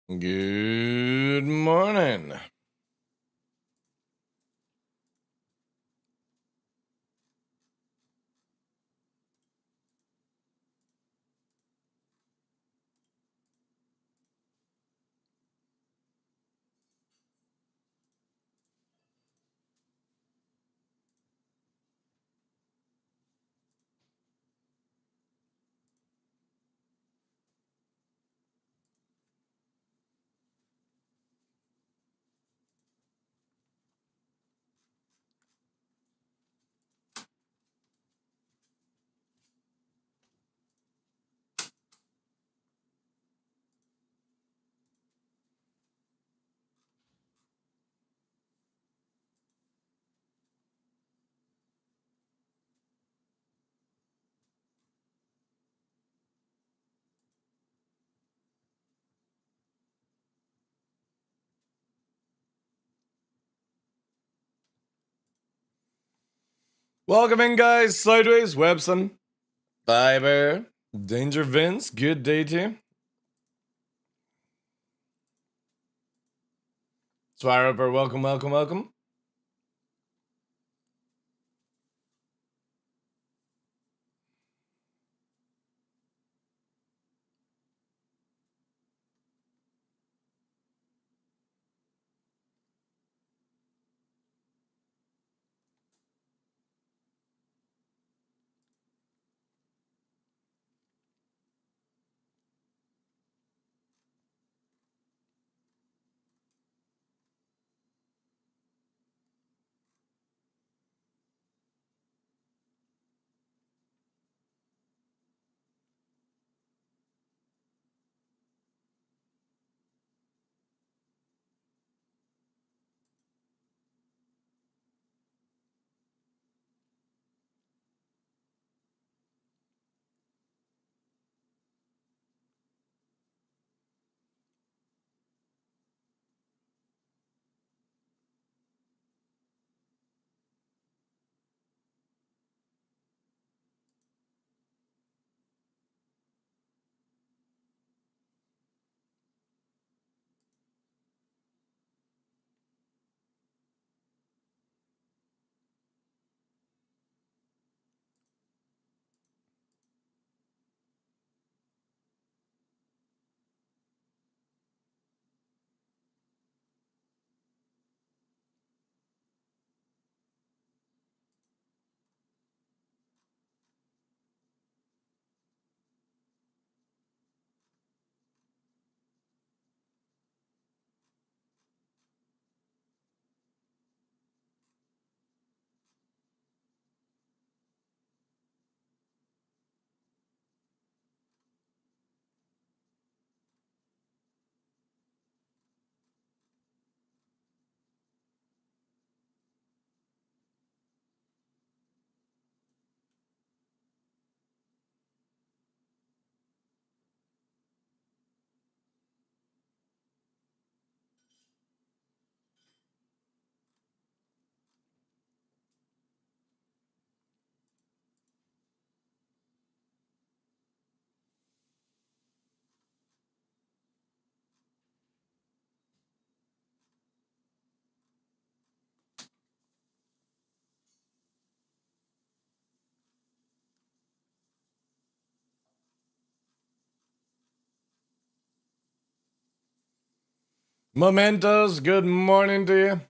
Good morning. Welcome in, guys. Sideways, Webson, Fiber, Danger Vince. Good day to you. Swarroper, welcome, welcome, welcome. Mementos, good morning to you.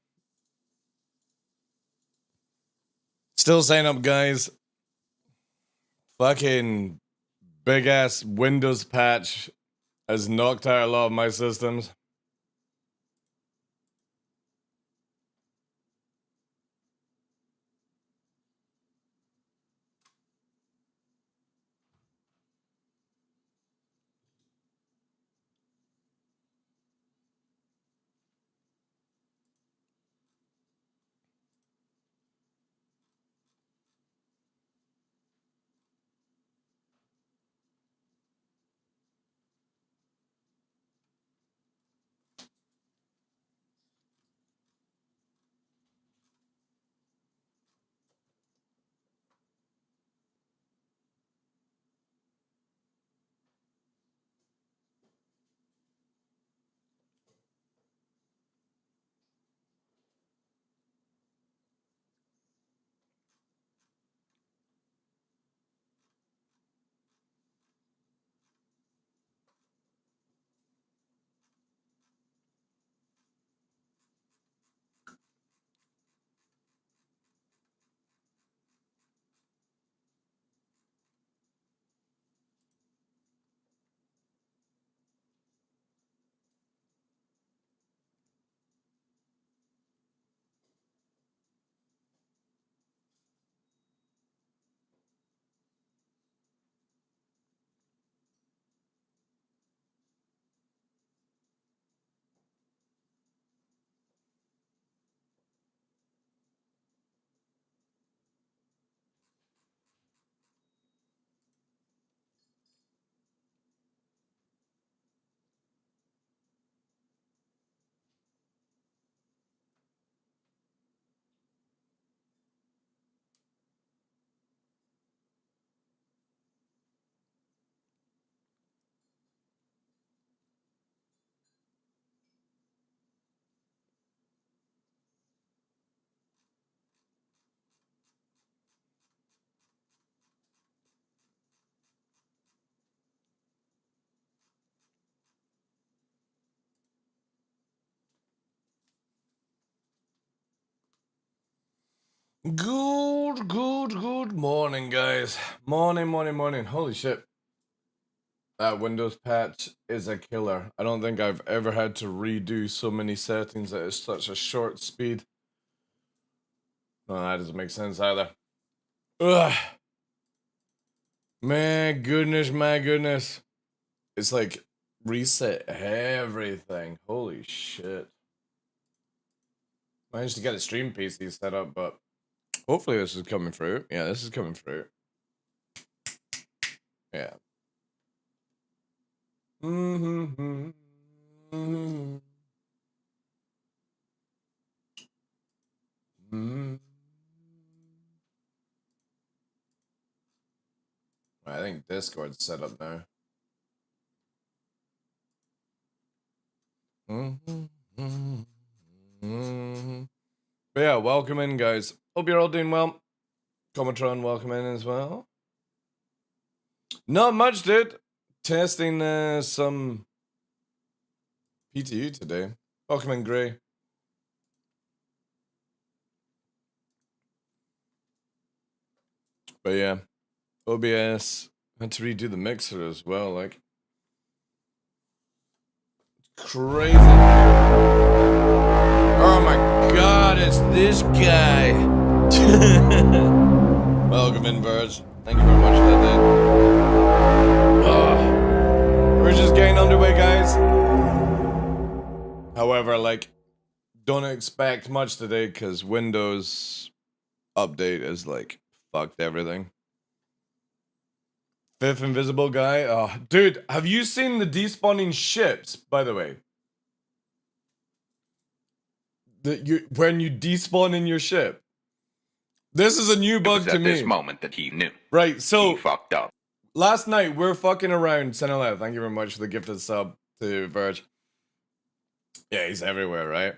Still sign up, guys. Fucking big ass Windows patch has knocked out a lot of my systems. Good morning, guys. Morning. Holy shit. That Windows patch is a killer. I don't think I've ever had to redo so many settings at such a short speed. No, that doesn't make sense either. Ugh. My goodness. It's like reset everything. Holy shit. Managed to get a stream PC set up, but hopefully this is coming through. Yeah, this is coming through. Yeah. Mm-hmm. I think Discord's set up now. But yeah, welcome in, guys. Hope you're all doing well. Comatron, welcome in as well. Not much, dude. Testing some PTU today. Welcome in, Gray. But yeah, OBS had to redo the mixer as well. Like, crazy. Oh my god, it's this guy. Welcome in, Verge. Thank you very much for that, dude. We're just getting underway, guys. However, like, don't expect much today because Windows update is like fucked everything. Fifth invisible guy. Oh, dude, have you seen the despawning ships, by the way? When you despawn in your ship. This is a new bug to me. It was at this moment that he knew. Right, so he fucked up. Last night we're fucking around. Senala, thank you very much for the gifted sub to Verge. Yeah, he's everywhere, right?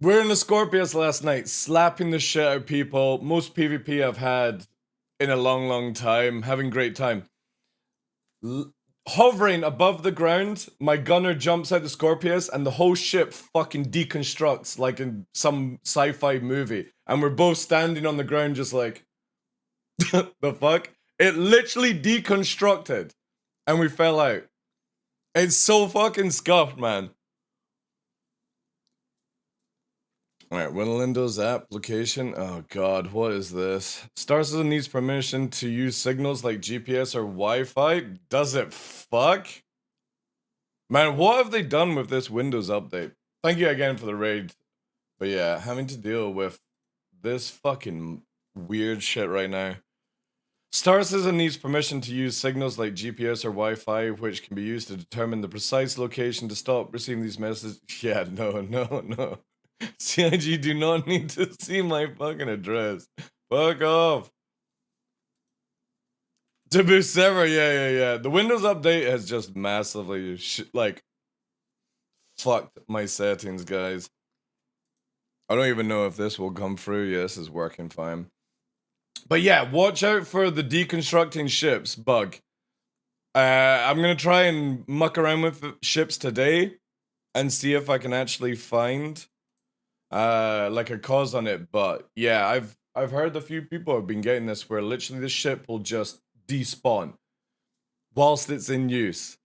We're in the Scorpius last night, slapping the shit out of people. Most PvP I've had in a long time. Having great time. Hovering above the ground, my gunner jumps out the Scorpius and the whole ship fucking deconstructs like in some sci-fi movie. And we're both standing on the ground just like, the fuck? It literally deconstructed and we fell out. It's so fucking scuffed, man. Alright, Windows application. Oh god, what is this? Star Citizen needs permission to use signals like GPS or Wi-Fi? Does it fuck? Man, what have they done with this Windows update? Thank you again for the raid. But yeah, having to deal with this fucking weird shit right now. Star Citizen needs permission to use signals like GPS or Wi-Fi, which can be used to determine the precise location to stop receiving these messages. Yeah, no. CIG do not need to see my fucking address. Fuck off. To be sever, yeah. The Windows update has just massively, like, fucked my settings, guys. I don't even know if this will come through. Yeah, this is working fine. But yeah, watch out for the deconstructing ships bug. I'm gonna try and muck around with the ships today and see if I can actually find like a cause on it. But yeah, I've heard a few people have been getting this where literally the ship will just despawn whilst it's in use,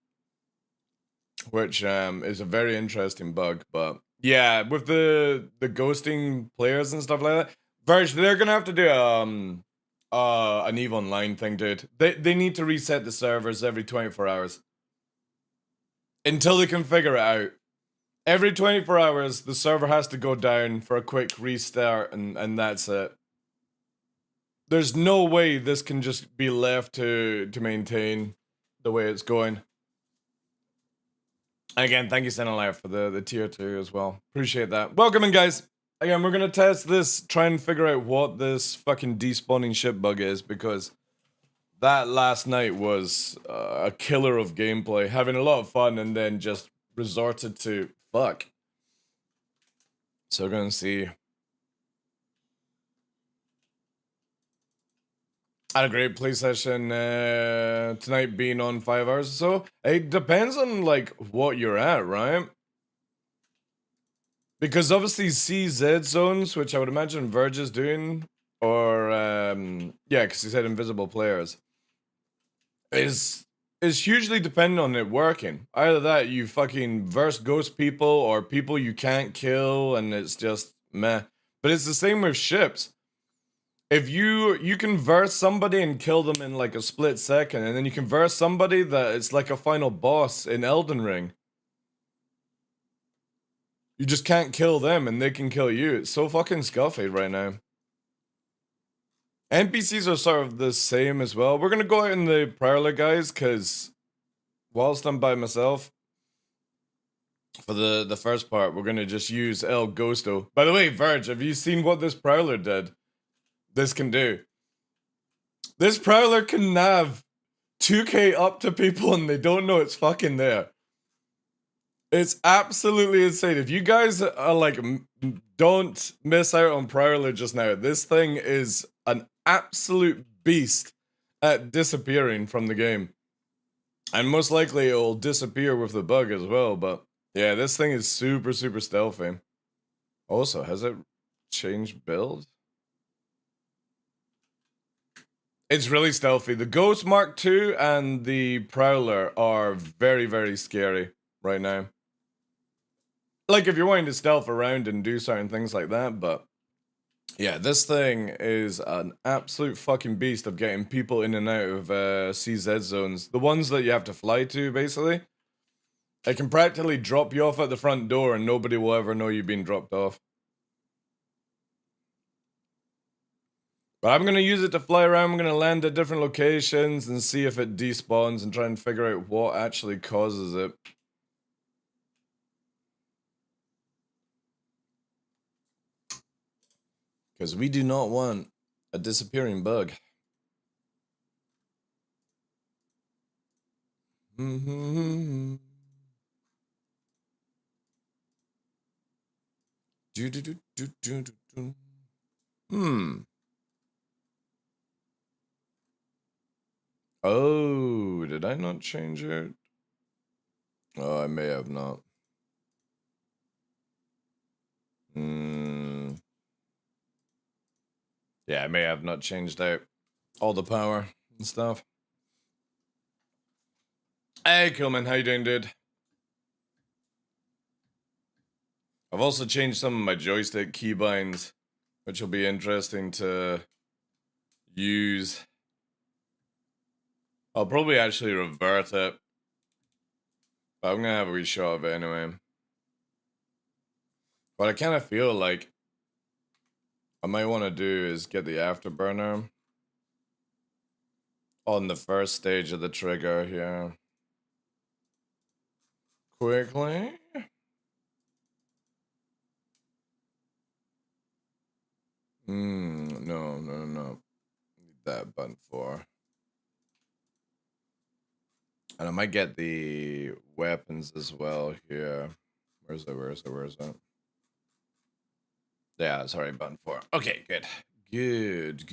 which is a very interesting bug. But yeah, with the ghosting players and stuff like that, Verge, they're gonna have to do an EVE Online thing, dude. They need to reset the servers every 24 hours until they can figure it out. Every 24 hours, the server has to go down for a quick restart, and that's it. There's no way this can just be left to maintain the way it's going. Again, thank you, Senalive, for the tier 2 as well. Appreciate that. Welcome in, guys. Again, we're gonna test this, try and figure out what this fucking despawning ship bug is, because that last night was a killer of gameplay. Having a lot of fun, and then just resorted to fuck. So we're gonna see. I had a great play session tonight, being on 5 hours or so. It depends on like what you're at, right? Because obviously CZ zones, which I would imagine Verge is doing, or yeah, because he said invisible players, is hugely dependent on it working. Either that, you fucking verse ghost people, or people you can't kill, and it's just meh. But it's the same with ships. If you can verse somebody and kill them in like a split second, and then you can verse somebody that it's like a final boss in Elden Ring. You just can't kill them and they can kill you. It's so fucking scuffy right now. NPCs are sort of the same as well. We're gonna go out in the Prowler, guys, because whilst I'm by myself, for the first part, we're gonna just use El Ghosto. By the way, Verge, have you seen what this Prowler did? This can do. This Prowler can nav 2k up to people and they don't know it's fucking there. It's absolutely insane. If you guys are like, don't miss out on Prowler just now. This thing is an absolute beast at disappearing from the game. And most likely it'll disappear with the bug as well. But yeah, this thing is super, super stealthy. Also, has it changed build? It's really stealthy. The Ghost Mark II and the Prowler are very, very scary right now. Like, if you're wanting to stealth around and do certain things like that, but yeah, this thing is an absolute fucking beast of getting people in and out of CZ zones. The ones that you have to fly to, basically. It can practically drop you off at the front door and nobody will ever know you've been dropped off. But I'm going to use it to fly around. I'm going to land at different locations and see if it despawns and try and figure out what actually causes it. Because we do not want a disappearing bug. Hmm. Oh, did I not change it? Oh, I may have not. Yeah, I may have not changed out all the power and stuff. Hey, Killman, how you doing, dude? I've also changed some of my joystick keybinds, which will be interesting to use. I'll probably actually revert it, but I'm gonna have a wee shot of it anyway. What I kind of feel like I might want to do is get the afterburner on the first stage of the trigger here. Quickly. No. Need that button for. And I might get the weapons as well here. Where's it? Yeah, sorry, button 4. Okay, good. Good.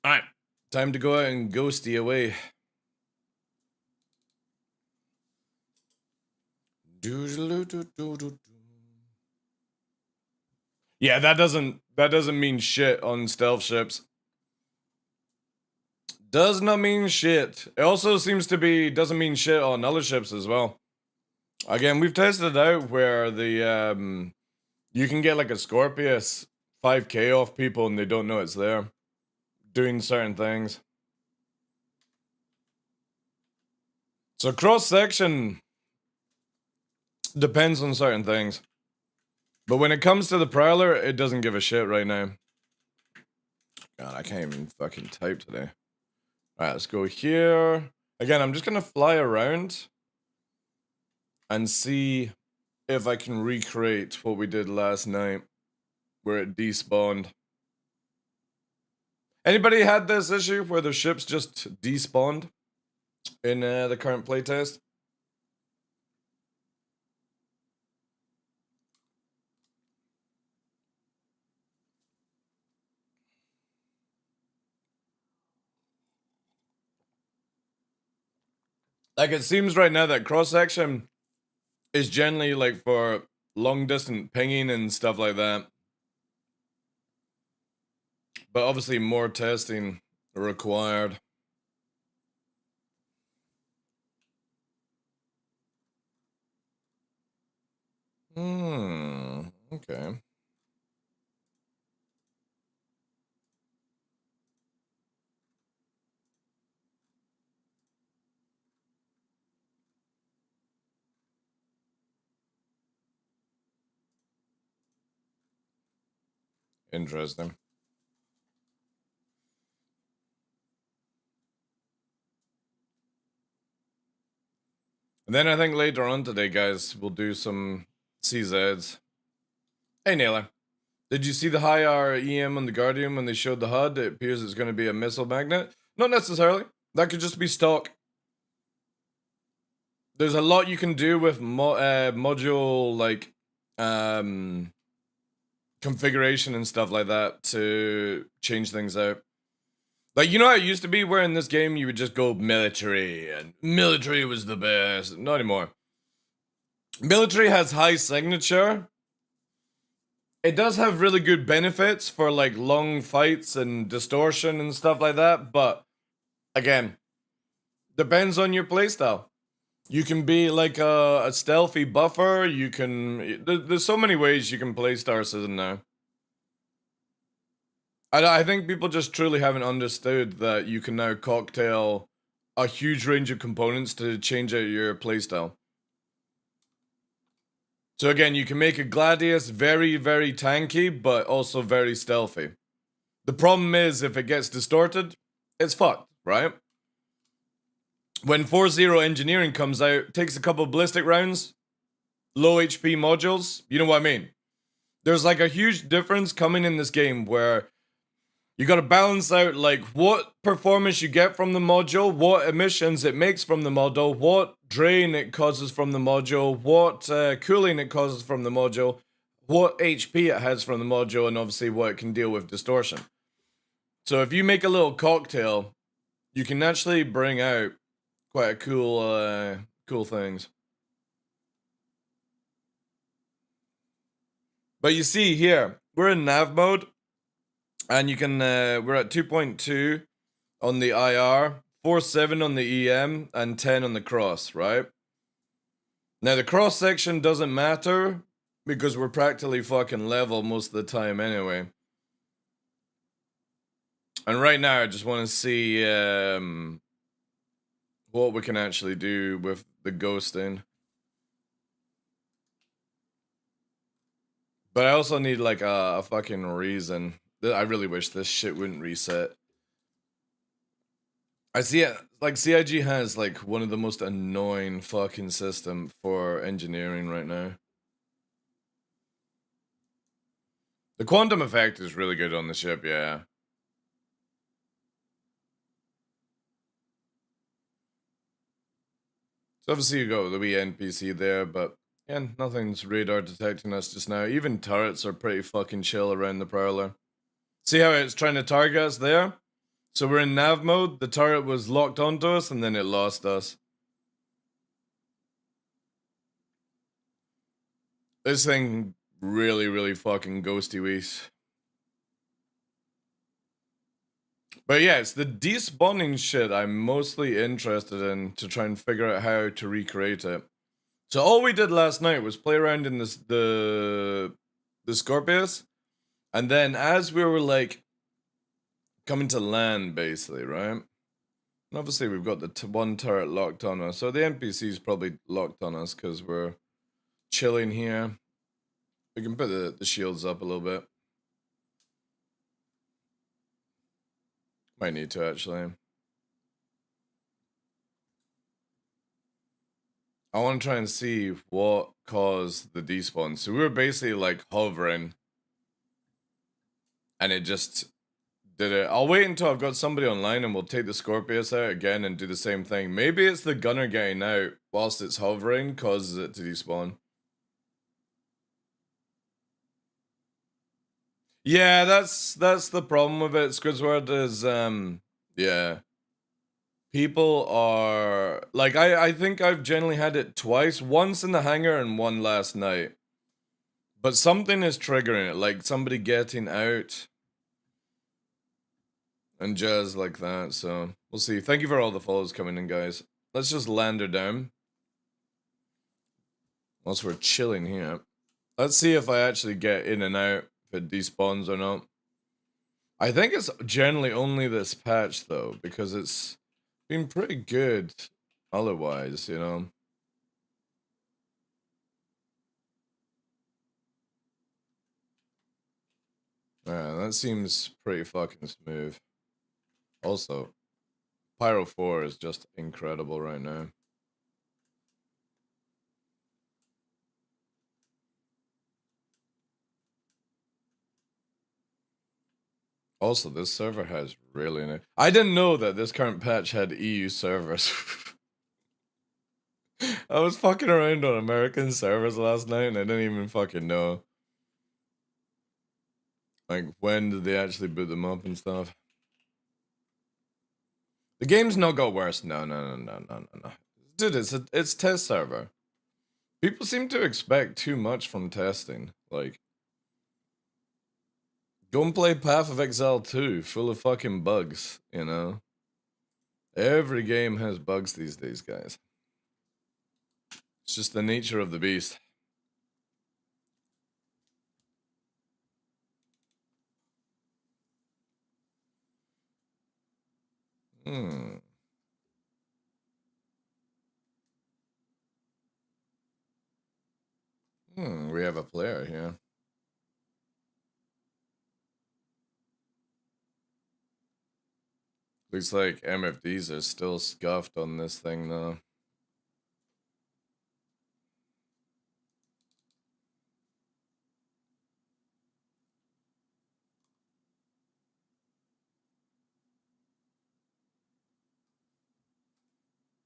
Alright, time to go out and ghosty away. Yeah, that doesn't mean shit on stealth ships. Does not mean shit. It also seems to be doesn't mean shit on other ships as well. Again, we've tested it out where the you can get like a Scorpius 5k off people and they don't know it's there. Doing certain things. So cross-section depends on certain things. But when it comes to the Prowler, it doesn't give a shit right now. God, I can't even fucking type today. Alright, let's go here. Again, I'm just gonna fly around and see if I can recreate what we did last night, where it despawned. Anybody had this issue where the ships just despawned in the current playtest? Like, it seems right now that cross-section is generally like for long distance pinging and stuff like that. But obviously more testing required. Okay. Interesting. And then I think later on today, guys, we'll do some CZs. Hey, Naylor. Did you see the high R EM on the Guardian when they showed the HUD? It appears it's going to be a missile magnet. Not necessarily. That could just be stock. There's a lot you can do with module, like, configuration and stuff like that to change things out. Like, you know how it used to be where in this game you would just go military, and military was the best. Not anymore. Military has high signature. It does have really good benefits for like long fights and distortion and stuff like that, but again, depends on your playstyle. You can be like a stealthy buffer. You can. There's so many ways you can play Star Citizen now. I think people just truly haven't understood that you can now cocktail a huge range of components to change out your playstyle. So again, you can make a Gladius very, very tanky, but also very stealthy. The problem is, if it gets distorted, it's fucked, right? When 4-0 engineering comes out, takes a couple ballistic rounds, low HP modules, you know what I mean? There's like a huge difference coming in this game where you gotta balance out like what performance you get from the module, what emissions it makes from the module, what drain it causes from the module, what cooling it causes from the module, what HP it has from the module, and obviously what it can deal with distortion. So if you make a little cocktail, you can actually bring out quite a cool things. But you see here, we're in nav mode, and you can we're at 2.2 on the IR, 4.7 on the EM, and 10 on the cross, right? Now the cross section doesn't matter because we're practically fucking level most of the time anyway. And right now I just want to see what we can actually do with the ghosting. But I also need like a fucking reason. I really wish this shit wouldn't reset. I see it, like CIG has like one of the most annoying fucking system for engineering right now. The quantum effect is really good on the ship, yeah. So obviously you got the wee NPC there, but yeah, nothing's radar detecting us just now. Even turrets are pretty fucking chill around the Prowler. See how it's trying to target us there? So we're in nav mode, the turret was locked onto us, and then it lost us. This thing really, really fucking ghosty wees. But yeah, it's the despawning shit I'm mostly interested in to try and figure out how to recreate it. So all we did last night was play around in this the Scorpius, and then as we were like coming to land, basically, right? And obviously we've got the one turret locked on us, so the NPC's probably locked on us because we're chilling here. We can put the shields up a little bit. Might need to actually. I want to try and see what caused the despawn. So we were basically like hovering, and it just did it. I'll wait until I've got somebody online and we'll take the Scorpius out again and do the same thing. Maybe it's the gunner getting out whilst it's hovering causes it to despawn. Yeah, that's the problem with it, Squidward, is yeah. People are like, I think I've generally had it twice, once in the hangar and one last night. But something is triggering it, like somebody getting out and jazz like that, so we'll see. Thank you for all the follows coming in, guys. Let's just land her down. Whilst we're chilling here. Let's see if I actually get in and out, if it despawns or not. I think it's generally only this patch, though, because it's been pretty good otherwise, you know? Yeah, that seems pretty fucking smooth. Also, Pyro 4 is just incredible right now. Also, this server has really nice. I didn't know that this current patch had EU servers. I was fucking around on American servers last night and I didn't even fucking know. Like, when did they actually boot them up and stuff? The game's not got worse. No. Dude, it's test server. People seem to expect too much from testing. Like, go and play Path of Exile 2, full of fucking bugs, you know? Every game has bugs these days, guys. It's just the nature of the beast. We have a player here. Looks like MFDs are still scuffed on this thing, though.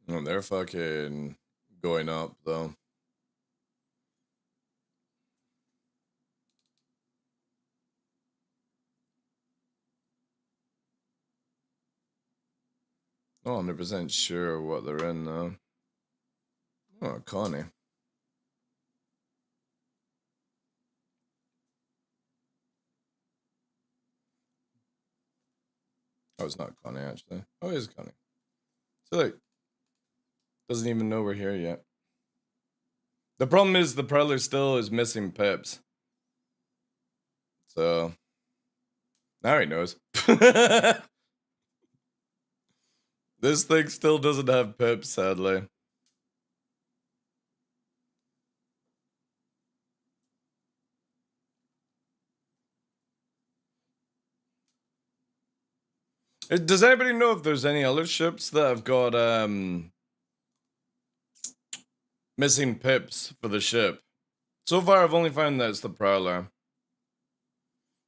Oh, they're fucking going up, though. Not 100% sure what they're in, though. Oh, Connie. Oh, it's not Connie, actually. Oh, it is Connie. So, like, doesn't even know we're here yet. The problem is the Prowler still is missing pips. So, now he knows. This thing still doesn't have pips, sadly. Does anybody know if there's any other ships that have got, missing pips for the ship? So far, I've only found that it's the Prowler.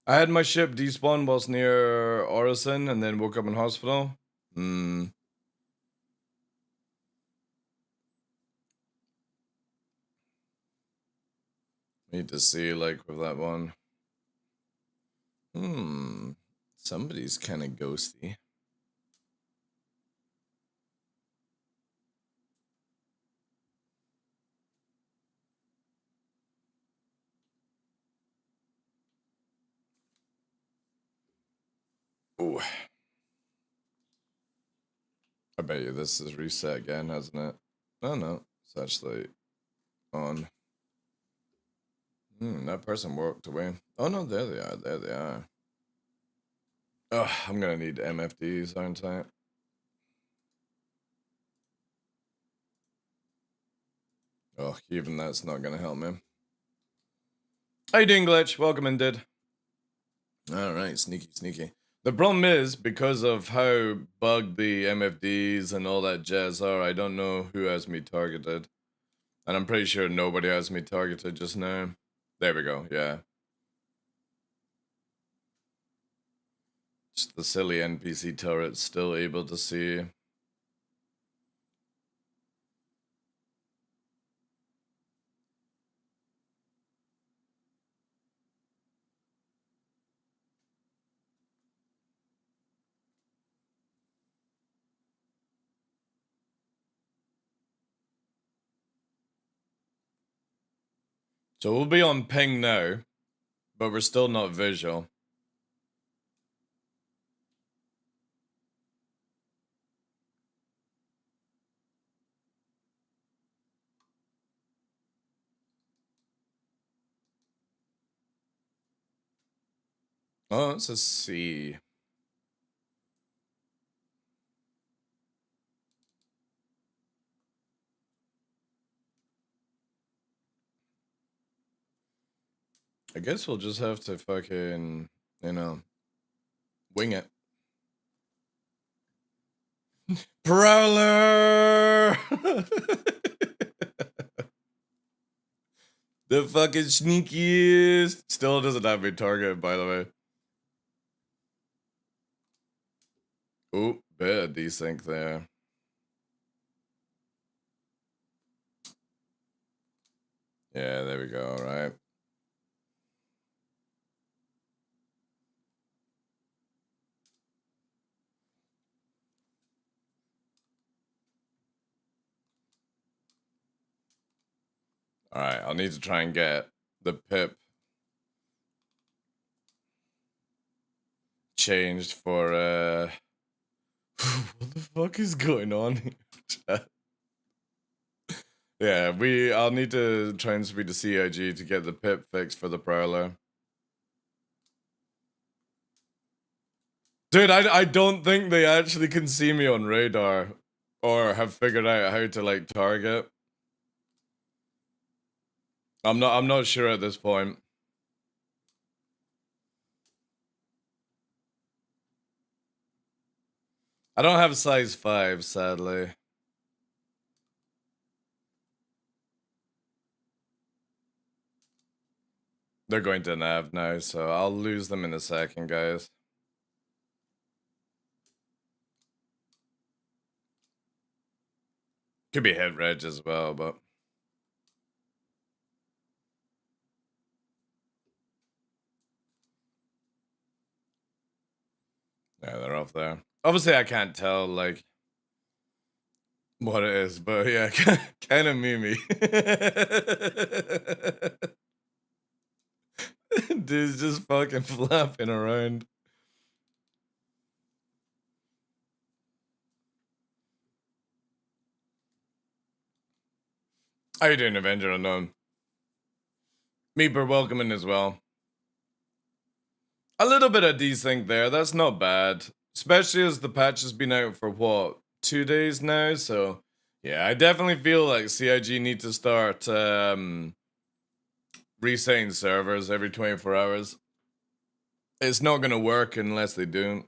I had my ship despawn whilst near Orison and then woke up in hospital. Need to see, like, with that one. Somebody's kind of ghosty. Ooh. I bet you this is reset again, hasn't it? Oh no, it's actually on. That person walked away. Oh no, there they are, there they are. Oh, I'm gonna need MFDs, aren't I? Oh, even that's not gonna help me. How you doing, Glitch? Welcome in, dude. Alright, sneaky. The problem is, because of how bugged the MFDs and all that jazz are, I don't know who has me targeted. And I'm pretty sure nobody has me targeted just now. There we go, yeah. Just the silly NPC turret's still able to see. So we'll be on ping now, but we're still not visual. Oh, it's a C. I guess we'll just have to fucking, you know, wing it. Prowler! The fucking sneakiest. Still doesn't have me targeted, by the way. Oop, bit of desync there. Yeah, there we go, right? Alright, I'll need to try and get the pip changed for, what the fuck is going on here? Yeah, I'll need to try and speak to CIG to get the pip fixed for the Prowler. Dude, I don't think they actually can see me on radar or have figured out how to like target. I'm not sure at this point. I don't have size 5, sadly. They're going to nav now, so I'll lose them in a second, guys. Could be hit reg as well, but yeah, they're off there. Obviously, I can't tell like what it is, but yeah, kind of memey. Dude's just fucking flapping around. How you doing, Avenger Unknown? Meeper welcoming as well. A little bit of desync there. That's not bad. Especially as the patch has been out for, what, 2 days now? So, yeah, I definitely feel like CIG need to start resetting servers every 24 hours. It's not going to work unless they do.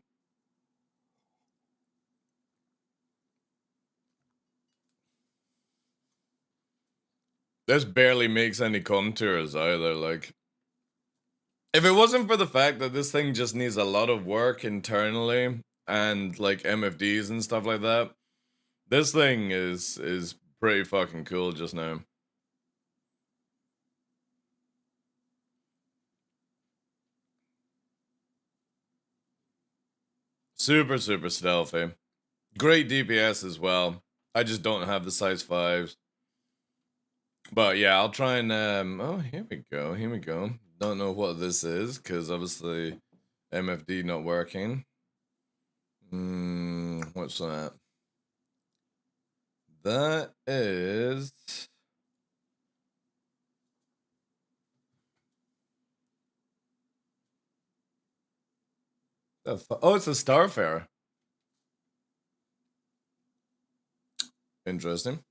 This barely makes any contours either, like... If it wasn't for the fact that this thing just needs a lot of work internally and like MFDs and stuff like that, this thing is pretty fucking cool just now. Super, super stealthy. Great DPS as well. I just don't have the size 5s. But yeah, I'll try and oh, here we go. Here we go. Don't know what this is because obviously MFD not working. What's that? That is oh, it's a Starfarer. Interesting.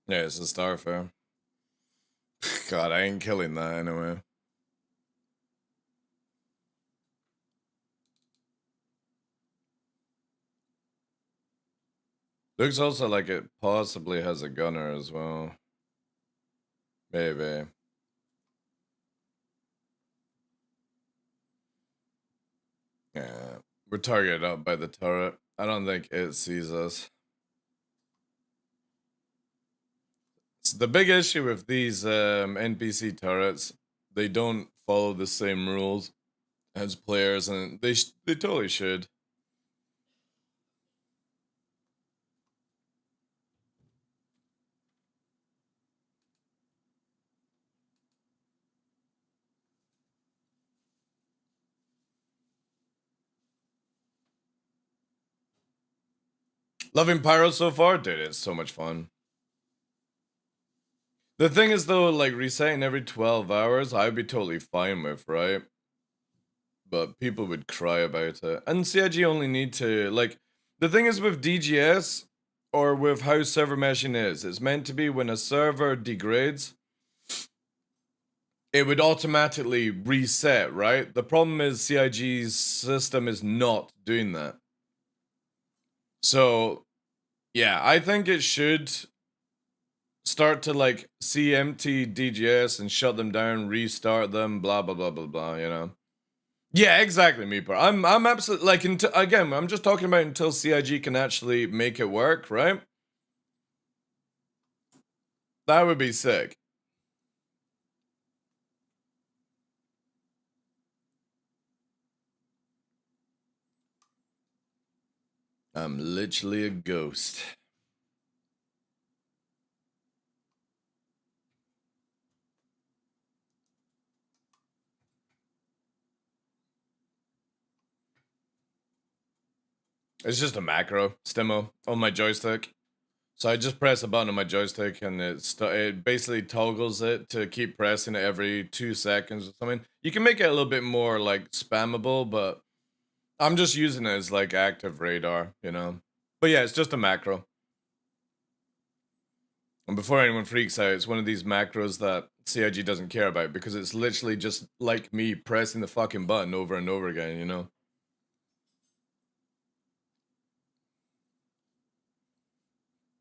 Yeah, it's a Starfarer. God, I ain't killing that anyway. Looks also like it possibly has a gunner as well. Maybe. Yeah, we're targeted up by the turret. I don't think it sees us. So the big issue with these NPC turrets, they don't follow the same rules as players, and they totally should. Loving Pyro so far? Dude, it's so much fun. The thing is though, like resetting every 12 hours, I'd be totally fine with, right? But people would cry about it. And CIG only need to, like, the thing is with DGS, or with how server meshing is, it's meant to be when a server degrades, it would automatically reset, right? The problem is CIG's system is not doing that. So, yeah, I think it should start to, like, see empty DGS and shut them down, restart them, blah, blah, blah, blah, blah, you know? Yeah, exactly, Meeper. I'm absolutely, like, again, I'm just talking about until CIG can actually make it work, right? That would be sick. I'm literally a ghost. It's just a macro, Stimo, on my joystick. So I just press a button on my joystick and it basically toggles it to keep pressing it every 2 seconds or something. You can make it a little bit more, like, spammable, but I'm just using it as, like, active radar, you know? But yeah, it's just a macro. And before anyone freaks out, it's one of these macros that CIG doesn't care about because it's literally just like me pressing the fucking button over and over again, you know?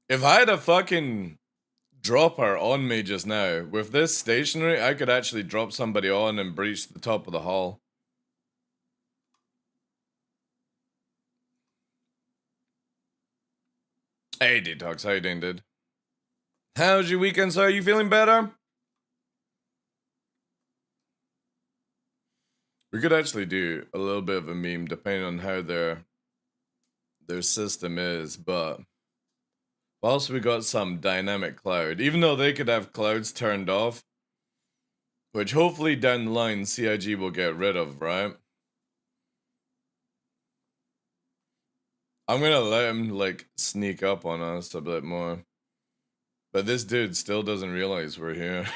If I had a fucking dropper on me just now, with this stationary, I could actually drop somebody on and breach the top of the hall. Hey, Detox, how you doing, dude? How's your weekend, sir? Are you feeling better? We could actually do a little bit of a meme depending on how their system is, but whilst we got some dynamic cloud, even though they could have clouds turned off, which hopefully down the line CIG will get rid of, right? I'm gonna let him, like, sneak up on us a bit more. But this dude still doesn't realize we're here.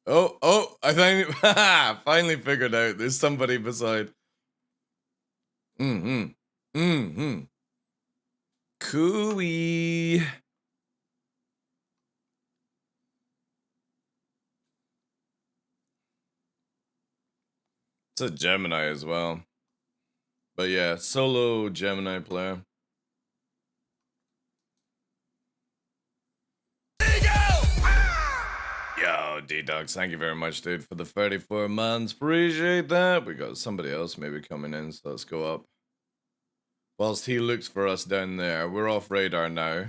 Oh, I finally figured out there's somebody beside. Cooey. It's a Gemini as well. But yeah, solo Gemini player. Yo, D-Dogs, thank you very much, dude, for the 34 months. Appreciate that. We got somebody else maybe coming in, so let's go up. Whilst he looks for us down there, we're off radar now.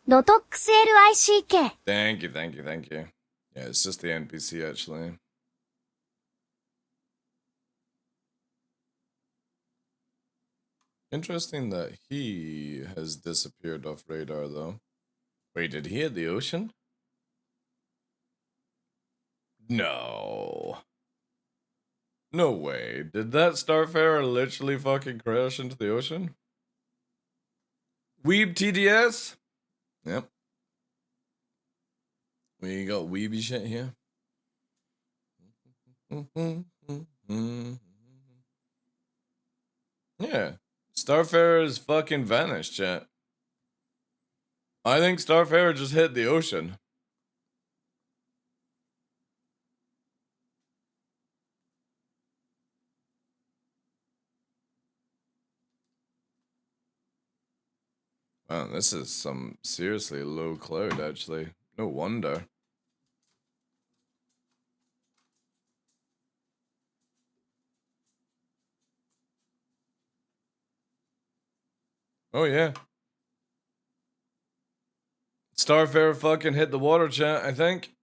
Thank you. Yeah, it's just the NPC, actually. Interesting that he has disappeared off radar, though. Wait, did he hit the ocean? No. No way. Did that Starfarer literally fucking crash into the ocean? Weeb TDS? Yep. We got weeby shit here. Yeah. Starfarer's fucking vanished, chat. I think Starfarer just hit the ocean. Wow, this is some seriously low cloud, actually. No wonder. Oh, yeah. Starfarer fucking hit the water, chat, I think.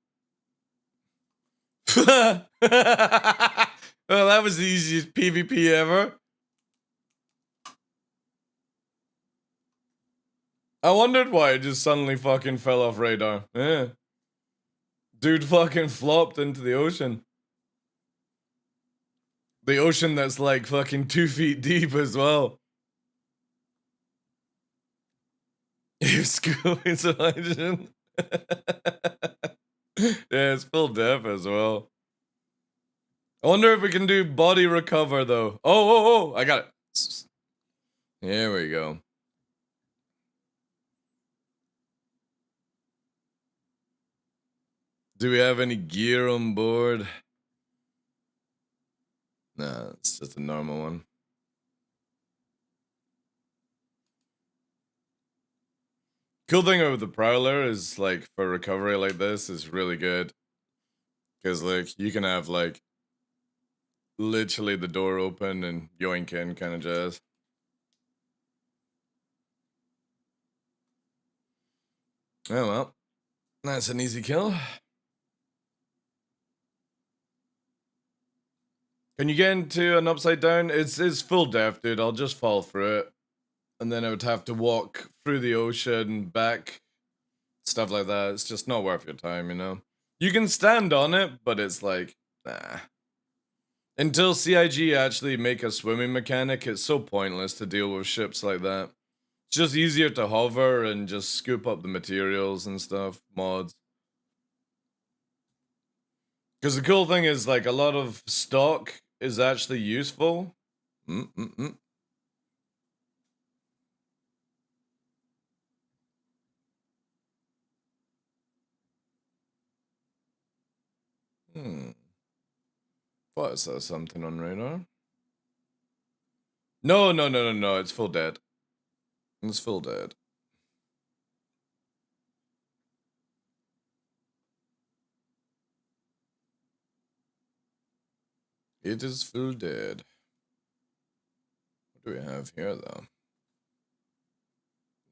Well, that was the easiest PvP ever. I wondered why it just suddenly fucking fell off radar. Yeah. Dude fucking flopped into the ocean. The ocean that's like fucking 2 feet deep as well. If school is hydrogen. Yeah, it's full death as well. I wonder if we can do body recover though. Oh, I got it. Here we go. Do we have any gear on board? Nah, it's just a normal one. Cool thing with the Prowler is, like, for recovery like this is really good. Because, like, you can have, like, literally the door open and yoink in kind of jazz. Oh, well. That's an easy kill. Can you get into an upside down? It's full death, dude. I'll just fall through it. And then I would have to walk through the ocean, back, stuff like that. It's just not worth your time, you know? You can stand on it, but it's like, nah. Until CIG actually make a swimming mechanic, it's so pointless to deal with ships like that. It's just easier to hover and just scoop up the materials and stuff, mods. Because the cool thing is, like, a lot of stock is actually useful. What is that? Something on radar? No, it's full dead. It's full dead. It is full dead. What do we have here, though?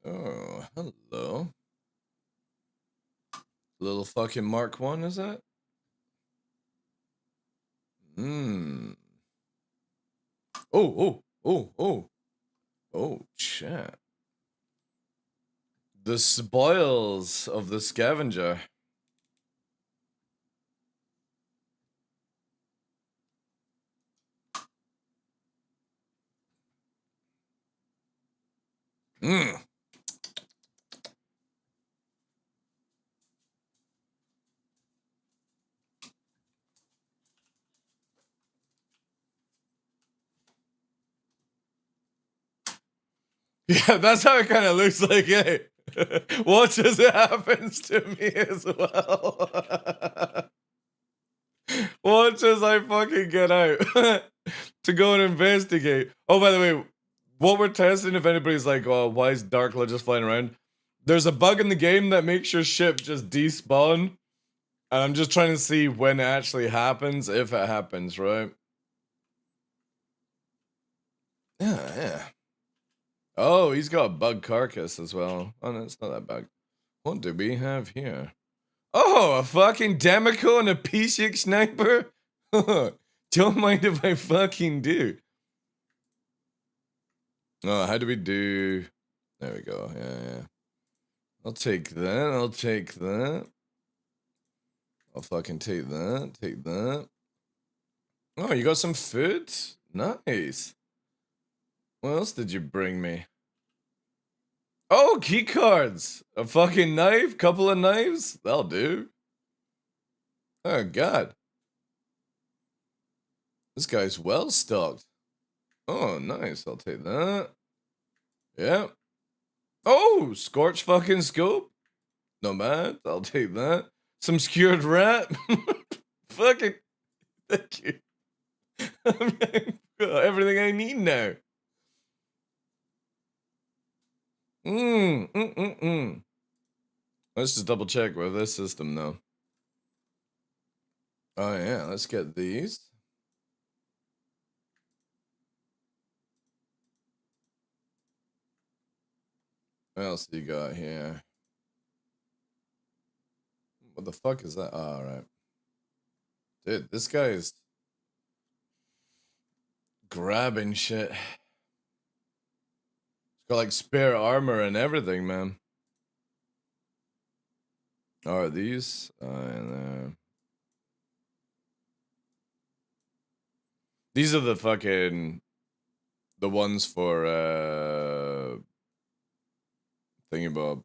Oh, hello. Little fucking Mark 1, is that? Oh, shit. The spoils of the scavenger. Yeah, that's how it kind of looks like, hey. Watch as it happens to me as well. Watch as I fucking get out to go and investigate. Oh, by the way, what we're testing, if anybody's like, oh, why is TheDarkLaw just flying around? There's a bug in the game that makes your ship just despawn. And I'm just trying to see when it actually happens, if it happens, right? Yeah. Oh, he's got a bug carcass as well. Oh, no, it's not that bug. What do we have here? Oh, a fucking Demico and a P6 sniper? Don't mind if I fucking do. Oh, how do we do? There we go. Yeah. I'll take that. I'll fucking take that. Oh, you got some food? Nice. What else did you bring me? Oh, key cards. A fucking knife, couple of knives. That'll do. Oh, God. This guy's well stocked. Oh, nice. I'll take that. Yeah. Oh, scorch fucking scope. No bad. I'll take that. Some skewered rat. Fucking. Thank you. Everything I need now. Let's just double check with this system though. Oh yeah, let's get these. What else do you got here? What the fuck is that? Oh, all right. Dude, this guy is grabbing shit. He's got like spare armor and everything, man. Are these? These are the fucking the ones for Thingybob.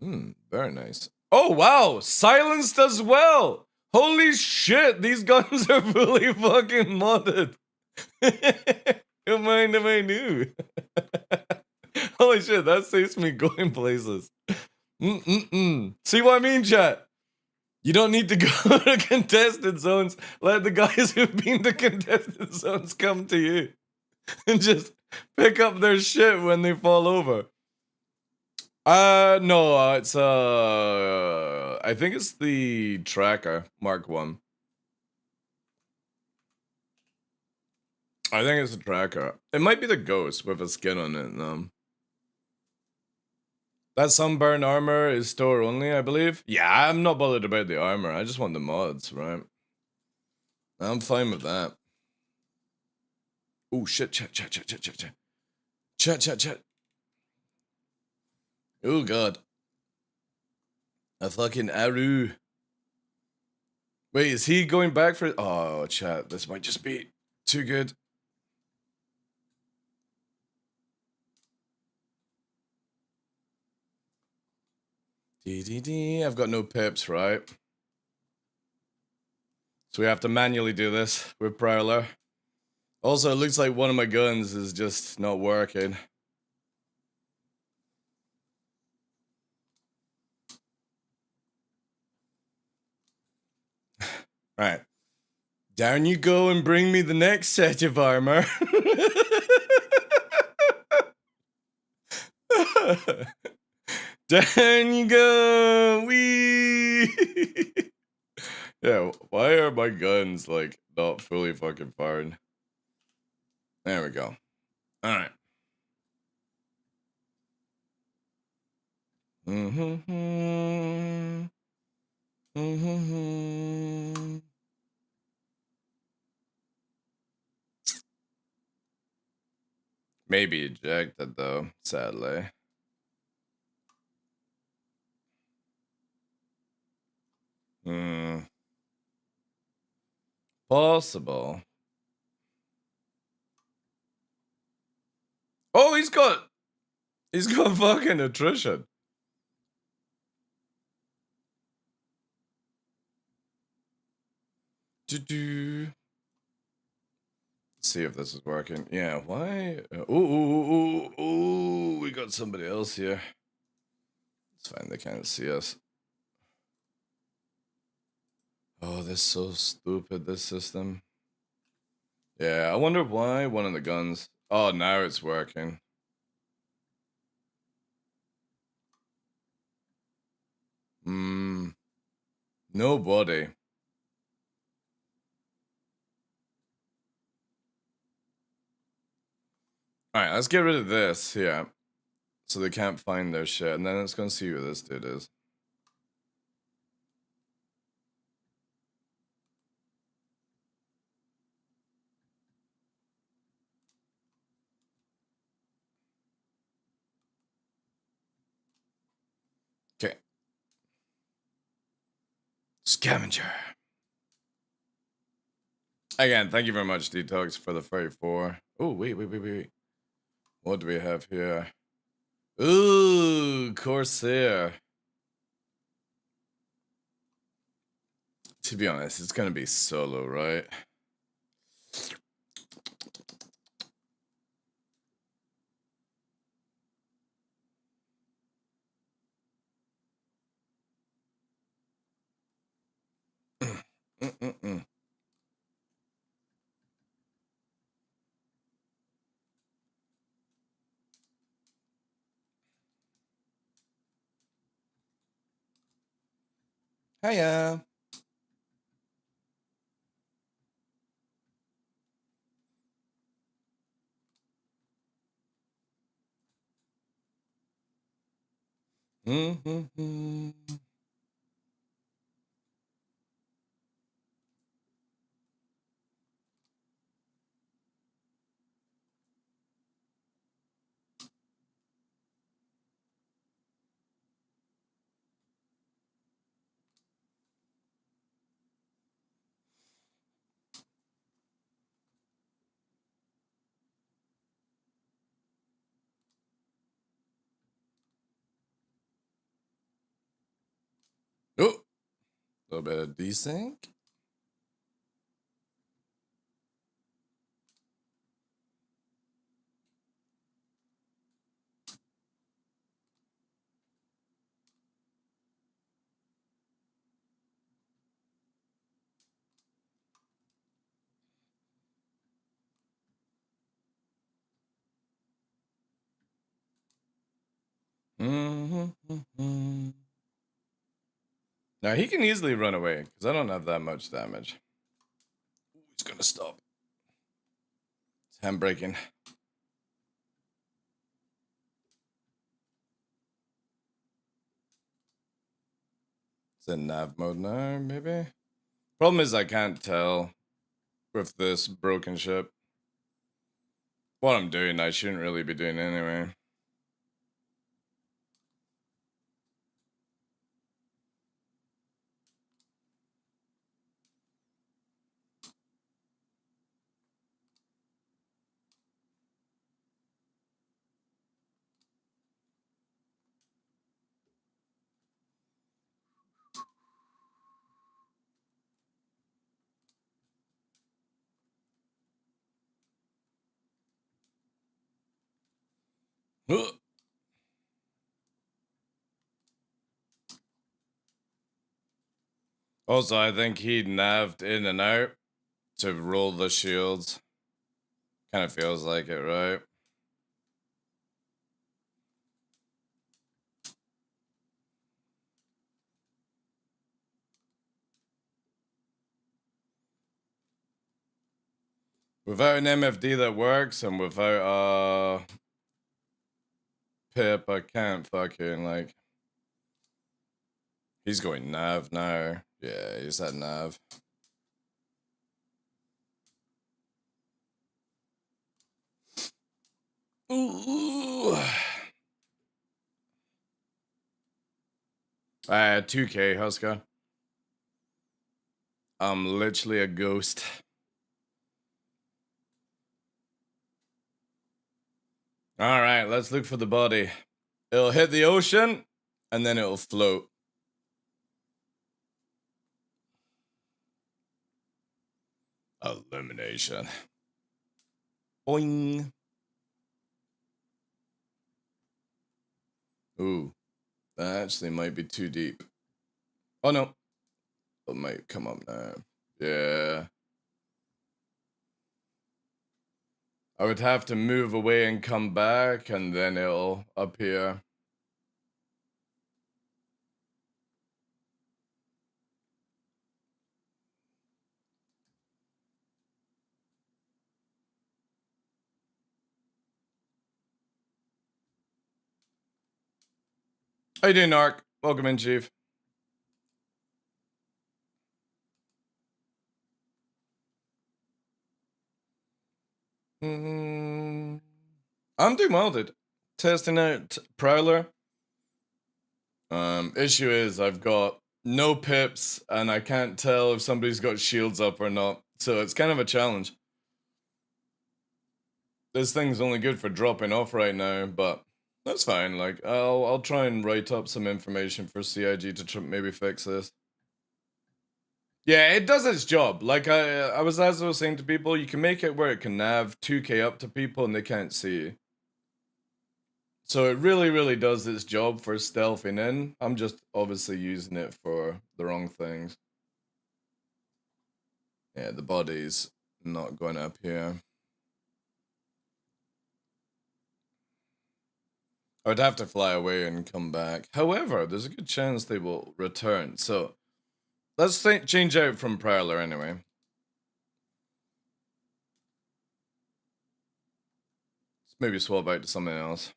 Very nice. Oh wow, silenced as well. Holy shit, these guns are fully fucking modded. What mind am I new? Holy shit, that saves me going places. See what I mean, chat? You don't need to go to contested zones. Let the guys who've been to contested zones come to you. And just pick up their shit when they fall over. No, it's, I think it's the Tracker, Mark 1. I think it's the Tracker. It might be the Ghost with a skin on it, though. That sunburn armor is store only, I believe. Yeah, I'm not bothered about the armor. I just want the mods, right? I'm fine with that. Oh shit! Chat. Oh god. A fucking Aru. Wait, is he going back for? Oh, chat. This might just be too good. I've got no pips, right? So we have to manually do this with Prowler. Also, it looks like one of my guns is just not working. Right. Down you go and bring me the next set of armor. Down you go. Wee. Yeah, why are my guns, like, not fully fucking fired? There we go. Alright. Maybe ejected, though, sadly. Possible. Oh, he's got fucking attrition. Let's see if this is working. Yeah, why? Ooh, we got somebody else here. It's fine, they can't see us. Oh, this is so stupid, this system. Yeah, I wonder why one of the guns. Oh, now it's working. Nobody. Alright, let's get rid of this here. So they can't find their shit, and then it's gonna see who this dude is. Okay. Scavenger. Again, thank you very much, Detox, for the 34. Oh, wait. What do we have here? Ooh, Corsair. To be honest, it's gonna be solo, right? Hiya. A little bit of desync. Now he can easily run away because I don't have that much damage. He's gonna stop. It's handbraking. It's in nav mode now, maybe. Problem is I can't tell with this broken ship. What I'm doing, I shouldn't really be doing anyway. Also, I think he navved in and out to roll the shields. Kind of feels like it, right? Without an MFD that works and without Pip, I can't fucking like. He's going nav now. Yeah, he's at nav. Ooh. 2K, how's it going? I'm literally a ghost. Alright, let's look for the body. It'll hit the ocean, and then it'll float. Elimination. Boing. Ooh, that actually might be too deep. Oh no, it might come up now. Yeah. I would have to move away and come back, and then it'll appear. How you doing, Narc? Welcome in, Chief. I'm doing well, dude. Testing out Prowler. Issue is I've got no pips, and I can't tell if somebody's got shields up or not. So it's kind of a challenge. This thing's only good for dropping off right now, but that's fine. Like, I'll try and write up some information for CIG to maybe fix this. Yeah, it does its job. Like I was saying to people, you can make it where it can nav 2K up to people and they can't see you. So it really, really does its job for stealthing in. I'm just obviously using it for the wrong things. Yeah, the body's not going up here. I would have to fly away and come back. However, there's a good chance they will return. So let's change out from Prowler anyway. Let's maybe swap out to something else.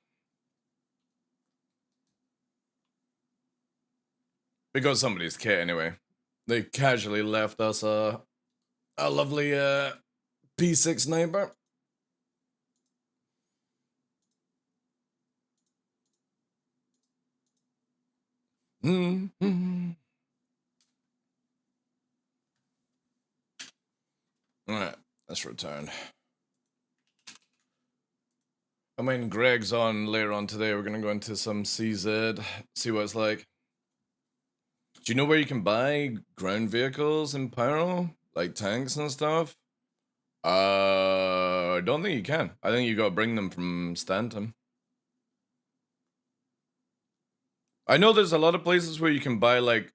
We got somebody's kit anyway. They casually left us a lovely P6 sniper. Alright, let's return. I mean, Greg's on later on today. We're gonna go into some CZ, see what it's like. Do you know where you can buy ground vehicles in Pyro? Like tanks and stuff? I don't think you can. I think you gotta bring them from Stanton. I know there's a lot of places where you can buy like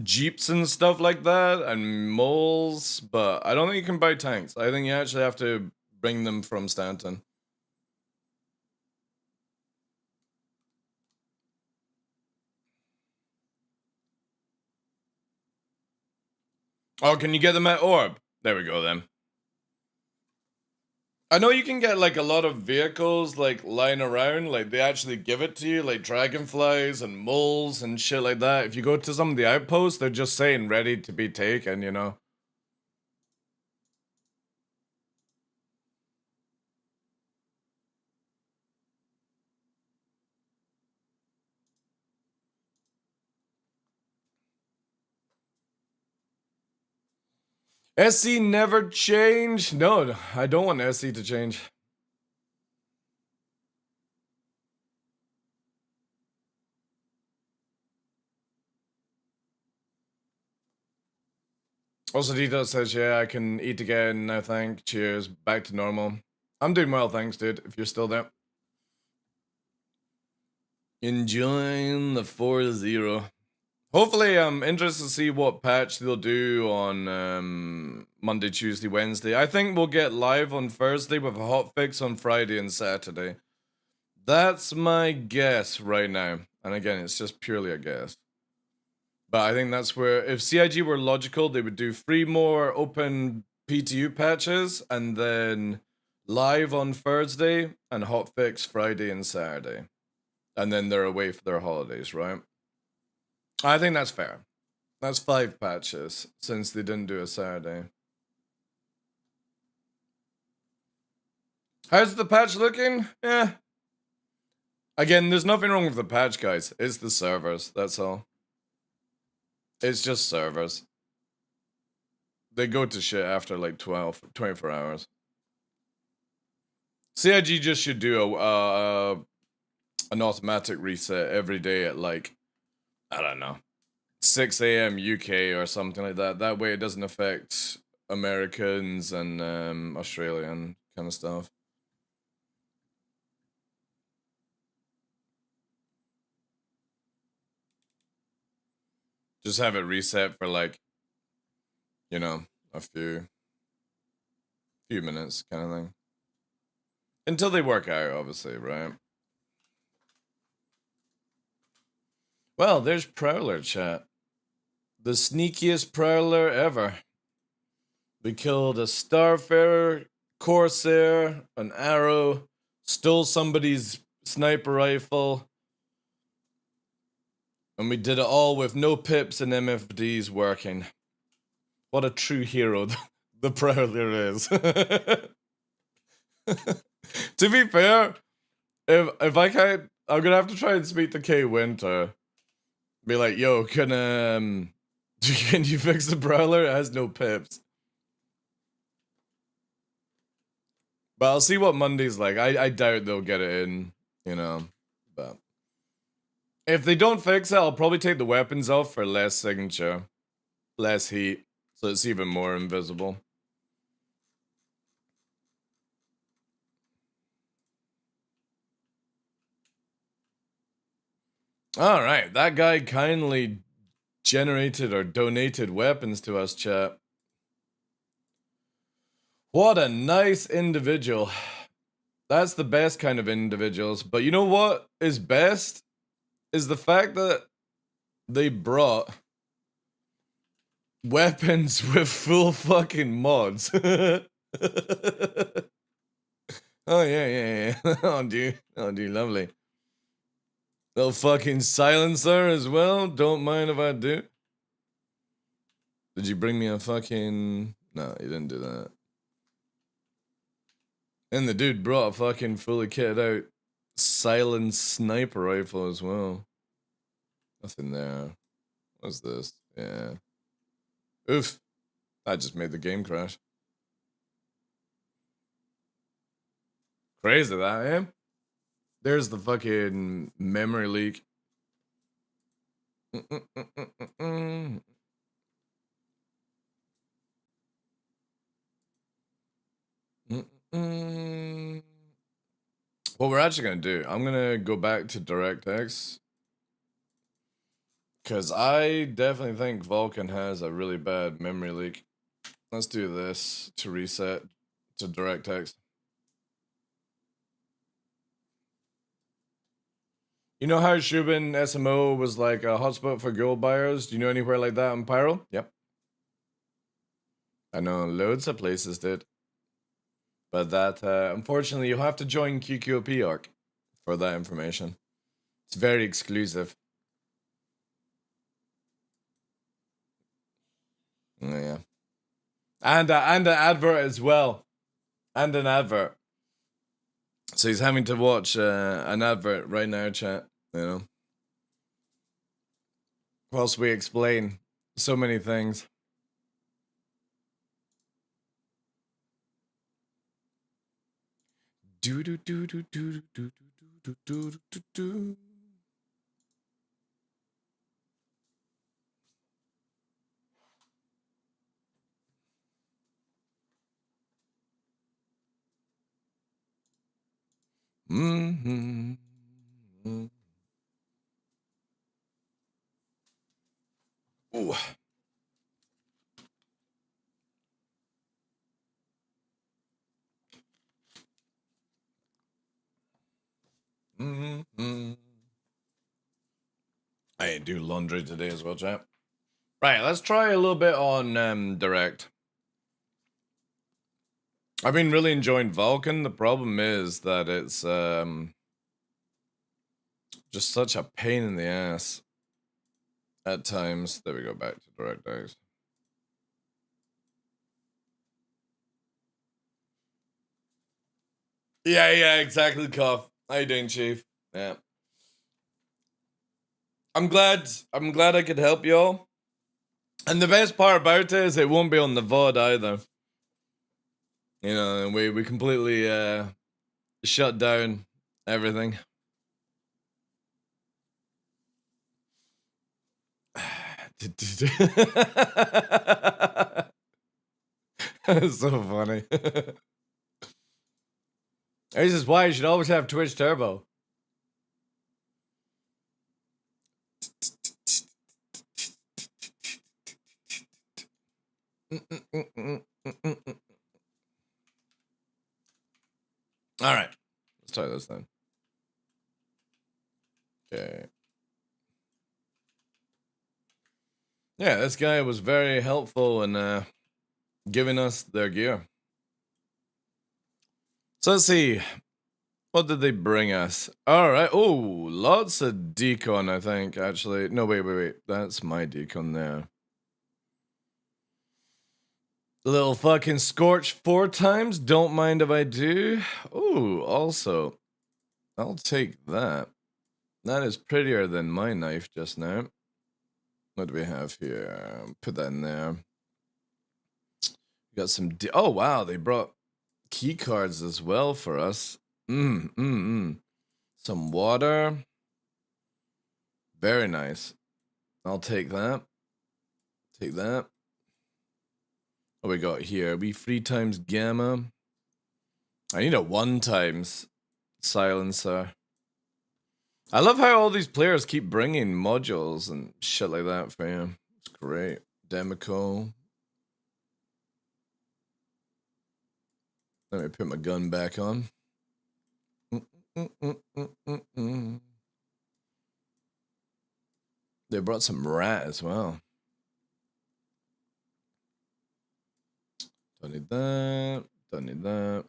Jeeps and stuff like that and moles, but I don't think you can buy tanks. I think you actually have to bring them from Stanton. Oh, can you get them at Orb? There we go then. I know you can get like a lot of vehicles like lying around, like they actually give it to you, like dragonflies and moles and shit like that. If you go to some of the outposts, they're just saying ready to be taken, you know. SC never change? No, I don't want SC to change. Also, Dito says, yeah, I can eat again, no thank. Cheers, back to normal. I'm doing well, thanks, dude, if you're still there. Enjoying the 4-0. Hopefully, I'm interested to see what patch they'll do on Monday, Tuesday, Wednesday. I think we'll get live on Thursday with a hotfix on Friday and Saturday. That's my guess right now. And again, it's just purely a guess. But I think that's where, if CIG were logical, they would do 3 more open PTU patches and then live on Thursday and hotfix Friday and Saturday. And then they're away for their holidays, right? I think that's fair. That's 5 patches since they didn't do a Saturday. How's the patch looking? Yeah. Again, there's nothing wrong with the patch, guys. It's the servers, that's all. It's just servers. They go to shit after like 24 hours. CIG just should do an automatic reset every day at like, I don't know, 6 a.m. UK or something like that. That way it doesn't affect Americans and Australian kind of stuff. Just have it reset for like, you know, a few minutes kind of thing. Until they work out, obviously, right? Well, there's Prowler, chat. The sneakiest Prowler ever. We killed a Starfarer, Corsair, an Arrow, stole somebody's sniper rifle, and we did it all with no pips and MFDs working. What a true hero the Prowler is. To be fair, if I can't, I'm gonna have to try and speak to K Winter. Be like, yo, can you fix the Prowler? It has no pips. But I'll see what Monday's like. I doubt they'll get it in, you know. But if they don't fix it, I'll probably take the weapons off for less signature, less heat, so it's even more invisible. All right, that guy kindly generated or donated weapons to us, chat. What a nice individual. That's the best kind of individuals. But you know what is best? Is the fact that they brought weapons with full fucking mods. Oh, yeah. Oh, dude, lovely. Little fucking silencer as well. Don't mind if I do. Did you bring me a fucking... No, you didn't do that. And the dude brought a fucking fully kitted out silent sniper rifle as well. Nothing there. What's this? Yeah. Oof. That just made the game crash. Crazy that, eh? There's the fucking memory leak. What we're actually gonna do, I'm gonna go back to DirectX because I definitely think Vulkan has a really bad memory leak. Let's do this to reset to DirectX. You know how Shubin SMO was like a hotspot for gold buyers? Do you know anywhere like that in Pyro? Yep. I know loads of places did. But that, unfortunately, you'll have to join QQOP ARC for that information. It's very exclusive. Oh, yeah. And an advert as well. And an advert. So he's having to watch an advert right now, chat. You know? Whilst we explain so many things. Do do do do do do do do do do. Mm-hmm. Ooh. Mm-hmm. I ain't do laundry today as well, chap. Right, let's try a little bit on Direct. I've been really enjoying Vulkan. The problem is that it's just such a pain in the ass at times. There we go, back to DirectX. Yeah, exactly, Cuff. How you doing, Chief? Yeah. I'm glad I could help y'all. And the best part about it is it won't be on the VOD either. You know, we completely shut down everything. It's so funny. This is why you should always have Twitch Turbo. All right, let's try this then. Okay. Yeah, this guy was very helpful in giving us their gear. So let's see. What did they bring us? All right. Oh, lots of decon, I think, actually. No, wait. That's my decon there. Little fucking scorch 4 times. Don't mind if I do. Oh, also, I'll take that. That is prettier than my knife just now. What do we have here? Put that in there. We got some... oh, wow. They brought key cards as well for us. Some water. Very nice. I'll take that. Take that. What we got here? We 3 times gamma. I need a 1 times silencer. I love how all these players keep bringing modules and shit like that for you. It's great. Demico. Let me put my gun back on. They brought some rat as well. Don't need that. Don't need that.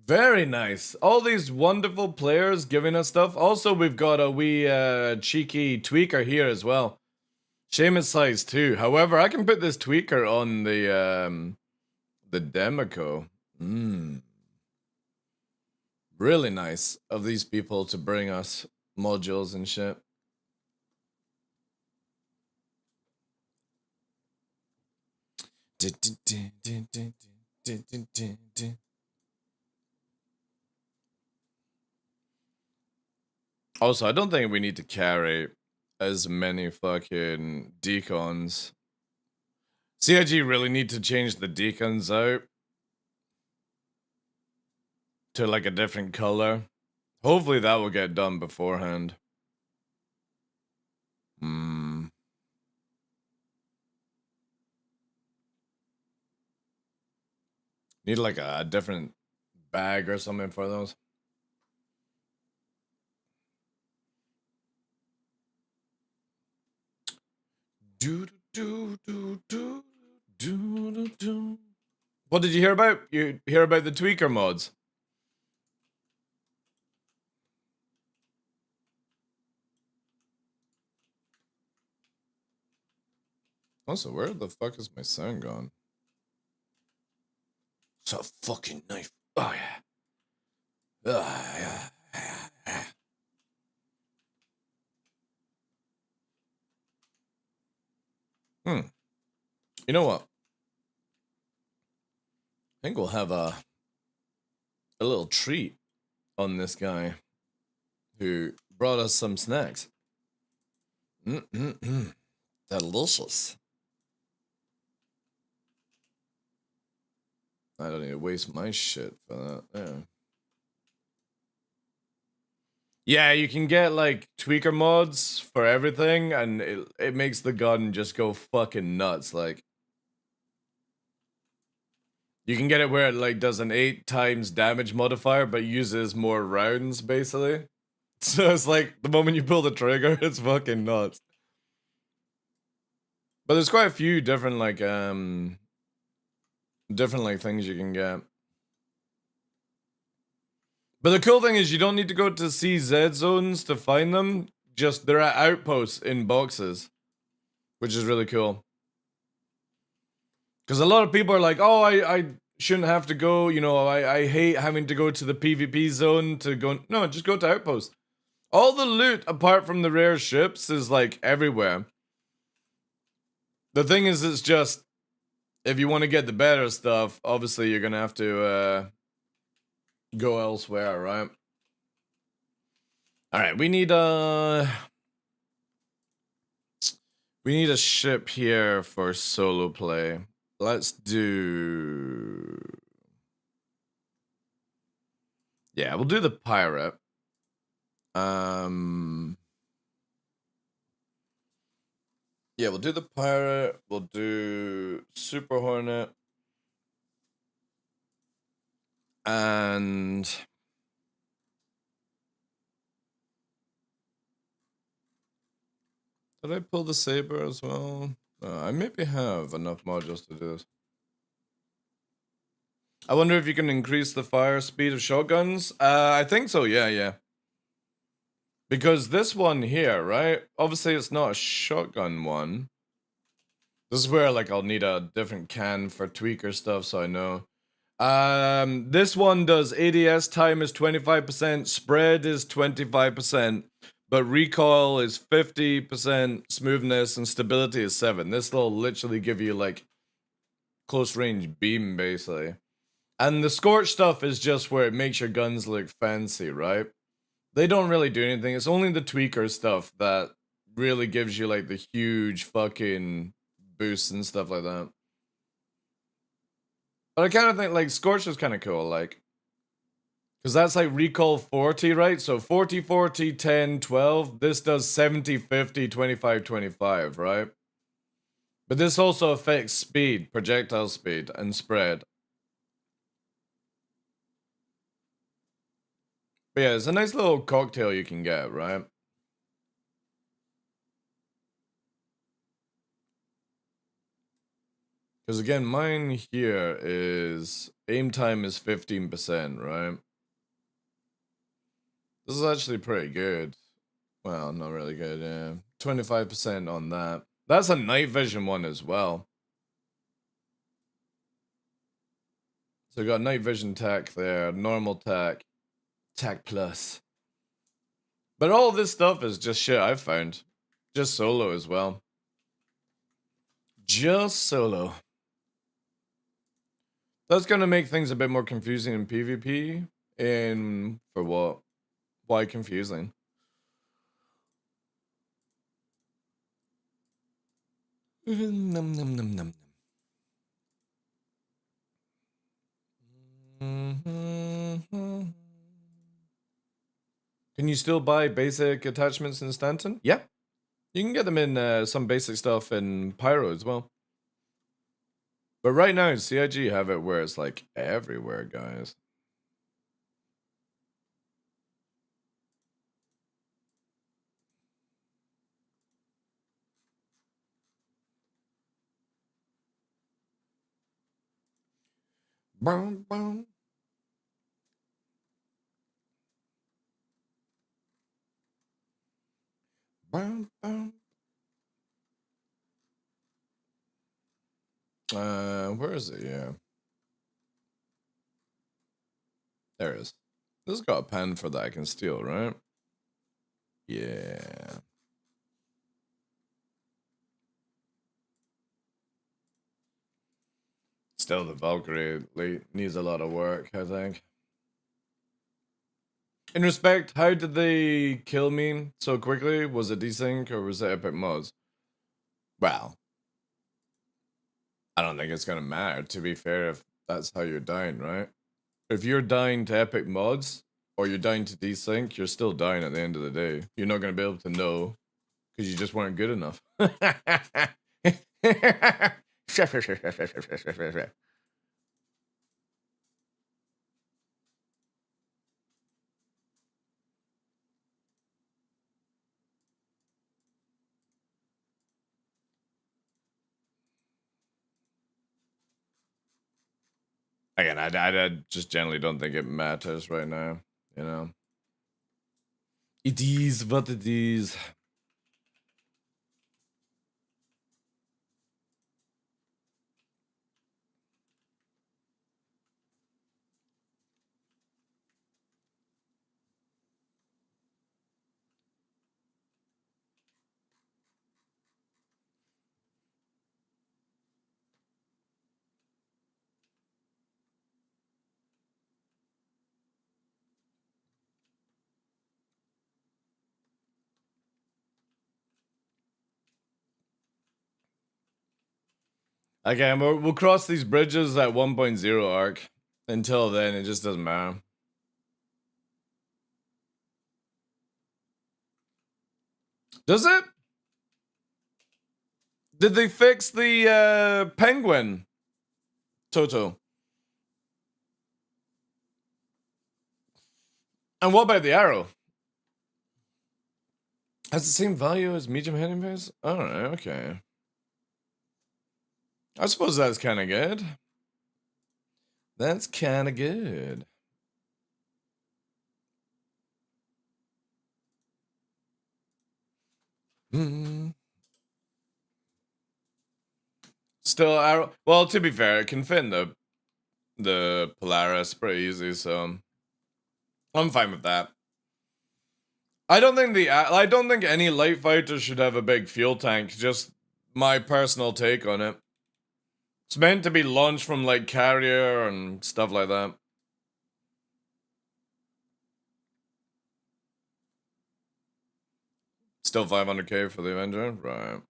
Very nice. All these wonderful players giving us stuff. Also, we've got a wee cheeky tweaker here as well. Seamus size 2. However, I can put this tweaker on the Demico. Really nice of these people to bring us modules and shit. Also, I don't think we need to carry as many fucking decons. CIG really need to change the decons out to like a different color. Hopefully that will get done beforehand. Need like a different bag or something for those. What did you hear about? You hear about the tweaker mods? Also, where the fuck is my sound gone? It's a fucking knife. Oh yeah. Yeah. You know what? I think we'll have a little treat on this guy who brought us some snacks. Delicious. I don't need to waste my shit for that. Yeah. Yeah, you can get like tweaker mods for everything, and it makes the gun just go fucking nuts. Like, you can get it where it like does an 8 times damage modifier, but uses more rounds basically. So it's like the moment you pull the trigger, it's fucking nuts. But there's quite a few different like things you can get. But the cool thing is you don't need to go to CZ zones to find them. Just they're at outposts in boxes, which is really cool. Because a lot of people are like, oh, I shouldn't have to go, you know, I hate having to go to the PvP zone to go. No, just go to outposts. All the loot, apart from the rare ships, is like everywhere. The thing is, it's just, if you want to get the better stuff, obviously you're going to have to go elsewhere, right? All right, we need a ship here for solo play. Let's do... Yeah, we'll do the pirate. Yeah, we'll do the pirate. We'll do Super Hornet. And... Did I pull the saber as well? I maybe have enough modules to do this. I wonder if you can increase the fire speed of shotguns. I think so, yeah. Because this one here, right? Obviously, it's not a shotgun one. This is where, like, I'll need a different can for tweaker stuff, so I know. This one does ADS time is 25%, spread is 25%, but recoil is 50%, smoothness and stability is 7. This will literally give you, like, close range beam, basically. And the scorch stuff is just where it makes your guns look fancy, right? They don't really do anything. It's only the tweaker stuff that really gives you like the huge fucking boosts and stuff like that. But I kind of think like Scorch is kind of cool, like, because that's like recoil 40, right? So 40, 40, 10, 12. This does 70, 50, 25, 25, right? But this also affects speed, projectile speed, and spread. But yeah, it's a nice little cocktail you can get, right? Because again, mine here is aim time is 15%, right? This is actually pretty good. Well, not really good, yeah. 25% on that. That's a night vision one as well. So we got night vision tac there, normal tac, tac plus. But all this stuff is just shit I've found. Just solo as well. Just solo. That's gonna make things a bit more confusing in PvP. And for what? Why confusing? Num, num, num, num. Can you still buy basic attachments in Stanton? Yeah. You can get them in some basic stuff in Pyro as well. But right now, CIG have it where it's like everywhere, guys. Boom, boom. Boom, boom. Where is it? Yeah. There it is. This has got a pen for that I can steal, right? Yeah. Still, the Valkyrie needs a lot of work, I think. In respect, how did they kill me so quickly? Was it desync or was it epic mods? Well, I don't think it's gonna matter, to be fair, if that's how you're dying, right? If you're dying to epic mods, or you're dying to desync, you're still dying at the end of the day. You're not gonna be able to know, because you just weren't good enough. Again, I just generally don't think it matters right now, you know? It is what it is. Again, we'll cross these bridges at 1.0 arc. Until then, it just doesn't matter. Does it? Did they fix the penguin? Toto. And what about the arrow? Has the same value as medium hitting pace? I don't know, okay. I suppose that's kind of good. That's kind of good. Still, arrow. Well, to be fair, it can fit in the Polaris pretty easy, so I'm fine with that. I don't think any light fighter should have a big fuel tank. Just my personal take on it. It's meant to be launched from like carrier and stuff like that. Still 500k for the Avenger, right?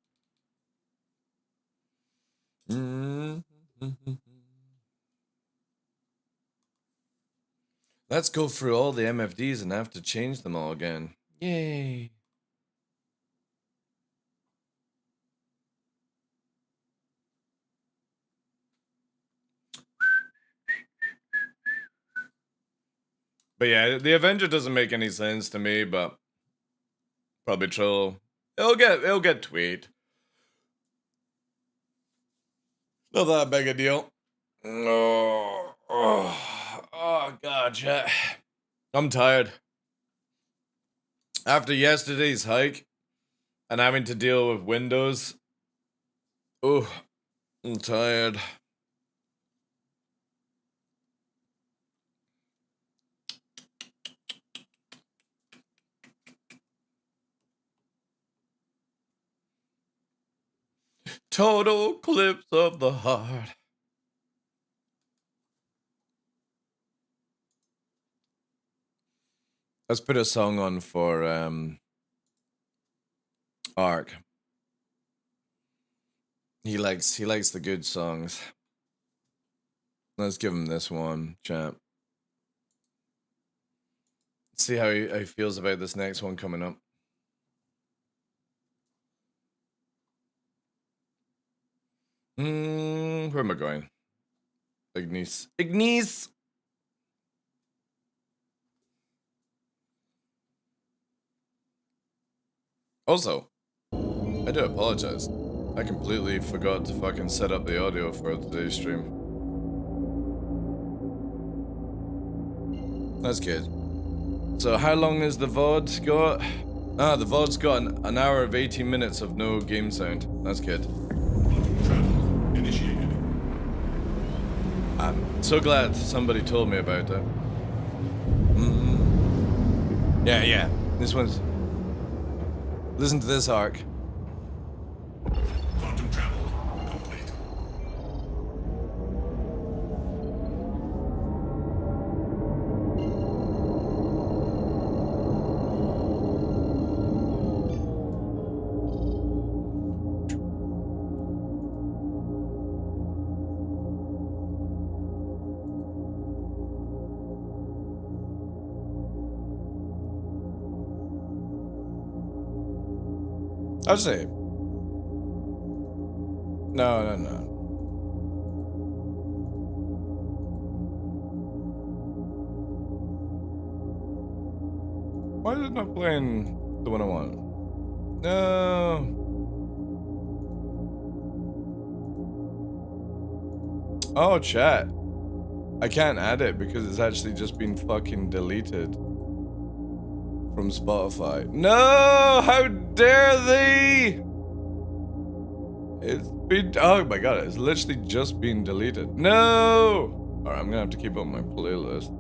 Let's go through all the MFDs and have to change them all again. Yay. But yeah, the Avenger doesn't make any sense to me, but probably Trill. It'll get tweaked. Not that big a deal. Oh god, chat. I'm tired. After yesterday's hike and having to deal with Windows. Oh, I'm tired. Total clips of the heart. Let's put a song on for Ark. He likes the good songs. Let's give him this one, champ. See how he feels about this next one coming up. Where am I going? Ignis. Also, I do apologize. I completely forgot to fucking set up the audio for today's stream. That's good. So how long has the VOD got? Ah, the VOD's got an hour of 18 minutes of no game sound. That's good. Travel initiated. I'm so glad somebody told me about that. Yeah. This one's... Listen to this, Ark. Quantum travel complete. I'll say. No. Why is it not playing the one I want? No. Oh, chat. I can't add it because it's actually just been fucking deleted from Spotify. No! How dare they! It's been... Oh my god, it's literally just been deleted. No! Alright, I'm gonna have to keep up my playlist.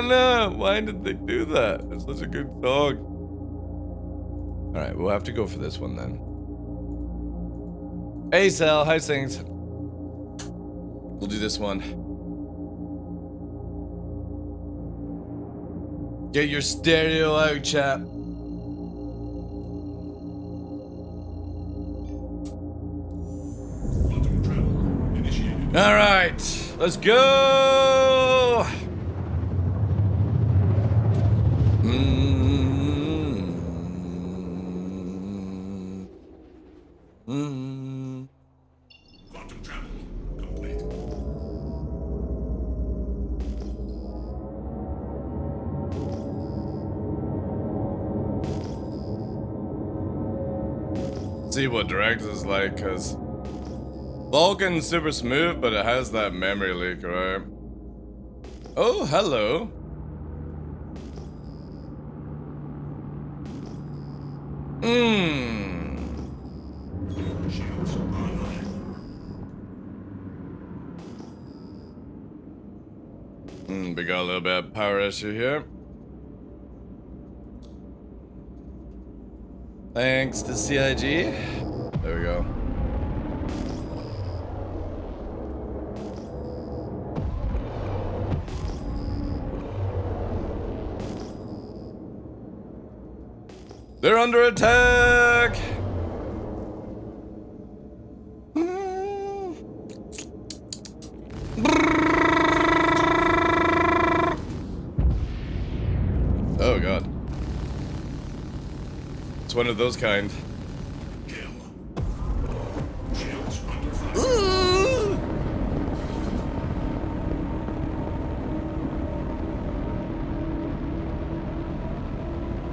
No! Why did they do that? It's such a good song. Alright, we'll have to go for this one then. Hey, Sal. How's things? We'll do this one. Get your stereo out, chap. Quantum travel initiated. All right, let's go. Quantum travel complete. See what Direct is like, cause Vulcan's super smooth, but it has that memory leak, right? Oh, hello. Shields online. We got a little bit of power issue here. Thanks to CIG. There we go. They're under attack! Oh god. It's one of those kind. Kill. Shields under fire.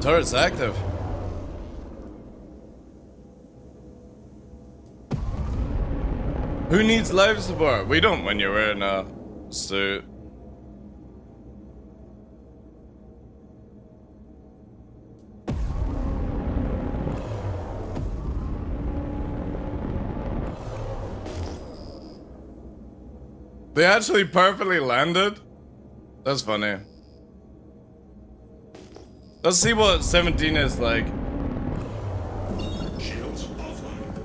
Turret's active. Who needs life support? We don't when you're wearing a suit. They actually perfectly landed? That's funny. Let's see what 17 is like. Shields offline.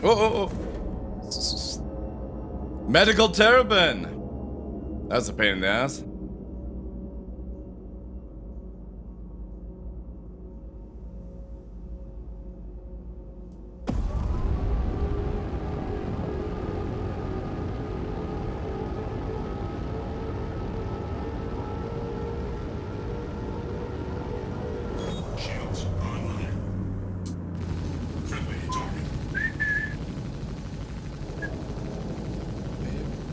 Oh. Medical Terrabin. That's a pain in the ass. Shields online. Friendly target.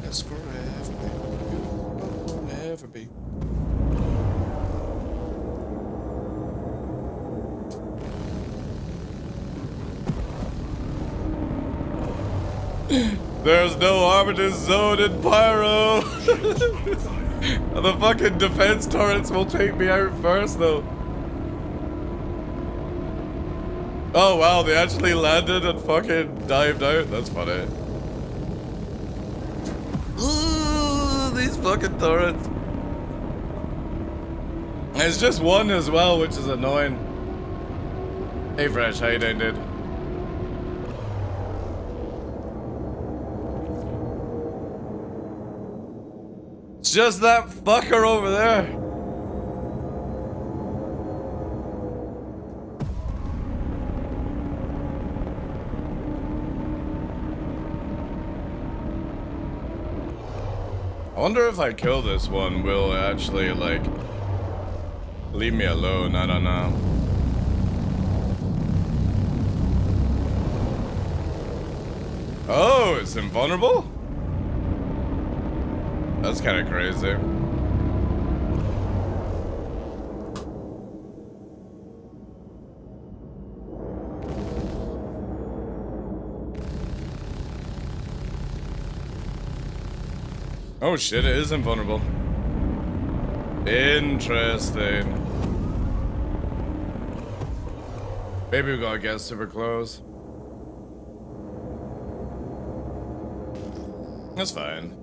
That's forever, baby. Will never be. There's no Armitage Zone in Pyro! Shields under fire. The fucking defense turrets will take me out first, though. Oh wow, they actually landed and fucking dived out. That's funny. Ooh, these fucking turrets. It's just one as well, which is annoying. Hey Fresh, how you doing, dude? It's just that fucker over there. I wonder if I kill this one, will it actually, like, leave me alone? I don't know. Oh, it's invulnerable? That's kind of crazy. Oh shit, it is invulnerable. Interesting. Maybe we gotta get super close. That's fine.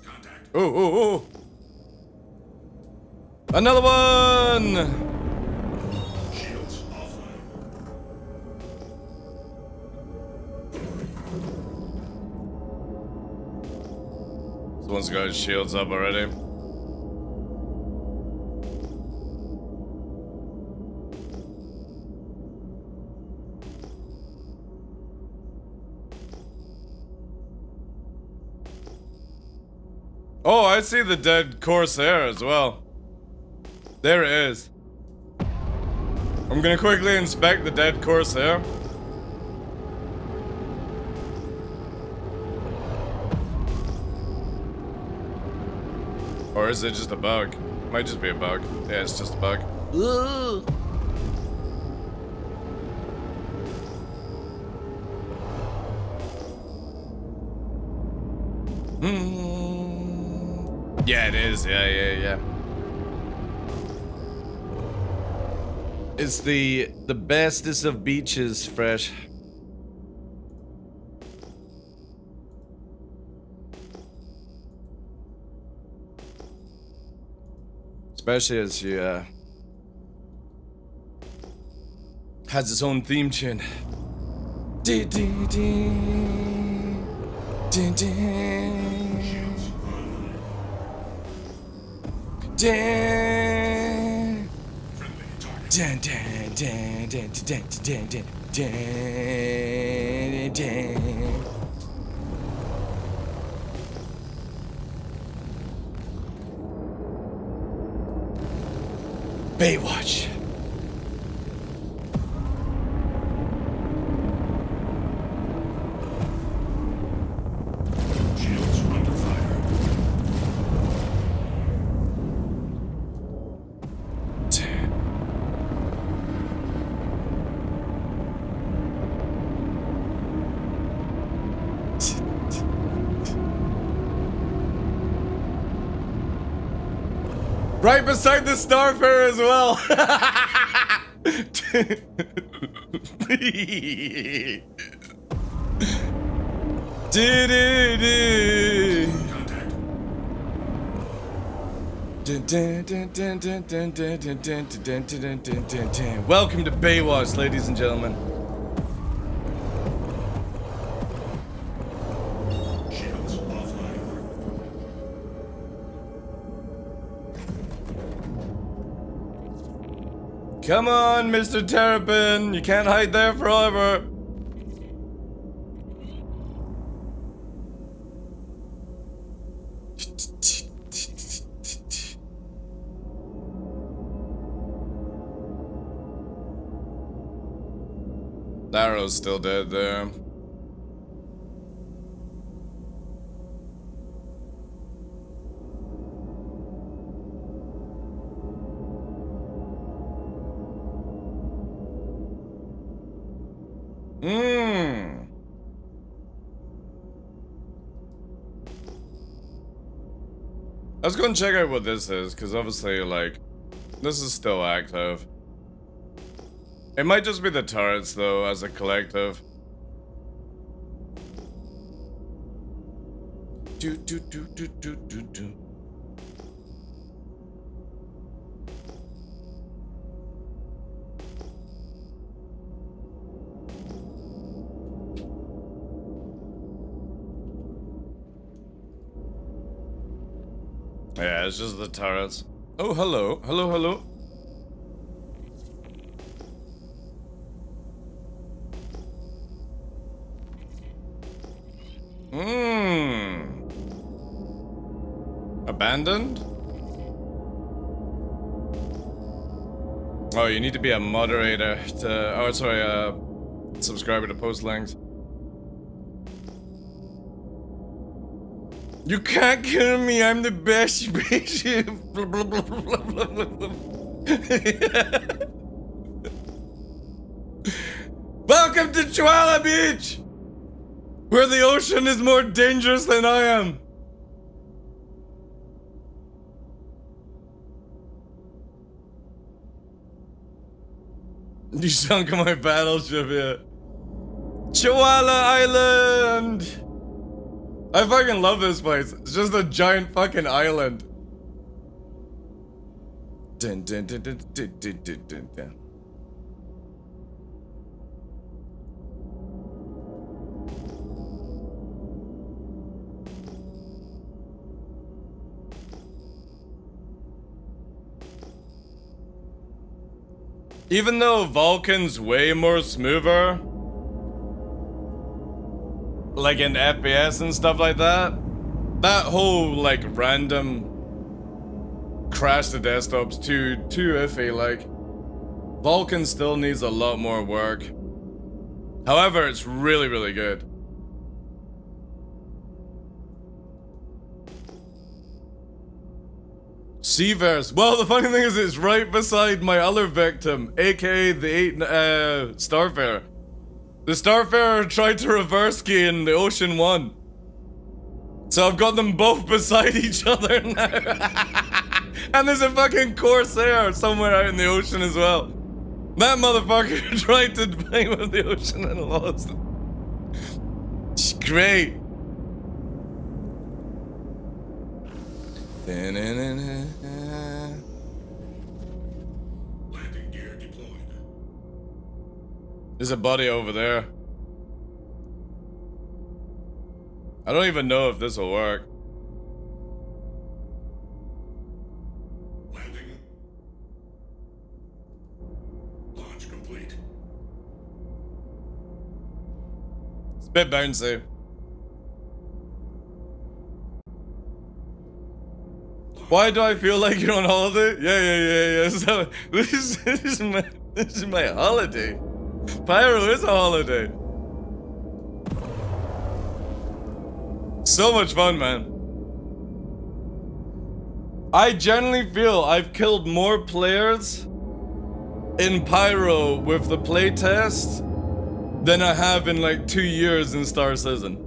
Contact. Ooh, ooh, ooh. Another one! Shields offline. Someone's got his shields up already. Oh, I see the dead Corsair as well. There it is. I'm gonna quickly inspect the dead Corsair. Or is it just a bug? Might just be a bug. Yeah, it's just a bug. Ugh. Yeah, it is. Yeah. It's the bestest of beaches, Fresh. Especially as she has its own theme tune. Dee dee dee. Dee dee. Dun, dun, dun, dun, dun, dun, dun, dun, dun, dun. Baywatch. Shields under fire. Right beside the Starfarer as well. Welcome to Baywatch, ladies and gentlemen. Shields offline. Come on, Mr. Terrapin. You can't hide there forever. Arrow's still dead there. Let's go and check out what this is, because obviously, like, this is still active. It might just be the turrets, though, as a collective. Do, do, do, do, do, do, do. Yeah, it's just the turrets. Oh, hello. Hello, hello. Abandoned? Oh, you need to be a moderator to... Oh, sorry, subscriber to post links. You can't kill me, I'm the best bitch. Blah, blah, blah, blah, blah, blah, blah. Welcome to Chihuahua Beach! Where the ocean is more dangerous than I am. You sunk my battleship here. Chihuahua Island! I fucking love this place. It's just a giant fucking island. Dun, dun, dun, dun, dun, dun, dun, dun, dun. Even though Vulcan's way more smoother, like in FPS and stuff like that, that whole like random crash to desktop's too iffy. Like, Vulcan still needs a lot more work. However, it's really, really good. Seaverse. Well, the funny thing is, it's right beside my other victim, aka the Starfarer. The Starfarer tried to reverse ski in the Ocean 1. So I've got them both beside each other now. And there's a fucking Corsair somewhere out in the ocean as well. That motherfucker tried to play with the ocean and lost. It's great. Landing gear deployed. There's a body over there. I don't even know if this will work. Landing. Launch complete. It's a bit bouncy. Why do I feel like you're on holiday? Yeah. So, this is my holiday. Pyro is a holiday. So much fun, man. I generally feel I've killed more players in Pyro with the playtest than I have in like 2 years in Star Citizen.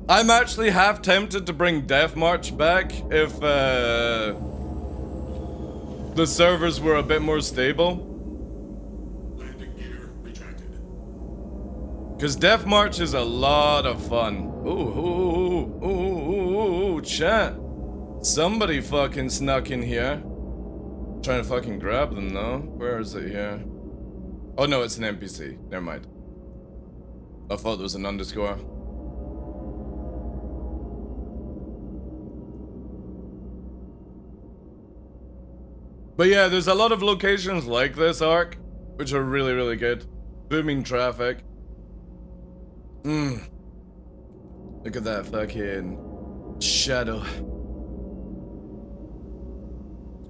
I'm actually half tempted to bring Death March back if the servers were a bit more stable. Landing gear retracted. Because Death March is a lot of fun. Ooh, chat. Somebody fucking snuck in here. Trying to fucking grab them though. Where is it here? Oh no, it's an NPC. Never mind. I thought there was an underscore. But yeah, there's a lot of locations like this arc, which are really, really good. Booming traffic. Look at that fucking shadow.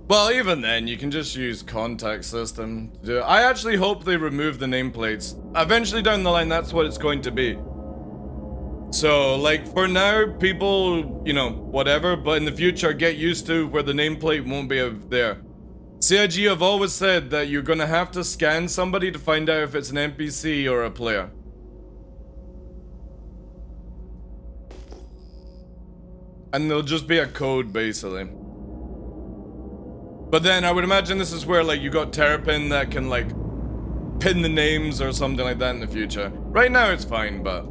Well, even then, you can just use contact system to do it. I actually hope they remove the nameplates. Eventually down the line, that's what it's going to be. So, like, for now, people, you know, whatever, but in the future, get used to where the nameplate won't be there. CIG have always said that you're gonna have to scan somebody to find out if it's an NPC or a player. And there'll just be a code, basically. But then I would imagine this is where, like, you got Terrapin that can, like, pin the names or something like that in the future. Right now it's fine, but...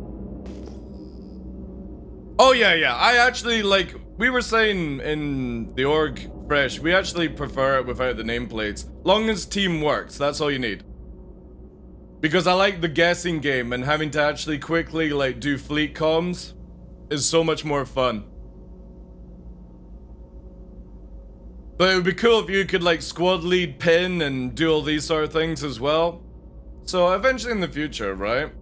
Oh, yeah. I actually, like, we were saying in the org fresh, we actually prefer it without the nameplates. Long as team works, that's all you need. Because I like the guessing game, and having to actually quickly, like, do fleet comms is so much more fun. But it would be cool if you could, like, squad lead pin and do all these sort of things as well. So eventually in the future, right?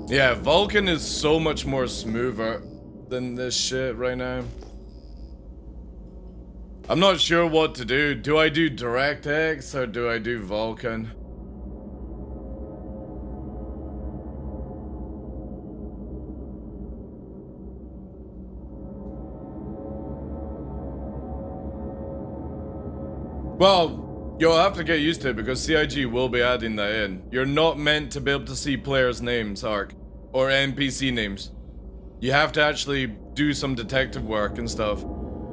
Yeah, Vulcan is so much more smoother than this shit right now. I'm not sure what to do. Do I do DirectX or do I do Vulcan? Well, you'll have to get used to it because CIG will be adding that in. You're not meant to be able to see players' names, Ark, or NPC names. You have to actually do some detective work and stuff.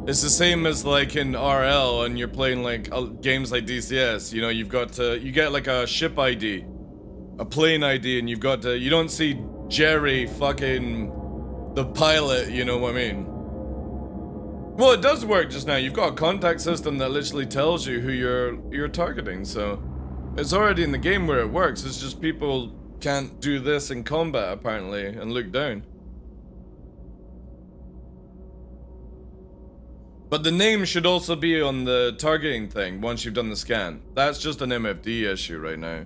It's the same as like in RL and you're playing like games like DCS, you know, you've got to, you get like a ship ID, a plane ID, and you've got to, you don't see Jerry fucking the pilot, you know what I mean? Well, it does work just now. You've got a contact system that literally tells you who you're targeting, so it's already in the game where it works. It's just people can't do this in combat apparently and look down. But the name should also be on the targeting thing once you've done the scan. That's just an MFD issue right now.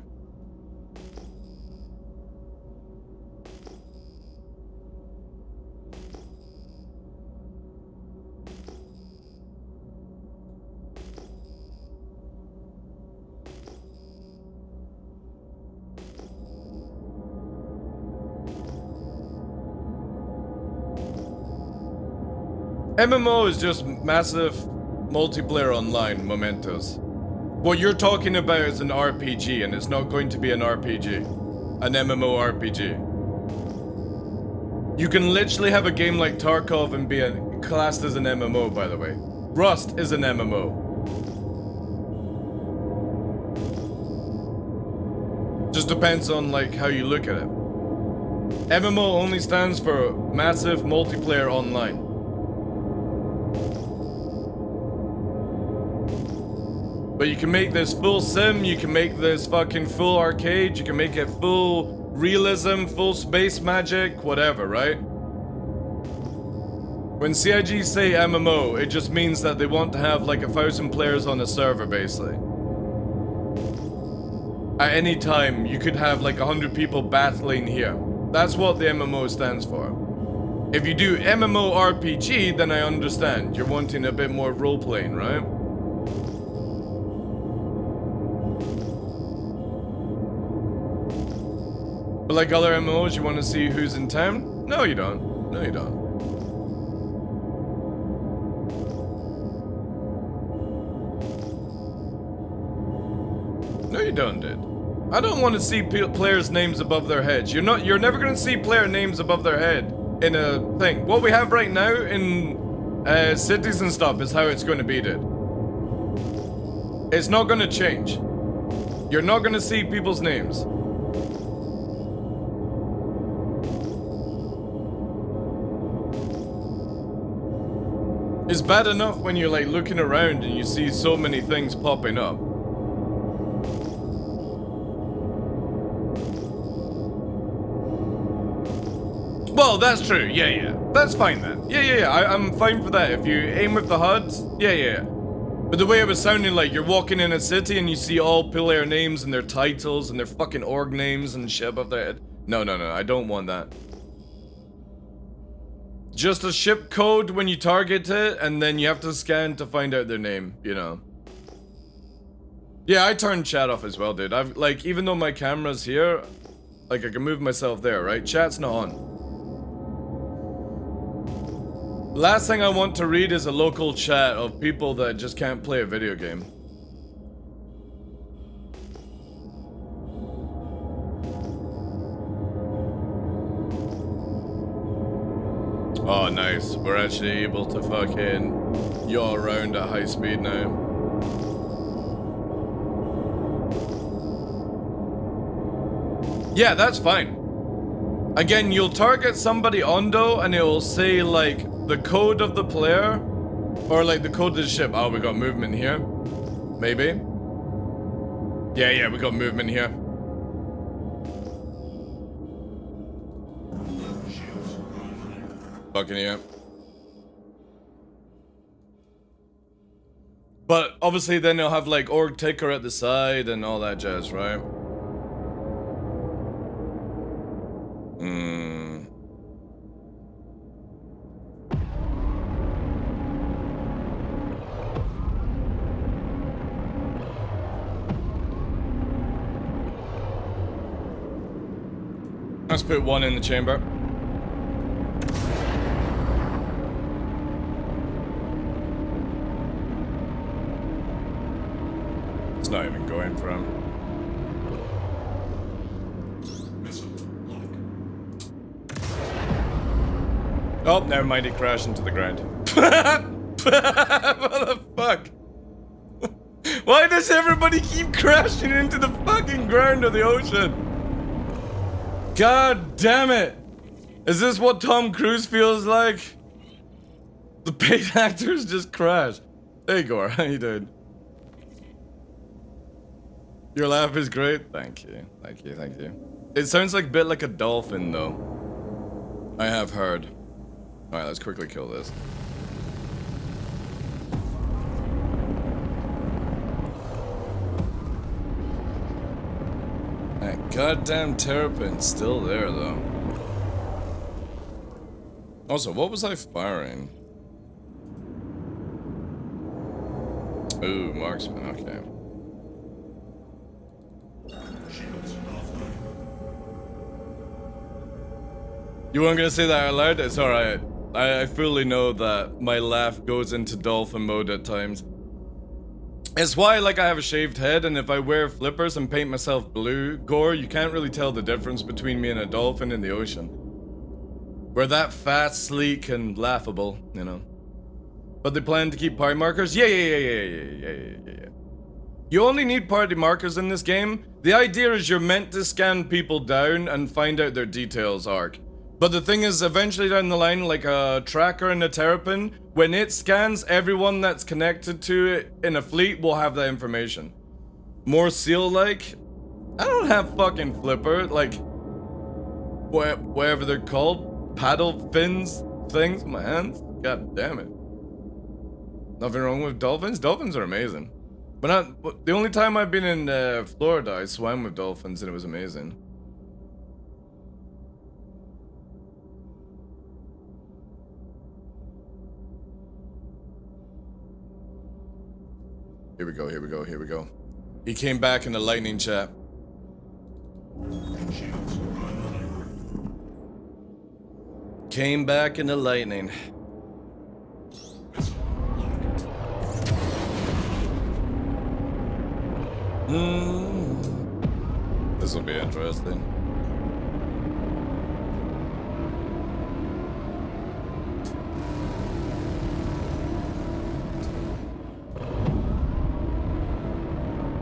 MMO is just massive multiplayer online mementos. What you're talking about is an RPG, and it's not going to be an RPG. An MMO RPG. You can literally have a game like Tarkov and be classed as an MMO, by the way. Rust is an MMO. Just depends on like how you look at it. MMO only stands for massive multiplayer online. But you can make this full sim, you can make this fucking full arcade, you can make it full realism, full space magic, whatever, right? When CIG say MMO, it just means that they want to have like 1,000 players on a server, basically. At any time, you could have like 100 people battling here. That's what the MMO stands for. If you do MMORPG, then I understand. You're wanting a bit more role-playing, right? But like other MMOs, you want to see who's in town? No, you don't. No, you don't. No, you don't, dude. I don't want to see players' names above their heads. You're never going to see player names above their head in a thing. What we have right now in cities and stuff is how it's going to be, dude. It's not going to change. You're not going to see people's names. It's bad enough when you're like looking around and you see so many things popping up. Well, that's true. Yeah, yeah. That's fine then. Yeah. I'm fine for that. If you aim with the HUDs, yeah. But the way it was sounding like you're walking in a city and you see all player names and their titles and their fucking org names and shit above their head. No. I don't want that. Just a ship code when you target it, and then you have to scan to find out their name, you know. Yeah, I turned chat off as well, dude. I've, like, even though my camera's here, like, I can move myself there, right? Chat's not on. Last thing I want to read is a local chat of people that just can't play a video game. Oh, nice. We're actually able to fucking yaw around at high speed now. Yeah, that's fine. Again, you'll target somebody Ondo and it will say like the code of the player or like the code of the ship. Oh, we got movement here. Maybe. Yeah, we got movement here. Fucking yeah. But obviously then they'll have like org ticker at the side and all that jazz, right? Let's put one in the chamber. It's not even going for him. Missile lock. Oh, never mind, it crashed into the ground. What the fuck? Why does everybody keep crashing into the fucking ground of the ocean? God damn it! Is this what Tom Cruise feels like? The paid actors just crashed. Hey Gore, how you doing? Your laugh is great. Thank you. It sounds like a bit like a dolphin though. I have heard. Alright, let's quickly kill this. That goddamn terrapin's still there though. Also, what was I firing? Ooh, marksman, okay. Shields offline. You weren't gonna say that out loud? It's alright. I fully know that my laugh goes into dolphin mode at times. It's why, like, I have a shaved head, and if I wear flippers and paint myself blue, Gore, you can't really tell the difference between me and a dolphin in the ocean. We're that fat, sleek, and laughable, you know. But they plan to keep party markers? Yeah. You only need party markers in this game. The idea is you're meant to scan people down and find out their details arc. But the thing is, eventually down the line, like a tracker and a terrapin, when it scans, everyone that's connected to it in a fleet will have that information. More seal-like? I don't have fucking flipper, like, whatever they're called, paddle fins things, my hands. God damn it. Nothing wrong with dolphins? Dolphins are amazing. But the only time I've been in Florida, I swam with dolphins and it was amazing. Here we go. He came back in the lightning chat. Shields online. Came back in the lightning. Missile lock. This will be interesting.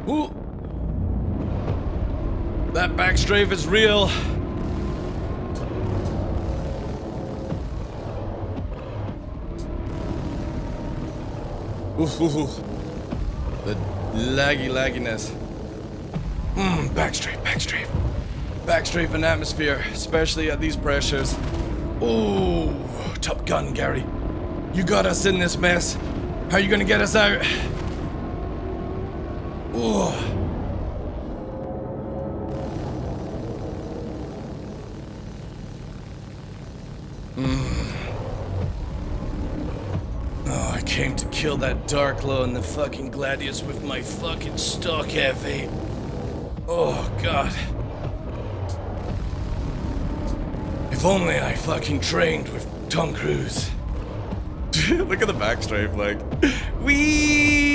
Ooh. That backstrafe is real. Ooh. The lagginess. Backstrafe. Backstrafe and atmosphere, especially at these pressures. Oh, Top Gun, Gary. You got us in this mess. How are you gonna get us out? Oh. Oh, I came to kill that Darklaw and the fucking Gladius with my fucking stock F8. Oh, God. If only I fucking trained with Tom Cruise. Look at the backstrafe, like, wee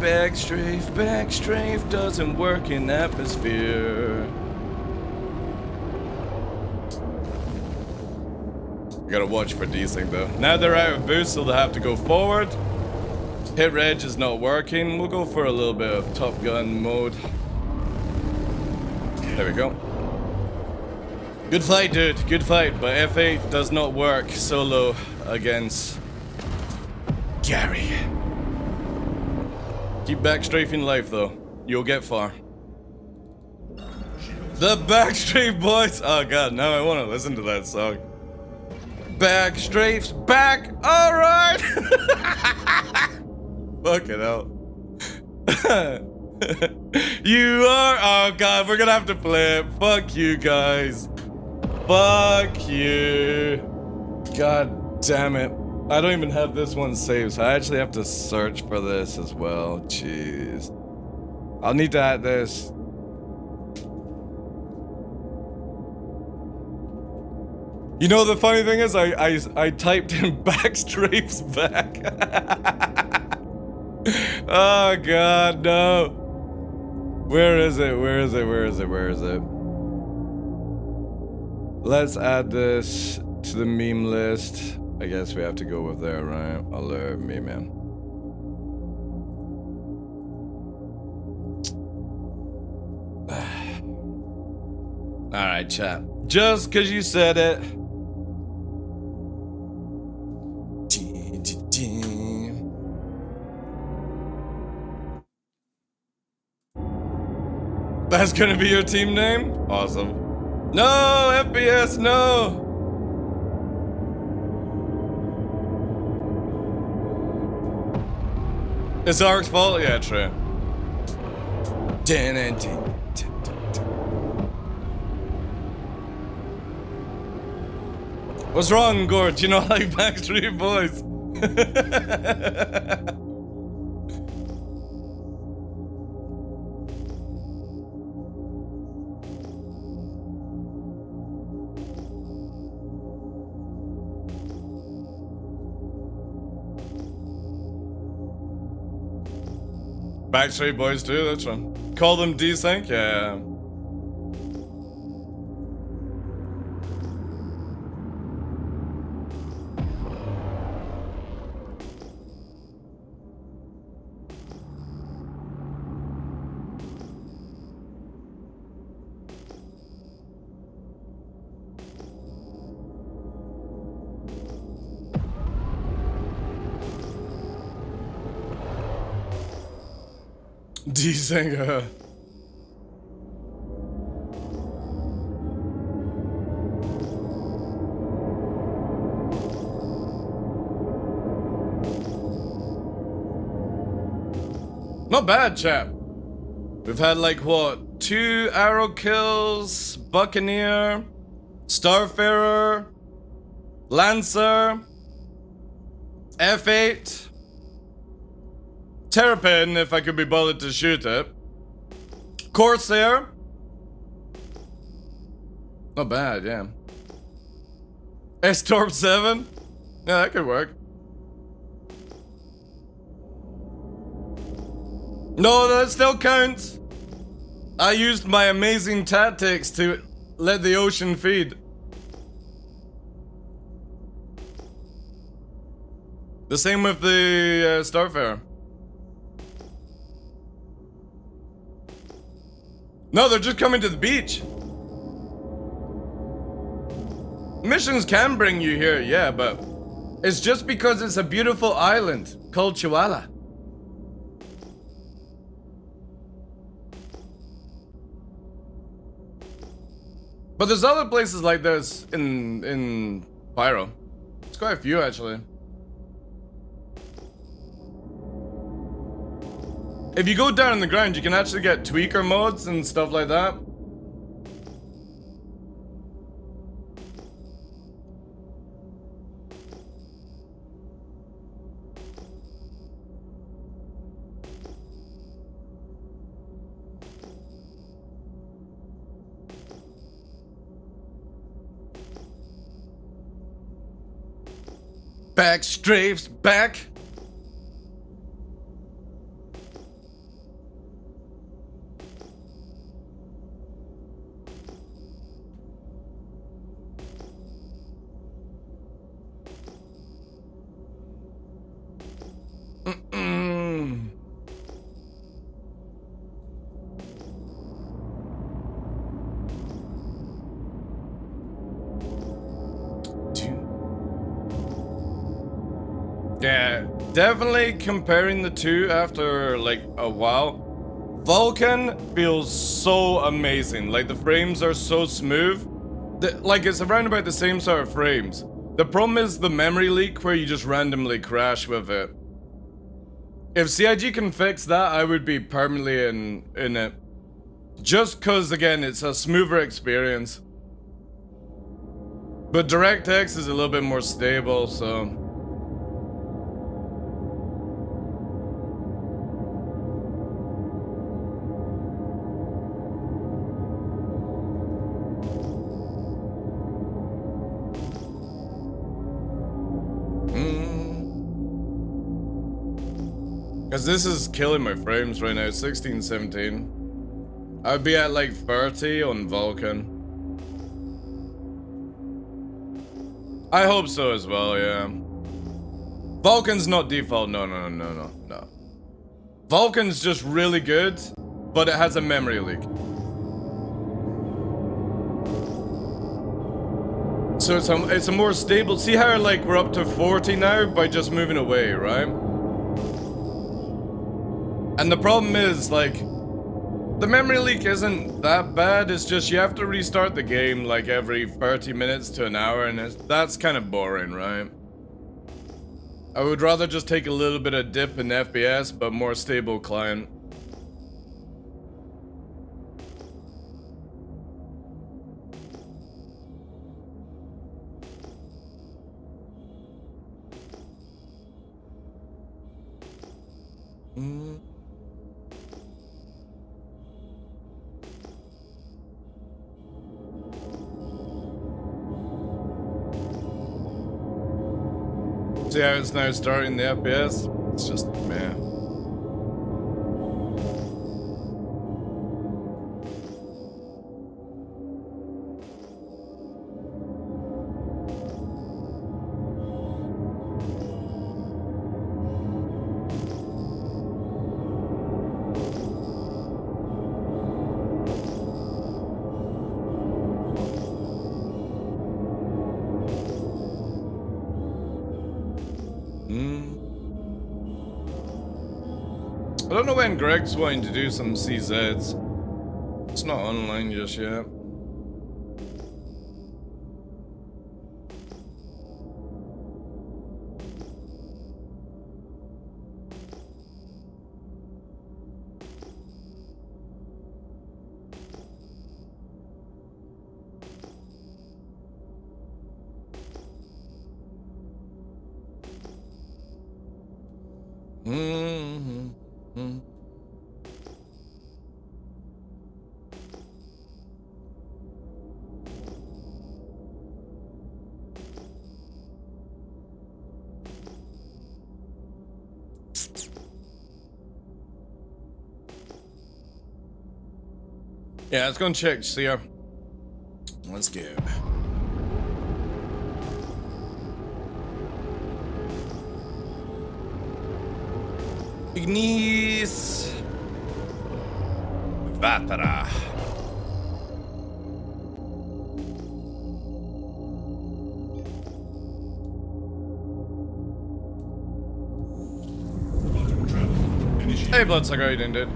backstrafe doesn't work in atmosphere. You gotta watch for desync though. Now they're out of boost, so they'll have to go forward. Hit reg is not working. We'll go for a little bit of Top Gun mode. There we go. Good fight, dude. Good fight. But F8 does not work solo against Gary. Keep backstrafing life, though. You'll get far. The Backstrafe Boys. Oh, God. Now I want to listen to that song. Backstrafe's back. All right. Fucking hell. You are. Oh, God. We're going to have to play it. Fuck you, guys. Fuck you. God damn it. I don't even have this one saved, so I actually have to search for this as well. Jeez. I'll need to add this. You know, the funny thing is, I typed in Backstrafe's back. Oh, God, no. Where is it? Where is it? Where is it? Where is it? Let's add this to the meme list. I guess we have to go with there, right? Alert me, man. Alright, chat. Just because you said it. That's gonna be your team name? Awesome. No, FPS, no! It's Ark's fault? Yeah, true. What's wrong, Gord? You not like Backstreet Boys? Backstreet Boys too, that's one. Call them desync? Yeah. Desync, Not bad, chap. We've had like what? 2 arrow kills, Buccaneer, Starfarer, Lancer, F8, Terrapin, if I could be bothered to shoot it, Corsair. Not bad, yeah. S-Torp 7? Yeah, that could work. No, that still counts. I used my amazing tactics to let the ocean feed. The same with the Starfarer. No, they're just coming to the beach. Missions can bring you here, yeah, but it's just because it's a beautiful island called Chihuahua. But there's other places like this in Pyro. There's quite a few actually. If you go down on the ground, you can actually get tweaker modes and stuff like that. Back strafes, back. Yeah, definitely comparing the two after like a while. Vulcan feels so amazing. Like the frames are so smooth. Like it's around about the same sort of frames. The problem is the memory leak where you just randomly crash with it. If CIG can fix that, I would be permanently in it. Just cause again, it's a smoother experience. But DirectX is a little bit more stable, so. Because this is killing my frames right now, 16, 17. I'd be at like 30 on Vulcan. I hope so as well, yeah. Vulcan's not default, no. Vulcan's just really good, but it has a memory leak. So it's a more stable, see how like we're up to 40 now by just moving away, right? And the problem is, like, the memory leak isn't that bad, it's just you have to restart the game like every 30 minutes to an hour, and that's kind of boring, right? I would rather just take a little bit of dip in FPS, but more stable client. See how it's now starting the FPS? It's just, man. I don't know when Greg's wanting to do some CZs. It's not online just yet. Yeah, let's go and check, see her. Let's go. Ignis Vatara. Hey, Bloodsucker, how you doing, dude?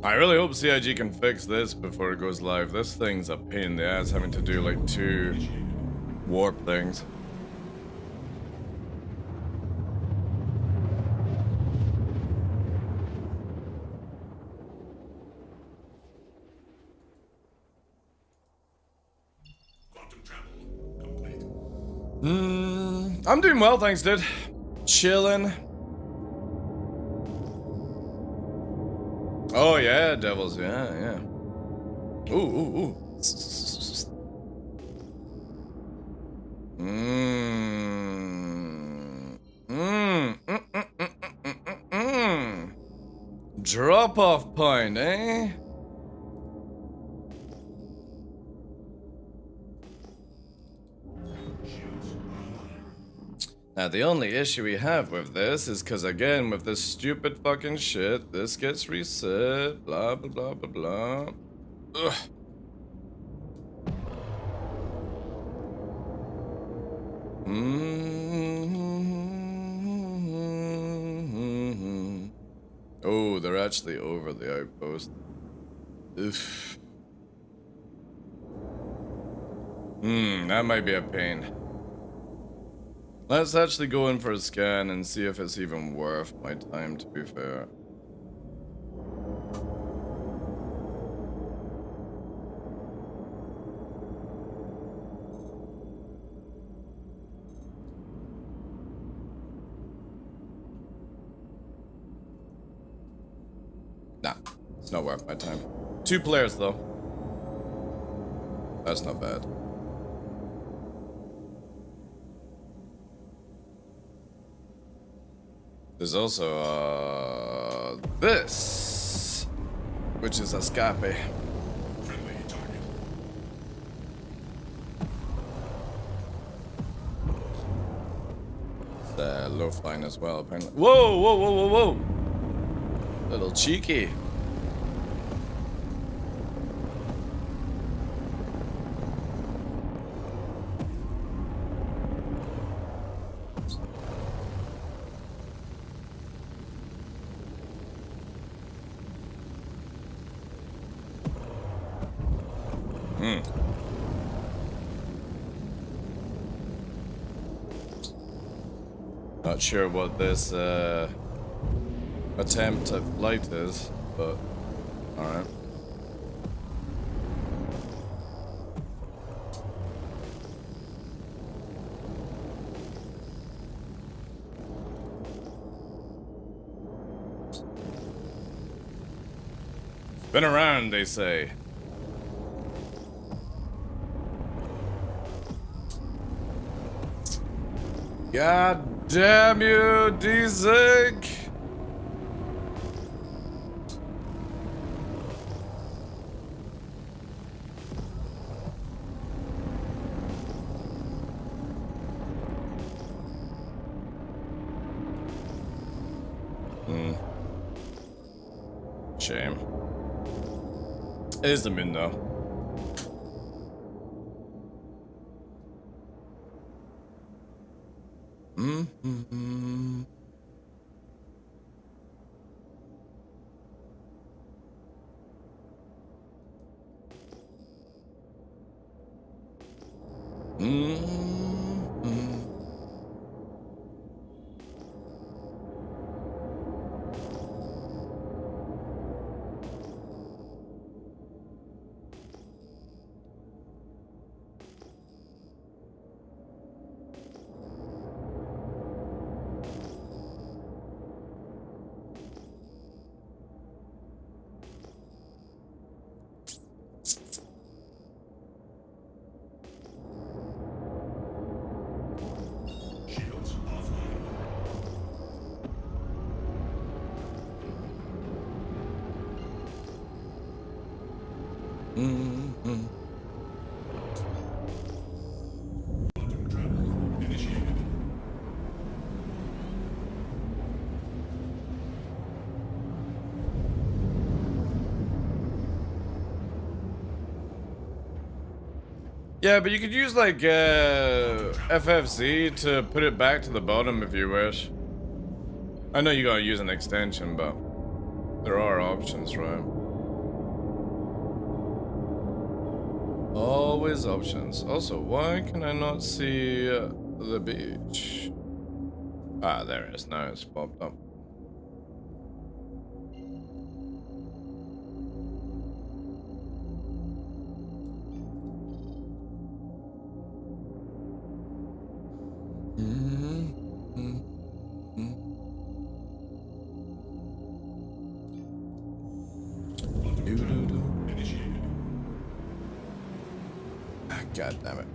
I really hope CIG can fix this before it goes live. This thing's a pain in the ass having to do like 2 warp things. Quantum travel complete. I'm doing well, thanks, dude. Chilling. Oh yeah, devils, yeah. Ooh. Drop off point, eh? Shields online. Now, the only issue we have with this is because, again, with this stupid fucking shit, this gets reset, blah, blah, blah, blah, blah. Ugh. Oh, they're actually over the outpost. Oof. That might be a pain. Let's actually go in for a scan and see if it's even worth my time, to be fair. Nah, it's not worth my time. 2 players, though. That's not bad. There's also, this, which is escape. Friendly target. It's low flying as well, apparently. Whoa! Little cheeky. Not sure what this attempt at flight is, but alright. Been around, they say. God damn you, D-Zig! Shame. It is the moon, though. Shields offline. Quantum travel initiated. Yeah, but you could use like FFZ to put it back to the bottom if you wish. I know you gotta use an extension, but there are options, right? Always options. Also, why can I not see the beach? Ah, there it is. Now it's popped up. Initiated. Ah, God damn it.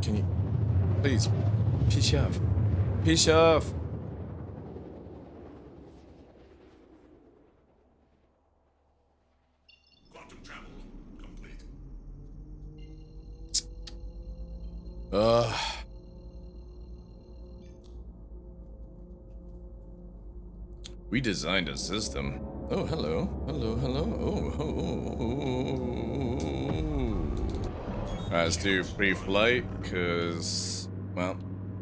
Can you please piss off? Piss off. Quantum travel complete. We designed a system. Oh, hello. Hello, hello. Let's do pre-flight, because, well,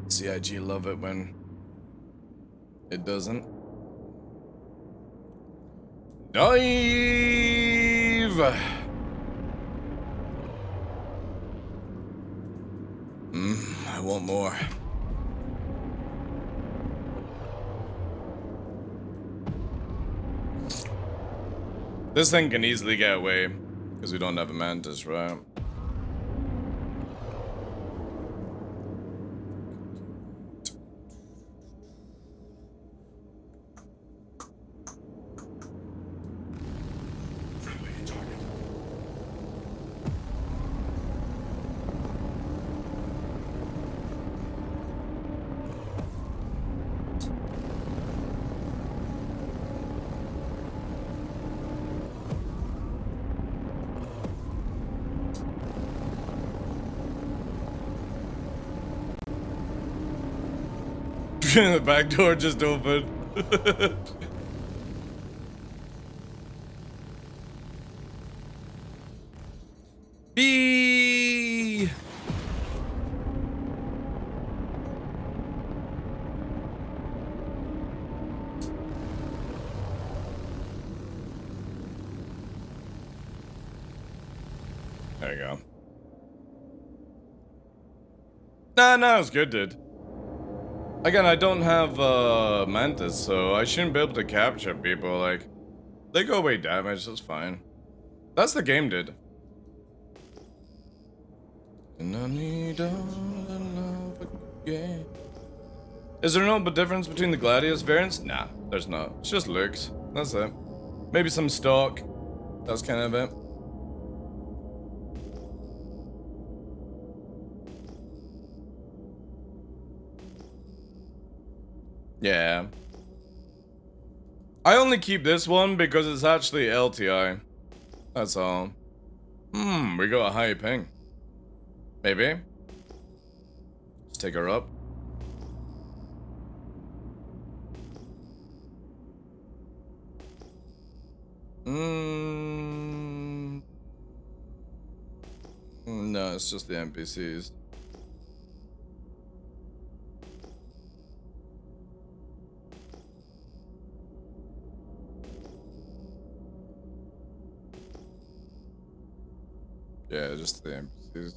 CIG love it when it doesn't. Dive! I want more. This thing can easily get away, because we don't have a mantis, right? Friendly target. The back door just opened. B. There you go. Nah, it's good, dude. Again, I don't have mantis, so I shouldn't be able to capture people. Like, they go away damage, that's fine. That's the game, dude. And I need all the love again. Is there no difference between the Gladius variants? Nah, there's not. It's just looks. That's it. Maybe some stock. That's kind of it. Yeah. I only keep this one because it's actually LTI. That's all. We got a high ping. Maybe. Let's take her up. No, it's just the NPCs. Yeah, just the NPCs.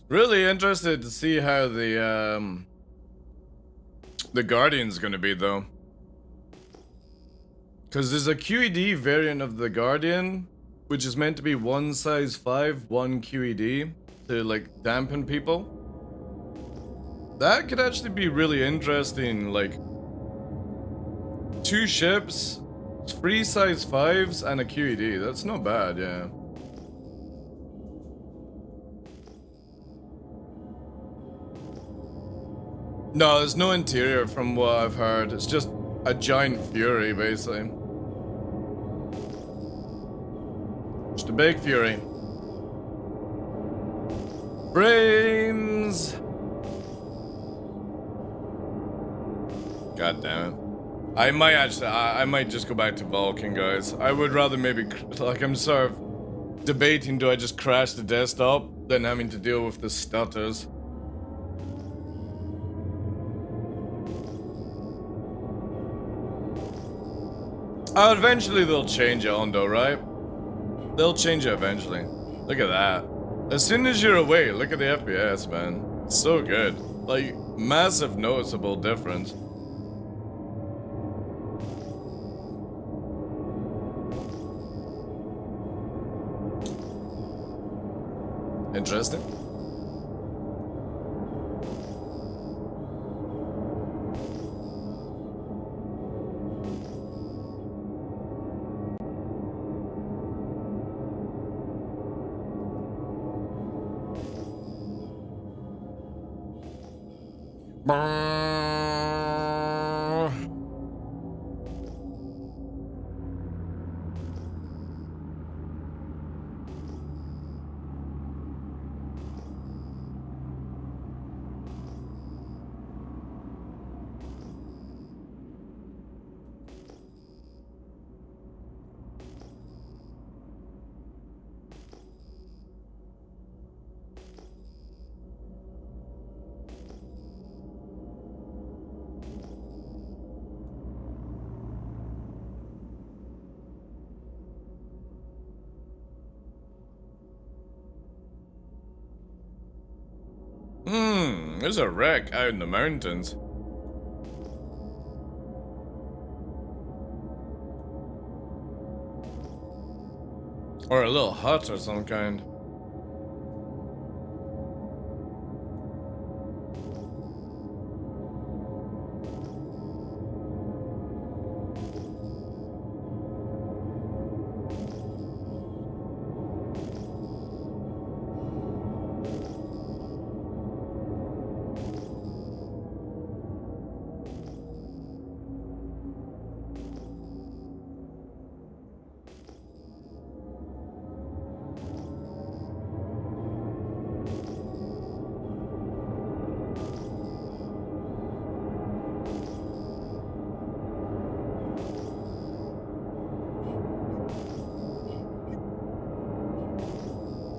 Really interested to see how the Guardian's gonna be, though. Because there's a QED variant of the Guardian, which is meant to be 1 size 5, 1 QED, to like dampen people. That could actually be really interesting, like 2 ships, 3 size 5s, and a QED. That's not bad, yeah. No, there's no interior from what I've heard. It's just a giant Fury, basically. Just a big Fury. Frames! God damn it. I might actually, I might just go back to Vulcan, guys. I would rather maybe, like, I'm sort of debating, do I just crash the desktop than having to deal with the stutters? Oh, eventually they'll change it, Ondo, right? They'll change it eventually. Look at that. As soon as you're away, look at the FPS, man. It's so good. Like, massive noticeable difference. Interesting. There's a wreck out in the mountains. Or a little hut or some kind.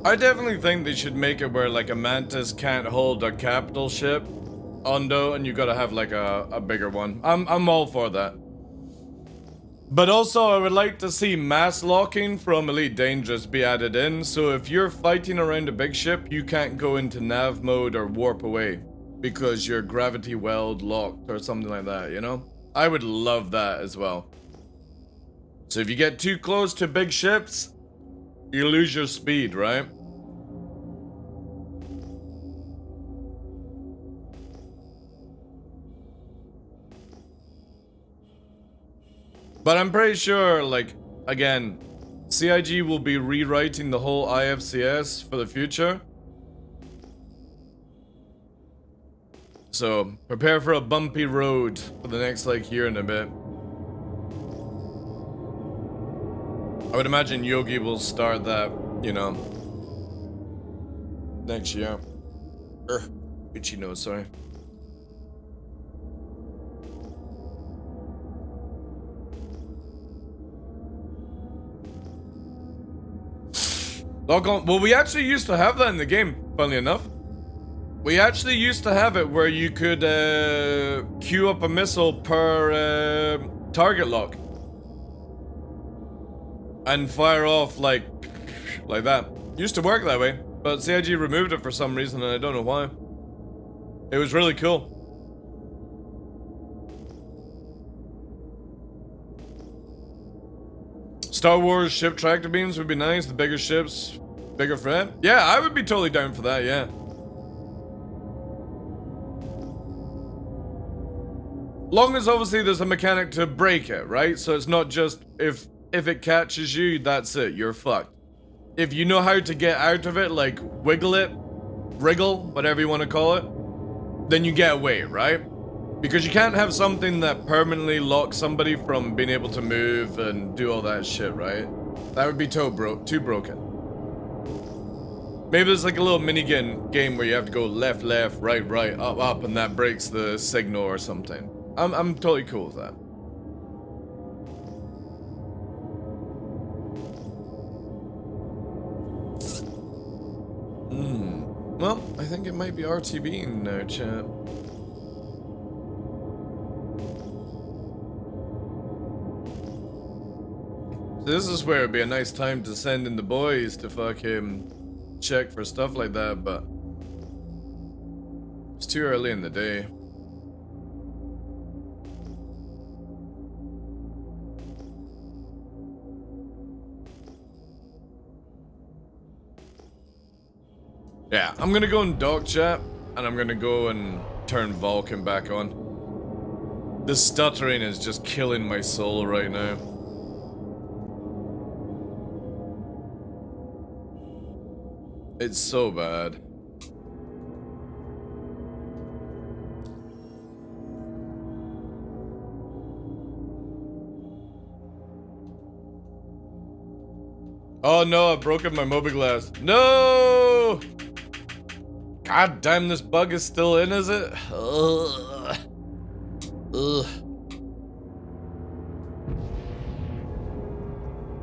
I definitely think they should make it where like a Mantis can't hold a capital ship, Ondo, and you gotta have like a bigger one. I'm all for that. But also I would like to see mass locking from Elite Dangerous be added in, so if you're fighting around a big ship, you can't go into nav mode or warp away because you're gravity weld locked or something like that, you know? I would love that as well. So if you get too close to big ships, you lose your speed, right? But I'm pretty sure, like, again, CIG will be rewriting the whole IFCS for the future. So, prepare for a bumpy road for the next, like, year and a bit. I would imagine Yogi will start that, you know, next year. Itchy nose, sorry. Well, we actually used to have that in the game, funnily enough. We actually used to have it where you could queue up a missile per target lock. And fire off like that. Used to work that way, but CIG removed it for some reason and I don't know why. It was really cool. Star Wars ship tractor beams would be nice. The bigger ships, bigger threat. Yeah, I would be totally down for that, yeah. Long as obviously there's a mechanic to break it, right? So it's not just if it catches you, that's it, you're fucked. If you know how to get out of it, like wiggle it, wriggle, whatever you want to call it, then you get away, right? Because you can't have something that permanently locks somebody from being able to move and do all that shit, right? That would be too broken. Maybe there's like a little mini game where you have to go left, right, up, and that breaks the signal or something. I'm totally cool with that. Well, I think it might be RTB now, chat. So this is where it'd be a nice time to send in the boys to fucking check for stuff like that, but it's too early in the day. Yeah, I'm gonna go in dock chat, and I'm gonna go and turn Vulcan back on. The stuttering is just killing my soul right now. It's so bad. Oh no, I've broken my mobiGlass. No! God damn, this bug is still in, is it? Ugh. Ugh.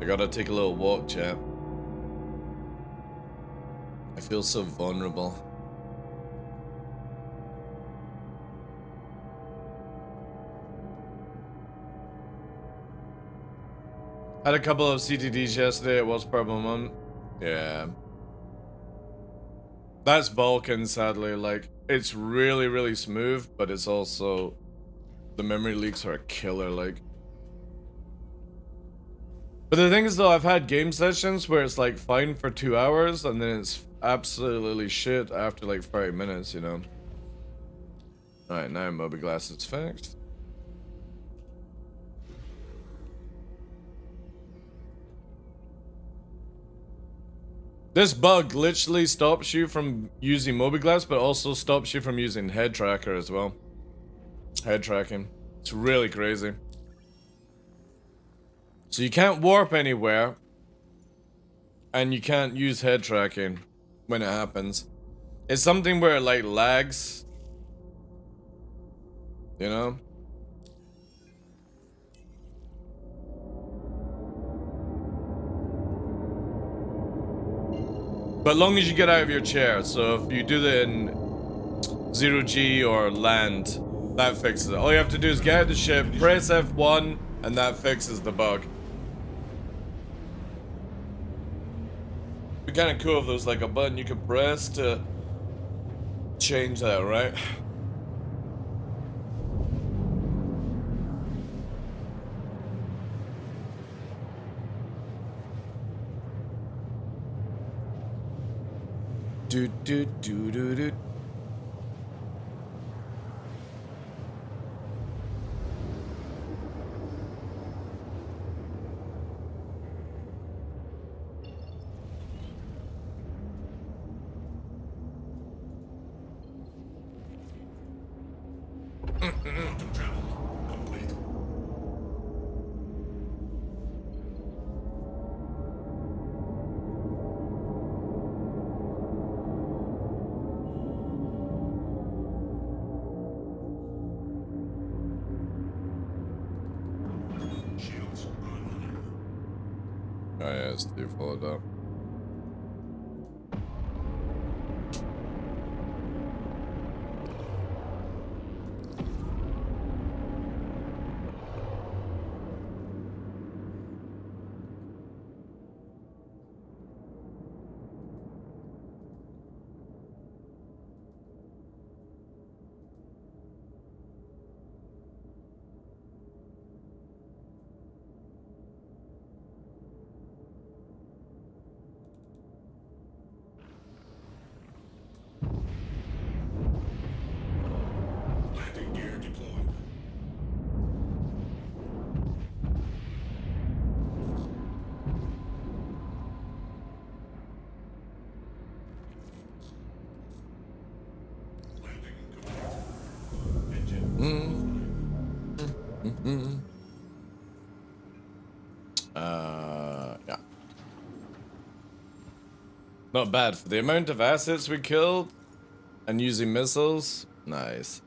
I gotta take a little walk, chap. I feel so vulnerable. Had a couple of CTDs yesterday, it was purple month. Yeah. That's Vulcan, sadly. Like, it's really, really smooth, but it's also... The memory leaks are a killer, like. But the thing is, though, I've had game sessions where it's, like, fine for 2 hours, and then it's absolutely shit after, like, 30 minutes, you know? Alright, now mobiGlass is fixed. This bug literally stops you from using mobiGlass, but also stops you from using head tracker as well. Head tracking. It's really crazy. So you can't warp anywhere, and you can't use head tracking when it happens. It's something where it like lags, you know? But long as you get out of your chair, so if you do that in 0G or land, that fixes it. All you have to do is get out of the ship, press F1, and that fixes the bug. It'd be kind of cool if there was like a button you could press to change that, right? Do do do do do. Quantum travel complete. Shields online. Oh yeah, it's too followed up. Landing gear deployed. Landing complete. Engine. Yeah. Not bad for the amount of assets we killed and using missiles. Nice.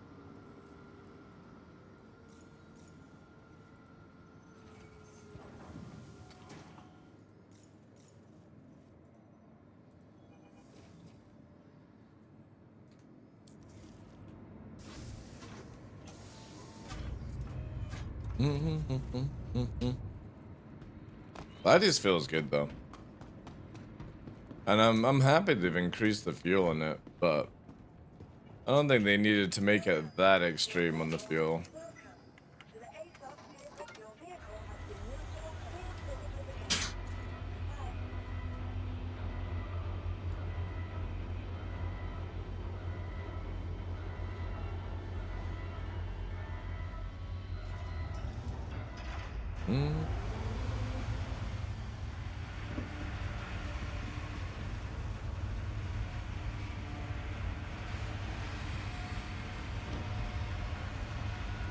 That just feels good though. And I'm happy they've increased the fuel in it, but I don't think they needed to make it that extreme on the fuel.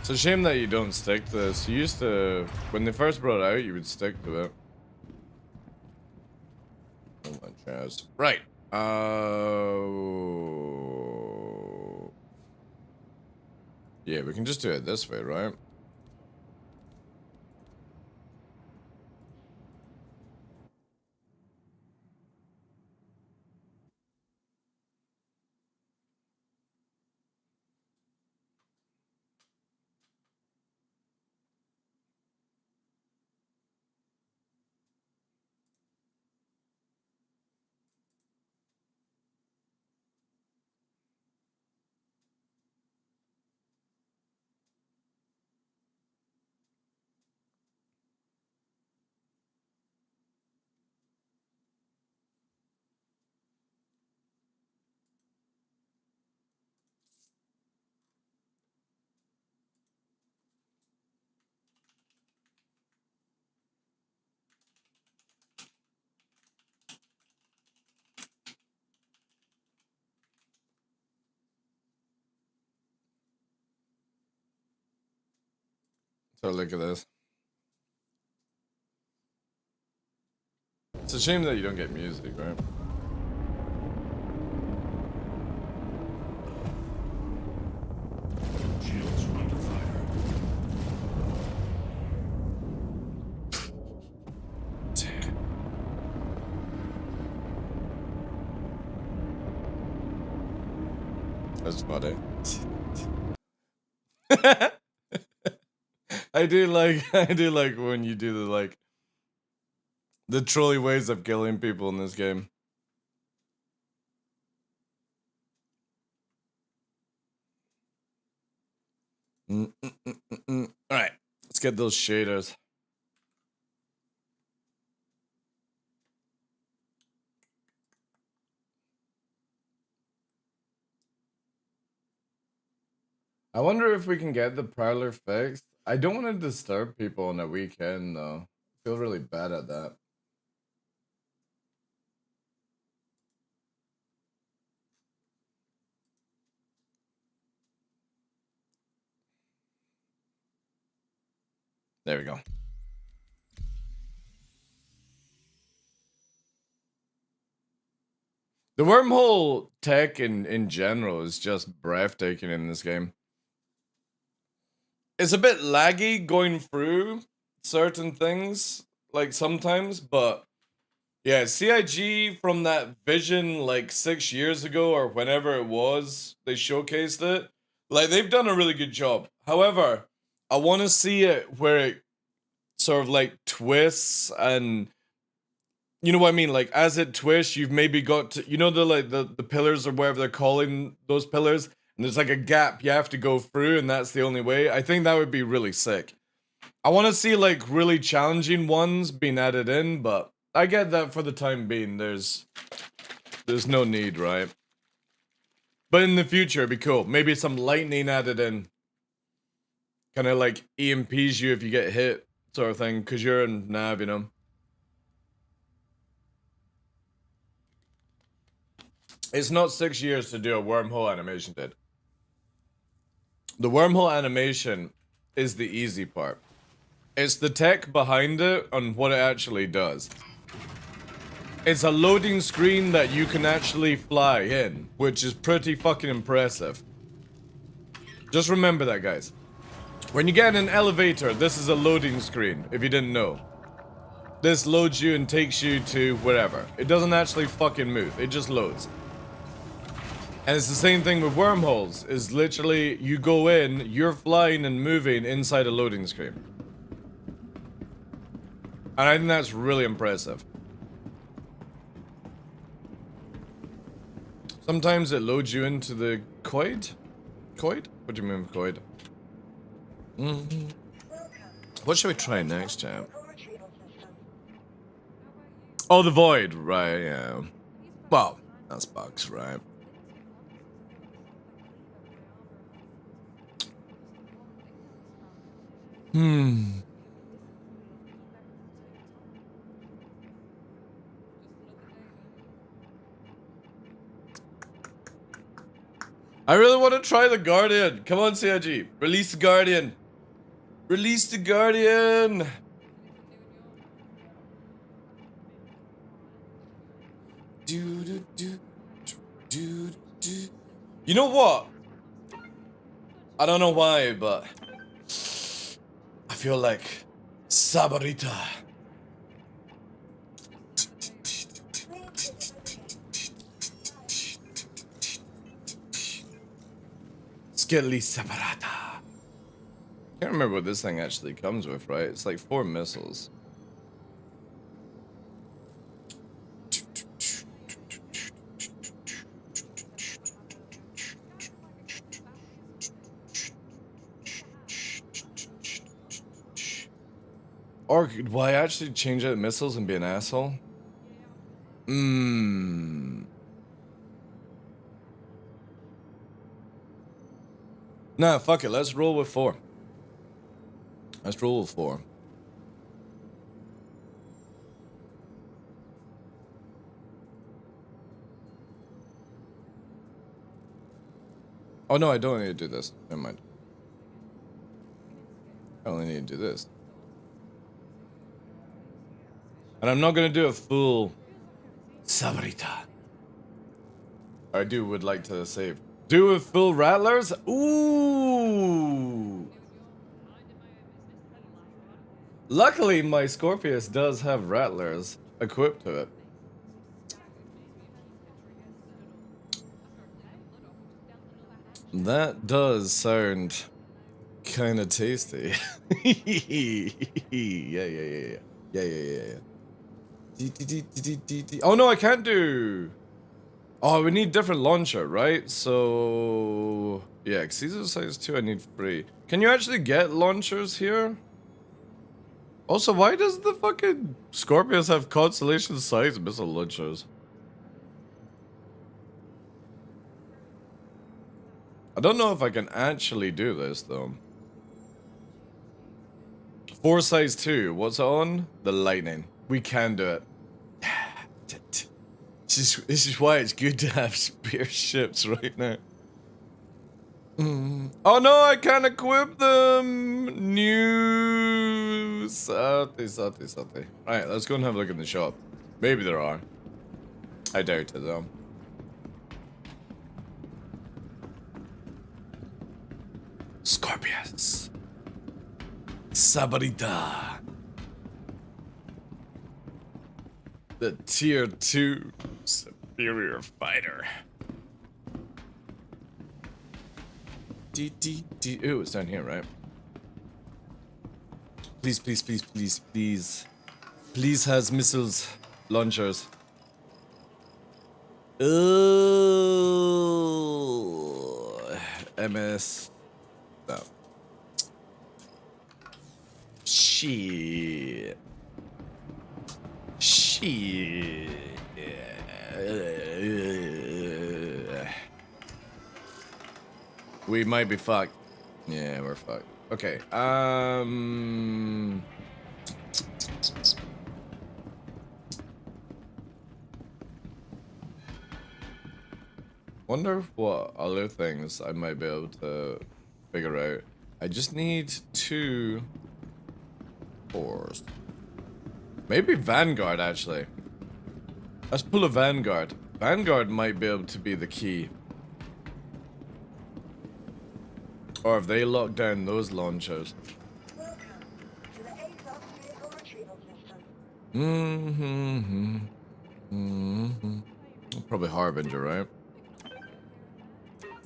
It's a shame that you don't stick to this. You used to, when they first brought it out, you would stick to it. Oh my chaz. Right. Yeah, we can just do it this way, right? So look at this. It's a shame that you don't get music, right? Shields under fire. That's funny. I do like when you do the trolley ways of killing people in this game. Alright, let's get those shaders. I wonder if we can get the prowler fixed. I don't want to disturb people on a weekend though. I feel really bad at that. There we go. The wormhole tech in general is just breathtaking in this game. It's a bit laggy going through certain things, like sometimes, but yeah, CIG from that vision like 6 years ago or whenever it was, they showcased it. Like, they've done a really good job. However, I want to see it where it sort of like twists and, you know what I mean? Like, as it twists, you've maybe got to, you know, the pillars or whatever they're calling those pillars, and there's like a gap you have to go through, and that's the only way. I think that would be really sick. I want to see like really challenging ones being added in, but I get that for the time being. There's no need, right? But in the future, it'd be cool. Maybe some lightning added in, kind of like EMPs you if you get hit, sort of thing, because you're in nav, you know. It's not 6 years to do a wormhole animation, dude. The wormhole animation is the easy part. It's the tech behind it and what it actually does. It's a loading screen that you can actually fly in, which is pretty fucking impressive. Just remember that, guys. When you get in an elevator, this is a loading screen, if you didn't know. This loads you and takes you to wherever. It doesn't actually fucking move, it just loads. And it's the same thing with wormholes, is literally you go in, you're flying and moving inside a loading screen. And I think that's really impressive. Sometimes it loads you into the Coid? Coid? What do you mean Coid? What should we try next, champ? Oh, the Void, right, yeah. Well, that's bugs, right? I really want to try the Guardian. Come on, CIG. Release the Guardian. Release the Guardian. You know what? I don't know why, but I feel like Sabarita. Skelly Sabarata. Can't remember what this thing actually comes with, right? It's like 4 missiles. Or do I actually change out missiles and be an asshole? Nah, fuck it. Let's roll with 4. Let's roll with 4. Oh no, I don't need to do this. Never mind. I only need to do this. And I'm not gonna do a full Sabrita. I would like to save. Do a full Rattlers? Ooh! Luckily, my Scorpius does have Rattlers equipped to it. That does sound kind of tasty. Yeah. Oh no, I can't do. Oh, we need different launcher, right? So yeah, because these are size 2. I need 3. Can you actually get launchers here? Also, why does the fucking Scorpius have constellation size missile launchers? I don't know if I can actually do this though. 4 size 2. What's it on? The lightning. We can do it. This is why it's good to have spare ships right now. Oh no, I can't equip them! New... Sate. Alright, let's go and have a look in the shop. Maybe there are. I doubt it though. Scorpius. Sabarita. The tier 2 superior fighter. Ooh, it's down here, right? Please. Please has missiles, launchers. MS. No. Shit. We might be fucked. Yeah, we're fucked. Okay, wonder what other things I might be able to figure out. I just need 2 cores. Maybe Vanguard, actually. Let's pull a Vanguard. Vanguard might be able to be the key. Or if they lock down those launchers. Probably Harbinger, right?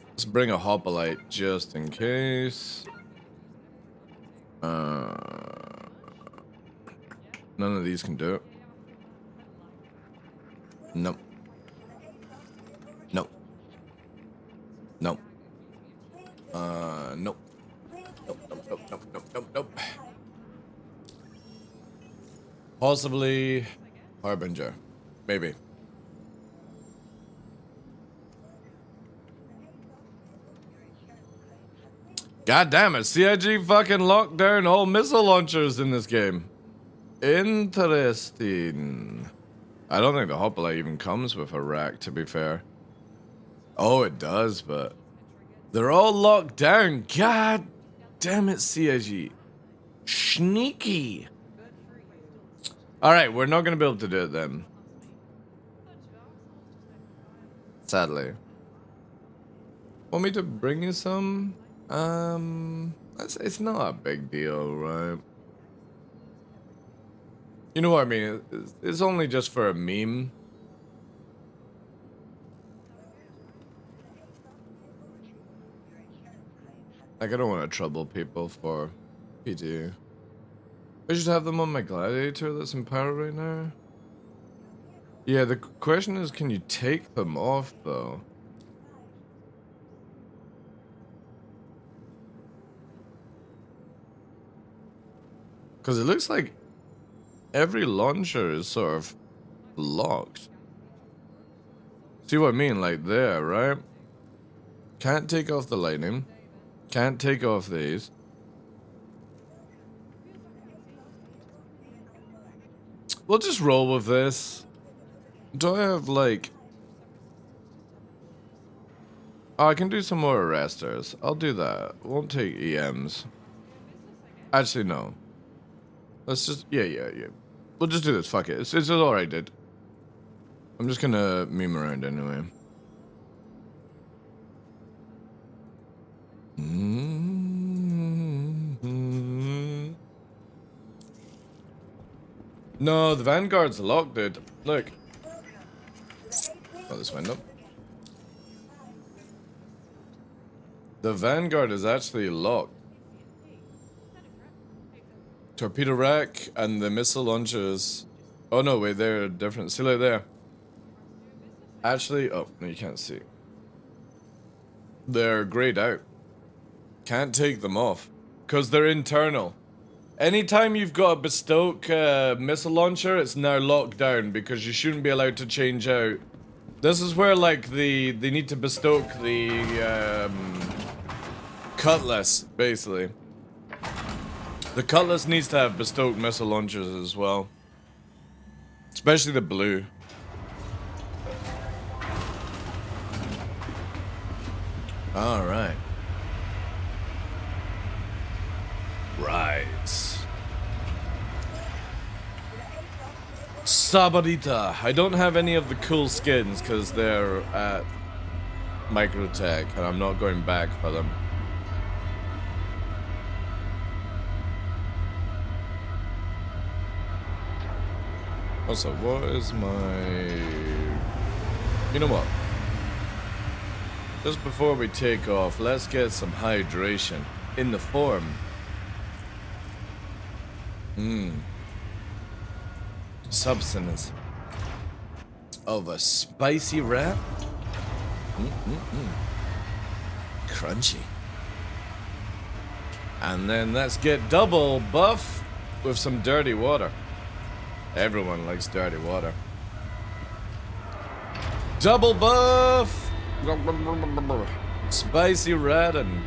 Let's bring a Hoplite just in case. No, None of these can do it. Nope. Nope. Nope. Nope. Nope, nope, nope, nope, nope, nope, nope. Possibly Harbinger. Maybe. God damn it, CIG fucking locked down all missile launchers in this game. Interesting. I don't think the Hoplite even comes with a rack, to be fair. Oh, it does, but they're all locked down. God damn it, CIG. Sneaky. Alright, we're not going to be able to do it then. Sadly. Want me to bring you some? It's not a big deal, right? You know what I mean? It's only just for a meme. Like, I don't want to trouble people for PD. I should have them on my gladiator that's in power right now. Yeah, the question is, can you take them off, though? Because it looks like every launcher is sort of locked. See what I mean? Like there, right? Can't take off the lightning. Can't take off these. We'll just roll with this. Do I have like... Oh, I can do some more arresters. I'll do that. Won't take EMs. Actually, no. Let's just... Yeah. We'll just do this. Fuck it. It's alright, dude. I'm just gonna meme around anyway. No, the Vanguard's locked, dude. Look. Oh, this window. The Vanguard is actually locked. Torpedo rack and the missile launchers. Oh no, wait, they're different. See right there. Actually, oh, no, you can't see. They're grayed out. Can't take them off. Because they're internal. Anytime you've got a bespoke missile launcher, it's now locked down because you shouldn't be allowed to change out. This is where, like, they need to bestoke the Cutlass, basically. The Cutlass needs to have bestowed missile launchers as well. Especially the blue. Alright. Right. Sabarita. I don't have any of the cool skins because they're at Microtech and I'm not going back for them. Also, what is my... You know what? Just before we take off, let's get some hydration in the form. Substance of a spicy wrap. Crunchy. And then let's get double buff with some dirty water. Everyone likes dirty water. Double buff! Spicy red and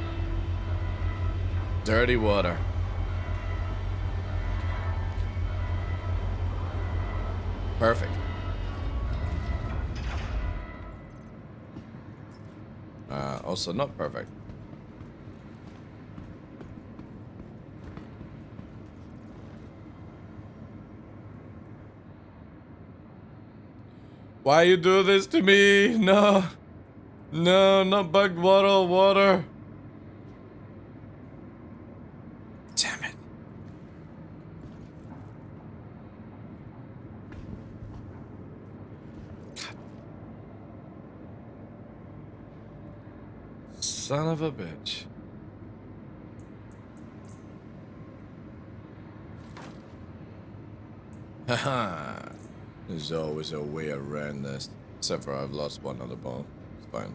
dirty water. Perfect. Also not perfect. Why you do this to me? No. No, not bugged water. Damn it. God. Son of a bitch. Haha. There's always a way around this. Except for I've lost one other ball. It's fine.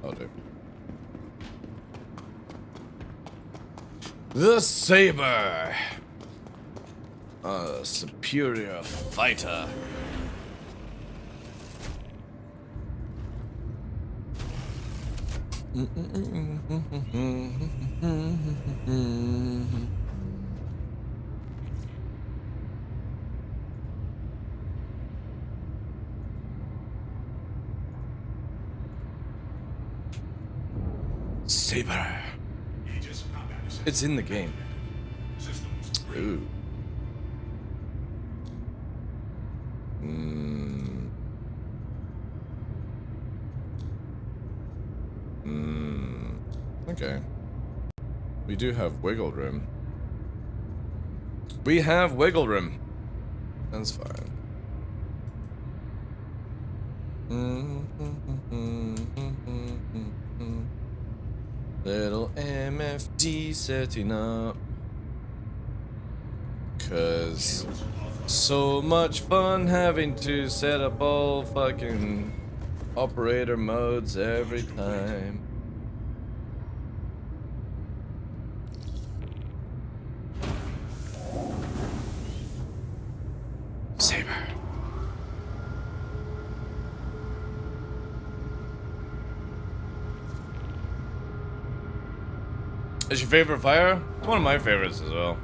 I'll do. The Saber! A superior fighter. Saber. It's in the game. Ooh. Okay. We do have wiggle room. We have wiggle room. That's fine. Little MFD setting up. 'Cause so much fun having to set up all fucking operator modes every time. Saber. Is your favorite fire? It's one of my favorites as well.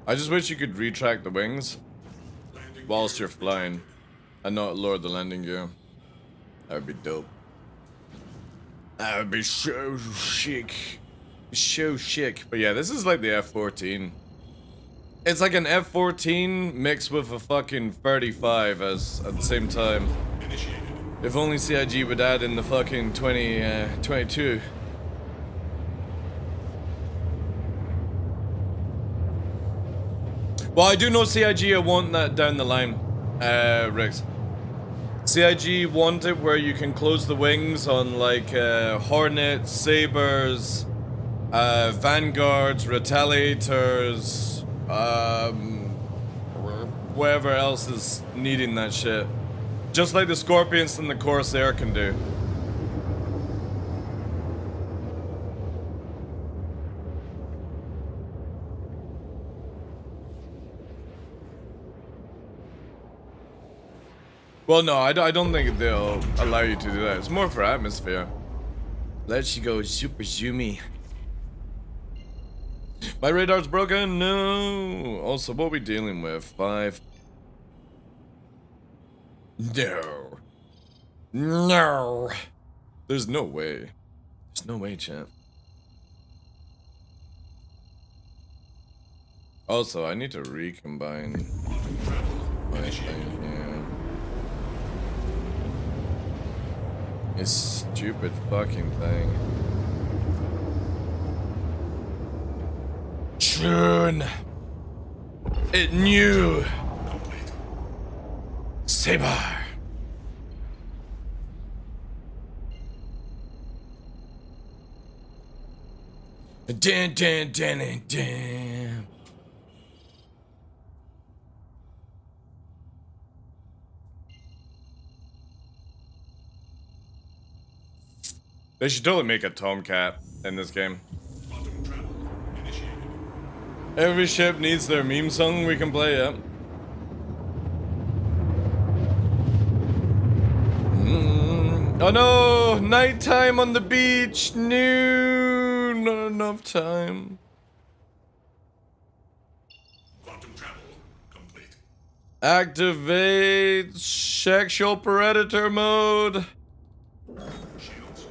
I just wish you could retract the wings whilst you're flying and not lower the landing gear. That would be dope. That would be so chic. So chic. But yeah, this is like the F-14. It's like an F-14 mixed with a fucking 35 as at the same time. If only CIG would add in the fucking 22. Well, I do know CIG want that down the line, Riggs. CIG want it where you can close the wings on like Hornets, Sabers, Vanguards, Retaliators, whoever else is needing that shit. Just like the Scorpions and the Corsair can do. Well, no, I don't think they'll allow you to do that. It's more for atmosphere. Let you go super zoomy. My radar's broken? No. Also, what are we dealing with? 5. No. No. There's no way. There's no way, champ. Also, I need to recombine my thing here. This stupid fucking thing. June. It knew. Saber. Dan. They should totally make a Tomcat in this game. Every ship needs their meme song we can play, yeah. Oh no! Nighttime on the beach! No! Not enough time. Quantum travel complete. Activate sexual predator mode. Shields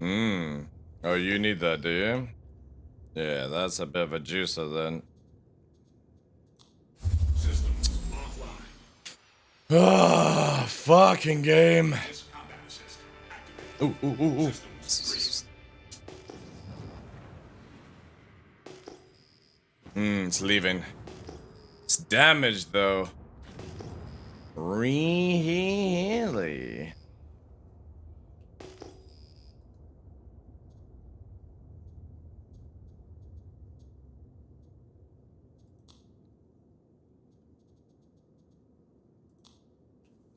online. Oh, you need that, do you? Yeah, that's a bit of a juicer then. Systems offline. Ah, fucking game. This combat Ooh, ooh, ooh, ooh. It's leaving. It's damaged though. Really?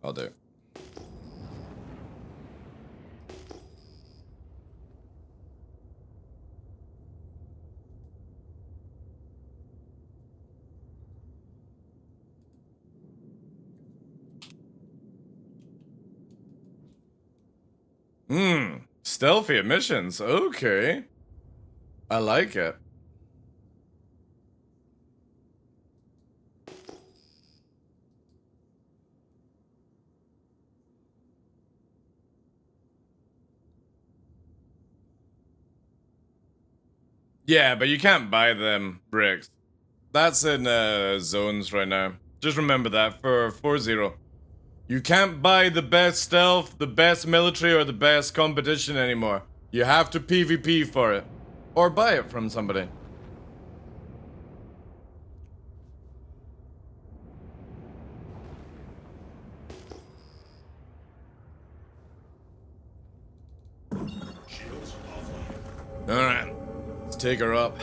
I'll do. Stealthy emissions. Okay. I like it. Yeah, but you can't buy them bricks. That's in zones right now. Just remember that for 4-0. You can't buy the best stealth, the best military, or the best competition anymore. You have to PvP for it. Or buy it from somebody. Shields offline. Alright. Let's take her up.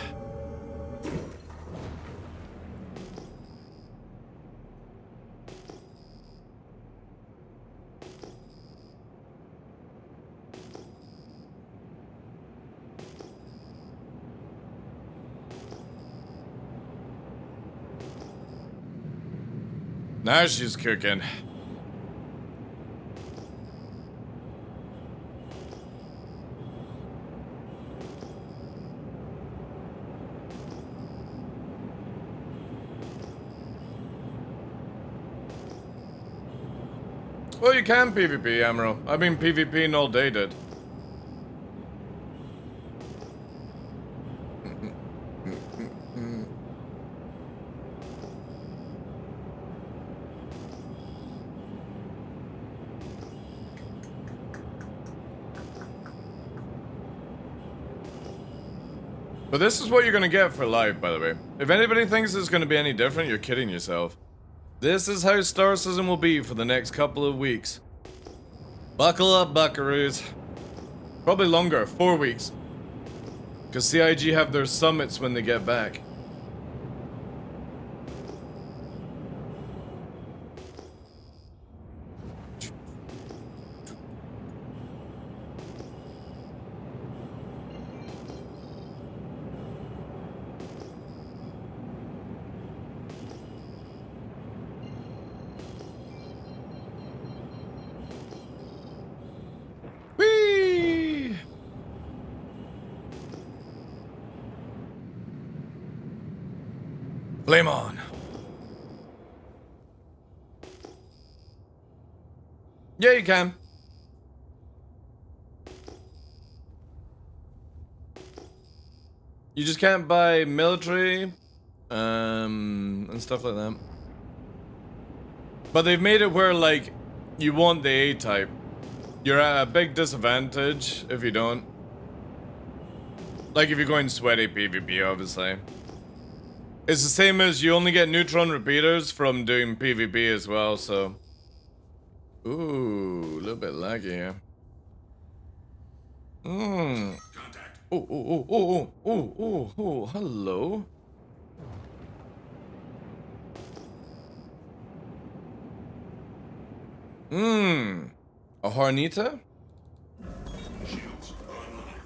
Now she's cooking. Well, you can PvP, Amro. I've been PvPing all day, dude. But this is what you're gonna get for life, by the way. If anybody thinks it's gonna be any different, you're kidding yourself. This is how Star Citizen will be for the next couple of weeks. Buckle up, buckaroos. Probably longer, 4 weeks. Because CIG have their summits when they get back. Whee! Flame on. Yeah, you can. You just can't buy military, and stuff like that. But they've made it where, like, you want the A-type. You're at a big disadvantage if you don't. Like if you're going sweaty PvP, obviously. It's the same as you only get neutron repeaters from doing PvP as well, so... Ooh, a little bit laggy here. Contact. Oh, hello. A Hornita? Shields online.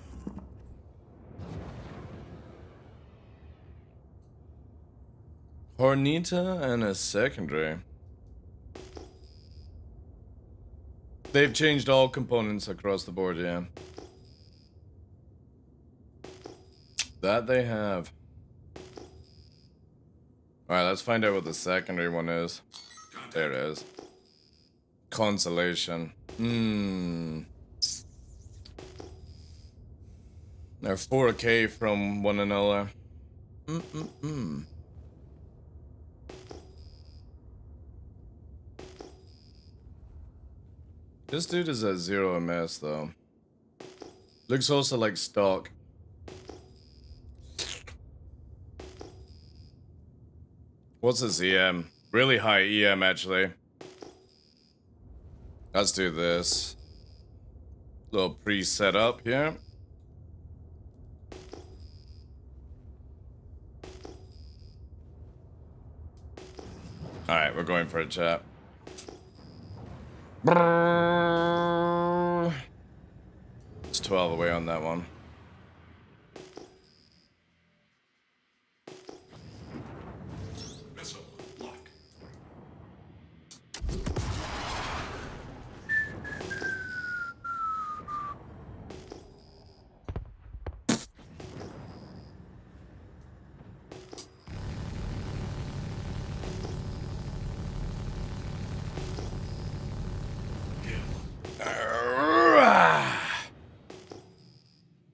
Hornita and a secondary. They've changed all components across the board, yeah. That they have. Alright, let's find out what the secondary one is. There it is. Consolation. They're 4K from one another. This dude is at 0 MS though. Looks also like stock. What's his EM? Really high EM, actually. Let's do this. Little pre-set up here. Alright, we're going for a chat. It's 12 away on that one. Missile lock.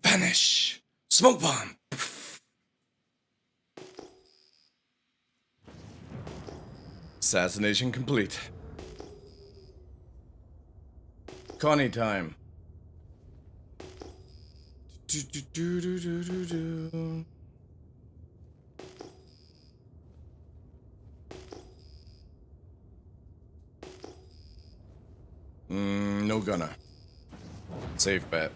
Vanish! Smoke bomb! Assassination complete. Connie time. No gunner. Safe bet.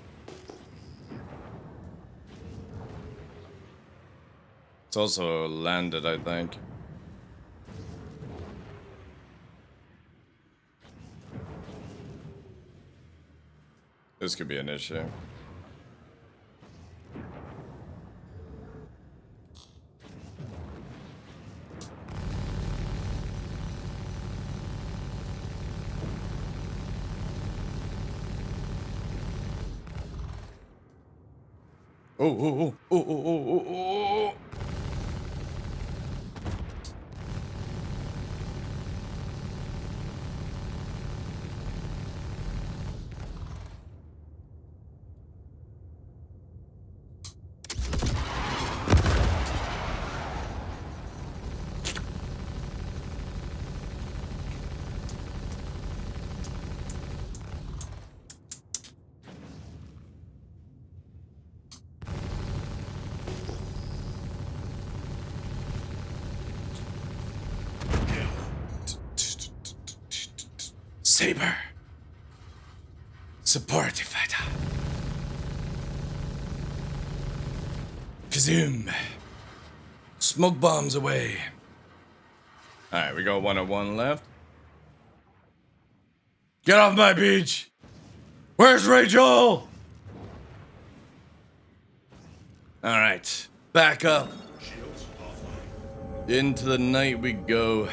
It's also landed, I think. This could be an issue. Oh. Saber. Support fighter. Kazoom. Smoke bombs away. Alright, we got 101 left. Get off my beach! Where's Rachel? Alright, back up. Shields offline. Into the night we go.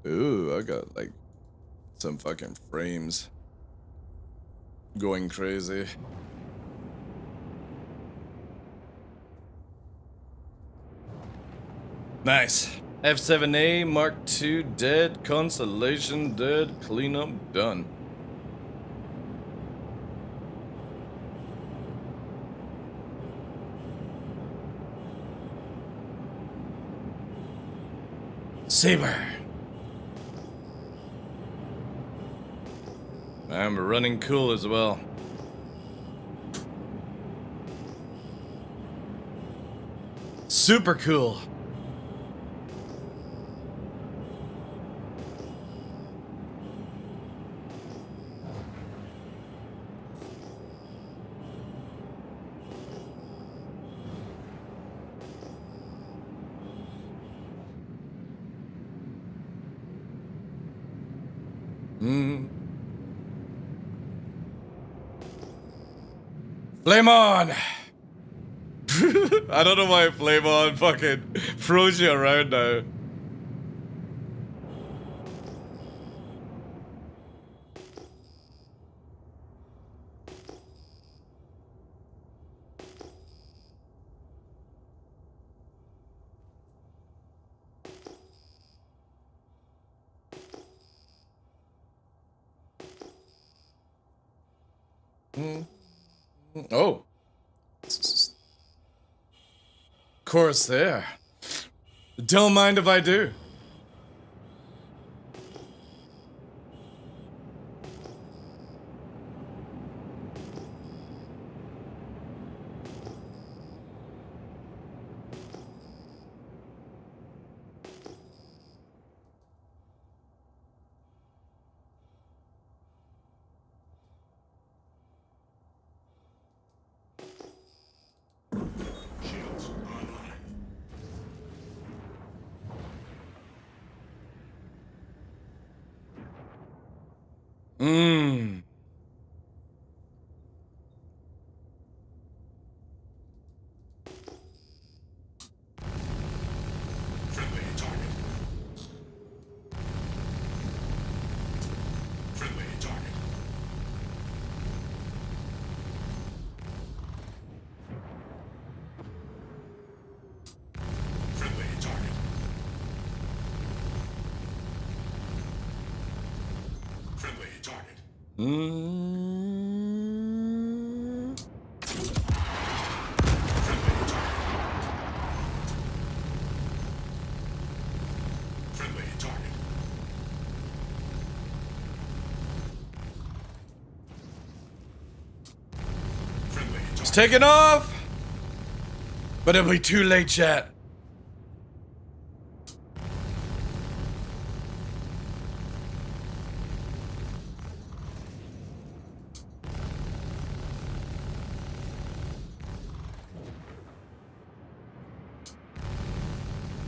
Ooh, I got like some fucking frames going crazy. Nice. F7A, Mark II dead, Constellation dead, cleanup done. Saber. I'm running cool as well. Super cool. Flame on! I don't know why Flame on fucking throws you around now. Oh. Course there. Don't mind if I do. Shields online. Mmm. Friendly target. Friendly target. Friendly target. Friendly target. Mm. Friendly target. Friendly target. Friendly It's target. taking off! But it'll be too late, chat.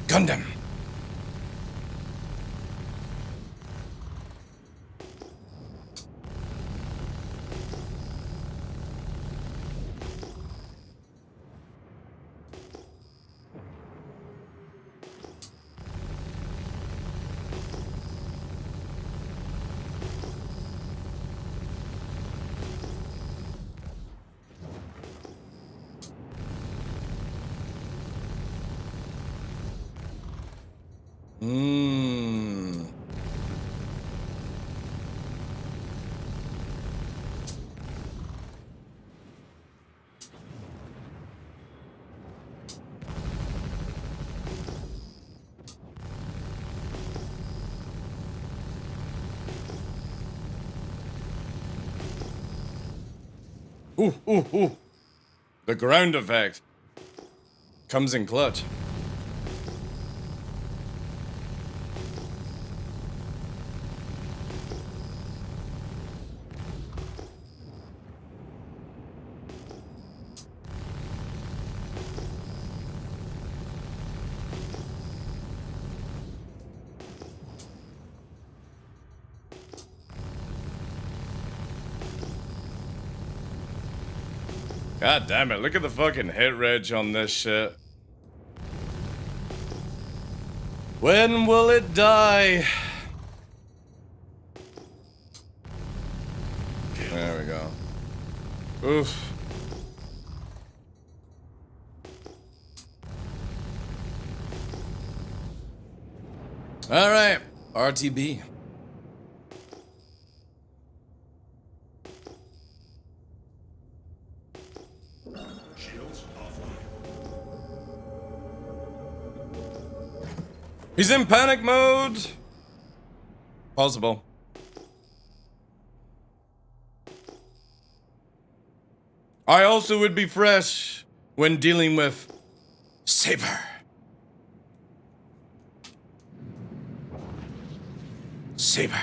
Gundam. Mmm. Ooh, ooh, ooh. The ground effect comes in clutch. God damn it, look at the fucking hit reg on this shit. When will it die? There we go. Oof. Alright, RTB. Shields offline. He's in panic mode. Possible. I also would be fresh when dealing with Saber. Saber.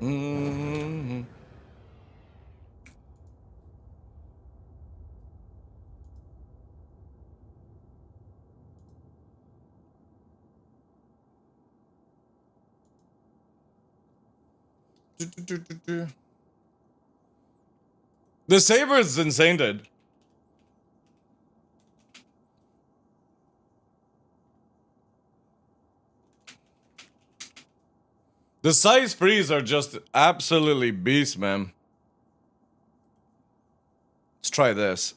Mm-hmm. The Saber is insane, dude. The size threes are just absolutely beast, man. Let's try this.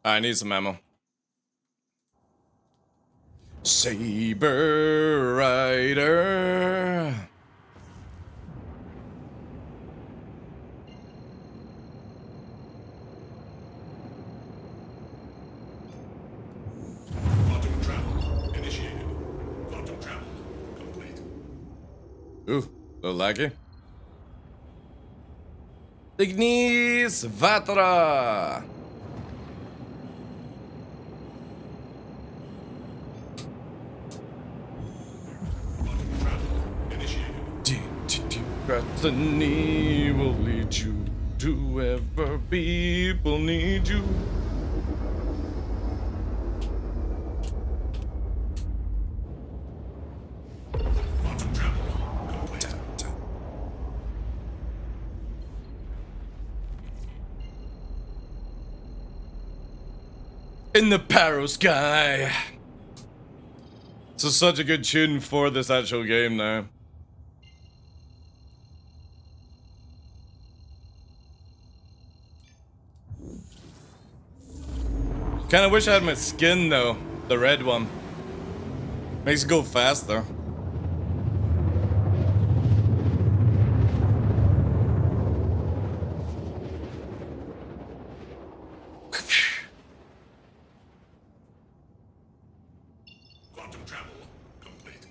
I need some ammo. Saber Rider. Quantum travel initiated. Quantum travel complete. Ooh, a little laggy. Ignis Vatra. Quantum travel initiated. Destiny will lead you to wherever people need you. Quantum travel complete. In the Paro Sky. So such a good tune for this actual game now. Kinda wish I had my skin though, the red one. Makes it go faster. Quantum travel complete.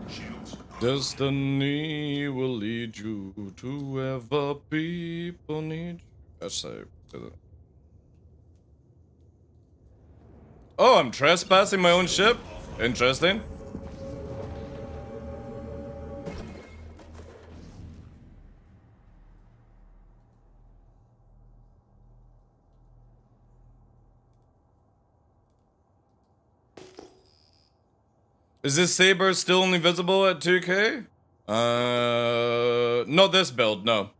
Shields online. Destiny will lead you to wherever people need you. That's a. Oh, I'm trespassing my own ship? Interesting. Is this saber still only visible at 2K? Not this build, no.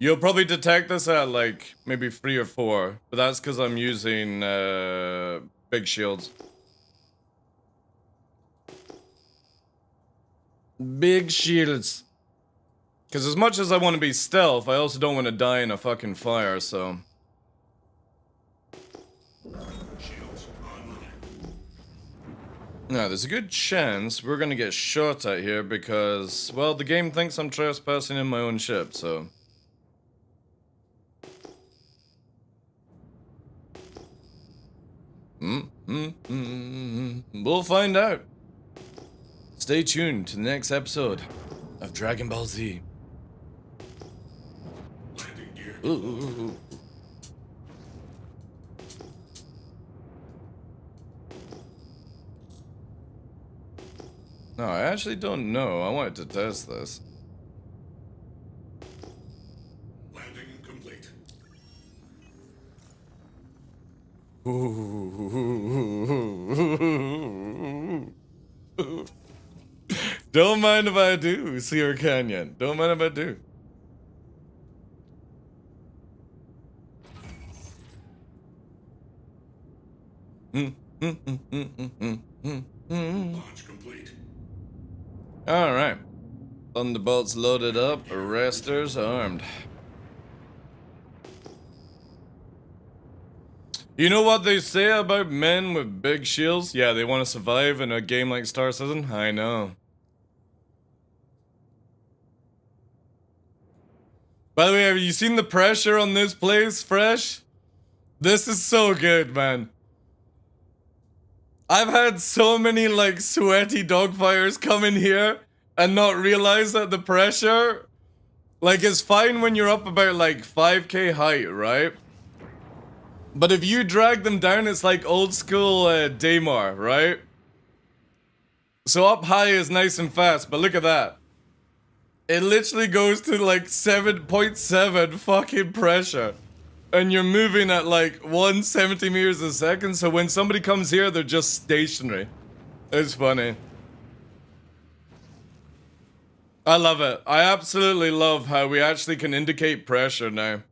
You'll probably detect this at like maybe 3 or 4, but that's because I'm using big shields. Big shields. Because as much as I want to be stealth, I also don't want to die in a fucking fire, so. Shields online. Now, there's a good chance we're gonna get shot at here because, well, the game thinks I'm trespassing in my own ship, so. We'll find out. Stay tuned to the next episode of Dragon Ball Z. Landing gear. Ooh. No, I actually don't know. I wanted to test this. Landing complete. Don't mind if I do, Sierra Canyon. Don't mind if I do. Launch complete. Alright. Thunderbolts loaded up, arresters armed. You know what they say about men with big shields? Yeah, they want to survive in a game like Star Citizen? I know. By the way, have you seen the pressure on this place, Fresh? This is so good, man. I've had so many, like, sweaty dogfires come in here and not realize that the pressure, like, is fine when you're up about, like, 5k height, right? But if you drag them down, it's like old school Daymar, right? So up high is nice and fast, but look at that. It literally goes to like 7.7 fucking pressure. and you're moving at like 170 meters a second, so when somebody comes here, they're just stationary. It's funny. I love it. I absolutely love how we actually can indicate pressure now.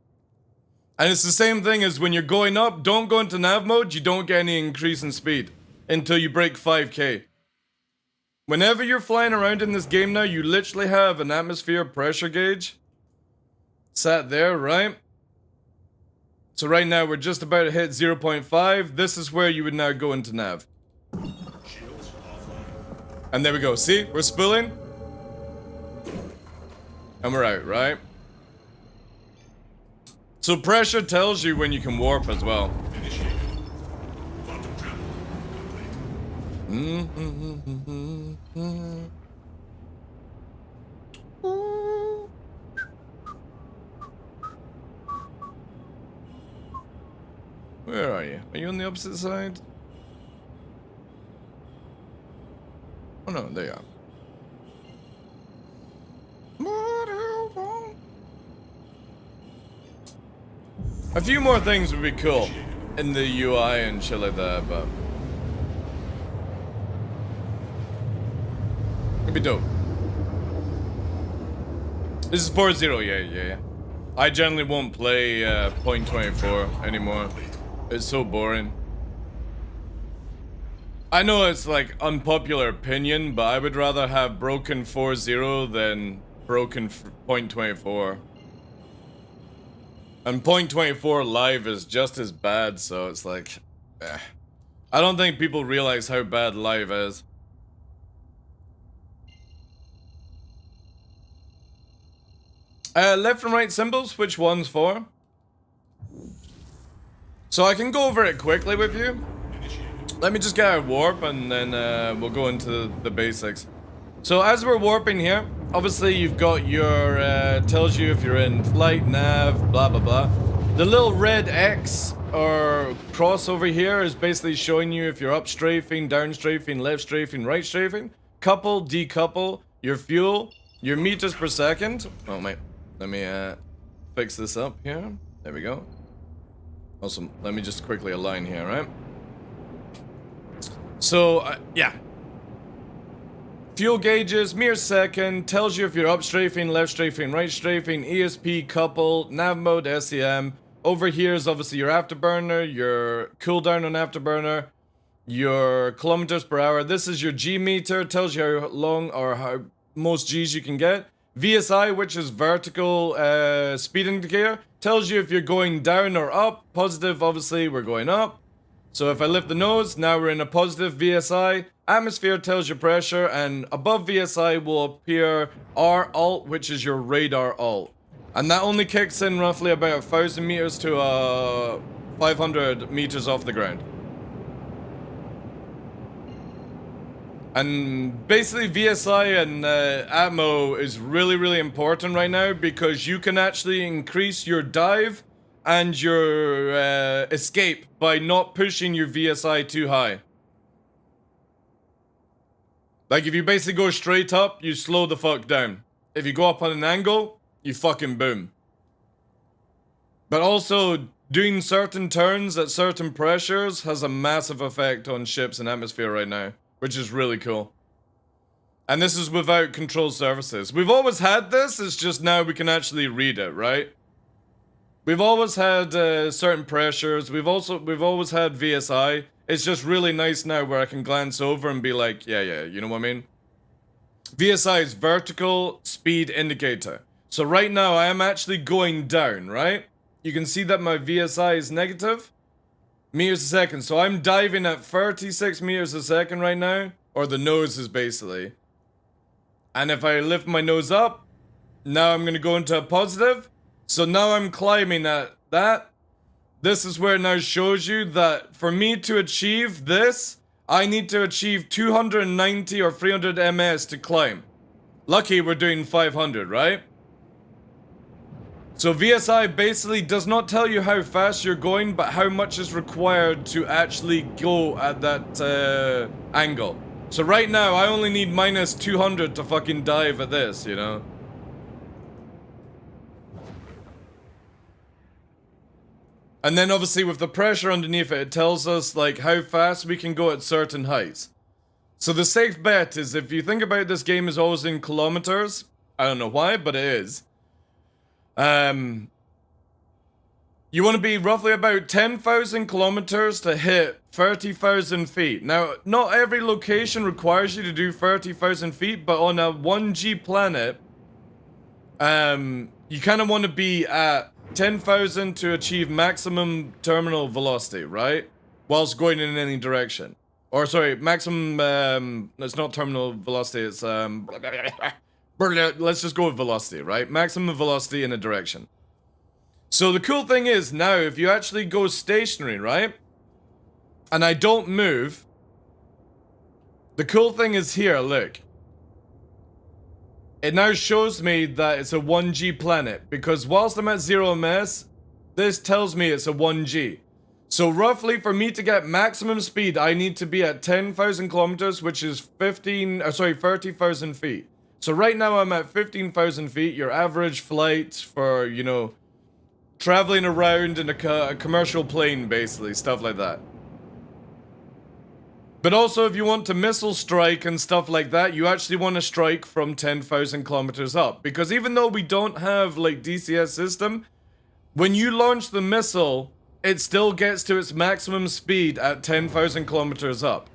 And it's the same thing as when you're going up, don't go into nav mode, you don't get any increase in speed until you break 5k. Whenever you're flying around in this game now, you literally have an atmosphere pressure gauge sat there, right? So right now we're just about to hit 0.5. This is where you would now go into nav. Shields offline. And there we go. See? We're spooling. And we're out, right? So pressure tells you when you can warp as well. Initiated. Quantum travel complete. Where are you? Are you on the opposite side? Oh no, there you are. A few more things would be cool in the UI and shit like that, but it'd be dope. This is 4.0, yeah. I generally won't play 0.24 anymore. It's so boring. I know it's like unpopular opinion, but I would rather have broken 4.0 than broken 0.24. And 0.24 live is just as bad, so it's like, I don't think people realize how bad live is. Left and right symbols, which one's for? So I can go over it quickly with you. Let me just get a warp and then we'll go into the basics. So as we're warping here, obviously you've got your, tells you if you're in flight, nav, blah blah blah. The little red X or cross over here is basically showing you if you're up strafing, down strafing, left strafing, right strafing. Couple, decouple, your fuel, your meters per second. Oh mate, let me fix this up here. There we go. Awesome. Let me just quickly align here, right? So, yeah. Fuel gauges, meters second, tells you if you're up strafing, left strafing, right strafing, ESP, couple, nav mode, SEM. Over here is obviously your afterburner, your cooldown on afterburner, your kilometers per hour. This is your G meter, tells you how long or how most G's you can get. VSI, which is vertical speed indicator, tells you if you're going down or up. Positive, obviously, we're going up. So if I lift the nose, now we're in a positive VSI. Atmosphere tells you pressure, and above VSI will appear R alt, which is your radar alt. And that only kicks in roughly about 1,000 meters to 500 meters off the ground. And basically VSI and Atmo is really important right now because you can actually increase your dive and your escape by not pushing your VSI too high. Like if you basically go straight up, you slow the fuck down. If you go up on an angle, you fucking boom. But also, doing certain turns at certain pressures has a massive effect on ships and atmosphere right now, which is really cool. And this is without control surfaces. We've always had this, it's just now we can actually read it, right? We've always had certain pressures, we've always had VSI. It's just really nice now where I can glance over and be like, yeah, you know what I mean? VSI is vertical speed indicator. So right now I am actually going down, right? You can see that my VSI is negative meters a second. So I'm diving at 36 meters a second right now, or the nose is basically. And if I lift my nose up, now I'm going to go into a positive. So now I'm climbing at that. This is where it now shows you that for me to achieve this, I need to achieve 290 or 300 ms to climb. Lucky we're doing 500, right? So VSI basically does not tell you how fast you're going, but how much is required to actually go at that angle. So right now, I only need minus 200 to fucking dive at this, you know? And then obviously with the pressure underneath it, it tells us like how fast we can go at certain heights. So the safe bet is, if you think about this game is always in kilometers, I don't know why, but it is. You want to be roughly about 10,000 kilometers to hit 30,000 feet. Now, not every location requires you to do 30,000 feet, but on a 1G planet, you kind of want to be at 10,000 to achieve maximum terminal velocity, right? Whilst going in any direction. Or sorry, maximum, it's not terminal velocity, it's, let's just go with velocity, right? Maximum velocity in a direction. So the cool thing is, now, if you actually go stationary, right? And I don't move, the cool thing is here, look. It now shows me that it's a 1G planet, because whilst I'm at 0 ms, this tells me it's a 1G. So roughly, for me to get maximum speed, I need to be at 10,000 kilometers, which is 30,000 feet. So right now I'm at 15,000 feet, your average flight for, you know, traveling around in a commercial plane, basically, stuff like that. But also, if you want to missile strike and stuff like that, you actually want to strike from 10,000 kilometers up. Because even though we don't have, like, DCS system, when you launch the missile, it still gets to its maximum speed at 10,000 kilometers up.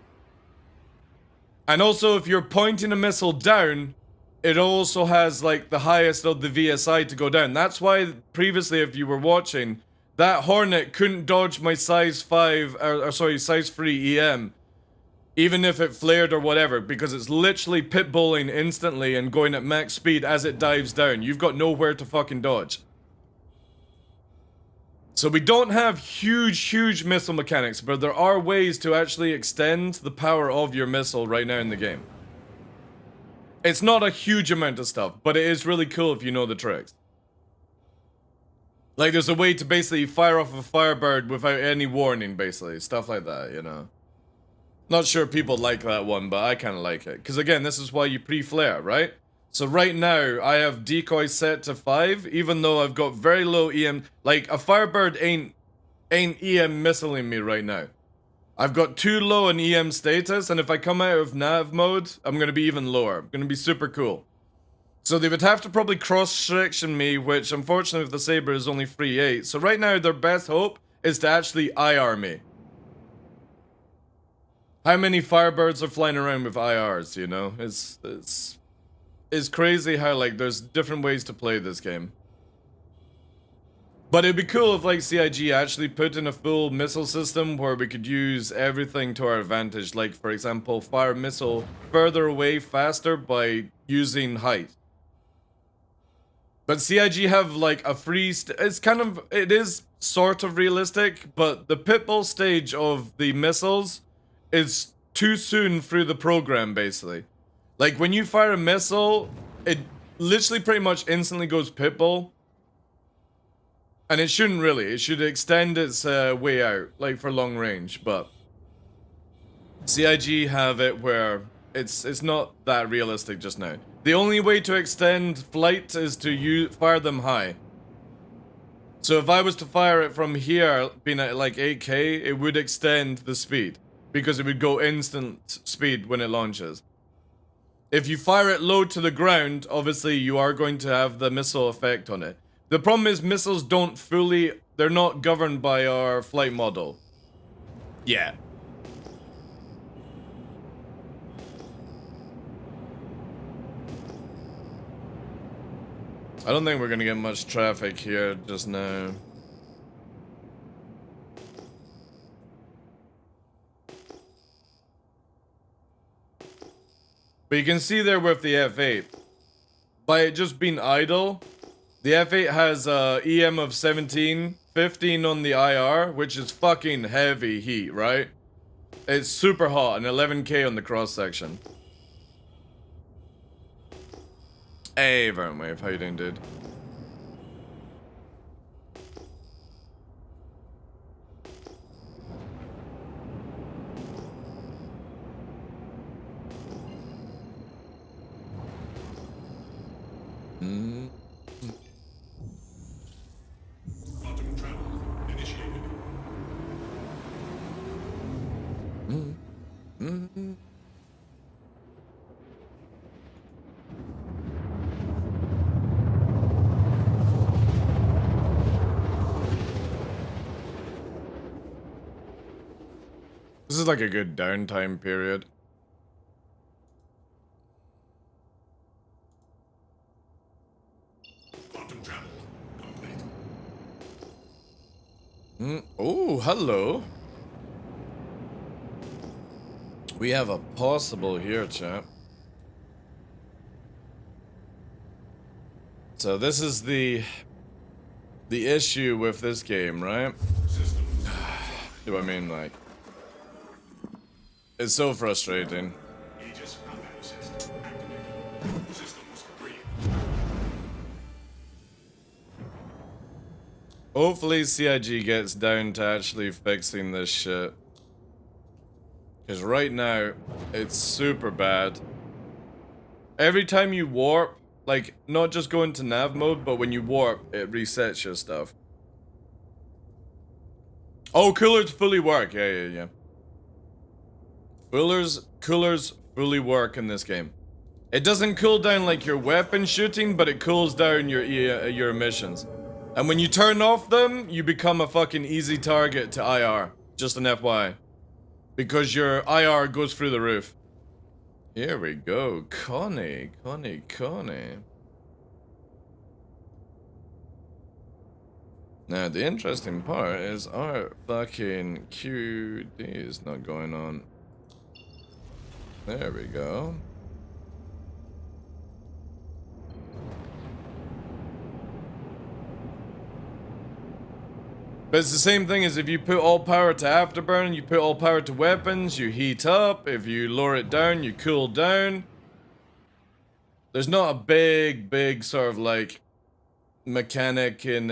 And also, if you're pointing a missile down, it also has, like, the highest of the VSI to go down. That's why, previously, if you were watching, that Hornet couldn't dodge my size 3 EM, even if it flared or whatever, because it's literally pitbulling instantly and going at max speed as it dives down. You've got nowhere to fucking dodge. So we don't have huge missile mechanics, but there are ways to actually extend the power of your missile right now in the game. It's not a huge amount of stuff, but it is really cool if you know the tricks. Like, there's a way to basically fire off a Firebird without any warning, basically. Stuff like that, you know. Not sure people like that one, but I kind of like it. Because again, this is why you pre-flare, right? So right now, I have decoy set to 5, even though I've got very low EM. Like, a Firebird ain't EM missiling me right now. I've got too low an EM status, and if I come out of nav mode, I'm going to be even lower. I'm going to be super cool. So they would have to probably cross-section me, which unfortunately with the Saber is only 3.8. So right now, their best hope is to actually IR me. How many Firebirds are flying around with IRs, you know? It's crazy how, like, there's different ways to play this game. But it'd be cool if, like, CIG actually put in a full missile system where we could use everything to our advantage. Like, for example, fire a missile further away faster by using height. But CIG have, like, a free... it is sort of realistic, but the pitbull stage of the missiles is too soon through the program, basically. Like, when you fire a missile, it literally pretty much instantly goes pitbull. And it shouldn't really. It should extend its way out, like for long range, but CIG have it where it's not that realistic just now. The only way to extend flight is to fire them high. So if I was to fire it from here, being at like 8k, it would extend the speed, because it would go instant speed when it launches. If you fire it low to the ground, obviously you are going to have the missile effect on it. The problem is missiles don't they're not governed by our flight model. Yeah. I don't think we're gonna get much traffic here just now. But you can see there with the F8, by it just being idle, the F8 has a EM of 17, 15 on the IR, which is fucking heavy heat, right? It's super hot, and 11k on the cross-section. Hey, Vernwave, how you doing, dude? Quantum travel initiated. This is like a good downtime period. Quantum travel complete. Oh, hello. We have a possible here, chap. So this is the issue with this game, right? Systems. Do I mean like it's so frustrating. Aegis combat assist activated. Systems green. Hopefully CIG gets down to actually fixing this shit. Because right now, it's super bad. Every time you warp, like, not just go into nav mode, but when you warp, it resets your stuff. Oh, coolers fully work. Yeah. Coolers fully work in this game. It doesn't cool down like your weapon shooting, but it cools down your emissions. And when you turn off them, you become a fucking easy target to IR. Just an FYI. Because your IR goes through the roof. Here we go. Connie. Now, the interesting part is our fucking QD is not going on. There we go. But it's the same thing as if you put all power to afterburn, you put all power to weapons, you heat up. If you lower it down, you cool down. There's not a big sort of like mechanic in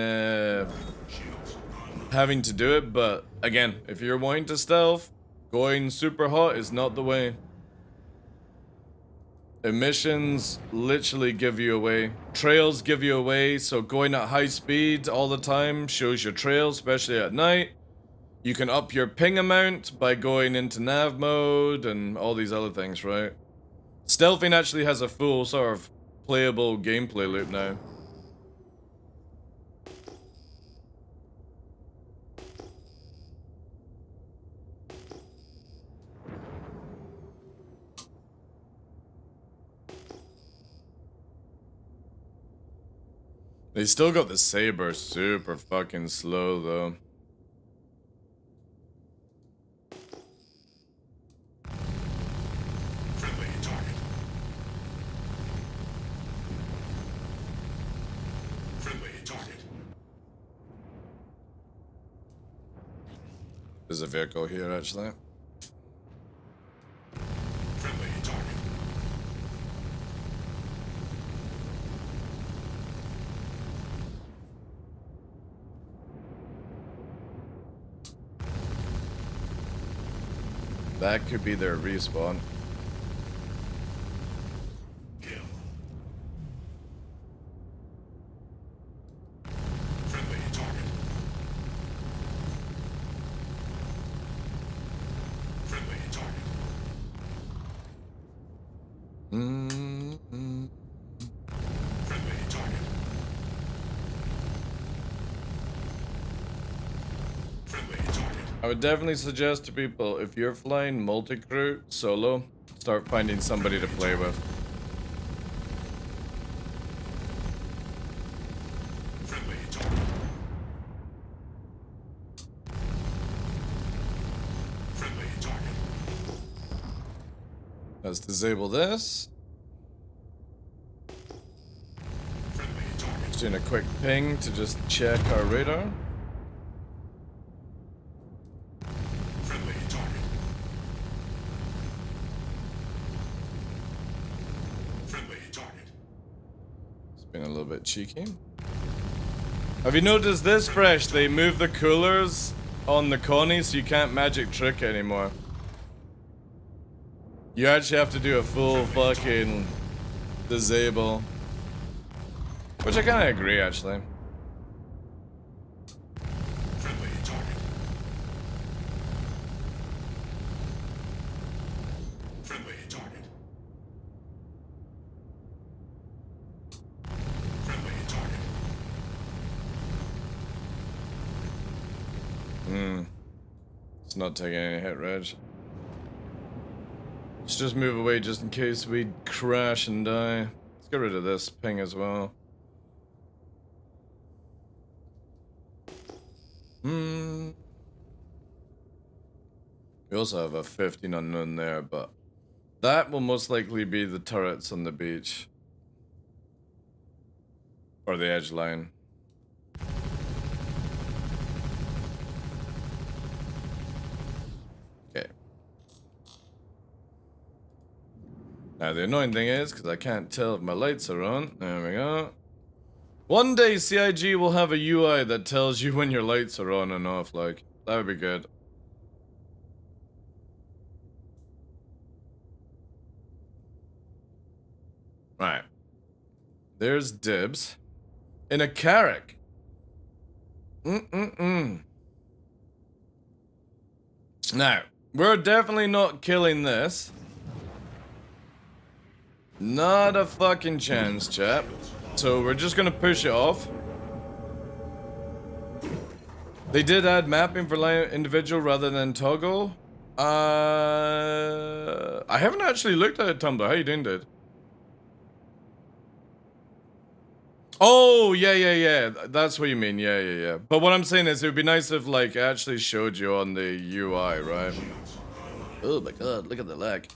having to do it, but again, if you're wanting to stealth, going super hot is not the way. Emissions literally give you away. Trails give you away, so going at high speed all the time shows your trails, especially at night. You can up your ping amount by going into nav mode and all these other things, right? Stealthing actually has a full sort of playable gameplay loop now. They still got the saber super fucking slow though. Friendly target. Friendly target. There's a vehicle here actually. Friendly target. That could be their respawn. Kill. Friendly target. Friendly target. Friendly target. Friendly target. I would definitely suggest to people, if you're flying multi-crew solo, start finding somebody to play with. Friendly target. Friendly target. Let's disable this. Friendly target. Just doing a quick ping to just check our radar. Friendly target. Friendly target. It's been a little bit cheeky. Have you noticed this, Fresh? They move the coolers on the Connie so you can't magic trick anymore. You actually have to do a full fucking disable. Which I kind of agree, actually. Friendly target. It's not taking any hit, Reg. Let's just move away just in case we crash and die. Let's get rid of this ping as well. We also have a 15 unknown there, but that will most likely be the turrets on the beach. Or the edge line. Okay. Now the annoying thing is, because I can't tell if my lights are on. There we go. One day CIG will have a UI that tells you when your lights are on and off, like. That would be good. Right. There's dibs. In a Carrack. Now, we're definitely not killing this. Not a fucking chance, chap. So we're just gonna push it off. They did add mapping for line individual rather than toggle. I haven't actually looked at it, Tumblr. How you doing, dude? Oh, yeah. That's what you mean. Yeah. But what I'm saying is it would be nice if, like, it actually showed you on the UI, right? Oh my god, look at the lag.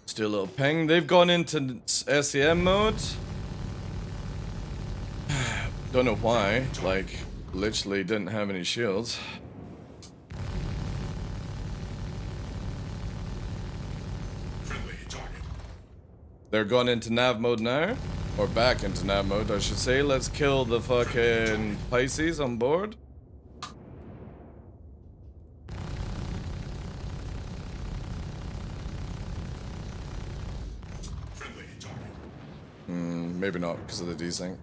Still a little ping. They've gone into SEM mode. Don't know why. Like, literally didn't have any shields. They're gone into nav mode now. Or back into nav mode, I should say. Let's kill the fucking Pisces on board. Maybe not because of the desync.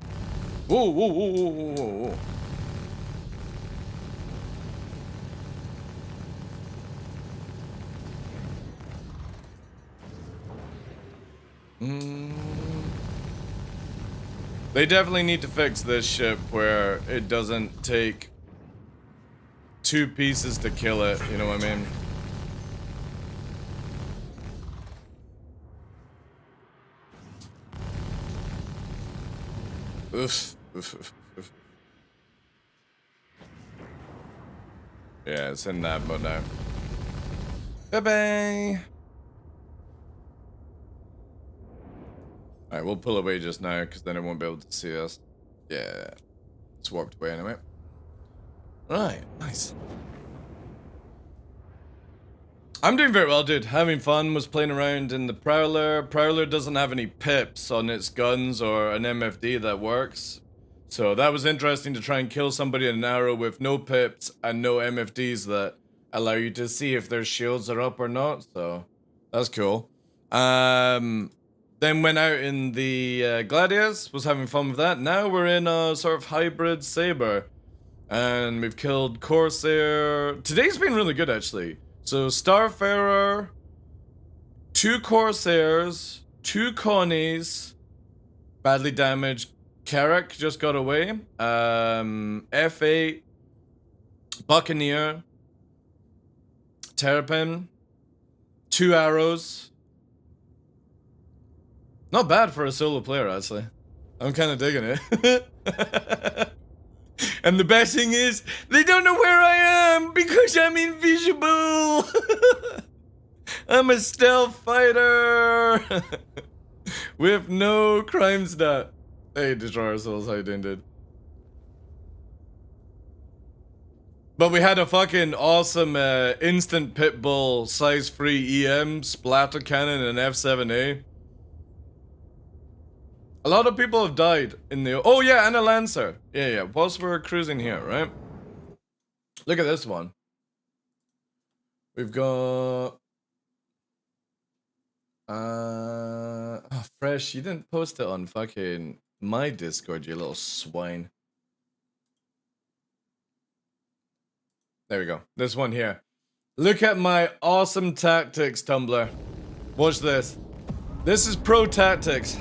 Whoa. They definitely need to fix this ship where it doesn't take 2 pieces to kill it, you know what I mean? Oof. Yeah, it's in that mode now. Bye-bye. Alright, we'll pull away just now, because then it won't be able to see us. Yeah. It's warped away anyway. Right, nice. I'm doing very well, dude. Having fun, was playing around in the Prowler. Prowler doesn't have any pips on its guns or an MFD that works. So that was interesting to try and kill somebody in an arrow with no pips and no MFDs that allow you to see if their shields are up or not. So that's cool. Then went out in the Gladius, was having fun with that. Now we're in a sort of hybrid Saber. And we've killed Corsair. Today's been really good, actually. So Starfarer, 2 Corsairs, 2 Connies, badly damaged. Carrack just got away. F8, Buccaneer, Terrapin, 2 arrows. Not bad for a solo player, actually. I'm kind of digging it. And the best thing is, they don't know where I am because I'm invisible. I'm a stealth fighter with no crime stat. Hey, Destroyer Souls, how you doing, dude? But we had a fucking awesome instant pitbull size 3 EM splatter cannon and F7A. A lot of people have died in the... Oh yeah, and a Lancer. Yeah. Whilst we're cruising here, right? Look at this one. We've got... Oh, Fresh, you didn't post it on fucking my Discord, you little swine. There we go. This one here. Look at my awesome tactics, Tumblr. Watch this. This is pro tactics.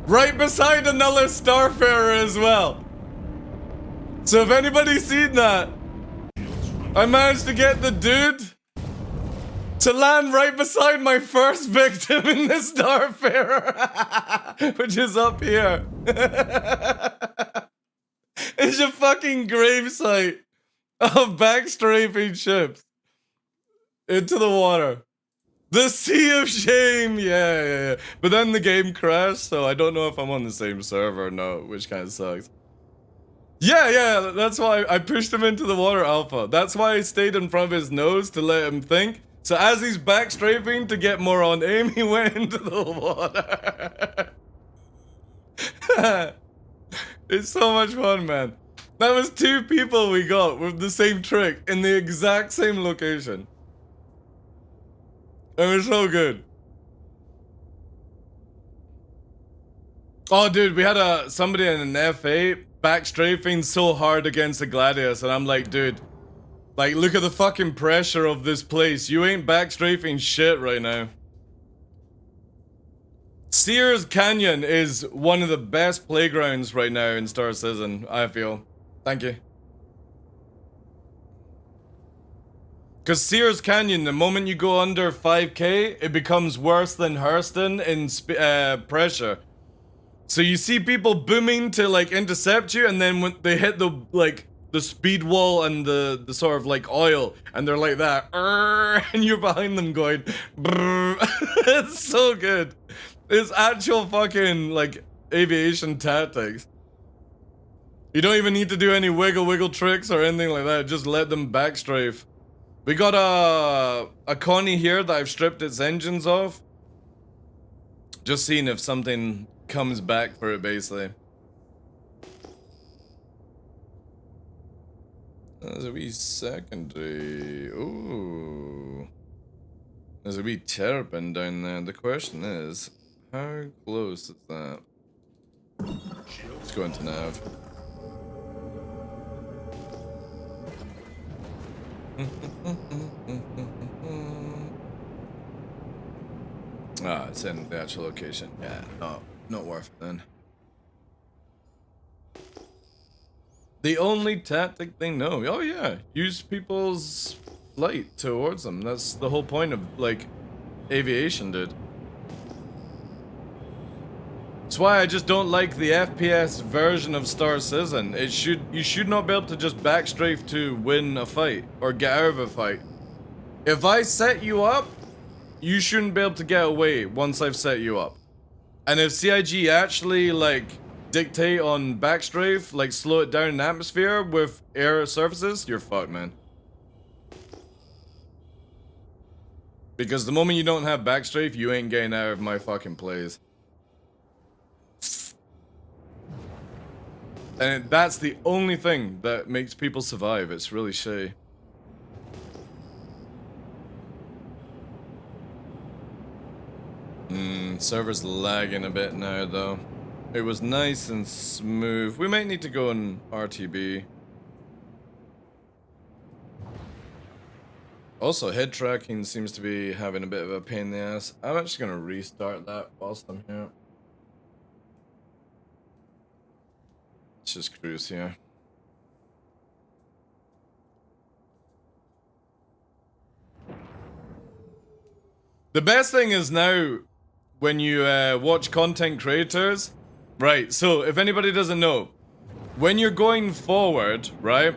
Right beside another Starfarer as well. So if anybody's seen that, I managed to get the dude to land right beside my first victim in this Starfarer, which is up here. It's a fucking gravesite of backstrafing ships into the water. The Sea of Shame, yeah. But then the game crashed, so I don't know if I'm on the same server or not, which kind of sucks. Yeah, that's why I pushed him into the water, Alpha. That's why I stayed in front of his nose to let him think. So as he's backstrafing to get more on aim, he went into the water. It's so much fun, man. That was 2 people we got with the same trick in the exact same location. It was so good. Oh, dude, we had somebody in an F8 backstrafing so hard against the Gladius, and I'm like, dude, like, look at the fucking pressure of this place. You ain't backstrafing shit right now. Sears Canyon is one of the best playgrounds right now in Star Citizen, I feel. Thank you. Because Sears Canyon, the moment you go under 5k, it becomes worse than Hurston in pressure. So you see people booming to like intercept you, and then when they hit the the speed wall and the sort of like oil, and they're like that, and you're behind them going, it's so good. It's actual fucking like aviation tactics. You don't even need to do any wiggle tricks or anything like that. Just let them backstrafe. We got a Connie here that I've stripped its engines off. Just seeing if something comes back for it, basically. There's a wee secondary. Ooh. There's a wee terrapin down there. The question is, how close is that? Let's go into nav. Ah, it's in the actual location. Yeah, no, not worth it then. The only tactic they know. Oh yeah, use people's flight towards them. That's the whole point of like aviation, dude. That's why I just don't like the FPS version of Star Citizen. You should not be able to just backstrafe to win a fight or get out of a fight. If I set you up, you shouldn't be able to get away once I've set you up. And if CIG actually like dictate on backstrafe, like slow it down in atmosphere with air surfaces, you're fucked, man. Because the moment you don't have backstrafe, you ain't getting out of my fucking plays. And that's the only thing that makes people survive. It's really shitty. Server's lagging a bit now, though. It was nice and smooth. We might need to go in RTB. Also, head tracking seems to be having a bit of a pain in the ass. I'm actually going to restart that whilst I'm here. Let's just cruise here. The best thing is now, when you watch content creators, right, so if anybody doesn't know, when you're going forward, right,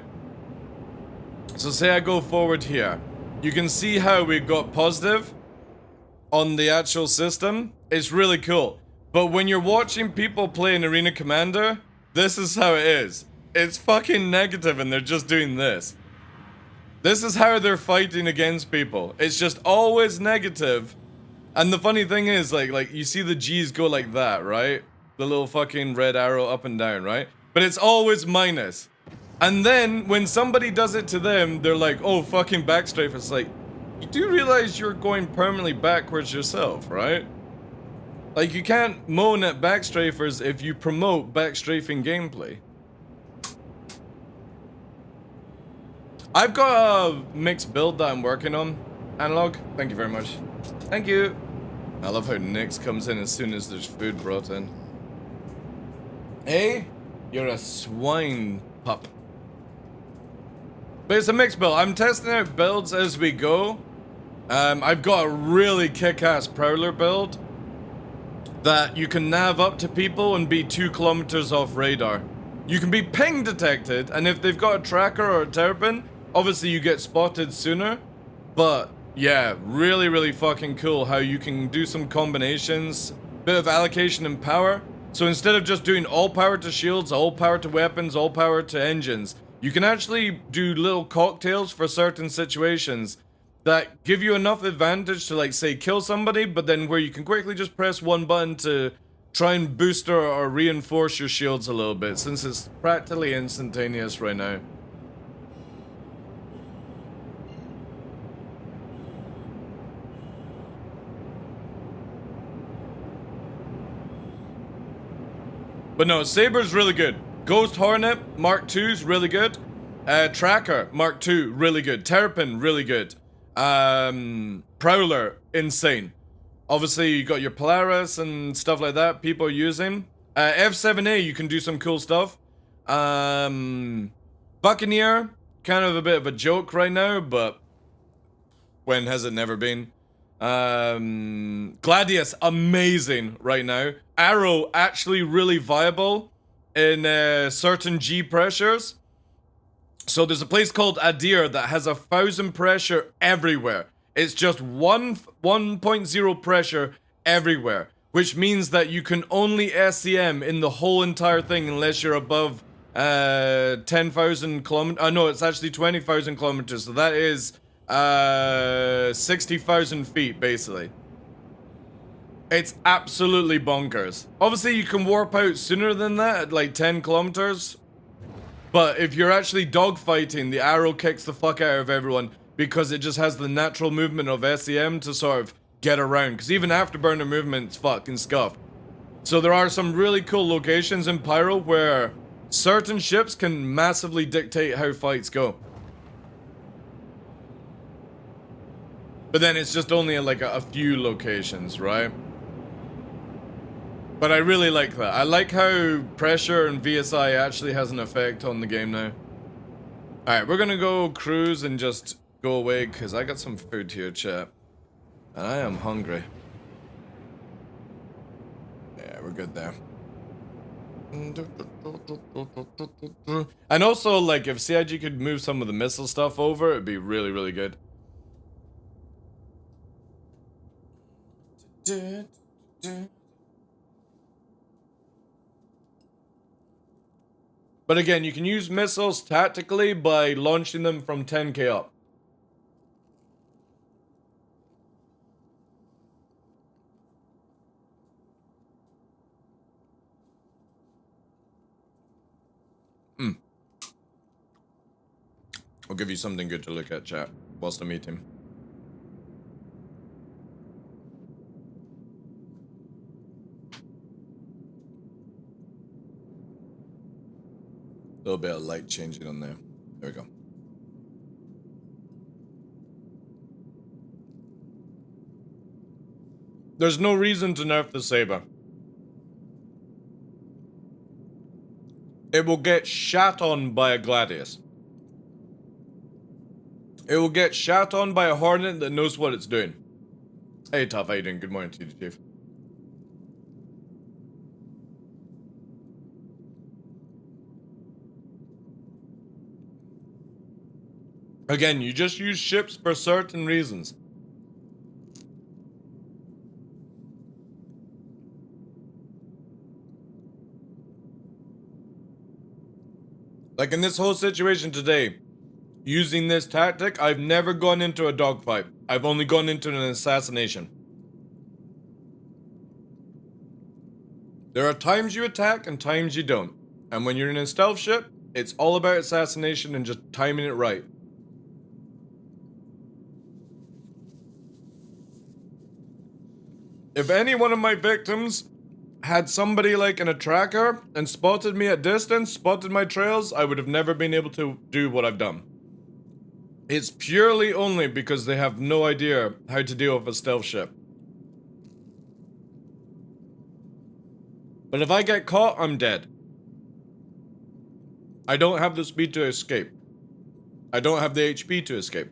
so say I go forward here, you can see how we've got positive on the actual system. It's really cool. But when you're watching people play in Arena Commander, this is how it is. It's fucking negative and they're just doing this. This is how they're fighting against people. It's just always negative. And the funny thing is, like you see the G's go like that, right? The little fucking red arrow up and down, right? But it's always minus. And then when somebody does it to them, they're like, oh, fucking backstrafe. It's like, you do realize you're going permanently backwards yourself, right? Like, you can't moan at backstrafers if you promote backstrafing gameplay. I've got a mixed build that I'm working on. Analog, thank you very much. Thank you. I love how Nyx comes in as soon as there's food brought in. Hey, you're a swine pup. But it's a mixed build. I'm testing out builds as we go. I've got a really kick-ass Prowler build that you can nav up to people and be 2 kilometers off radar. You can be ping detected, and if they've got a tracker or a terrapin, obviously you get spotted sooner. But yeah, really, really fucking cool how you can do some combinations, bit of allocation and power. So instead of just doing all power to shields, all power to weapons, all power to engines, you can actually do little cocktails for certain situations that give you enough advantage to, like, say, kill somebody, but then where you can quickly just press one button to try and boost or reinforce your shields a little bit, since it's practically instantaneous right now. But no, Saber's really good. Ghost Hornet Mark II's really good. Tracker Mark II, really good. Terrapin, really good. Prowler, insane. Obviously, you got your Polaris and stuff like that people are using. F7A, you can do some cool stuff. Buccaneer, kind of a bit of a joke right now, but when has it never been? Gladius, amazing right now. Arrow, actually really viable in certain G pressures. So there's a place called Adir that has 1,000 pressure everywhere. It's just 1.0 pressure everywhere, which means that you can only SCM in the whole entire thing unless you're above 10,000 kilometers. No, it's actually 20,000 kilometers. So that is 60,000 feet, basically. It's absolutely bonkers. Obviously, you can warp out sooner than that at like 10 kilometers. But if you're actually dogfighting, the arrow kicks the fuck out of everyone because it just has the natural movement of SEM to sort of get around. Because even afterburner movement's fucking scuffed. So there are some really cool locations in Pyro where certain ships can massively dictate how fights go. But then it's just only like a few locations, right? But I really like that. I like how pressure and VSI actually has an effect on the game now. Alright, we're gonna go cruise and just go away because I got some food here, chat. And I am hungry. Yeah, we're good there. And also, like, if CIG could move some of the missile stuff over, it'd be really, really good. But again, you can use missiles tactically by launching them from 10k up. I'll give you something good to look at, chat, whilst I'm eating. A little bit of light changing on there. There we go. There's no reason to nerf the Saber. It will get shat on by a Gladius. It will get shat on by a Hornet that knows what it's doing. Hey, Tough, how you doing? Good morning to you, Chief. Again, you just use ships for certain reasons. Like in this whole situation today, using this tactic, I've never gone into a dogfight. I've only gone into an assassination. There are times you attack and times you don't. And when you're in a stealth ship, it's all about assassination and just timing it right. If any one of my victims had somebody like in a tracker and spotted me at distance, spotted my trails, I would have never been able to do what I've done. It's purely only because they have no idea how to deal with a stealth ship. But if I get caught, I'm dead. I don't have the speed to escape. I don't have the HP to escape.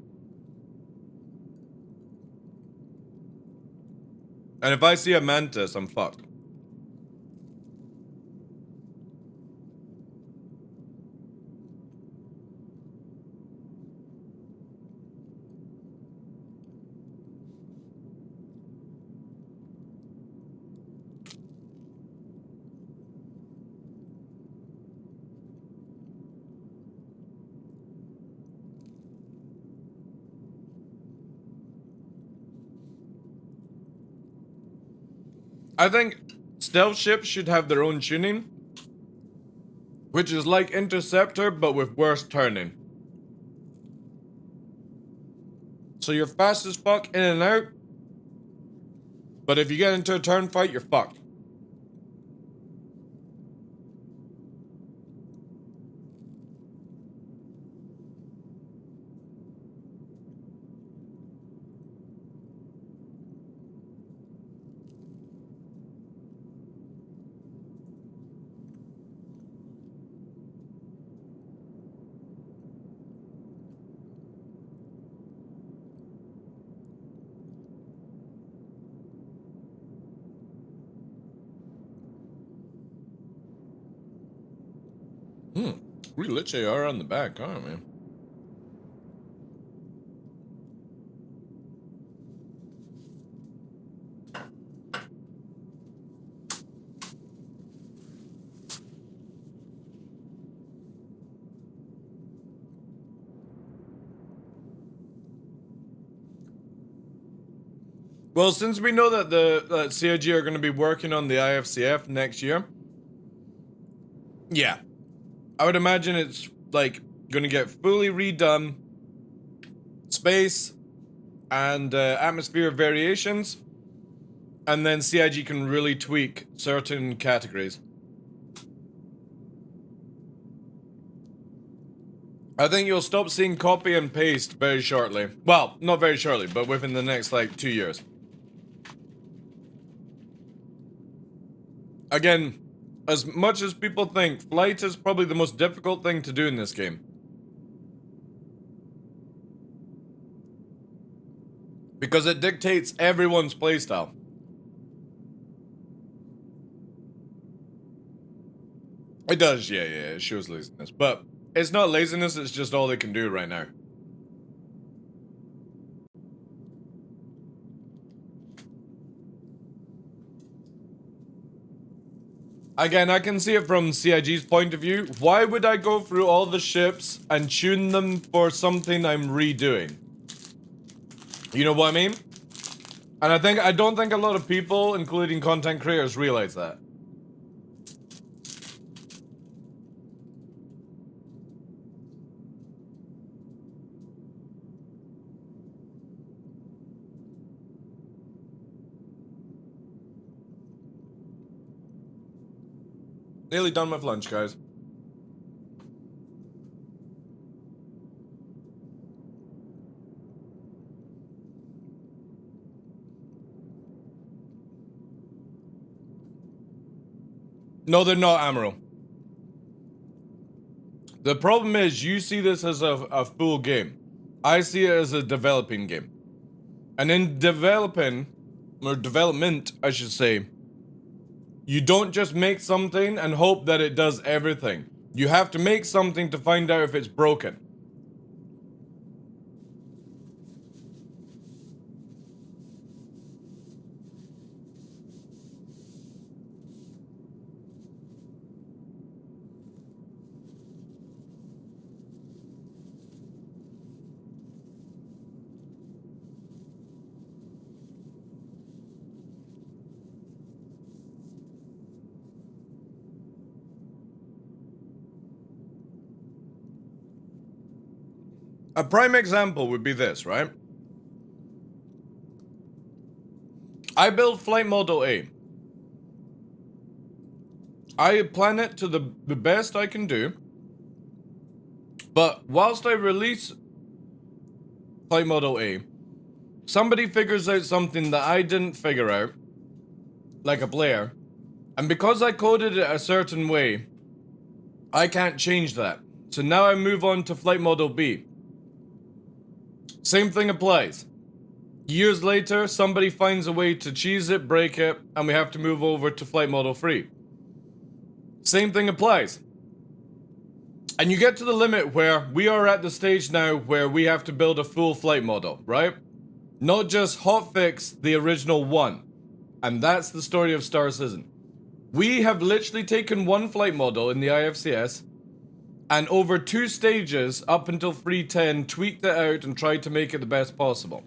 And if I see a mantis, I'm fucked. I think stealth ships should have their own tuning, which is like Interceptor, but with worse turning. So you're fast as fuck in and out, but if you get into a turn fight, you're fucked. We literally are on the back, aren't we? Well, since we know that the CIG are going to be working on the IFCF next year, yeah, I would imagine it's like going to get fully redone, space and atmosphere variations, and then CIG can really tweak certain categories. I think you'll stop seeing copy and paste very shortly. Well, not very shortly, but within the next like 2 years. Again, as much as people think, flight is probably the most difficult thing to do in this game. Because it dictates everyone's playstyle. It does, yeah, it shows laziness. But it's not laziness, it's just all they can do right now. Again, I can see it from CIG's point of view. Why would I go through all the ships and tune them for something I'm redoing? You know what I mean? And I don't think a lot of people, including content creators, realize that. Nearly done with lunch, guys. No, they're not, Amaral. The problem is, you see this as a full game. I see it as a developing game. And in development, I should say, you don't just make something and hope that it does everything. You have to make something to find out if it's broken. A prime example would be this, right? I build Flight Model A. I plan it to the best I can do. But whilst I release Flight Model A, somebody figures out something that I didn't figure out, like a player, and because I coded it a certain way, I can't change that. So now I move on to flight model B. Same thing applies. Years later, somebody finds a way to cheese it, break it, and we have to move over to flight model 3. Same thing applies. And you get to the limit where we are at the stage now where we have to build a full flight model, right? Not just hotfix the original one. And that's the story of Star Citizen. We have literally taken one flight model in the IFCS and over 2 stages up until 310 tweaked it out and tried to make it the best possible.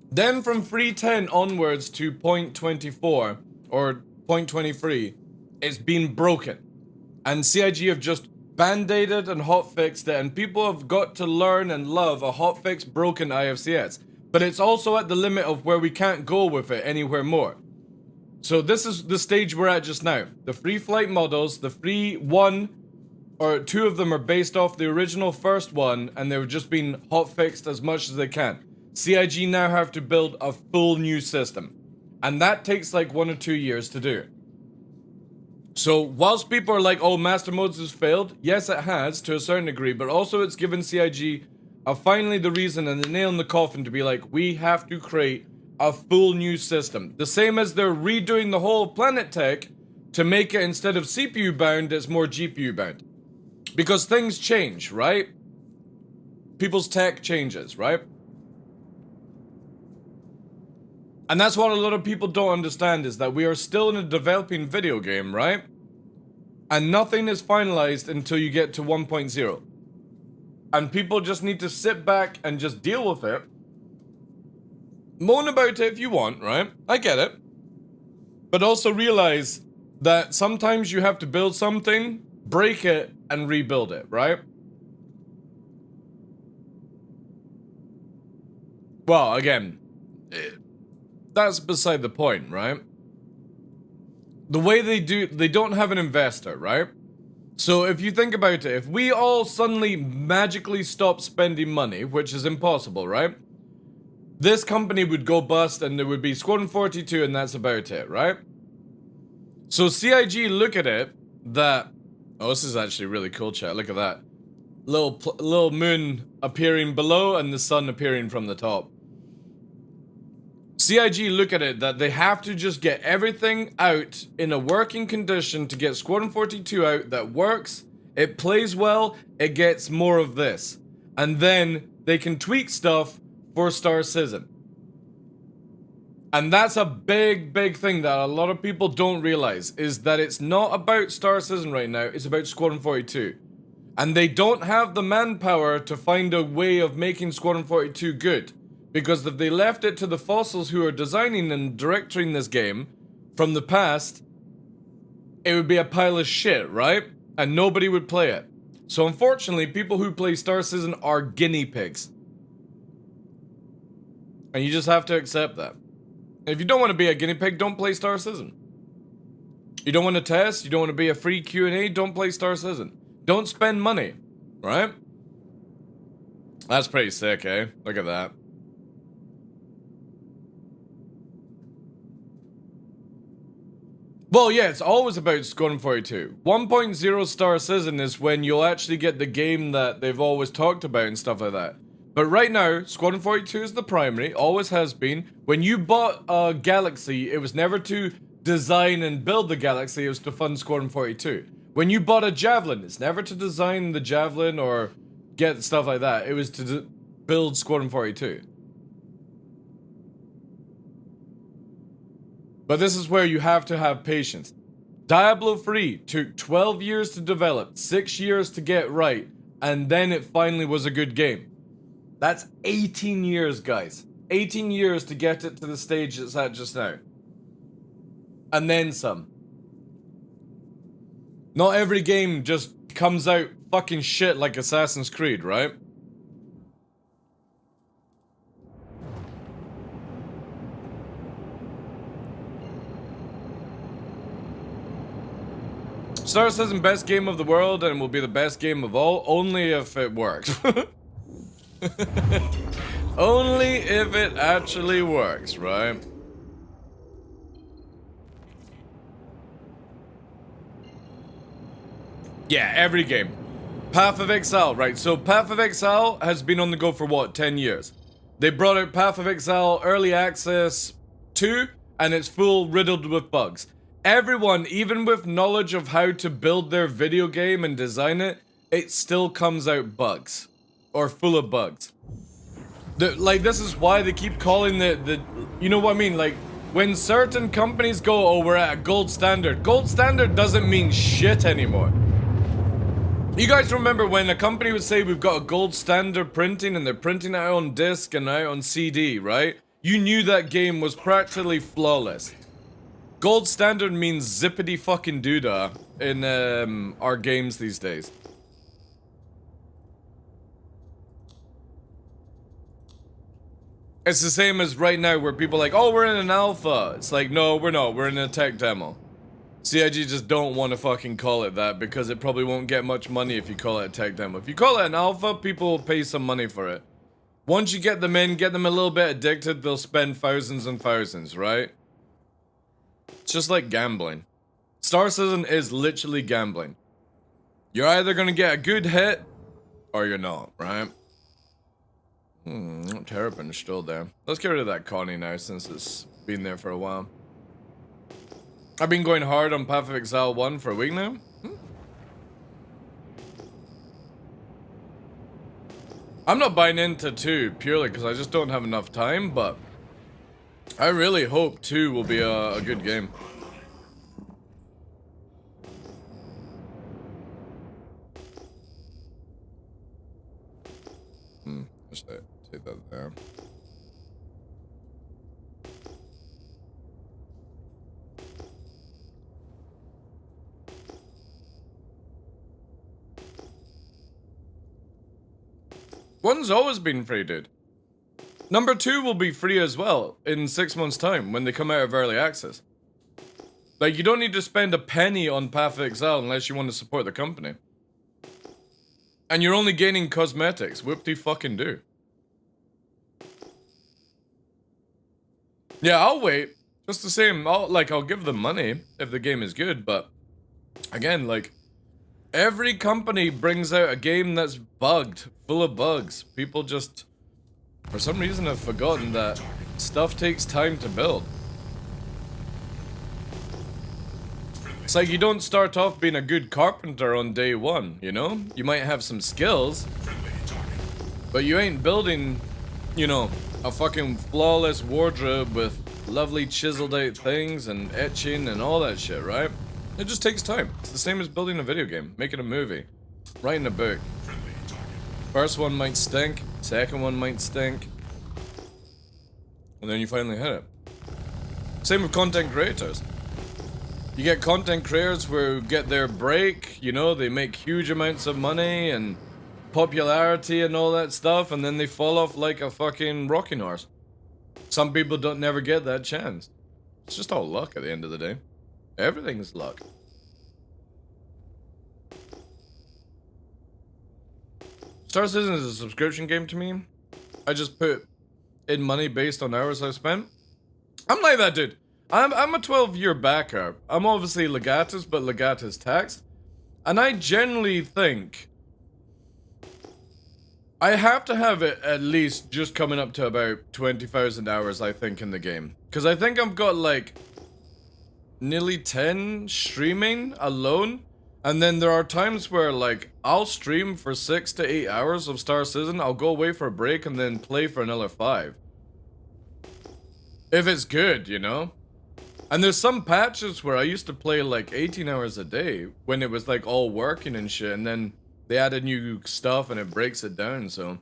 Then from 310 onwards to 0.24 or 0.23, it's been broken. And CIG have just band-aided and hotfixed it, and people have got to learn and love a hotfix broken IFCS. But it's also at the limit of where we can't go with it anywhere more. So this is the stage we're at just now. The free flight models, the free one or 2 of them are based off the original first one, and they've just been hotfixed as much as they can. CIG now have to build a full new system. And that takes like 1 or 2 years to do. So whilst people are like, oh, Master Modes has failed, yes it has to a certain degree, but also it's given CIG finally the reason and the nail in the coffin to be like, we have to create a full new system. The same as they're redoing the whole planet tech to make it, instead of CPU bound, it's more GPU bound. Because things change, right? People's tech changes, right? And that's what a lot of people don't understand, is that we are still in a developing video game, right? And nothing is finalized until you get to 1.0. And people just need to sit back and just deal with it. Moan about it if you want, right? I get it. But also realize that sometimes you have to build something, break it, and rebuild it, right? Well, again, that's beside the point, right? The way they don't have an investor, right? So if you think about it, if we all suddenly magically stop spending money, which is impossible, right? This company would go bust and there would be Squadron 42 and that's about it, right? So CIG look at it that... Oh, this is actually really cool, chat. Look at that. Little moon appearing below and the sun appearing from the top. CIG look at it that they have to just get everything out in a working condition to get Squadron 42 out that works, it plays well, it gets more of this. And then they can tweak stuff for Star Citizen. And that's a big, big thing that a lot of people don't realize, is that it's not about Star Citizen right now, it's about Squadron 42. And they don't have the manpower to find a way of making Squadron 42 good. Because if they left it to the fossils who are designing and directing this game from the past, it would be a pile of shit, right? And nobody would play it. So unfortunately, people who play Star Citizen are guinea pigs. And you just have to accept that. If you don't want to be a guinea pig, don't play Star Citizen. You don't want to test, you don't want to be a free Q&A, don't play Star Citizen. Don't spend money, right? That's pretty sick, eh? Look at that. Well, yeah, it's always about Squadron 42. 1.0 Star Citizen is when you'll actually get the game that they've always talked about and stuff like that. But right now, Squadron 42 is the primary, always has been. When you bought a Galaxy, it was never to design and build the Galaxy, it was to fund Squadron 42. When you bought a Javelin, it's never to design the Javelin or get stuff like that. It was to build Squadron 42. But this is where you have to have patience. Diablo 3 took 12 years to develop, 6 years to get right, and then it finally was a good game. That's 18 years, guys. 18 years to get it to the stage it's at just now. And then some. Not every game just comes out fucking shit like Assassin's Creed, right? Star Citizen best game of the world and will be the best game of all, only if it works. Only if it actually works, right? Yeah, every game. Path of Exile, right? So Path of Exile has been on the go for what, 10 years? They brought out Path of Exile Early Access 2, and it's full riddled with bugs. Everyone, even with knowledge of how to build their video game and design it, it still comes out bugs. Or full of bugs. Like, this is why they keep calling the you know what I mean? Like, when certain companies go, oh, we're at a gold standard doesn't mean shit anymore. You guys remember when a company would say we've got a gold standard printing and they're printing it out on disc and out on CD, right? You knew that game was practically flawless. Gold standard means zippity fucking doodah in our games these days. It's the same as right now where people are like, oh, we're in an alpha. It's like, no, we're not. We're in a tech demo. CIG just don't want to fucking call it that because it probably won't get much money if you call it a tech demo. If you call it an alpha, people will pay some money for it. Once you get them in, get them a little bit addicted, they'll spend thousands and thousands, right? It's just like gambling. Star Citizen is literally gambling. You're either gonna get a good hit, or you're not, right? Terrapin's still there. Let's get rid of that Connie now since it's been there for a while. I've been going hard on Path of Exile 1 for a week now. I'm not buying into 2 purely because I just don't have enough time, but I really hope 2 will be a good game. Just take that there. One's always been free, dude. Number 2 will be free as well in 6 months' time when they come out of early access. Like, you don't need to spend a penny on Path of Exile unless you want to support the company. And you're only gaining cosmetics. Whoop-de-fucking-do. Yeah, I'll wait. Just the same. I'll give them money if the game is good, but again, like, every company brings out a game that's bugged, full of bugs. People just, for some reason, have forgotten that stuff takes time to build. It's like you don't start off being a good carpenter on day one, you know? You might have some skills, but you ain't building, you know, a fucking flawless wardrobe with lovely chiseled out things and etching and all that shit, right? It just takes time. It's the same as building a video game, making a movie, writing a book. First one might stink, second one might stink, and then you finally hit it. Same with content creators. You get content creators who get their break, you know, they make huge amounts of money and popularity and all that stuff, and then they fall off like a fucking rocking horse. Some people don't never get that chance. It's just all luck at the end of the day. Everything's luck. Star Citizen is a subscription game to me. I just put in money based on hours I spent. I'm like that, dude. I'm a 12-year backer. I'm obviously legatus, but legatus taxed. And I generally think I have to have it at least just coming up to about 20,000 hours, I think, in the game. Because I think I've got like nearly 10 streaming alone. And then there are times where like I'll stream for 6 to 8 hours of Star Citizen. I'll go away for a break and then play for another 5. If it's good, you know? And there's some patches where I used to play like 18 hours a day when it was like all working and shit, and then they added new stuff and it breaks it down, so.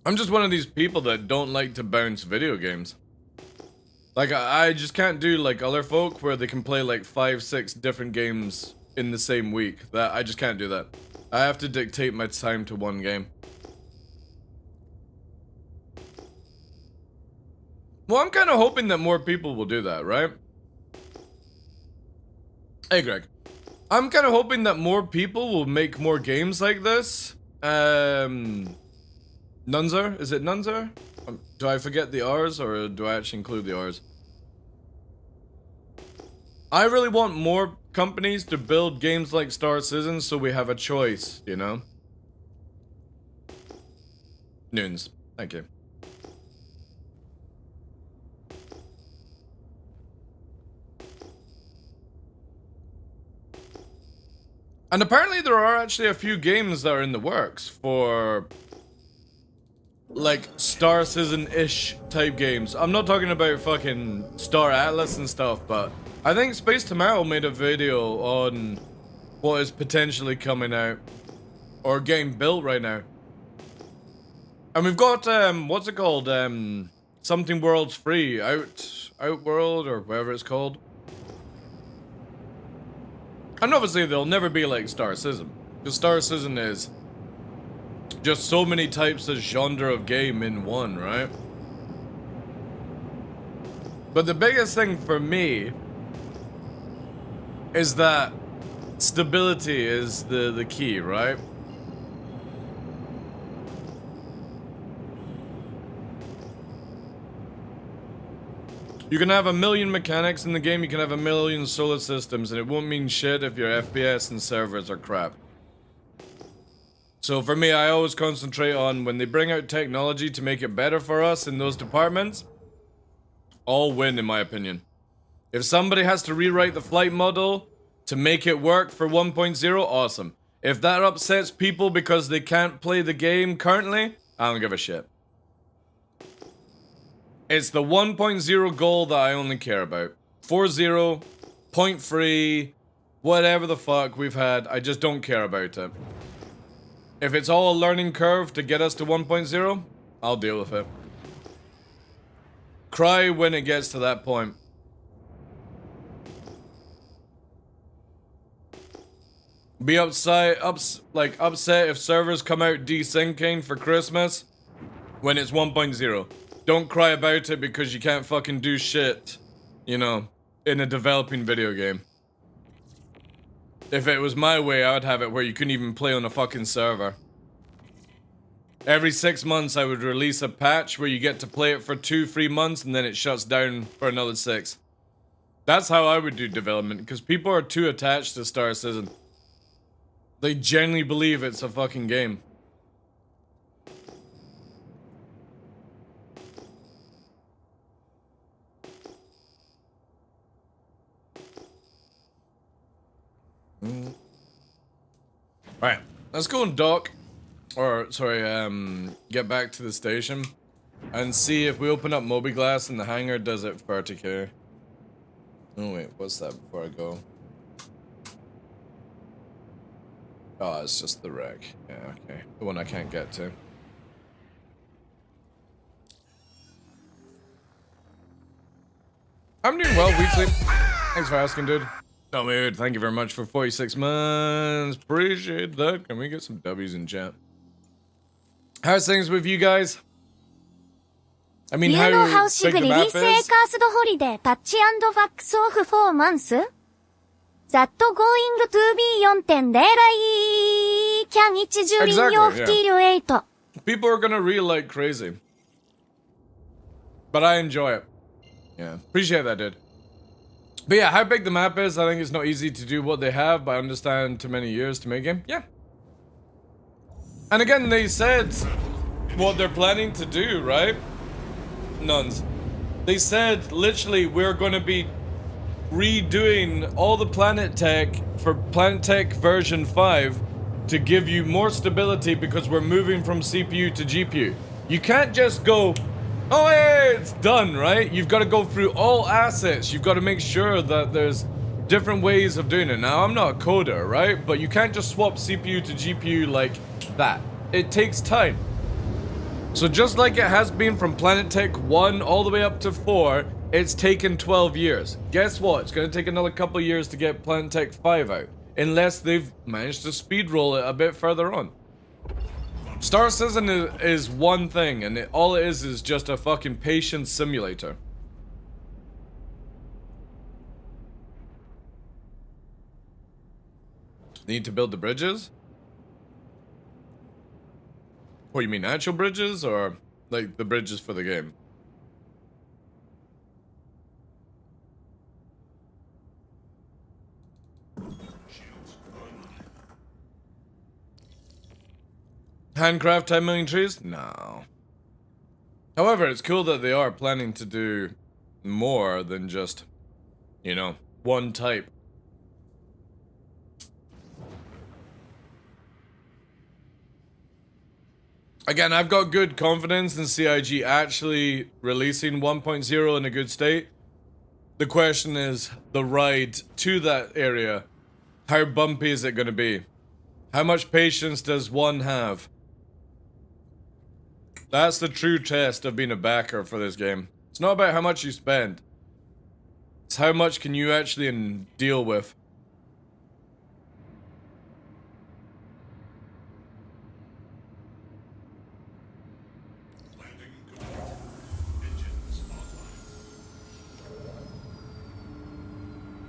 I'm just one of these people that don't like to bounce video games. Like, I just can't do like other folk where they can play like 5, 6 different games in the same week. I just can't do that. I have to dictate my time to one game. Well, I'm kind of hoping that more people will do that, right? Hey, Greg. I'm kind of hoping that more people will make more games like this. Nunzer? Is it Nunzer? Do I forget the R's or do I actually include the R's? I really want more companies to build games like Star Citizen so we have a choice, you know? Noons. Thank you. And apparently there are actually a few games that are in the works for like Star Citizen-ish type games. I'm not talking about fucking Star Atlas and stuff, but I think Space Tomorrow made a video on what is potentially coming out or getting built right now. And we've got what's it called? Something Worlds Free, Outworld or whatever it's called. And obviously they'll never be like Star Citizen, because Star Citizen is just so many types of genre of game in one, right? But the biggest thing for me is that stability is the key, right? You can have a million mechanics in the game, you can have a million solar systems, and it won't mean shit if your FPS and servers are crap. So for me, I always concentrate on when they bring out technology to make it better for us in those departments, all win in my opinion. If somebody has to rewrite the flight model to make it work for 1.0, awesome. If that upsets people because they can't play the game currently, I don't give a shit. It's the 1.0 goal that I only care about. 4.0, point free, whatever the fuck we've had, I just don't care about it. If it's all a learning curve to get us to 1.0, I'll deal with it. Cry when it gets to that point. Be upset if servers come out desyncing for Christmas when it's 1.0. Don't cry about it because you can't fucking do shit, you know, in a developing video game. If it was my way, I would have it where you couldn't even play on a fucking server. Every 6 months, I would release a patch where you get to play it for 2-3 months and then it shuts down for another 6. That's how I would do development, because people are too attached to Star Citizen. They genuinely believe it's a fucking game. Alright, let's go and dock, or sorry, get back to the station and see if we open up Mobiglass in the hangar, does it 30k? Oh wait, what's that before I go? Oh, it's just the wreck. Yeah, okay. The one I can't get to. I'm doing well, Weekly. Thanks for asking, dude. Oh, dude, thank you very much for 46 months. Appreciate that. Can we get some W's in chat? How's things with you guys? I mean, how big the map is? holiday touch and back off 4 months? That going to be 4.0 can each during your 8. People are gonna reel like crazy. But I enjoy it. Yeah, appreciate that, dude. But yeah, how big the map is, I think it's not easy to do what they have, but I understand too many years to make a game. Yeah. And again, they said what they're planning to do, right? Nuns. They said, literally, we're going to be redoing all the Planet Tech for Planet Tech version 5 to give you more stability because we're moving from CPU to GPU. You can't just go, oh, hey, it's done, right? You've got to go through all assets. You've got to make sure that there's different ways of doing it. Now, I'm not a coder, right? But you can't just swap CPU to GPU like that. It takes time. So just like it has been from Planet Tech 1 all the way up to 4, it's taken 12 years. Guess what? It's going to take another couple of years to get Planet Tech 5 out. Unless they've managed to speedroll it a bit further on. Star Citizen is one thing, and all it is just a fucking patience simulator. Need to build the bridges? What, you mean actual bridges, or like the bridges for the game? Handcraft 10 million trees? No. However, it's cool that they are planning to do more than just, you know, one type. Again, I've got good confidence in CIG actually releasing 1.0 in a good state. The question is, the ride to that area, how bumpy is it going to be? How much patience does one have? That's the true test of being a backer for this game. It's not about how much you spend. It's how much can you actually deal with. Landing complete. Engines online.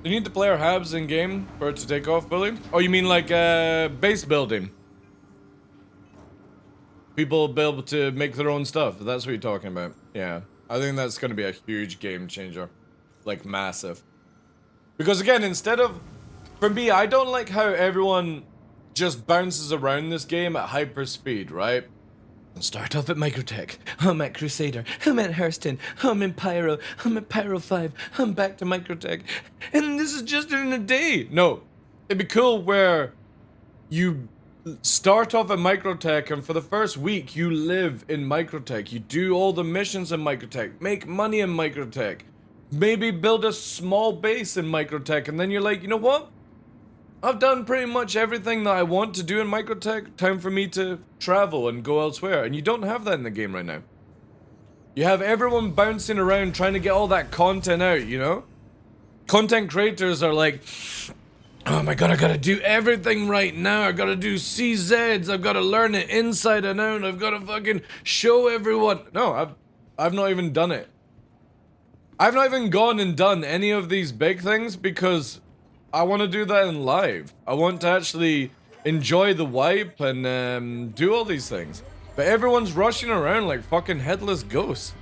You need the player habs in game for it to take off, Billy? Oh, you mean like base building? People be able to make their own stuff. That's what you're talking about. Yeah. I think that's going to be a huge game changer. Like, massive. Because again, instead of... For me, I don't like how everyone just bounces around this game at hyper speed, right? Start off at Microtech. I'm at Crusader. I'm at Hurston. I'm in Pyro. I'm at Pyro 5. I'm back to Microtech. And this is just in a day. No. It'd be cool where you start off at Microtech and for the first week you live in Microtech. You do all the missions in Microtech. Make money in Microtech. Maybe build a small base in Microtech and then you're like, you know what? I've done pretty much everything that I want to do in Microtech. Time for me to travel and go elsewhere. And you don't have that in the game right now. You have everyone bouncing around trying to get all that content out, you know? Content creators are like, oh my god, I gotta do everything right now. I gotta do CZs. I've gotta learn it inside and out. I've gotta fucking show everyone. No, I've not even done it. I've not even gone and done any of these big things because I want to do that in live. I want to actually enjoy the wipe and do all these things. But everyone's rushing around like fucking headless ghosts.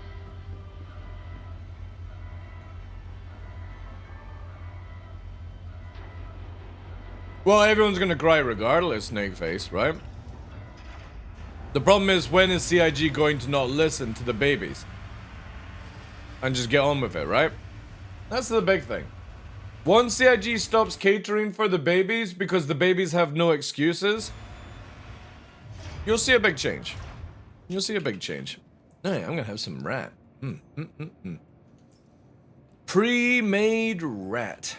Well, everyone's gonna cry regardless, Snakeface, right? The problem is, when is CIG going to not listen to the babies? And just get on with it, right? That's the big thing. Once CIG stops catering for the babies because the babies have no excuses, you'll see a big change. You'll see a big change. Hey, I'm gonna have some rat. Pre-made rat.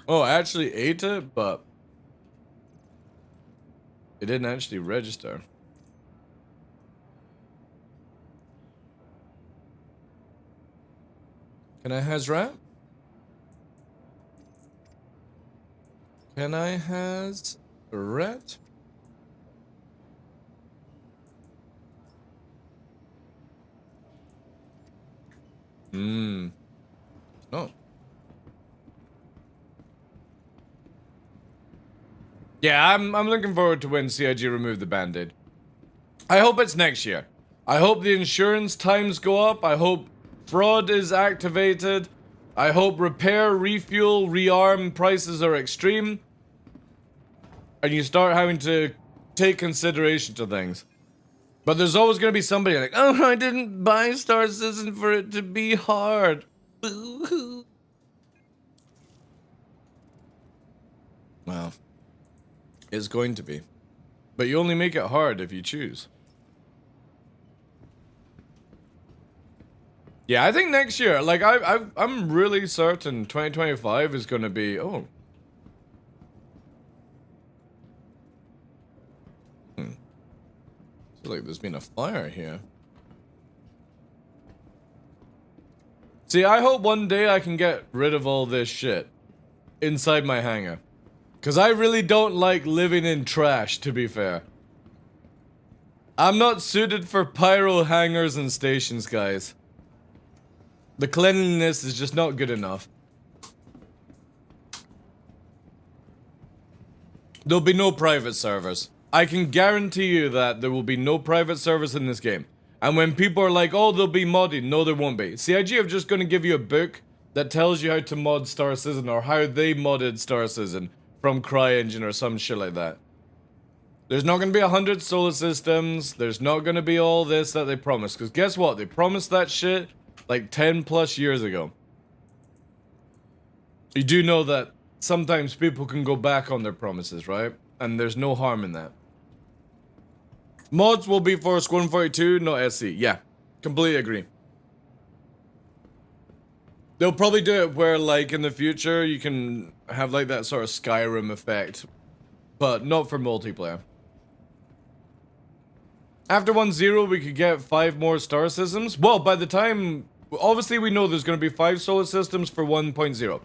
Oh, I actually ate it, but it didn't actually register. Can I has rat? Can I has rat? No. Yeah, I'm looking forward to when CIG remove the band-aid. I hope it's next year. I hope the insurance times go up. I hope fraud is activated. I hope repair, refuel, rearm prices are extreme. And you start having to take consideration to things. But there's always going to be somebody like, oh, I didn't buy Star Citizen for it to be hard. Boo-hoo. Well, it's going to be. But you only make it hard if you choose. Yeah, I think next year, like, I'm really certain 2025 is going to be, oh. Feels like there's been a fire here. See, I hope one day I can get rid of all this shit inside my hangar. Because I really don't like living in trash, to be fair. I'm not suited for pyro hangars and stations, guys. The cleanliness is just not good enough. There'll be no private servers. I can guarantee you that there will be no private servers in this game. And when people are like, oh, there'll be modding, no, there won't be. CIG are just going to give you a book that tells you how to mod Star Citizen or how they modded Star Citizen from CryEngine or some shit like that. There's not going to be 100 solar systems. There's not going to be all this that they promised. Because guess what? They promised that shit like 10 plus years ago. You do know that sometimes people can go back on their promises, right? And there's no harm in that. Mods will be for Squadron 42, not SC. Yeah, completely agree. They'll probably do it where, like, in the future, you can have, like, that sort of Skyrim effect. But not for multiplayer. After 1.0, we could get 5 more star systems. Well, by the time... Obviously, we know there's going to be 5 solar systems for 1.0.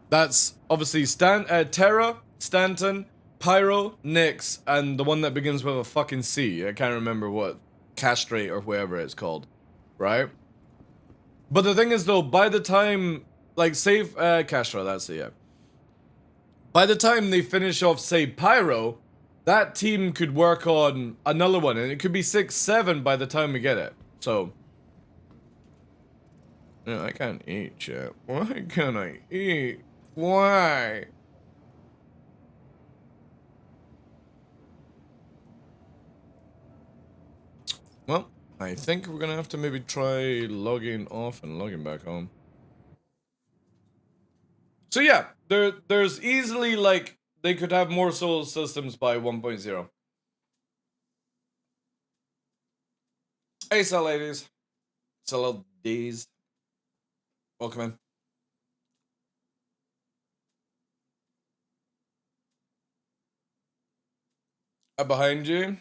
That's, obviously, Terra, Stanton, Pyro, Nyx, and the one that begins with a fucking C. I can't remember what. Castrate or whatever it's called. Right? But the thing is, though, by the time... Like, say... Castra, that's it, yeah. By the time they finish off, say, Pyro... That team could work on another one, and it could be 6, 7 by the time we get it. So... No, I can't eat, chat. Why can't I eat? Why? Well, I think we're gonna have to maybe try logging off and logging back on. So yeah, there's easily, like, they could have more solar systems by 1.0. Hey, so ladies. So D's. Welcome in. Behind you?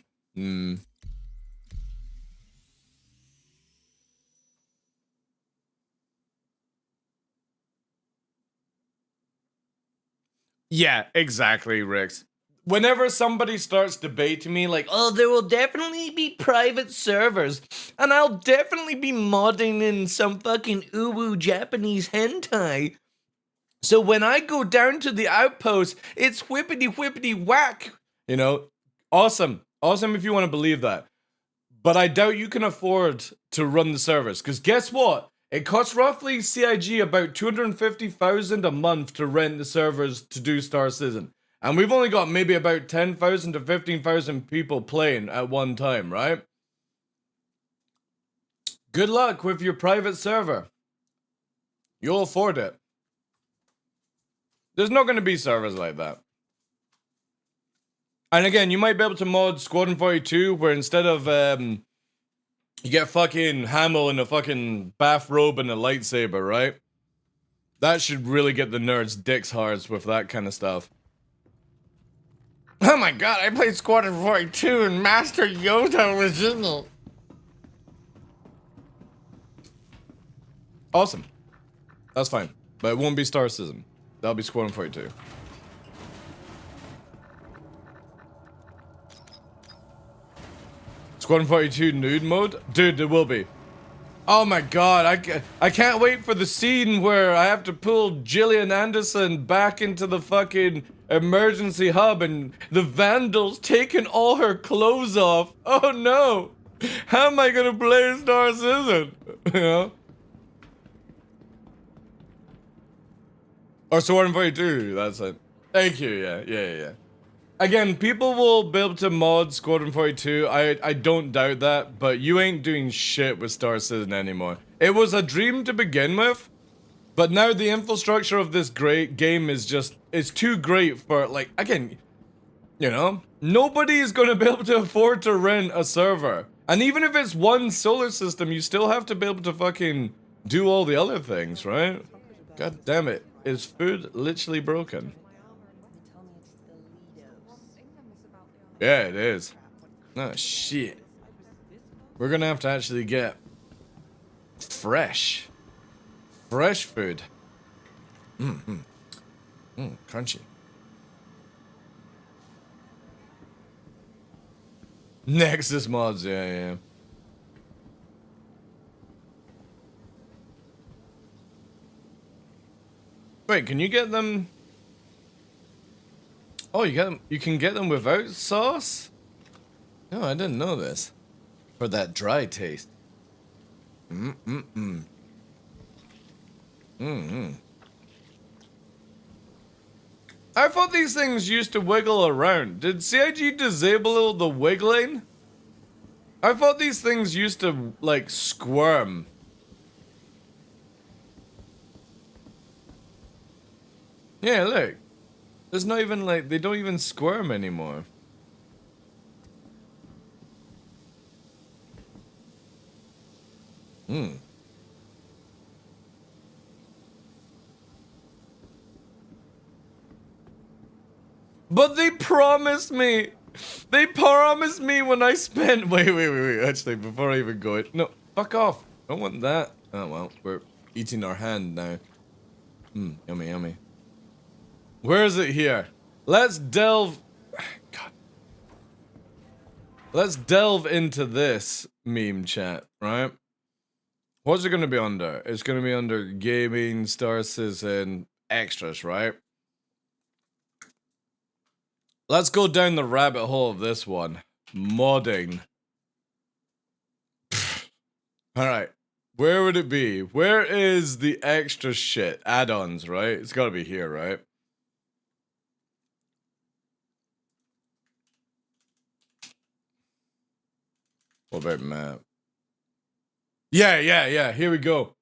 Yeah, exactly, Rix. Whenever somebody starts debating me like, oh, there will definitely be private servers, and I'll definitely be modding in some fucking uwu Japanese hentai. So when I go down to the outpost, it's whippity whack. You know, awesome. Awesome if you want to believe that. But I doubt you can afford to run the servers, because guess what? It costs roughly CIG about 250,000 a month to rent the servers to do Star Citizen. And we've only got maybe about 10,000 to 15,000 people playing at one time, right? Good luck with your private server. You'll afford it. There's not going to be servers like that. And again, you might be able to mod Squadron 42 where instead of, you get fucking Hamill in a fucking bathrobe and a lightsaber, right? That should really get the nerds' dicks hard with that kind of stuff. Oh my god, I played Squadron 42 and Master Yoda was in it. Awesome. That's fine. But it won't be Star Citizen. That'll be Squadron 42. Squadron 42 nude mode? Dude, there will be. Oh my god, I can't wait for the scene where I have to pull Gillian Anderson back into the fucking emergency hub and the Vandal's taking all her clothes off. Oh no! How am I gonna play Star Citizen? You know? Or Squadron 42, that's it. Thank you, yeah. Again, people will be able to mod Squadron 42, I don't doubt that, but you ain't doing shit with Star Citizen anymore. It was a dream to begin with, but now the infrastructure of this great game is just, it's too great for, like, again, you know, nobody is gonna be able to afford to rent a server. And even if it's one solar system, you still have to be able to fucking do all the other things, right? God damn it, is food literally broken? Yeah, it is. Oh, shit. We're gonna have to actually get fresh food. Crunchy. Nexus mods, yeah. Wait, can you get them? Oh, you get them. You can get them without sauce? No, I didn't know this. For that dry taste. I thought these things used to wiggle around. Did CIG disable the wiggling? I thought these things used to, like, squirm. Yeah, look. There's not even, like, they don't even squirm anymore. Hmm. But they promised me. They promised me when I spent. Wait. Actually, before I even go, no, fuck off. Don't want that. Oh well, we're eating our hand now. Yummy, yummy. Where is it here? Let's delve. God. Let's delve into this meme chat, right? What's it gonna be under? It's gonna be under gaming, Star Citizen, extras, right? Let's go down the rabbit hole of this one. Modding. Alright. Where would it be? Where is the extra shit? Add-ons, right? It's gotta be here, right? What about map? Yeah. Here we go.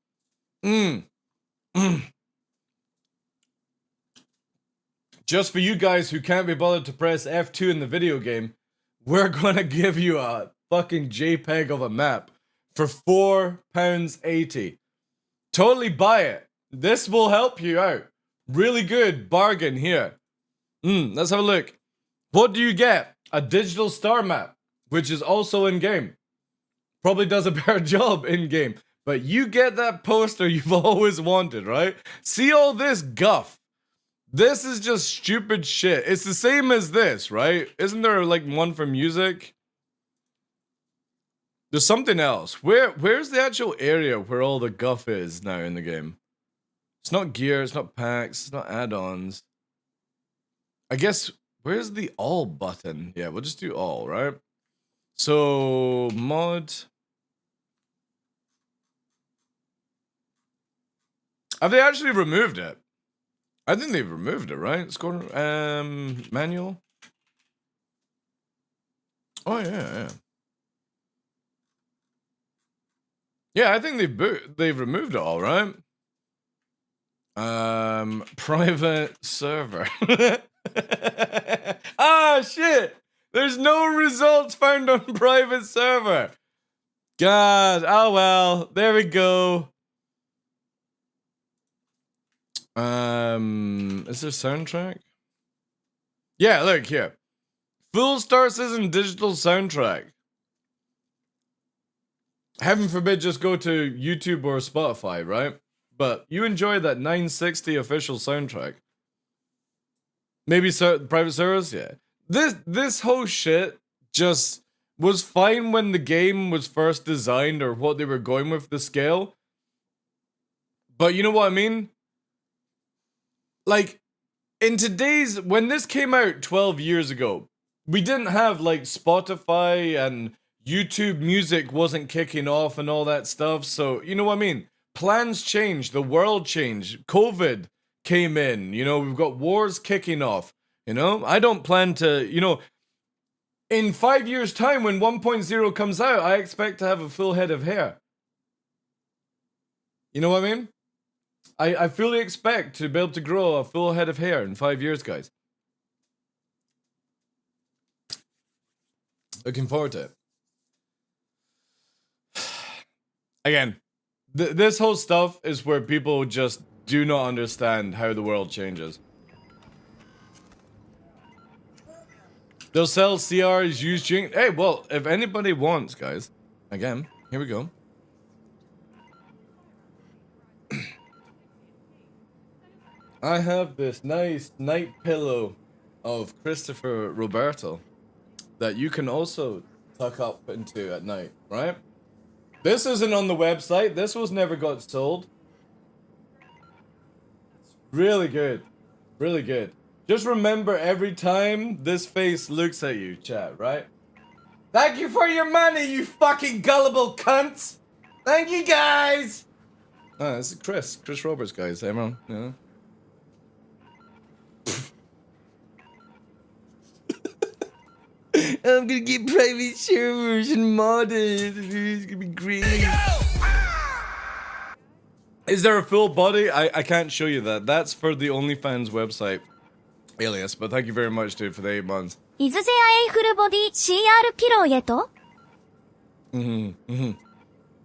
Just for you guys who can't be bothered to press F2 in the video game, we're gonna give you a fucking JPEG of a map for £4.80. Totally buy it. This will help you out. Really good bargain here. Let's have a look. What do you get? A digital star map, which is also in-game. Probably does a better job in-game. But you get that poster you've always wanted, right? See all this guff. This is just stupid shit. It's the same as this, right? Isn't there like one for music? There's something else. Where's the actual area where all the guff is now in the game? It's not gear, it's not packs, it's not add-ons. I guess, where's the all button? Yeah, we'll just do all, right? So, mod. Have they actually removed it? I think they've removed it, right? Score, manual. Oh yeah. Yeah, I think they've removed it all, right? Private server. Ah, shit! There's no results found on private server. God, oh well, there we go. Is there soundtrack? Yeah, look here. Full Star Citizen digital soundtrack. Heaven forbid just go to YouTube or Spotify, right? But you enjoy that 960 official soundtrack. Maybe private servers? Yeah. This whole shit just was fine when the game was first designed or what they were going with the scale. But you know what I mean? Like, in today's, when this came out 12 years ago, we didn't have like Spotify and YouTube music wasn't kicking off and all that stuff. So, you know what I mean? Plans changed, the world changed, COVID came in, you know, we've got wars kicking off, you know? I don't plan to, you know, in 5 years' time when 1.0 comes out, I expect to have a full head of hair. You know what I mean? I fully expect to be able to grow a full head of hair in 5 years, guys. Looking forward to it. Again, this whole stuff is where people just do not understand how the world changes. They'll sell CRs used drink. Hey, well, if anybody wants, guys, again, here we go. I have this nice night pillow of Christopher Roberto that you can also tuck up into at night, right? This isn't on the website. This was never got sold. It's really good. Really good. Just remember every time this face looks at you, chat, right? Thank you for your money, you fucking gullible cunts! Thank you, guys! Oh, this is Chris Roberts, guys. Everyone, you know? I'm gonna get private servers and modded. It's gonna be great. Is there a full body? I can't show you that. That's for the OnlyFans website, Alias. But thank you very much, dude, for the 8 months. イズゼアエイフルボディ CR ピローエト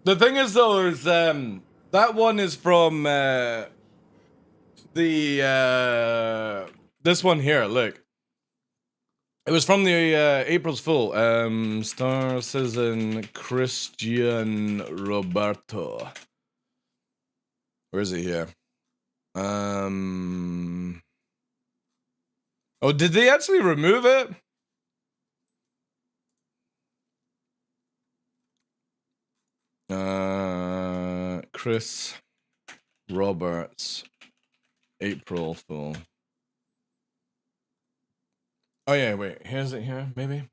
The thing is, though, is that one is from this one here. Look, it was from the April's Fool. Star Citizen Christian Roberto. Where is he here? Oh, did they actually remove it? Chris Roberts, April Fool. Oh yeah, wait. Here's it here. Maybe.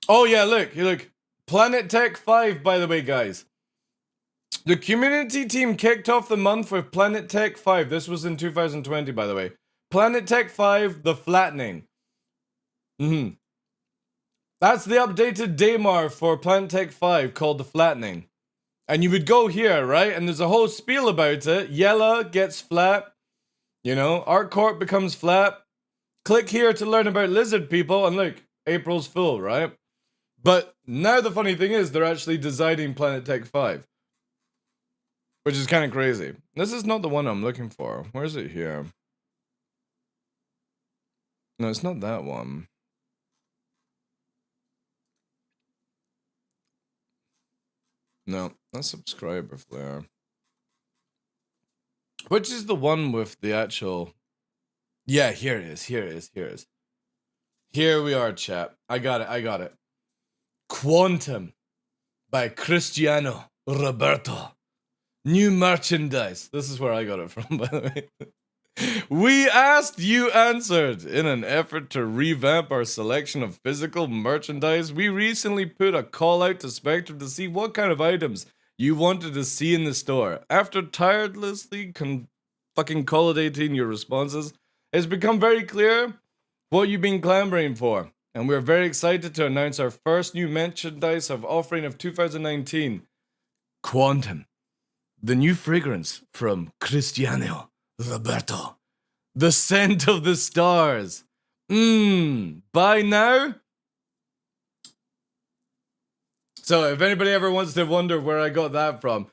Oh yeah, look. Planet Tech 5, by the way, guys. The community team kicked off the month with Planet Tech 5. This was in 2020, by the way. Planet Tech 5, The Flattening. That's the updated Daymar for Planet Tech 5 called The Flattening. And you would go here, right? And there's a whole spiel about it. Yella gets flat. You know, ArtCorp becomes flat. Click here to learn about lizard people. And look, April's Fool, right? But now the funny thing is they're actually designing Planet Tech 5. Which is kind of crazy. This is not the one I'm looking for. Where is it here? No, it's not that one. No, that's subscriber flare. Which is the one with the actual... Yeah, here it is. Here we are, chat. I got it. Quantum by Cristiano Roberto. New merchandise. This is where I got it from, by the way. We asked, you answered. In an effort to revamp our selection of physical merchandise, we recently put a call out to Spectrum to see what kind of items you wanted to see in the store. After tirelessly fucking collating your responses, it's become very clear what you've been clamoring for. And we're very excited to announce our first new merchandise offering of 2019. Quantum. The new fragrance from Cristiano Roberto. The scent of the stars. Buy now? So if anybody ever wants to wonder where I got that from,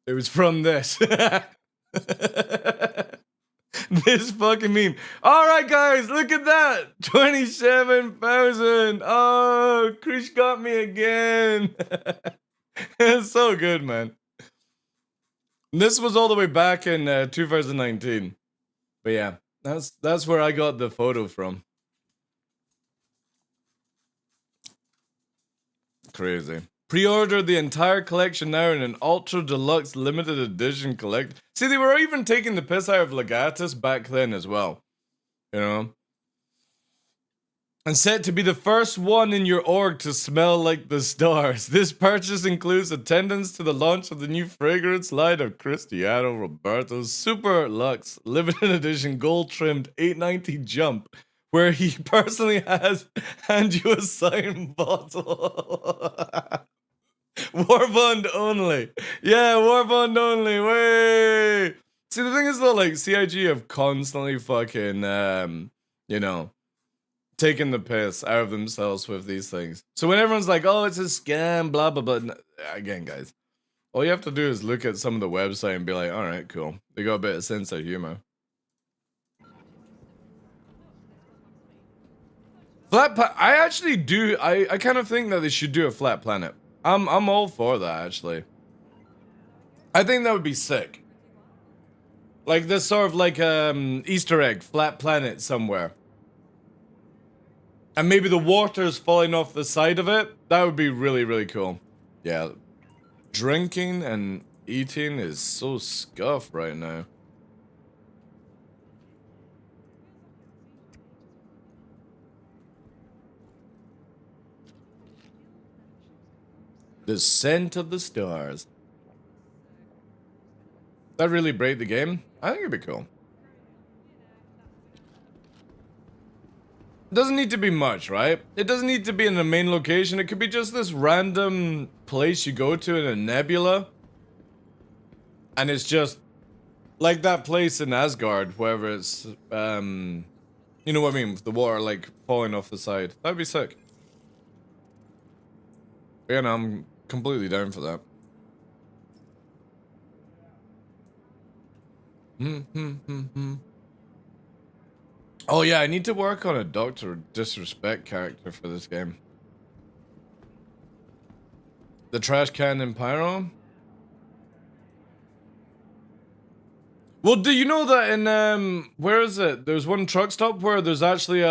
it was from this. This fucking meme. Alright guys, look at that. 27,000. Oh, Krish got me again. It's so good, man. This was all the way back in 2019. But yeah, that's where I got the photo from. Crazy. Pre-order the entire collection now in an ultra deluxe limited edition collect. See, they were even taking the piss out of Legatus back then as well. You know? And set to be the first one in your org to smell like the stars. This purchase includes attendance to the launch of the new fragrance line of Cristiano Roberto's Super Luxe Limited Edition Gold Trimmed 890 Jump, where he personally has hand you a signed bottle. Warbond only. Yeah, Warbond only. Way. See, the thing is though, like, CIG have constantly fucking, you know, taking the piss out of themselves with these things. So when everyone's like, oh, it's a scam, blah, blah, blah. Again, guys, all you have to do is look at some of the website and be like, all right, cool. They got a bit of sense of humor. I actually do. I kind of think that they should do a flat planet. I'm all for that, actually. I think that would be sick. Like this sort of like Easter egg, flat planet somewhere. And maybe the water's falling off the side of it. That would be really, really cool. Yeah. Drinking and eating is so scuffed right now. The scent of the stars. That really break the game? I think it'd be cool. It doesn't need to be much, right? It doesn't need to be in the main location. It could be just this random place you go to in a nebula. And it's just like that place in Asgard, wherever it's, you know what I mean? With the water, like, falling off the side. That'd be sick. Yeah, no, I'm completely down for that. Oh yeah, I need to work on a Dr. Disrespect character for this game. The trash can in Pyro? Well, do you know that in, where is it? There's one truck stop where there's actually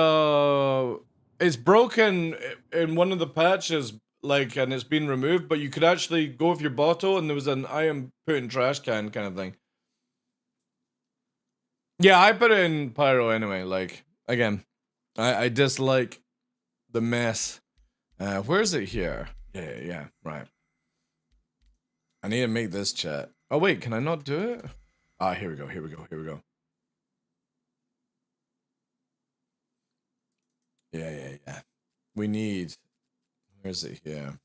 it's broken in one of the patches, like, and it's been removed, but you could actually go with your bottle and there was an I am put in trash can kind of thing. Yeah, I put it in Pyro anyway, like, again, I dislike the mess. Where is it here? Yeah, right. I need to make this chat. Oh wait, can I not do it? Ah, here we go. Yeah. We need, where's it here?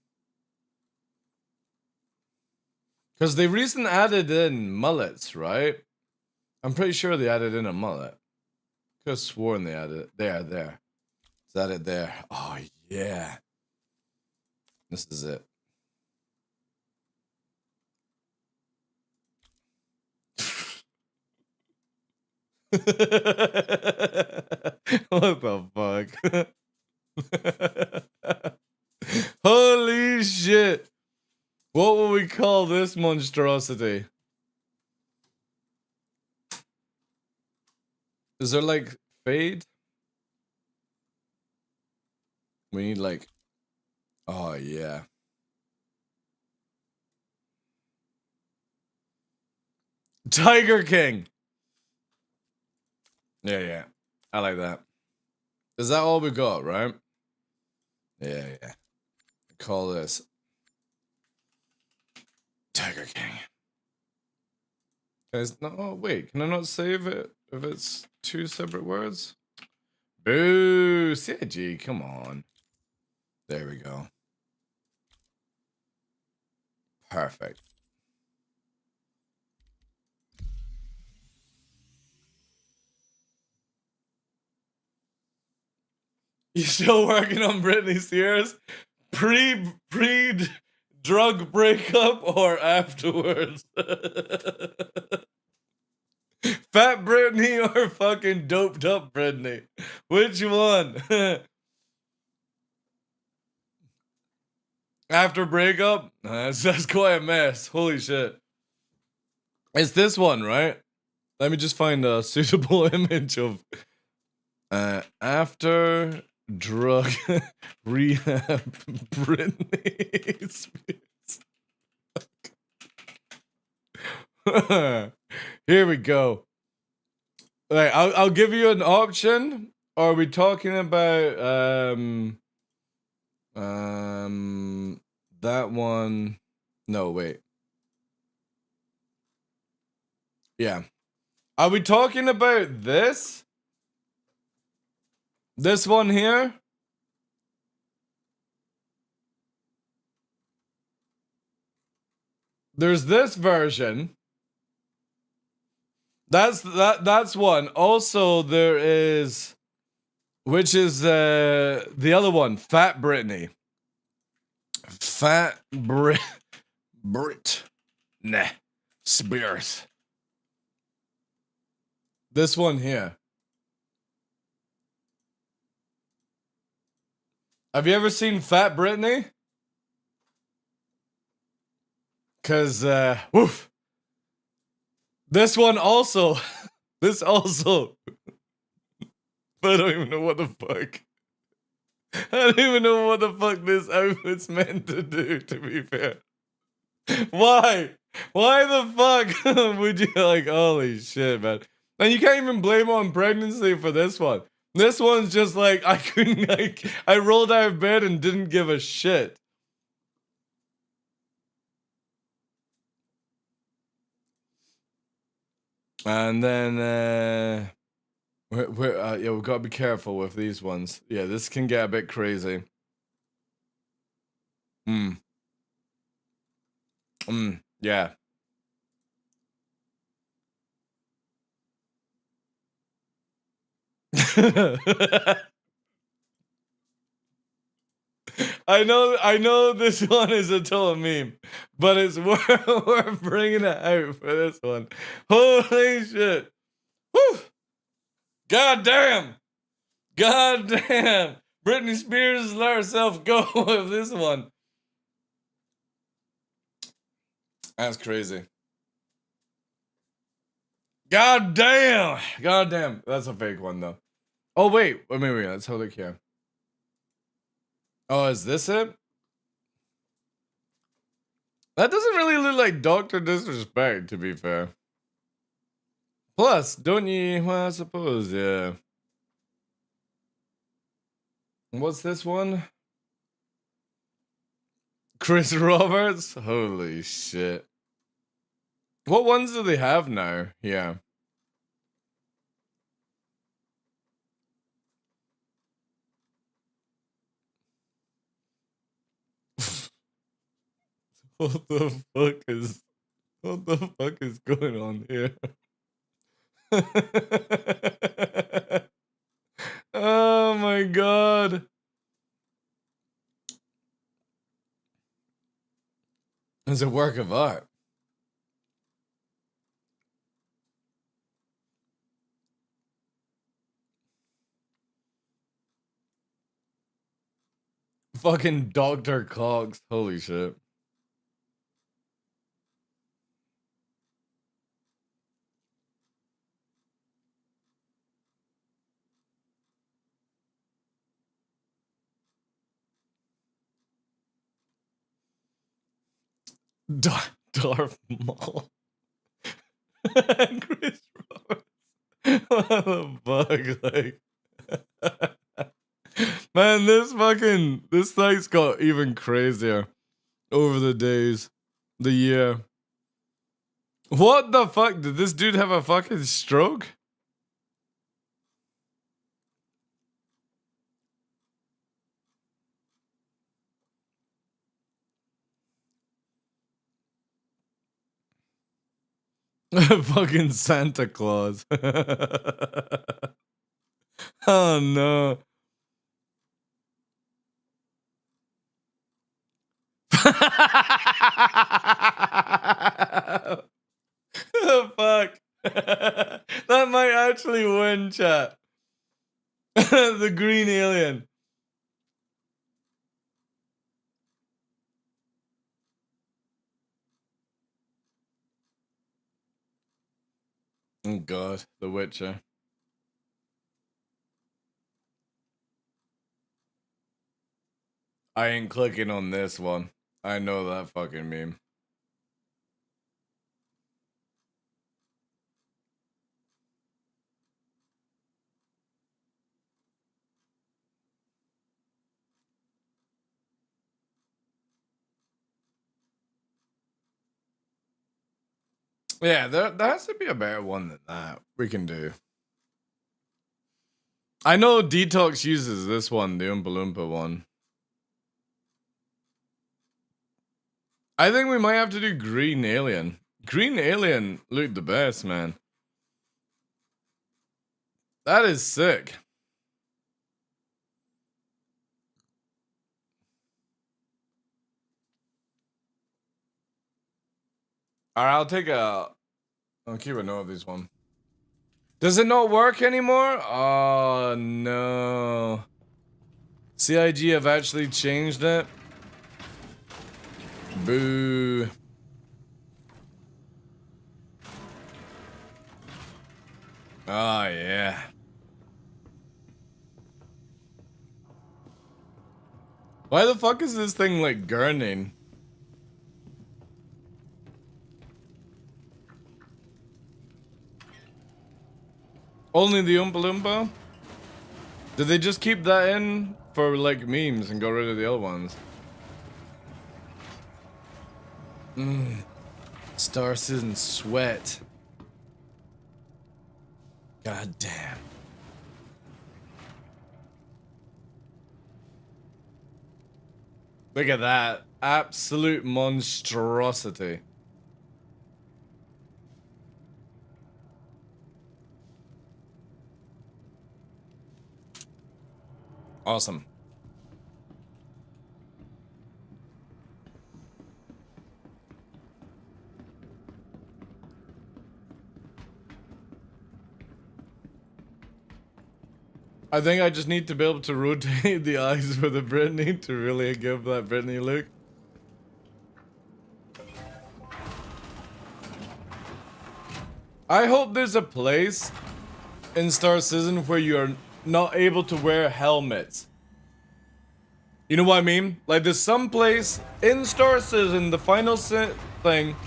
Because they recently added in mullets, right? I'm pretty sure they added in a mullet. Could have sworn they added it. There. Is that it there? Oh, yeah. This is it. What the fuck? Holy shit. What will we call this monstrosity? Is there like fade? We need like, oh yeah. Tiger King. Yeah. I like that. Is that all we got, right? Yeah. Call this Tiger King. Guys, no, oh, wait, can I not save it if it's two separate words? Boo, CIG, come on. There we go. Perfect. You still working on Britney Spears? Pre-drug breakup or afterwards? Fat Britney or fucking doped up Britney? Which one? After breakup? That's quite a mess. Holy shit. It's this one, right? Let me just find a suitable image of after drug rehab Britney Spears. Here we go. Right, I'll give you an option. Are we talking about that one? No, wait. Yeah. Are we talking about this? This one here? There's this version. That's one. Also, there is, which is the other one, Fat Britney. Fat Brit Spears. This one here. Have you ever seen Fat Britney? Cause woof. This one also. This also. I don't even know what the fuck. I don't even know what the fuck this outfit's meant to do, to be fair. Why? Why the fuck would you, like, holy shit, man. And you can't even blame on pregnancy for this one. This one's just like, I couldn't, like, I rolled out of bed and didn't give a shit. And then, Yeah, we've got to be careful with these ones. Yeah, this can get a bit crazy. Yeah. I know this one is a total meme, but it's worth bringing it out for this one. Holy shit. Whew. God damn. God damn. Britney Spears let herself go with this one. That's crazy. God damn. God damn. That's a fake one though. Oh wait. Wait. Let's hold it here. Oh, is this it? That doesn't really look like Dr. Disrespect, to be fair. Plus, don't you? Well, I suppose, yeah. What's this one? Chris Roberts? Holy shit. What ones do they have now? Yeah. What the fuck is going on here? Oh my god. It's a work of art. Fucking Dr. Cox. Holy shit. Darth Maul. Chris Roberts. What the fuck? Like, man, this site's got even crazier over the days, the year. What the fuck? Did this dude have a fucking stroke? Fucking Santa Claus. Oh no. Oh, fuck. That might actually win, chat. The green alien. Oh god, The Witcher. I ain't clicking on this one. I know that fucking meme. Yeah, there has to be a better one than that we can do. I know Detox uses this one, the Oompa Loompa one. I think we might have to do Green Alien. Green Alien looked the best, man. That is sick. Alright, I'll keep a note of this one. Does it not work anymore? Oh no. CIG have actually changed it. Boo. Oh yeah. Why the fuck is this thing like gurning? Only the Oompa Loompa? Did they just keep that in for like memes and got rid of the other ones? Star Citizen Sweat. God damn. Look at that. Absolute monstrosity. Awesome. I think I just need to be able to rotate the eyes for the Britney to really give that Britney look. I hope there's a place in Star Citizen where you are not able to wear helmets. You know what I mean? Like there's some place in Star Citizen, the final thing,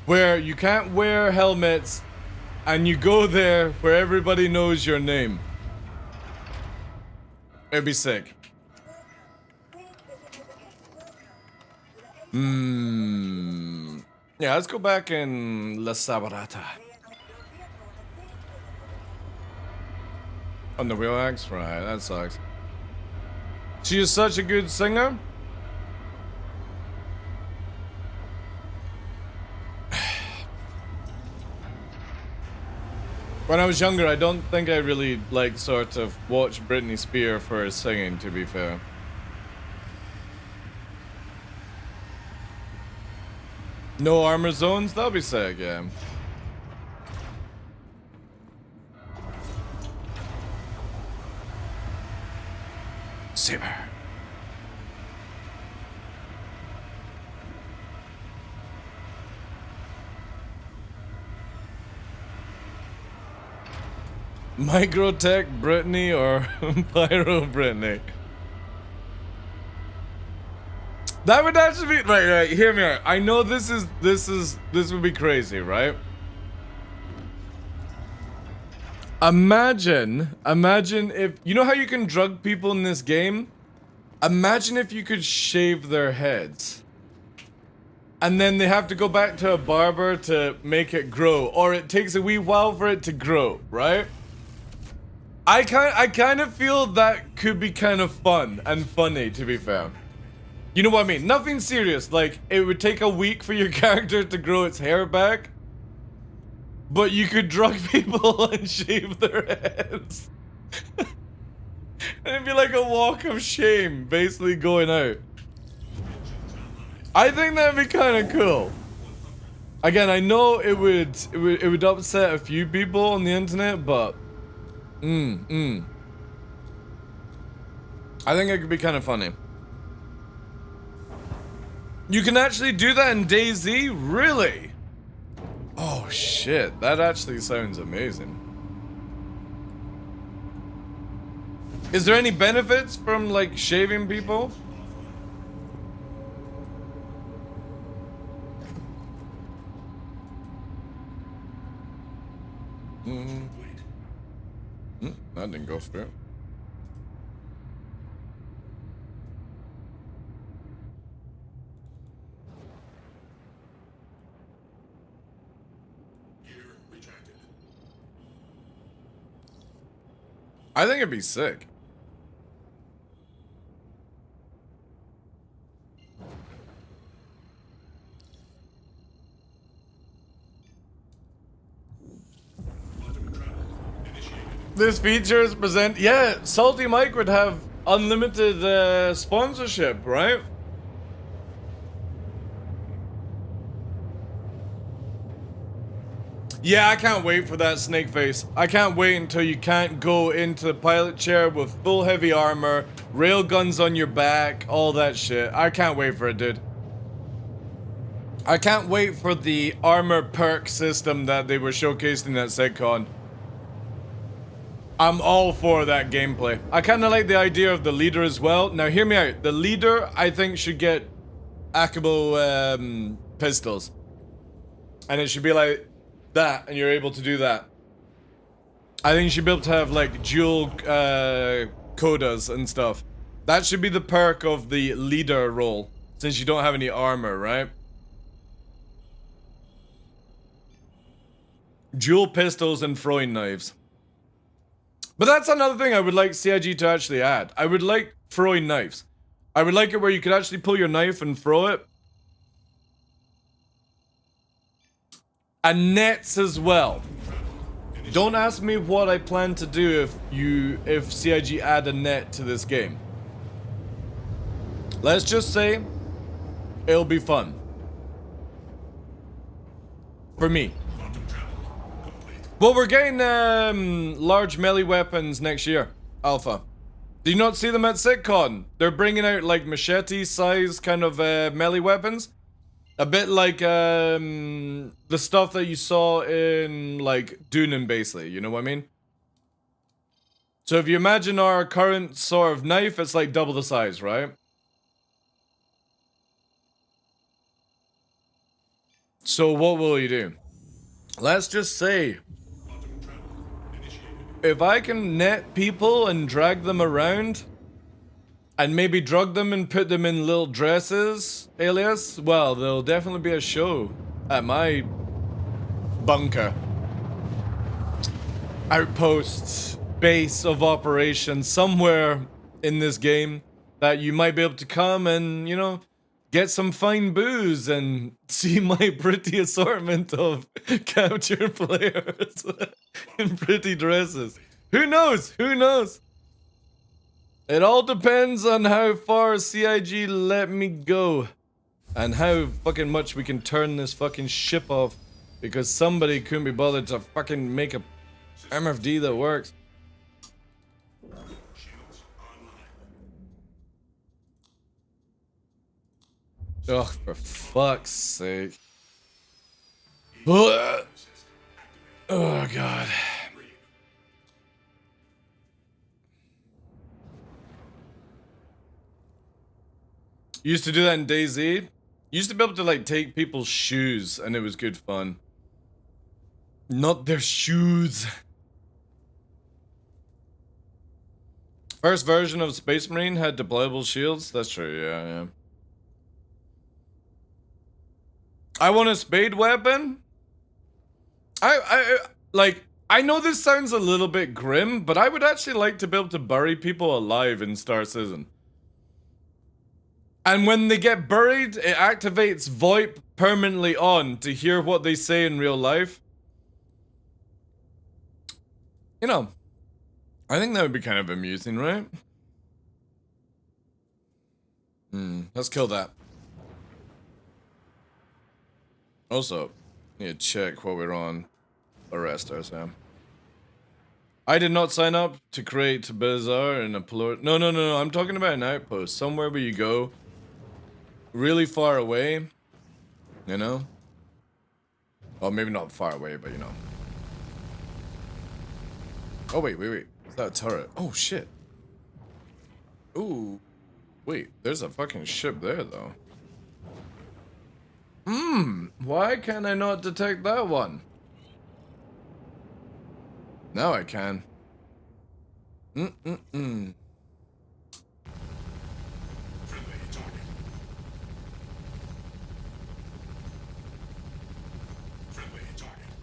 where you can't wear helmets and you go there where everybody knows your name. It'd be sick. Yeah, let's go back in La Sabrata. On the wheel axe? Right, that sucks. She is such a good singer. When I was younger, I don't think I really, like, sort of watched Britney Spears for her singing, to be fair. No armor zones? That'll be sick, yeah. Saber. Microtech Britney or Pyro Britney? That would actually be right. Hear me out. I know this would be crazy, right? Imagine if you know how you can drug people in this game. Imagine if you could shave their heads, and then they have to go back to a barber to make it grow, or it takes a wee while for it to grow, right? I kind of feel that could be kind of fun and funny, to be fair. You know what I mean? Nothing serious. Like, it would take a week for your character to grow its hair back, but you could drug people and shave their heads. And it'd be like a walk of shame, basically going out. I think that'd be kind of cool. Again, I know it would upset a few people on the internet, but I think it could be kind of funny. You can actually do that in DayZ? Really? Oh shit, that actually sounds amazing. Is there any benefits from, like, shaving people? That didn't go through. I think it'd be sick. This feature is yeah, Salty Mike would have unlimited sponsorship, right? Yeah, I can't wait for that, Snakeface. I can't wait until you can't go into the pilot chair with full heavy armor, rail guns on your back, all that shit. I can't wait for it, dude. I can't wait for the armor perk system that they were showcasing at SegCon. I'm all for that gameplay. I kind of like the idea of the leader as well. Now, hear me out. The leader, I think, should get Akabo pistols. And it should be like that, and you're able to do that. I think you should be able to have, like, dual codas and stuff. That should be the perk of the leader role, since you don't have any armor, right? Dual pistols and throwing knives. But that's another thing I would like CIG to actually add. I would like throwing knives. I would like it where you could actually pull your knife and throw it. And nets as well. Don't ask me what I plan to do if CIG add a net to this game. Let's just say it'll be fun. For me. Well, we're getting large melee weapons next year, Alpha. Do you not see them at SitCon? They're bringing out like machete size kind of melee weapons. A bit like the stuff that you saw in like Doonan, basically, you know what I mean? So if you imagine our current sort of knife, it's like double the size, right? So what will you do? Let's just say, if I can net people and drag them around, and maybe drug them and put them in little dresses, alias, well, there'll definitely be a show at my bunker. Outpost, base of operations, somewhere in this game that you might be able to come and, you know, get some fine booze and see my pretty assortment of captured players in pretty dresses. Who knows? Who knows? It all depends on how far CIG let me go. And how fucking much we can turn this fucking ship off. Because somebody couldn't be bothered to fucking make a MFD that works. Oh, for fuck's sake. Oh, God. Used to do that in DayZ. Used to be able to like take people's shoes and it was good fun. Not their shoes. First version of Space Marine had deployable shields. That's true, yeah. I want a spade weapon. I know this sounds a little bit grim, but I would actually like to be able to bury people alive in Star Citizen. And when they get buried, it activates VoIP permanently on to hear what they say in real life. You know, I think that would be kind of amusing, right? Let's kill that. Also, need to check what we're on. Arrest ourselves. I did not sign up to create Bazaar in a No, I'm talking about an outpost. Somewhere where you go really far away, you know? Well, maybe not far away, but you know. Oh, wait. Is that a turret? Oh, shit. Ooh. Wait, there's a fucking ship there, though. Why can I not detect that one? Now I can.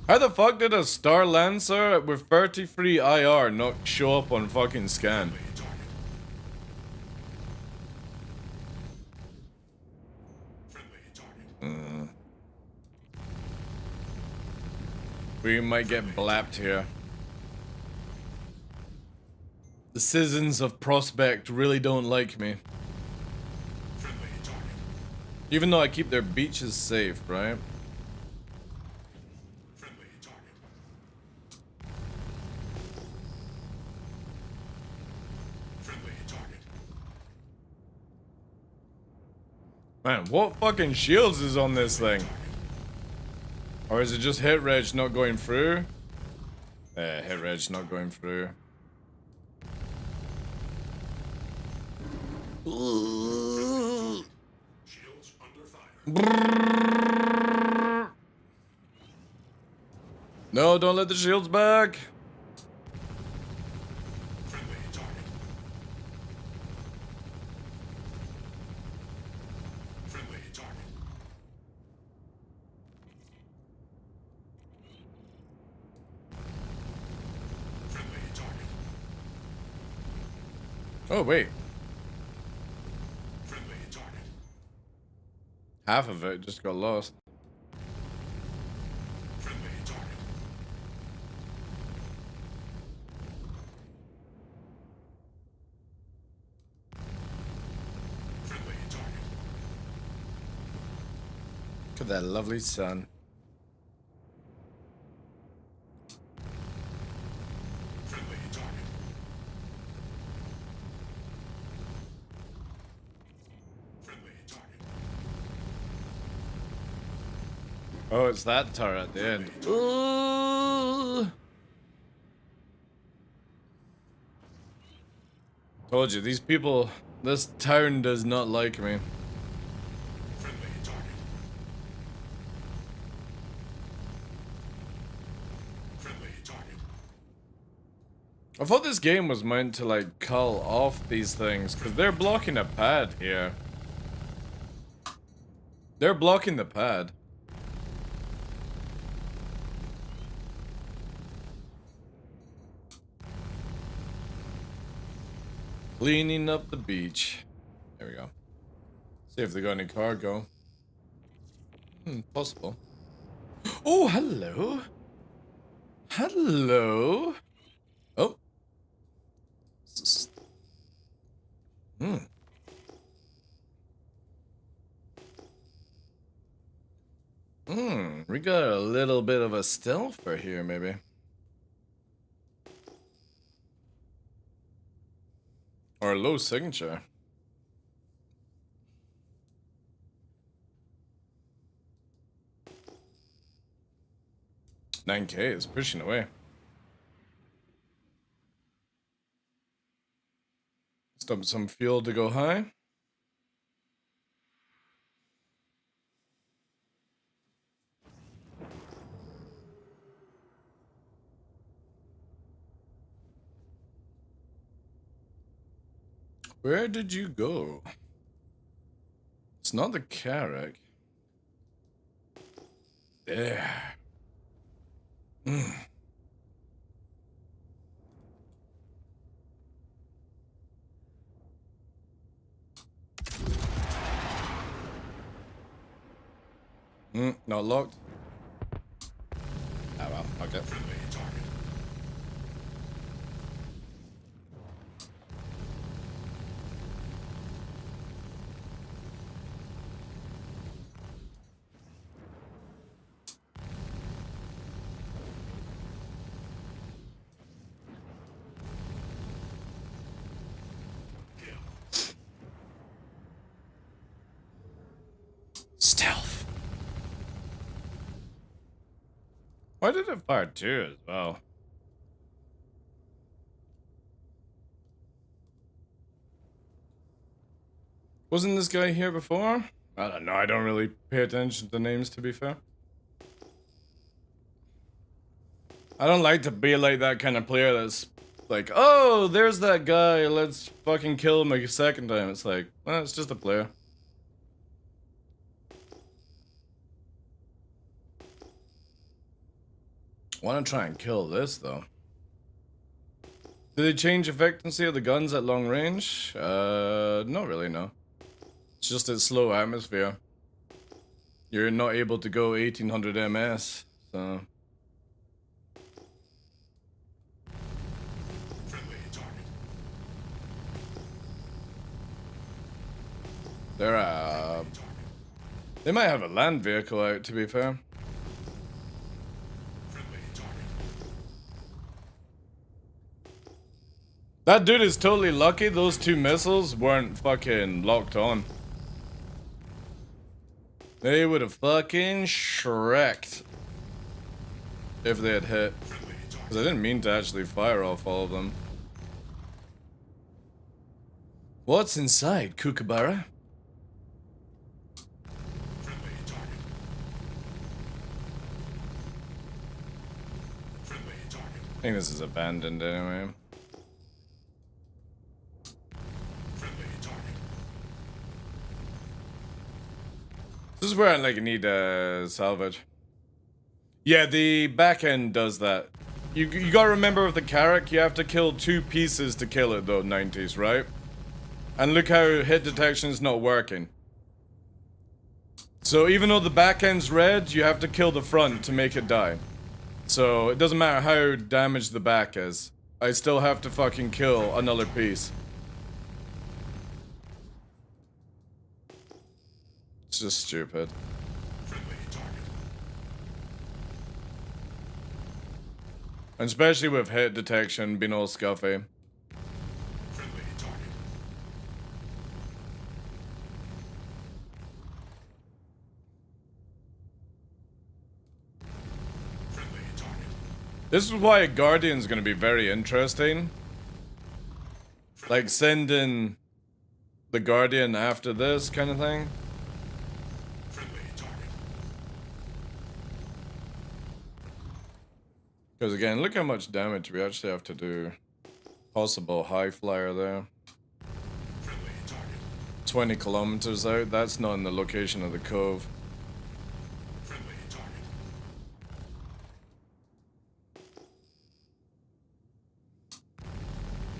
How the fuck did a Star Lancer with 33 IR not show up on fucking scan? We might get blapped here. The citizens of Prospect really don't like me. Even though I keep their beaches safe, right? Man, what fucking shields is on this thing? Or is it just hit reg not going through? Hit reg not going through. Shields under fire. No, don't let the shields back. Friendly target. Friendly target. Friendly target. Oh, wait. Half of it just got lost. Friendly target. Friendly target. Look at that lovely sun. Friendly target. Friendly target. Oh, it's that turret at the end. Ooh. Told you, these people, this town does not like me. Friendly target. Friendly target. I thought this game was meant to like cull off these things, because they're blocking a pad here. They're blocking the pad. Cleaning up the beach. There we go. See if they got any cargo. Possible. Oh, hello. Hello. Oh. We got a little bit of a stealther here, maybe. Or a low signature. $9K is pushing away. Stop some fuel to go high. Where did you go? It's not the Carrack. There. Not locked. Ah well, okay. Friendly target. Stealth. Why did it fire two as well? Wasn't this guy here before? I don't know, I don't really pay attention to names, to be fair. I don't like to be like that kind of player that's like, oh, there's that guy, let's fucking kill him a second time. It's like, well, it's just a player. I want to try and kill this, though. Did they change efficiency of the guns at long range? Not really, no. It's just a slow atmosphere. You're not able to go 1800 ms, so... Friendly target. They're, they might have a land vehicle out, to be fair. Friendly target. That dude is totally lucky those two missiles weren't fucking locked on. They would have fucking shreked if they had hit. Because I didn't mean to actually fire off all of them. What's inside, Kookaburra? Friendly target. Friendly target. I think this is abandoned anyway. Friendly target. This is where I like need salvage. Yeah, the back end does that. You gotta remember with the Carrack, you have to kill 2 pieces to kill it though, 90s, right? And look how hit detection's not working. So even though the back end's red, you have to kill the front to make it die. So it doesn't matter how damaged the back is. I still have to fucking kill another piece. It's just stupid. Friendly target. And especially with hit detection being all scuffy. Friendly target. Friendly target. This is why a Guardian's gonna be very interesting. Like sending the Guardian after this kind of thing. Friendly target. Because again, look how much damage we actually have to do. Possible high flyer there. Friendly target. 20 kilometers out, that's not in the location of the cove. Friendly target.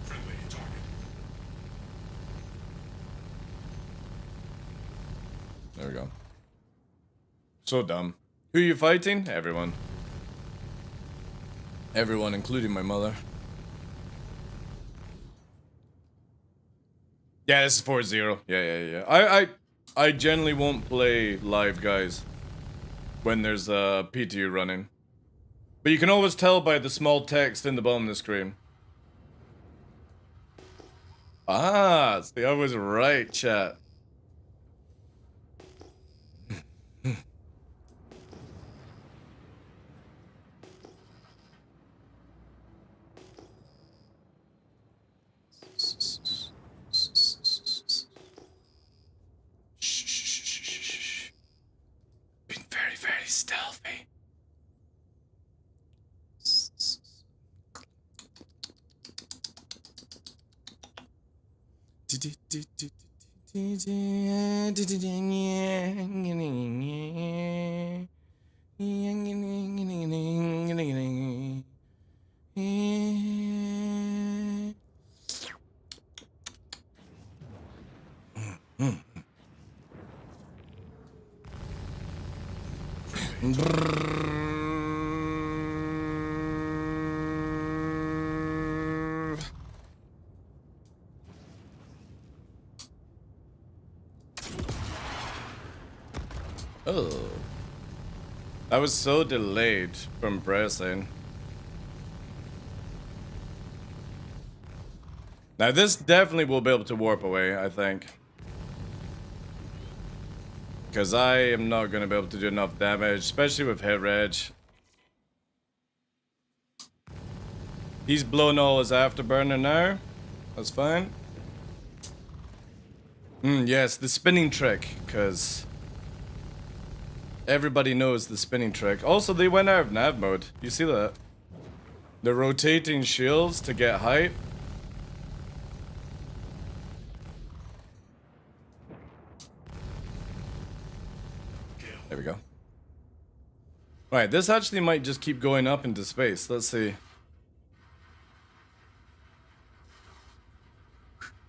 Friendly target. There we go. So dumb. Who are you fighting? Everyone. Everyone, including my mother. Yeah, this is 4-0. Yeah. I generally won't play live, guys, when there's a PTU running. But you can always tell by the small text in the bottom of the screen. Ah, see, I was right, chat. Shh. Been very, very stealthy. Oh. I was so delayed from pressing. Now this definitely will be able to warp away, I think. Because I am not going to be able to do enough damage, especially with hit reg. He's blown all his afterburner now. That's fine. Yes, the spinning trick, because everybody knows the spinning trick. Also, they went out of nav mode. You see that? They're rotating shields to get height. There we go. Alright, this actually might just keep going up into space. Let's see.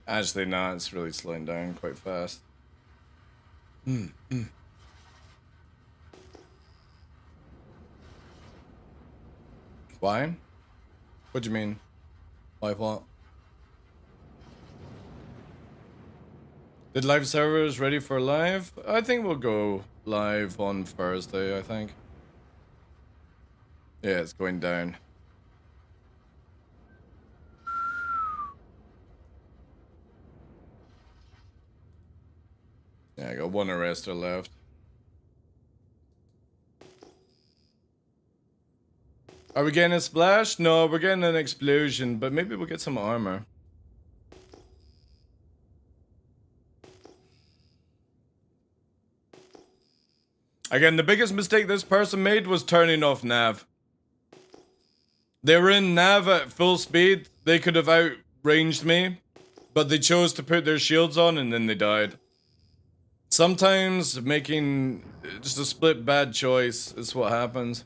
Actually, no, it's really slowing down quite fast. Why? What do you mean? Why what? Did live servers ready for live? I think we'll go live on Thursday, I think. Yeah, it's going down. Yeah, I got one arrestor left. Are we getting a splash? No, we're getting an explosion, but maybe we'll get some armor. Again, the biggest mistake this person made was turning off nav. They were in nav at full speed. They could have outranged me, but they chose to put their shields on and then they died. Sometimes making just a split bad choice is what happens.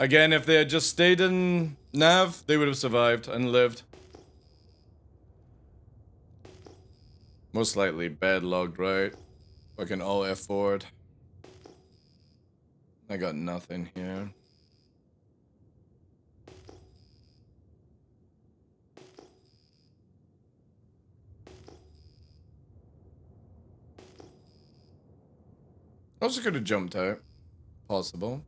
Again, if they had just stayed in nav, they would have survived and lived. Most likely bad logged, right? Fucking all F forward. I got nothing here. Also could have jumped out. Possible.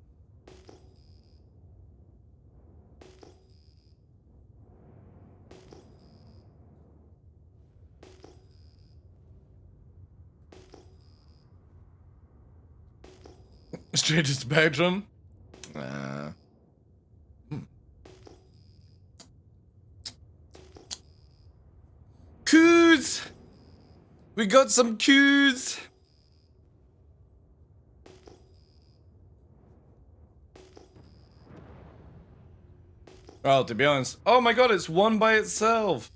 Straight to Spectrum. Coos! We got some coos! Well, to be honest. Oh my god, it's one by itself!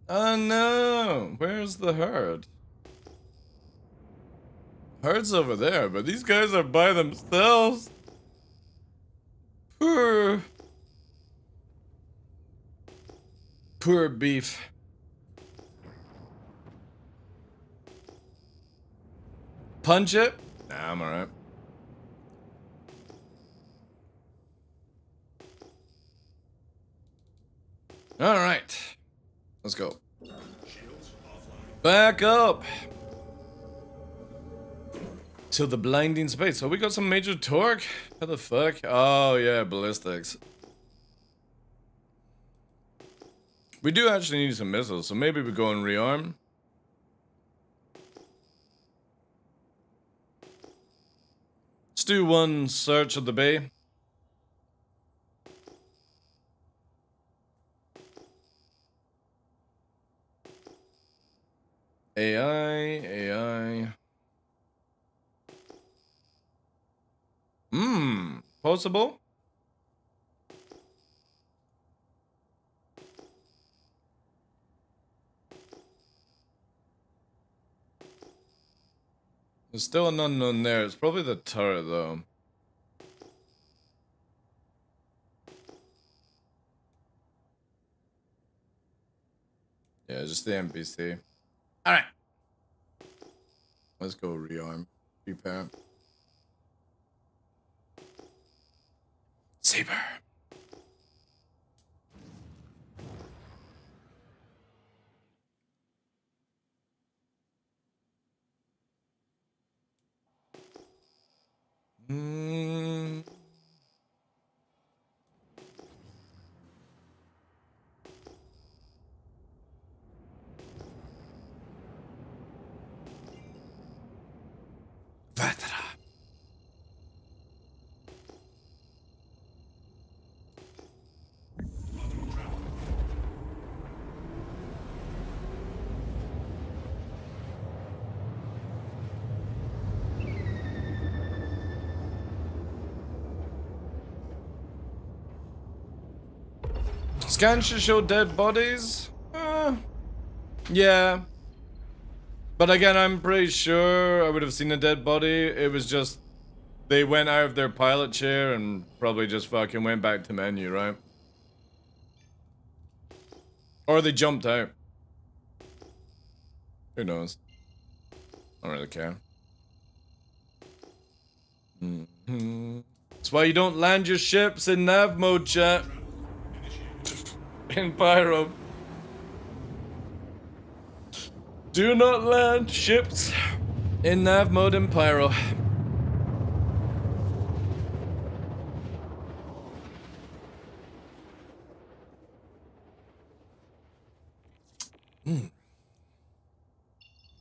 Oh no! Where's the herd? Herd's over there, but these guys are by themselves. Poor beef. Punch it? Nah, I'm alright. Alright. Let's go. Back up! To the blinding space. So we got some major torque? What the fuck? Oh yeah, ballistics. We do actually need some missiles, so maybe we go and rearm. Let's do one search of the bay. AI. Possible? There's still an unknown there. It's probably the turret, though. Yeah, just the NPC. Alright. Let's go rearm. Repair. Saber. Vatra. Scan should show dead bodies? Yeah. But again, I'm pretty sure I would have seen a dead body. It was just... They went out of their pilot chair and probably just fucking went back to menu, right? Or they jumped out. Who knows? I don't really care. That's why you don't land your ships in nav mode, chat. In Pyro. Do not land ships in nav mode in Pyro.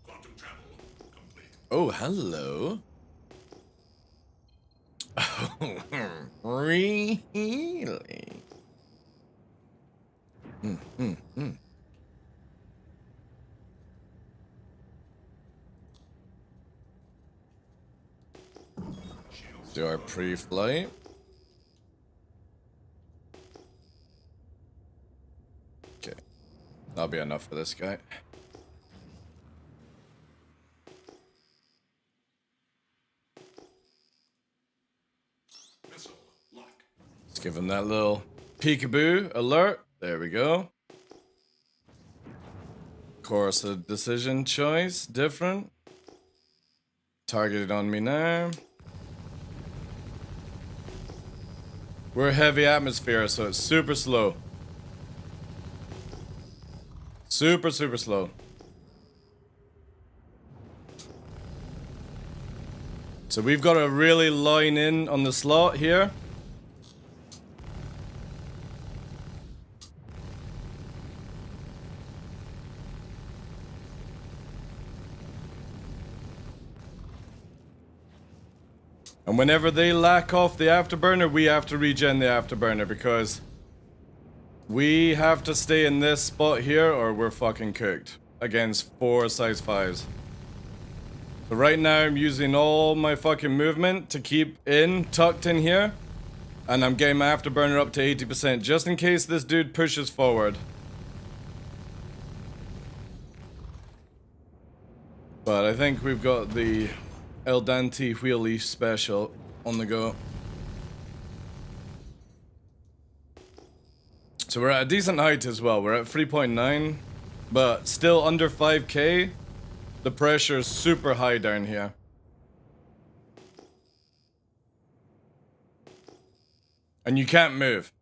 Quantum travel complete. Oh, hello. Oh, really? Do our pre-flight. Okay. That'll be enough for this guy. Missile lock. Let's give him that little peekaboo alert. There we go. Of course, a decision choice different. Targeted on me now. We're heavy atmosphere, so it's super slow. Super slow. So we've got to really line in on the slot here. And whenever they lack off the afterburner, we have to regen the afterburner because we have to stay in this spot here or we're fucking cooked against 4 size 5s. So right now I'm using all my fucking movement to keep tucked in here. And I'm getting my afterburner up to 80% just in case this dude pushes forward. But I think we've got the El Dante wheelie special on the go. So we're at a decent height as well. We're at 3.9, but still under 5k. The pressure is super high down here. And you can't move.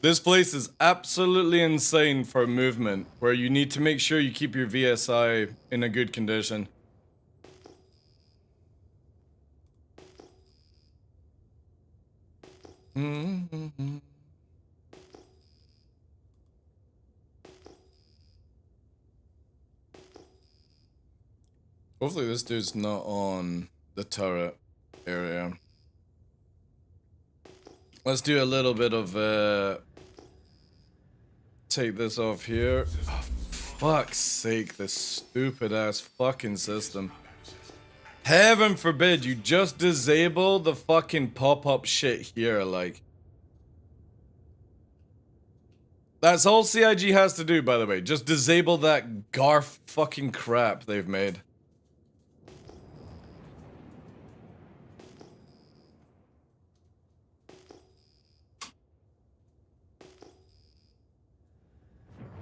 This place is absolutely insane for movement, where you need to make sure you keep your VSI in a good condition. Hopefully this dude's not on the turret area. Let's do a little bit of take this off here. Oh, fuck's sake, this stupid ass fucking system. Heaven forbid you just disable the fucking pop-up shit here, like. That's all CIG has to do, by the way. Just disable that garf fucking crap they've made.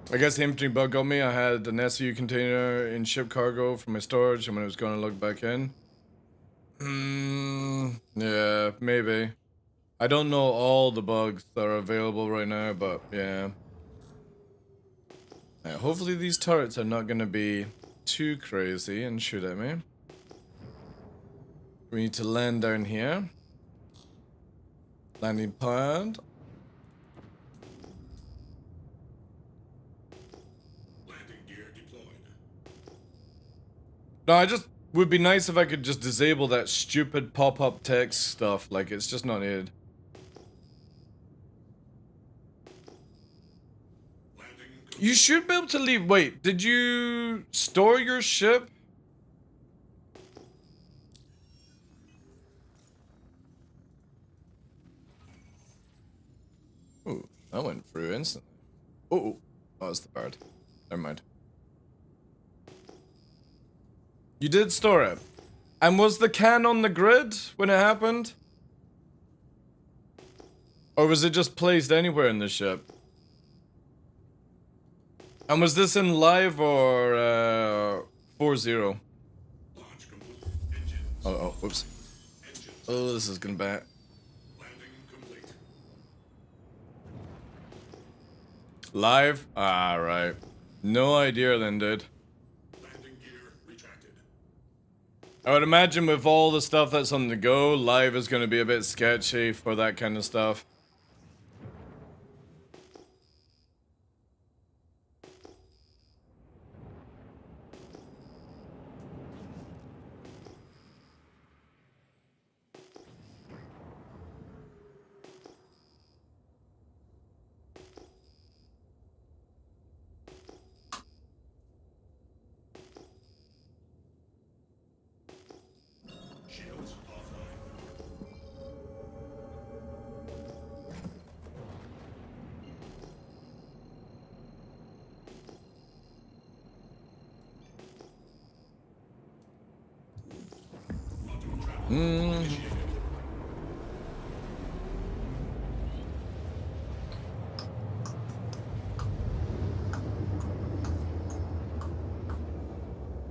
I guess the infantry bug got me. I had an SU container in ship cargo for my storage, and when I was going to log back in. Yeah, maybe. I don't know all the bugs that are available right now, but yeah. Hopefully these turrets are not going to be too crazy and shoot at me. We need to land down here. Landing pad. No, I just would be nice if I could just disable that stupid pop-up text stuff. Like, it's just not needed. You should be able to leave. Wait, did you store your ship? Ooh, that went through instantly. Oh, that was the bird. Never mind. You did store it. And was the can on the grid when it happened? Or was it just placed anywhere in the ship? And was this in live or 4-0? Oh, whoops. Oh, this is gonna be. Live? Ah, right. No idea then, dude. I would imagine with all the stuff that's on the go, live is going to be a bit sketchy for that kind of stuff.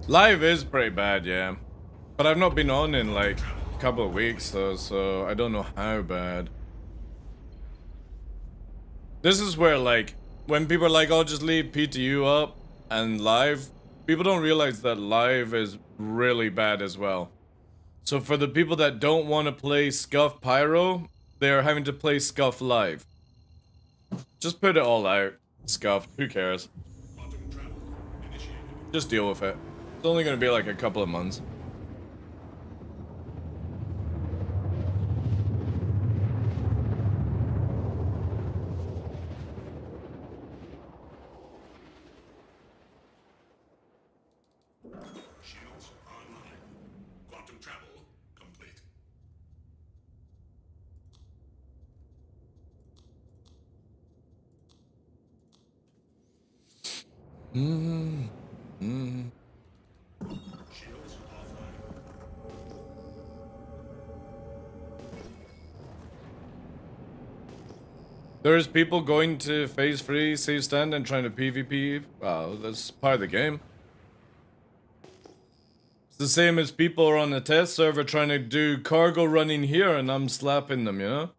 Live is pretty bad, yeah. But I've not been on in like a couple of weeks though, so I don't know how bad. This is where like, when people are like, oh, just leave PTU up and live, people don't realize that live is really bad as well. So for the people that don't want to play Scuff Pyro, they're having to play Scuff Live. Just put it all out. Scuffed, who cares? Quantum travel initiated. Just deal with it. It's only gonna be like a couple of months. Shields online. Quantum travel complete. Shields offline. There's people going to phase 3, save stand, and trying to PvP. Wow, that's part of the game. It's the same as people are on a test server trying to do cargo running here, and I'm slapping them, you know?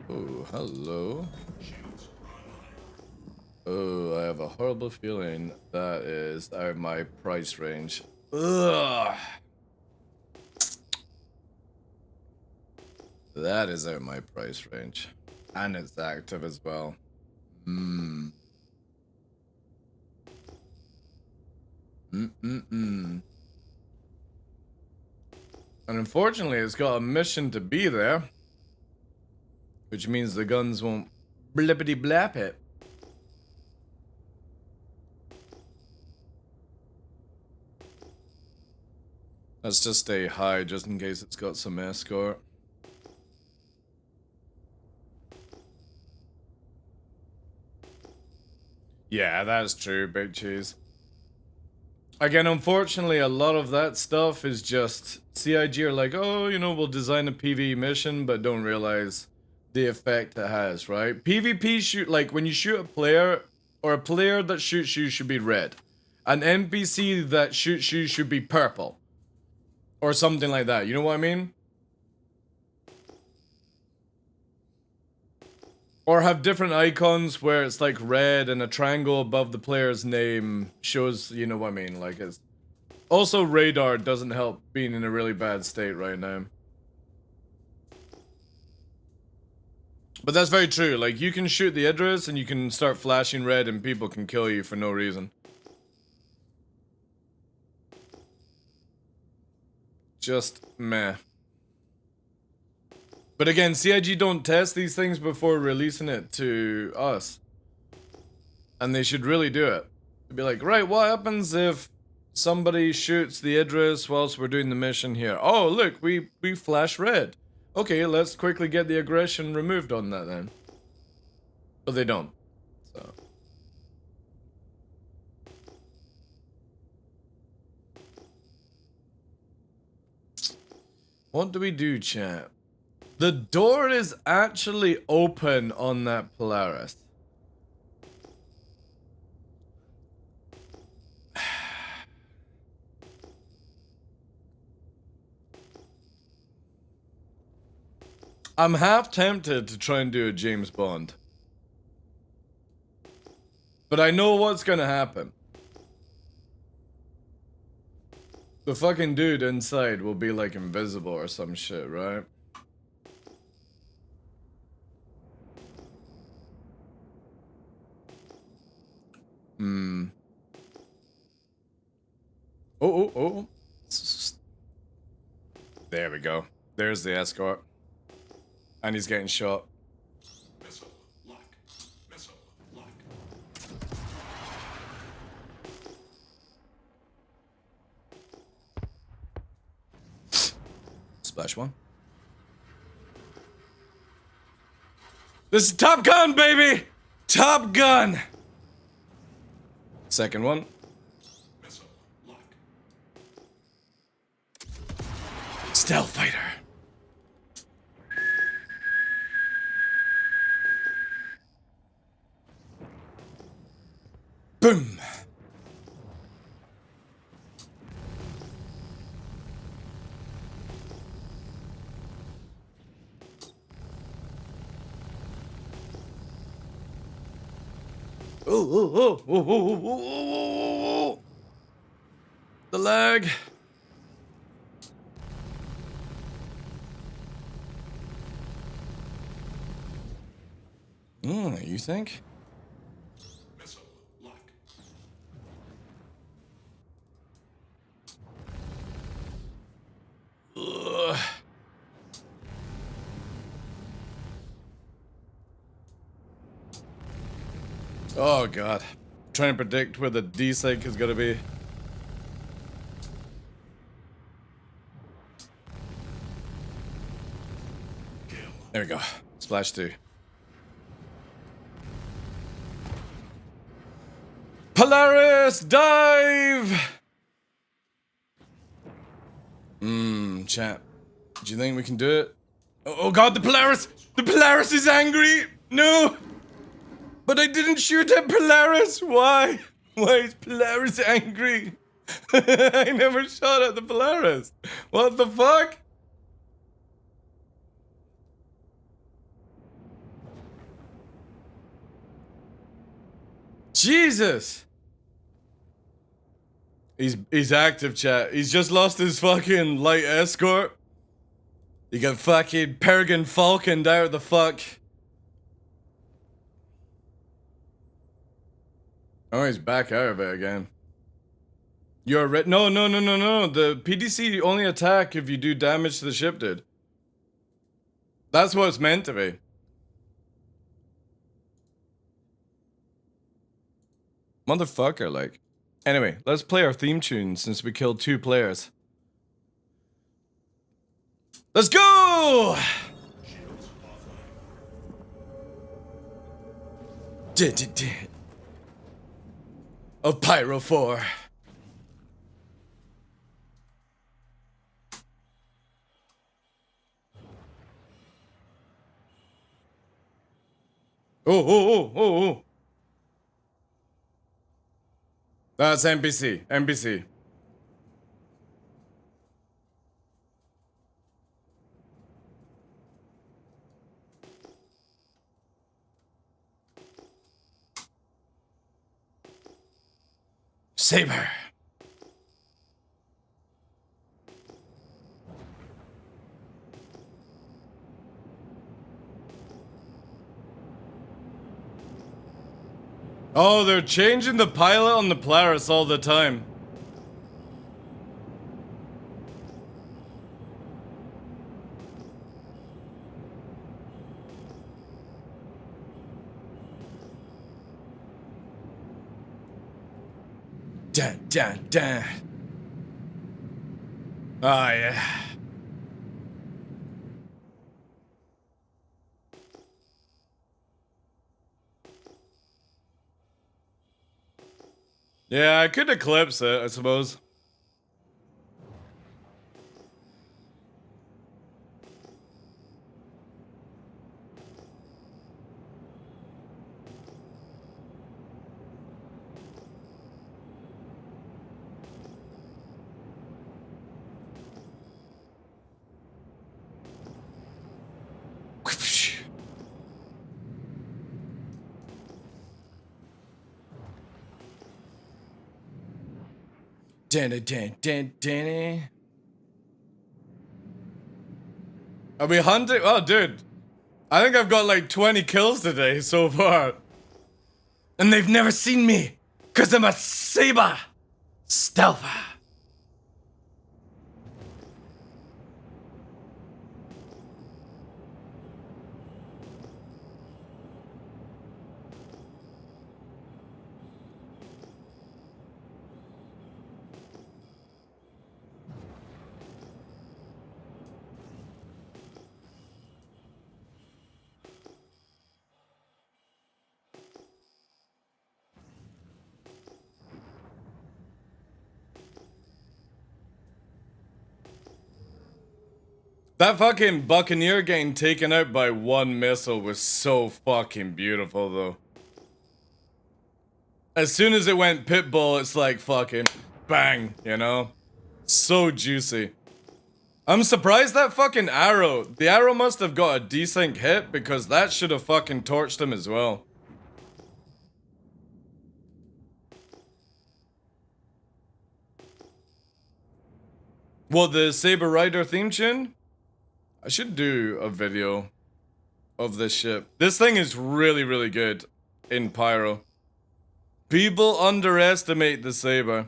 Oh, hello. Shields online. Oh, I have a horrible feeling that is out of my price range. Ugh. That is out of my price range. And it's active as well. And unfortunately, it's got a mission to be there. Which means the guns won't blippity blap it. Let's just stay high just in case it's got some escort. Yeah, that's true, Big Cheese. Again, unfortunately, a lot of that stuff is just CIG are like, oh, you know, we'll design a PvE mission, but don't realize the effect it has, right? PvP shoot, like when you shoot a player, or a player that shoots you should be red. An NPC that shoots you should be purple. Or something like that, you know what I mean? Or have different icons where it's like red and a triangle above the player's name shows, you know what I mean, like it's... Also, radar doesn't help being in a really bad state right now. But that's very true, like you can shoot the Idris and you can start flashing red and people can kill you for no reason. Just meh. But again, CIG don't test these things before releasing it to us. And they should really do it. They'd be like, right, what happens if somebody shoots the Idris whilst we're doing the mission here? Oh, look, we flash red. Okay, let's quickly get the aggression removed on that then. But they don't. So. What do we do, chat? The door is actually open on that Polaris. I'm half tempted to try and do a James Bond. But I know what's gonna happen. The fucking dude inside will be like invisible or some shit, right? Oh. There we go. There's the escort. And he's getting shot. Missile lock. Missile lock. Splash one. This is Top Gun, baby! Top Gun! Second one. Missile lock. Stealth fighter. Boom. Oh. The lag. You think? Missile lock. Ugh. Oh god. Trying to predict where the D-Sync is gonna be. Kill. There we go. Splash 2. Polaris dive! Chat. Do you think we can do it? Oh god, the Polaris! The Polaris is angry! No! But I didn't shoot at Polaris! Why? Why is Polaris angry? I never shot at the Polaris! What the fuck? Jesus! He's active, chat. He's just lost his fucking light escort. He got fucking Peregrine Falconed out the fuck. Oh, he's back out of it again. You're right. No. The PDC only attack if you do damage to the ship, dude. That's what it's meant to be. Motherfucker, like. Anyway, let's play our theme tune since we killed 2 players. Let's go! Shields offline. Of Pyro 4. Oh. That's NPC. Saber. Oh, they're changing the pilot on the Polaris all the time. Dun. Oh, yeah. Yeah, I could eclipse it, I suppose. Dun. Are we hunting? Oh, dude. I think I've got like 20 kills today so far. And they've never seen me. Because I'm a saber. Stealther. That fucking Buccaneer getting taken out by 1 missile was so fucking beautiful, though. As soon as it went Pitbull, it's like fucking bang, you know? So juicy. I'm surprised that fucking arrow. The arrow must have got a decent hit because that should have fucking torched him as well. What, the Saber Rider theme tune? I should do a video of this ship. This thing is really, really good in Pyro. People underestimate the Saber.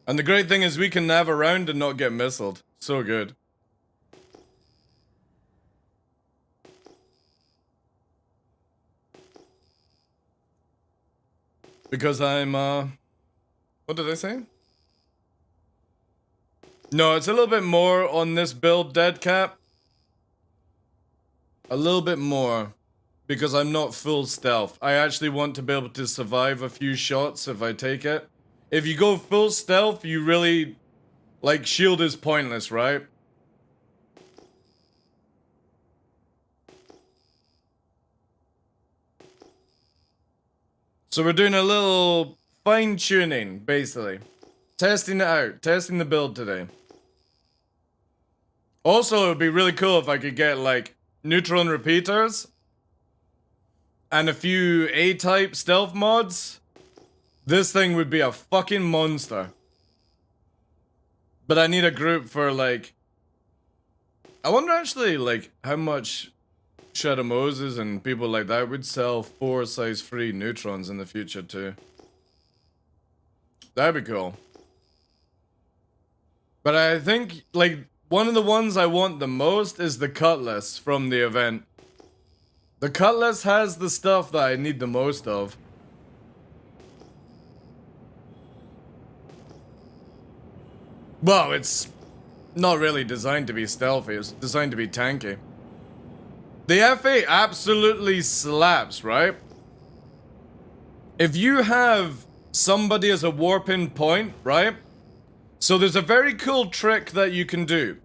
And the great thing is we can nav around and not get missiled. So good. Because I'm, what did I say? No, it's a little bit more on this build, Dead Cap. A little bit more. Because I'm not full stealth. I actually want to be able to survive a few shots if I take it. If you go full stealth, you really... Like, shield is pointless, right? So we're doing a little fine-tuning, basically. Testing it out. Testing the build today. Also, it would be really cool if I could get, like, neutron repeaters. And a few A-type stealth mods. This thing would be a fucking monster. But I need a group for, like... I wonder actually, like, how much Shadow Moses and people like that would sell 4 size 3 neutrons in the future too. That'd be cool. But I think, like, one of the ones I want the most is the Cutlass from the event. The Cutlass has the stuff that I need the most of. Well, it's not really designed to be stealthy, it's designed to be tanky. The F8 absolutely slaps, right? If you have somebody as a warp-in point, right? So there's a very cool trick that you can do.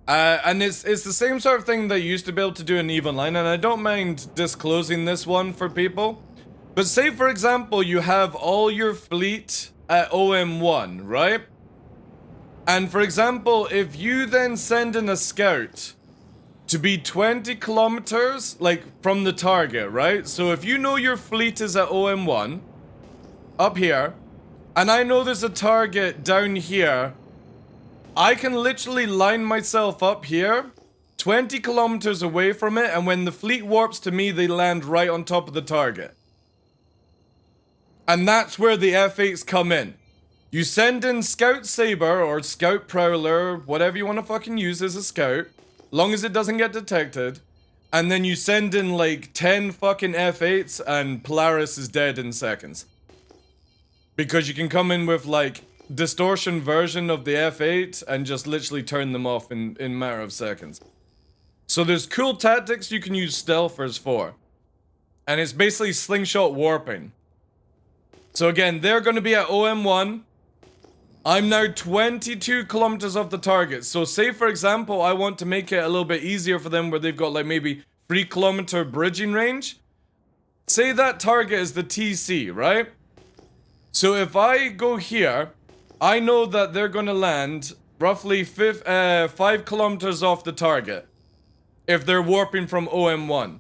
And it's the same sort of thing that you used to be able to do in EVE Online, and I don't mind disclosing this one for people. But say, for example, you have all your fleet at OM1, right? And for example, if you then send in a scout to be 20 kilometers, like, from the target, right? So if you know your fleet is at OM1, up here, and I know there's a target down here, I can literally line myself up here, 20 kilometers away from it, and when the fleet warps to me, they land right on top of the target. And that's where the F8s come in. You send in Scout Saber, or Scout Prowler, whatever you want to fucking use as a scout, long as it doesn't get detected, and then you send in like 10 fucking F8s, and Polaris is dead in seconds. Because you can come in with like distortion version of the F8 and just literally turn them off in a matter of seconds. So there's cool tactics you can use stealthers for. And it's basically slingshot warping. So again, they're going to be at OM1. I'm now 22 kilometers off the target. So say for example, I want to make it a little bit easier for them where they've got like maybe 3 kilometer bridging range. Say that target is the TC, right? So if I go here, I know that they're going to land roughly 5 kilometers off the target. If they're warping from OM1.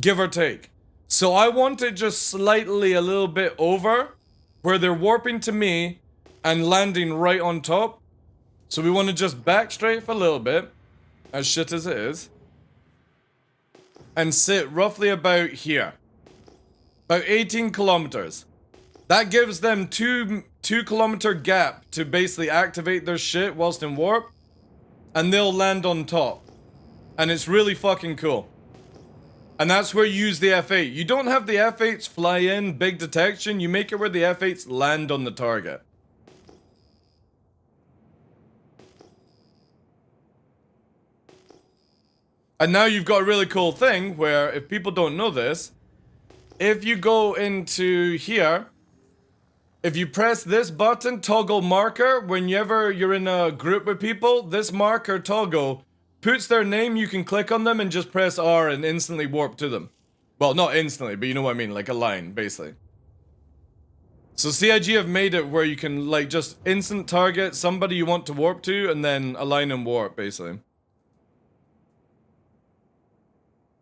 Give or take. So I want it just slightly a little bit over where they're warping to me and landing right on top. So we want to just backstrafe a little bit, as shit as it is, and sit roughly about here. About 18 kilometers. That gives them 2 kilometer gap to basically activate their shit whilst in warp, and they'll land on top. And it's really fucking cool. And that's where you use the F8. You don't have the F8s fly in, big detection. You make it where the F8s land on the target. And now you've got a really cool thing where, if people don't know this, if you go into here, if you press this button, toggle marker, whenever you're in a group with people, this marker toggle puts their name, you can click on them and just press R and instantly warp to them. Well, not instantly, but you know what I mean, like a line, basically. So CIG have made it where you can, like, just instant target somebody you want to warp to and then align and warp, basically.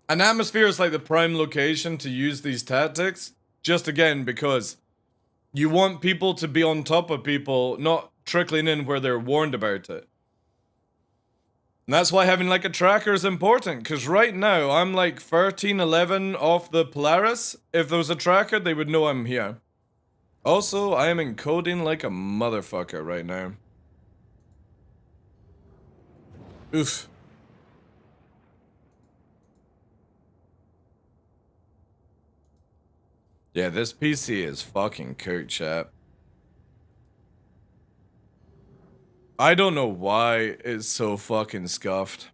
An atmosphere is like the prime location to use these tactics. Just again, because you want people to be on top of people, not trickling in where they're warned about it. And that's why having like a tracker is important, because right now I'm like 13, 11 off the Polaris. If there was a tracker, they would know I'm here. Also, I am encoding like a motherfucker right now. Oof. Yeah, this PC is fucking cooked, chat. I don't know why it's so fucking scuffed.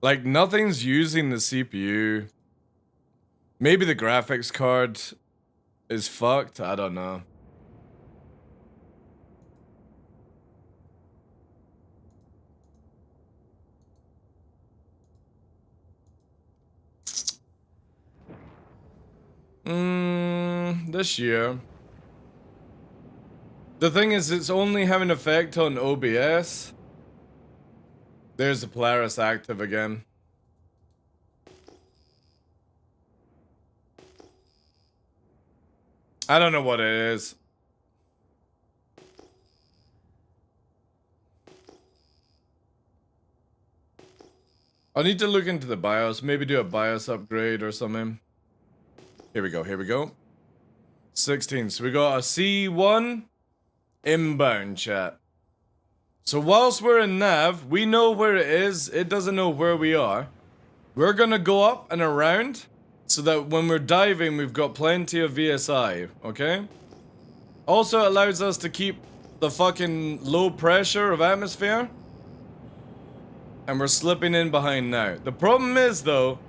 Like, nothing's using the CPU. Maybe the graphics card is fucked, I don't know. This year. The thing is, it's only having effect on OBS. There's the Polaris active again. I don't know what it is. I'll need to look into the BIOS, maybe do a BIOS upgrade or something. Here we go, here we go. 16, so we got a C1 inbound, chat. So whilst we're in nav, we know where it is, it doesn't know where we are. We're gonna go up and around, so that when we're diving, we've got plenty of VSI, okay? Also, it allows us to keep the fucking low pressure of atmosphere. And we're slipping in behind now. The problem is, though,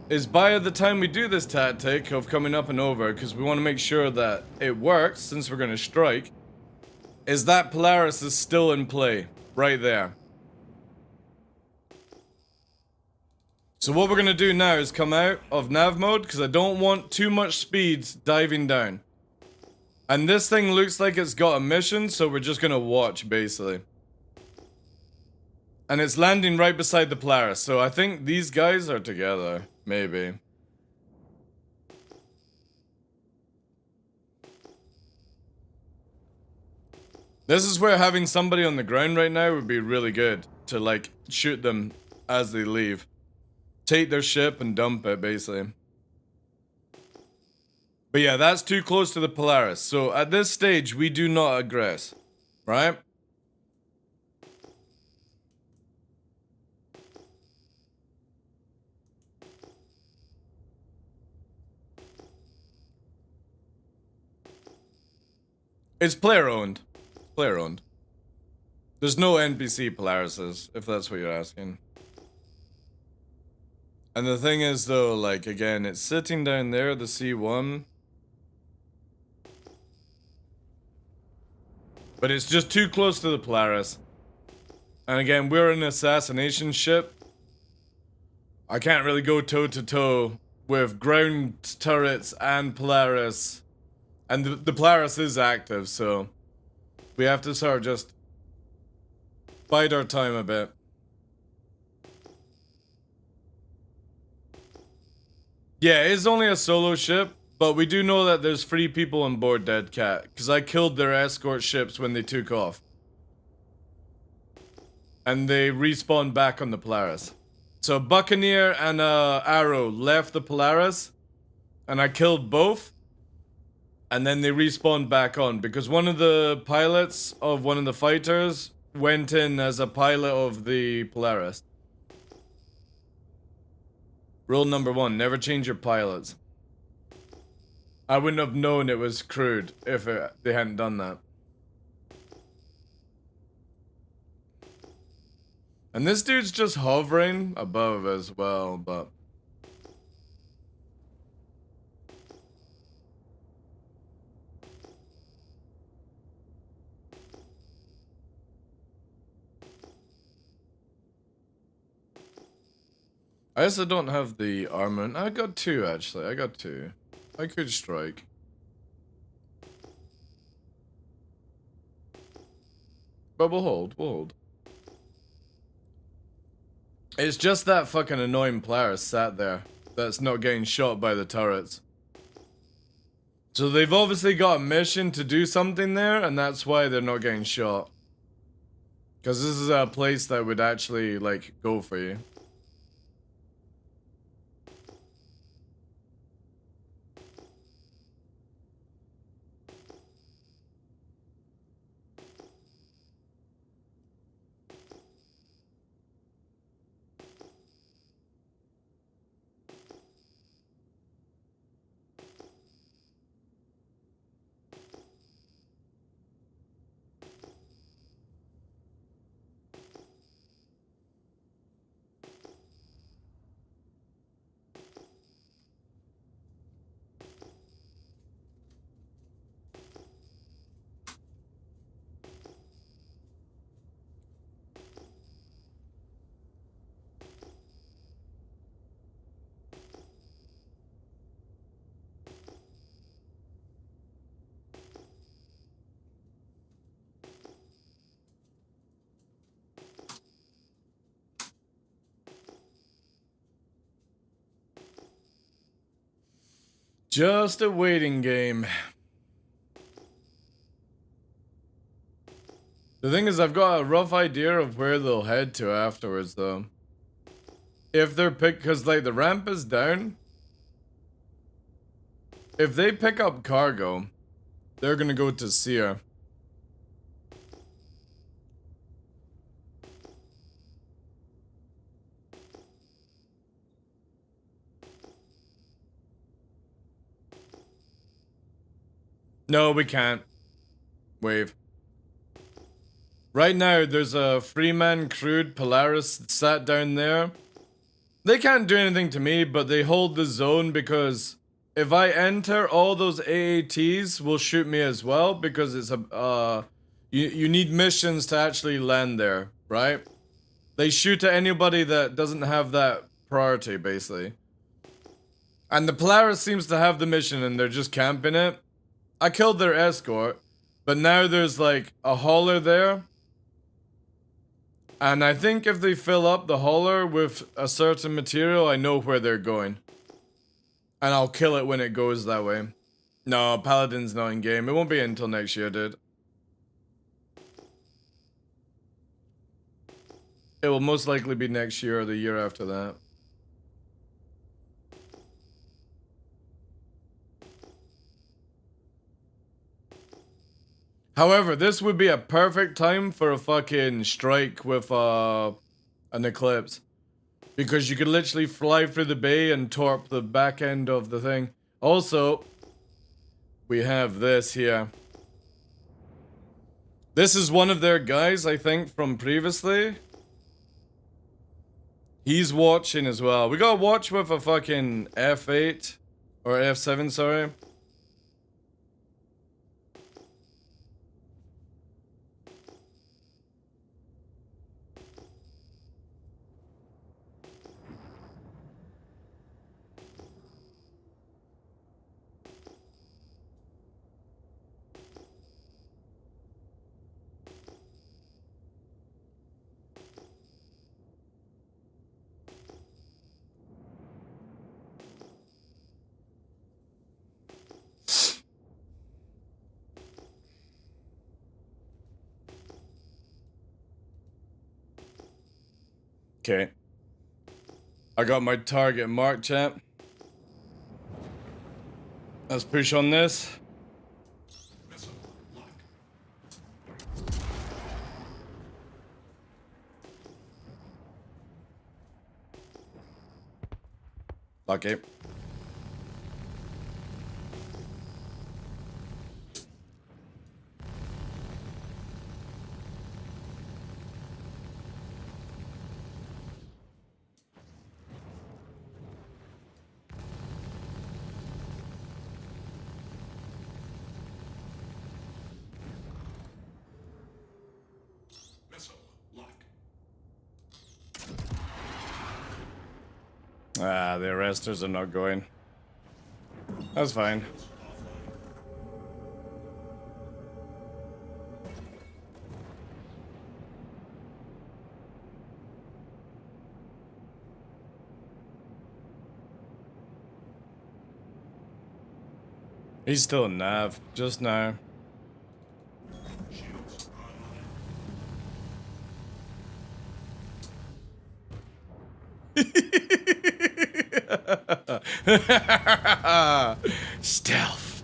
is by the time we do this tactic of coming up and over, because we want to make sure that it works, since we're going to strike, is that Polaris is still in play, right there. So what we're going to do now is come out of nav mode, because I don't want too much speed diving down. And this thing looks like it's got a mission, so we're just going to watch, basically. And it's landing right beside the Polaris, so I think these guys are together, maybe. This is where having somebody on the ground right now would be really good, to like, shoot them as they leave. Take their ship and dump it, basically. But yeah, that's too close to the Polaris, so at this stage, we do not aggress, right? It's player owned. Player owned. There's no NPC Polarises, if that's what you're asking. And the thing is, though, like, again, it's sitting down there, the C1. But it's just too close to the Polaris. And again, we're an assassination ship. I can't really go toe-to-toe with ground turrets and Polaris. And the Polaris is active, so we have to sort of just bide our time a bit. Yeah, it's only a solo ship, but we do know that there's 3 people on board Dead Cat, because I killed their escort ships when they took off. And they respawned back on the Polaris. So Buccaneer and Arrow left the Polaris, and I killed both. And then they respawned back on, because one of the pilots of one of the fighters went in as a pilot of the Polaris. Rule number 1, never change your pilots. I wouldn't have known it was crewed if they hadn't done that. And this dude's just hovering above as well, but... I also don't have the armor. I got 2, actually. I got 2. I could strike. But we'll hold, we'll hold. It's just that fucking annoying player sat there that's not getting shot by the turrets. So they've obviously got a mission to do something there, and that's why they're not getting shot. Because this is a place that would actually, like, go for you. Just a waiting game. The thing is, I've got a rough idea of where they'll head to afterwards, though. If they're because like the ramp is down. If they pick up cargo, they're gonna go to Seer. No, we can't. Wave. Right now, there's a Freeman crude Polaris sat down there. They can't do anything to me, but they hold the zone because if I enter, all those AATs will shoot me as well because it's a you need missions to actually land there, right? They shoot at anybody that doesn't have that priority, basically. And the Polaris seems to have the mission and they're just camping it. I killed their escort, but now there's like a hauler there. And I think if they fill up the hauler with a certain material, I know where they're going. And I'll kill it when it goes that way. No, Paladin's not in game. It won't be until next year, dude. It will most likely be next year or the year after that. However, this would be a perfect time for a fucking strike with an eclipse. Because you could literally fly through the bay and torp the back end of the thing. Also, we have this here. This is one of their guys, I think, from previously. He's watching as well. We got to watch with a fucking F8. Or F7, sorry. Okay. I got my target marked, champ. Let's push on this. Missile lock. Okay. Missile lock. Ah, the arresters are not going. That's fine. Offline. 「He's still in nav, just now. Shields online. Stealth.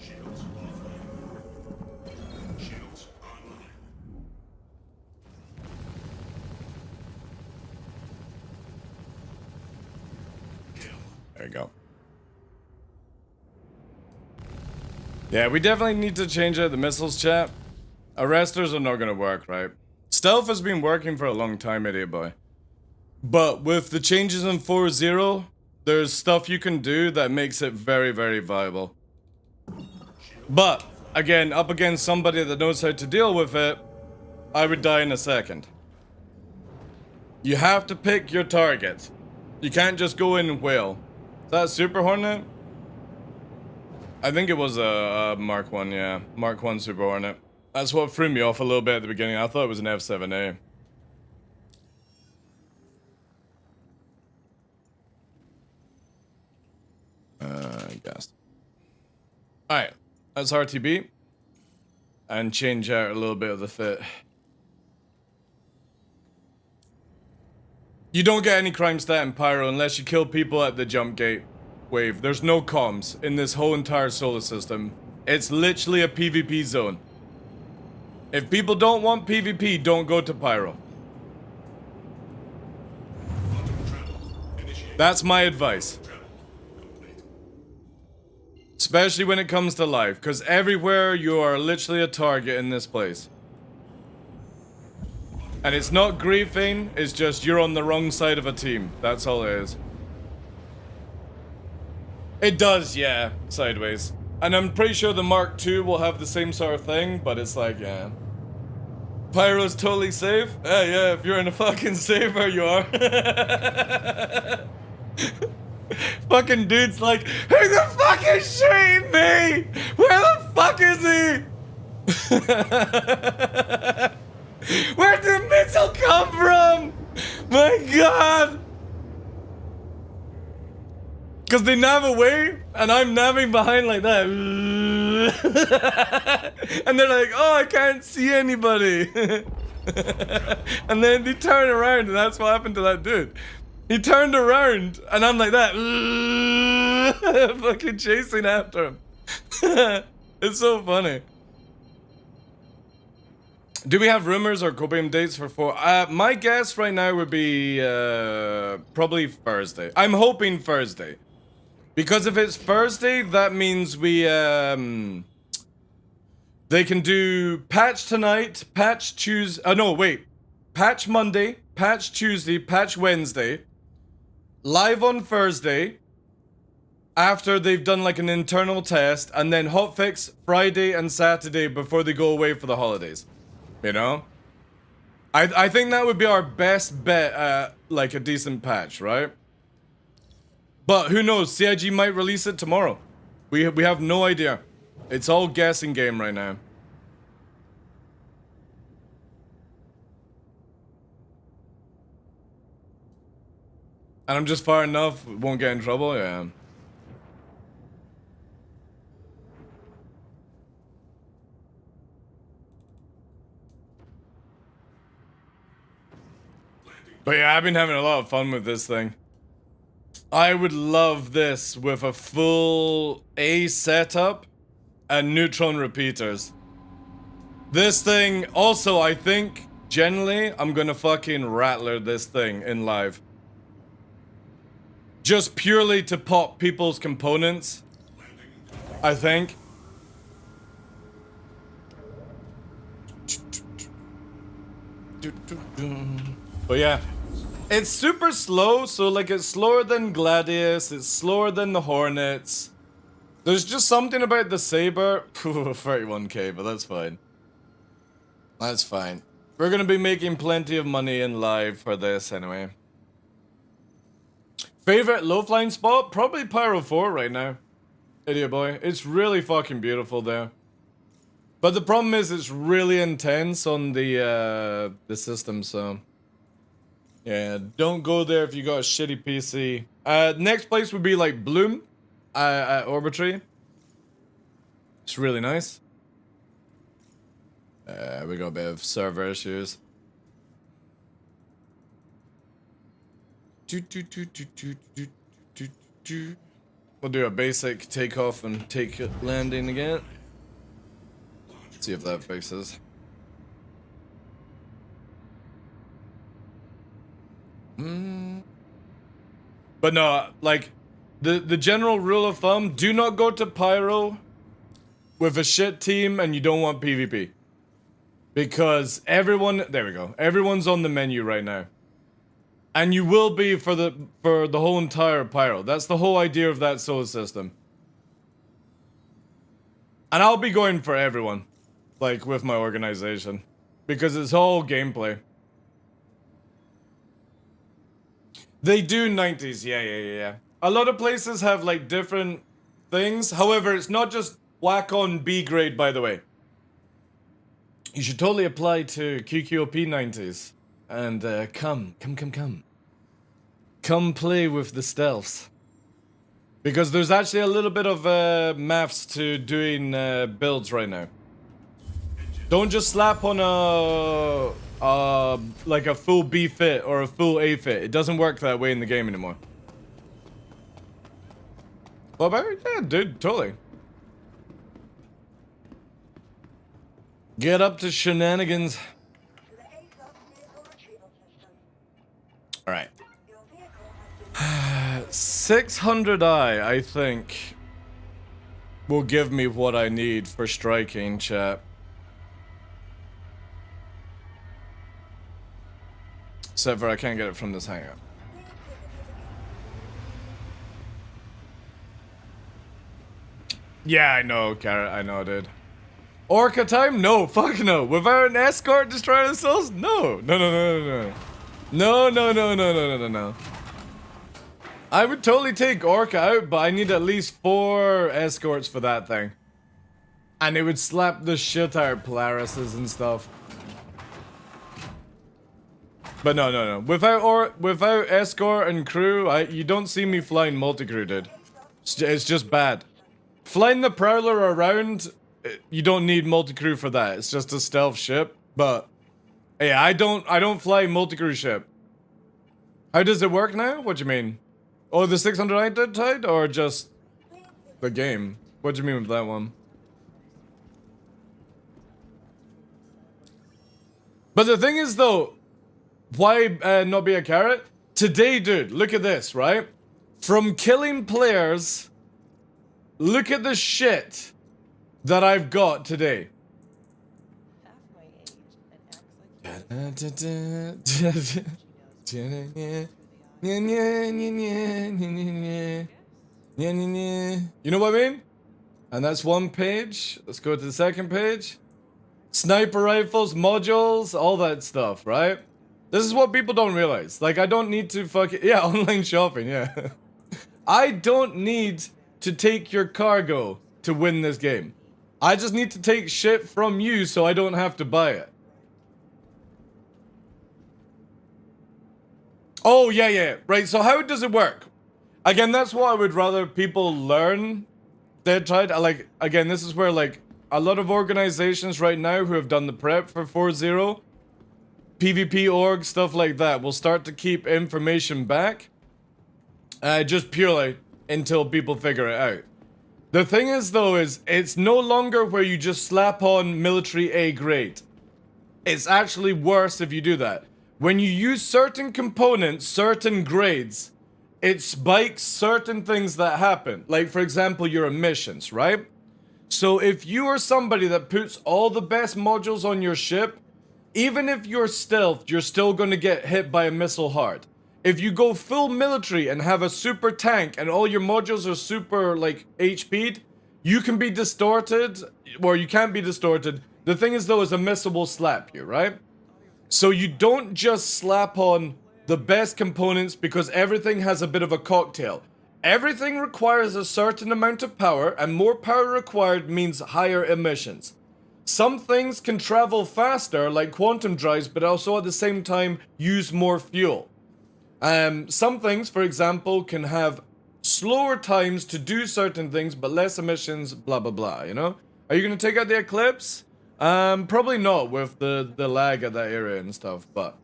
Shields offline. Shields online. Kill. There you go. Yeah, we definitely need to change out the missiles, chat. Arresters are not gonna work, right? Stealth has been working for a long time, idiot boy. But with the changes in 4.0, there's stuff you can do that makes it very, very viable. But, again, up against somebody that knows how to deal with it, I would die in a second. You have to pick your target. You can't just go in and whale. Is that a Super Hornet? I think it was a Mark 1, yeah. Mark 1 Super Hornet. That's what threw me off a little bit at the beginning. I thought it was an F7A. I guess. Alright, let's RTB. And change out a little bit of the fit. You don't get any crime stat in Pyro unless you kill people at the jump gate wave. There's no comms in this whole entire solar system. It's literally a PvP zone. If people don't want PvP, don't go to Pyro. Quantum travel initiated. That's my advice. Travel complete. Especially when it comes to life, because everywhere you are literally a target in this place. And it's not griefing, it's just you're on the wrong side of a team. That's all it is. It does, yeah, sideways. And I'm pretty sure the Mark II will have the same sort of thing, but it's like, yeah. Pyro's totally safe? Yeah, if you're in a fucking safer, you are. Fucking dude's like, who the fuck is shooting me? Where the fuck is he? Where'd the missile come from? My god! Because they nav away, and I'm nabbing behind like that. And they're like, oh, I can't see anybody. And then they turn around, and that's what happened to that dude. He turned around, and I'm like that. Fucking chasing after him. It's so funny. Do we have rumors or copium dates for 4? My guess right now would be probably Thursday. I'm hoping Thursday. Because if it's Thursday, that means we, they can do patch tonight, patch Tuesday, no, wait. Patch Monday, patch Tuesday, patch Wednesday. Live on Thursday. After they've done like an internal test. And then hotfix Friday and Saturday before they go away for the holidays. You know? I think that would be our best bet at like a decent patch, right? But who knows? CIG might release it tomorrow. We have no idea. It's all guessing game right now. And I'm just far enough, won't get in trouble, yeah. But yeah, I've been having a lot of fun with this thing. I would love this with a full A setup and neutron repeaters. This thing, also I think, generally, I'm gonna fucking rattler this thing in live. Just purely to pop people's components, I think. But yeah. It's super slow, so like it's slower than Gladius, it's slower than the Hornets. There's just something about the Saber. 31k, but that's fine. That's fine. We're gonna be making plenty of money in live for this anyway. Favorite low-flying spot? Probably Pyro 4 right now. Idiot boy. It's really fucking beautiful there. But the problem is it's really intense on the system, so yeah, don't go there if you got a shitty PC. Next place would be like Bloom at Orbitry. It's really nice. We got a bit of server issues. We'll do a basic takeoff and take landing again. See if that fixes. But no, like the general rule of thumb: do not go to Pyro with a shit team and you don't want PvP, because everyone, there we go, everyone's on the menu right now, and you will be for the whole entire Pyro. That's the whole idea of that solo system. And I'll be going for everyone, like with my organization, because it's all gameplay. They do 90s, yeah. A lot of places have like different things. However, it's not just whack on B grade, by the way. You should totally apply to QQOP 90s. And come. Come play with the stealths. Because there's actually a little bit of maths to doing builds right now. Don't just slap on like a full B fit or a full A fit. It doesn't work that way in the game anymore. What about it? Yeah, dude, totally. Get up to shenanigans. Alright. 600i, I think, will give me what I need for striking, chat. Except for I can't get it from this hangout. Yeah, I know, Carrot. I know, dude. Orca time? No, fuck no. Without an escort destroying themselves? No. No. I would totally take Orca out, but I need at least 4 escorts for that thing. And it would slap the shit out of Polarises and stuff. But no. Without escort and crew, you don't see me flying multi-crew, dude. It's just bad. Flying the Prowler around, you don't need multi-crew for that. It's just a stealth ship. But yeah, I don't fly multi-crew ship. How does it work now? What do you mean? Oh, the 600 tide, or just the game? What do you mean with that one? But the thing is, though, why not be a carrot? Today, dude, look at this, right? From killing players, look at the shit that I've got today. You know what I mean? And that's one page. Let's go to the second page. Sniper rifles, modules, all that stuff, right? This is what people don't realize. Like, I don't need to fucking... Yeah, online shopping, yeah. I don't need to take your cargo to win this game. I just need to take shit from you so I don't have to buy it. Oh, yeah. Right, so how does it work? Again, that's what I would rather people learn. They tried, like, again, this is where, like, a lot of organizations right now who have done the prep for 4.0, PvP org, stuff like that, will start to keep information back. Just purely until people figure it out. The thing is, though, is it's no longer where you just slap on military A grade. It's actually worse if you do that. When you use certain components, certain grades, it spikes certain things that happen. Like, for example, your emissions, right? So if you are somebody that puts all the best modules on your ship, even if you're stealthed, you're still going to get hit by a missile hard. If you go full military and have a super tank and all your modules are super, like, HP'd, you can be distorted, or you can't be distorted. The thing is, though, is a missile will slap you, right? So you don't just slap on the best components because everything has a bit of a cocktail. Everything requires a certain amount of power, and more power required means higher emissions. some things can travel faster, like quantum drives, but also at the same time use more fuel. Some things, for example, can have slower times to do certain things, but less emissions, blah, blah, blah, you know? Are you going to take out the Eclipse? Probably not with the lag at that area and stuff, but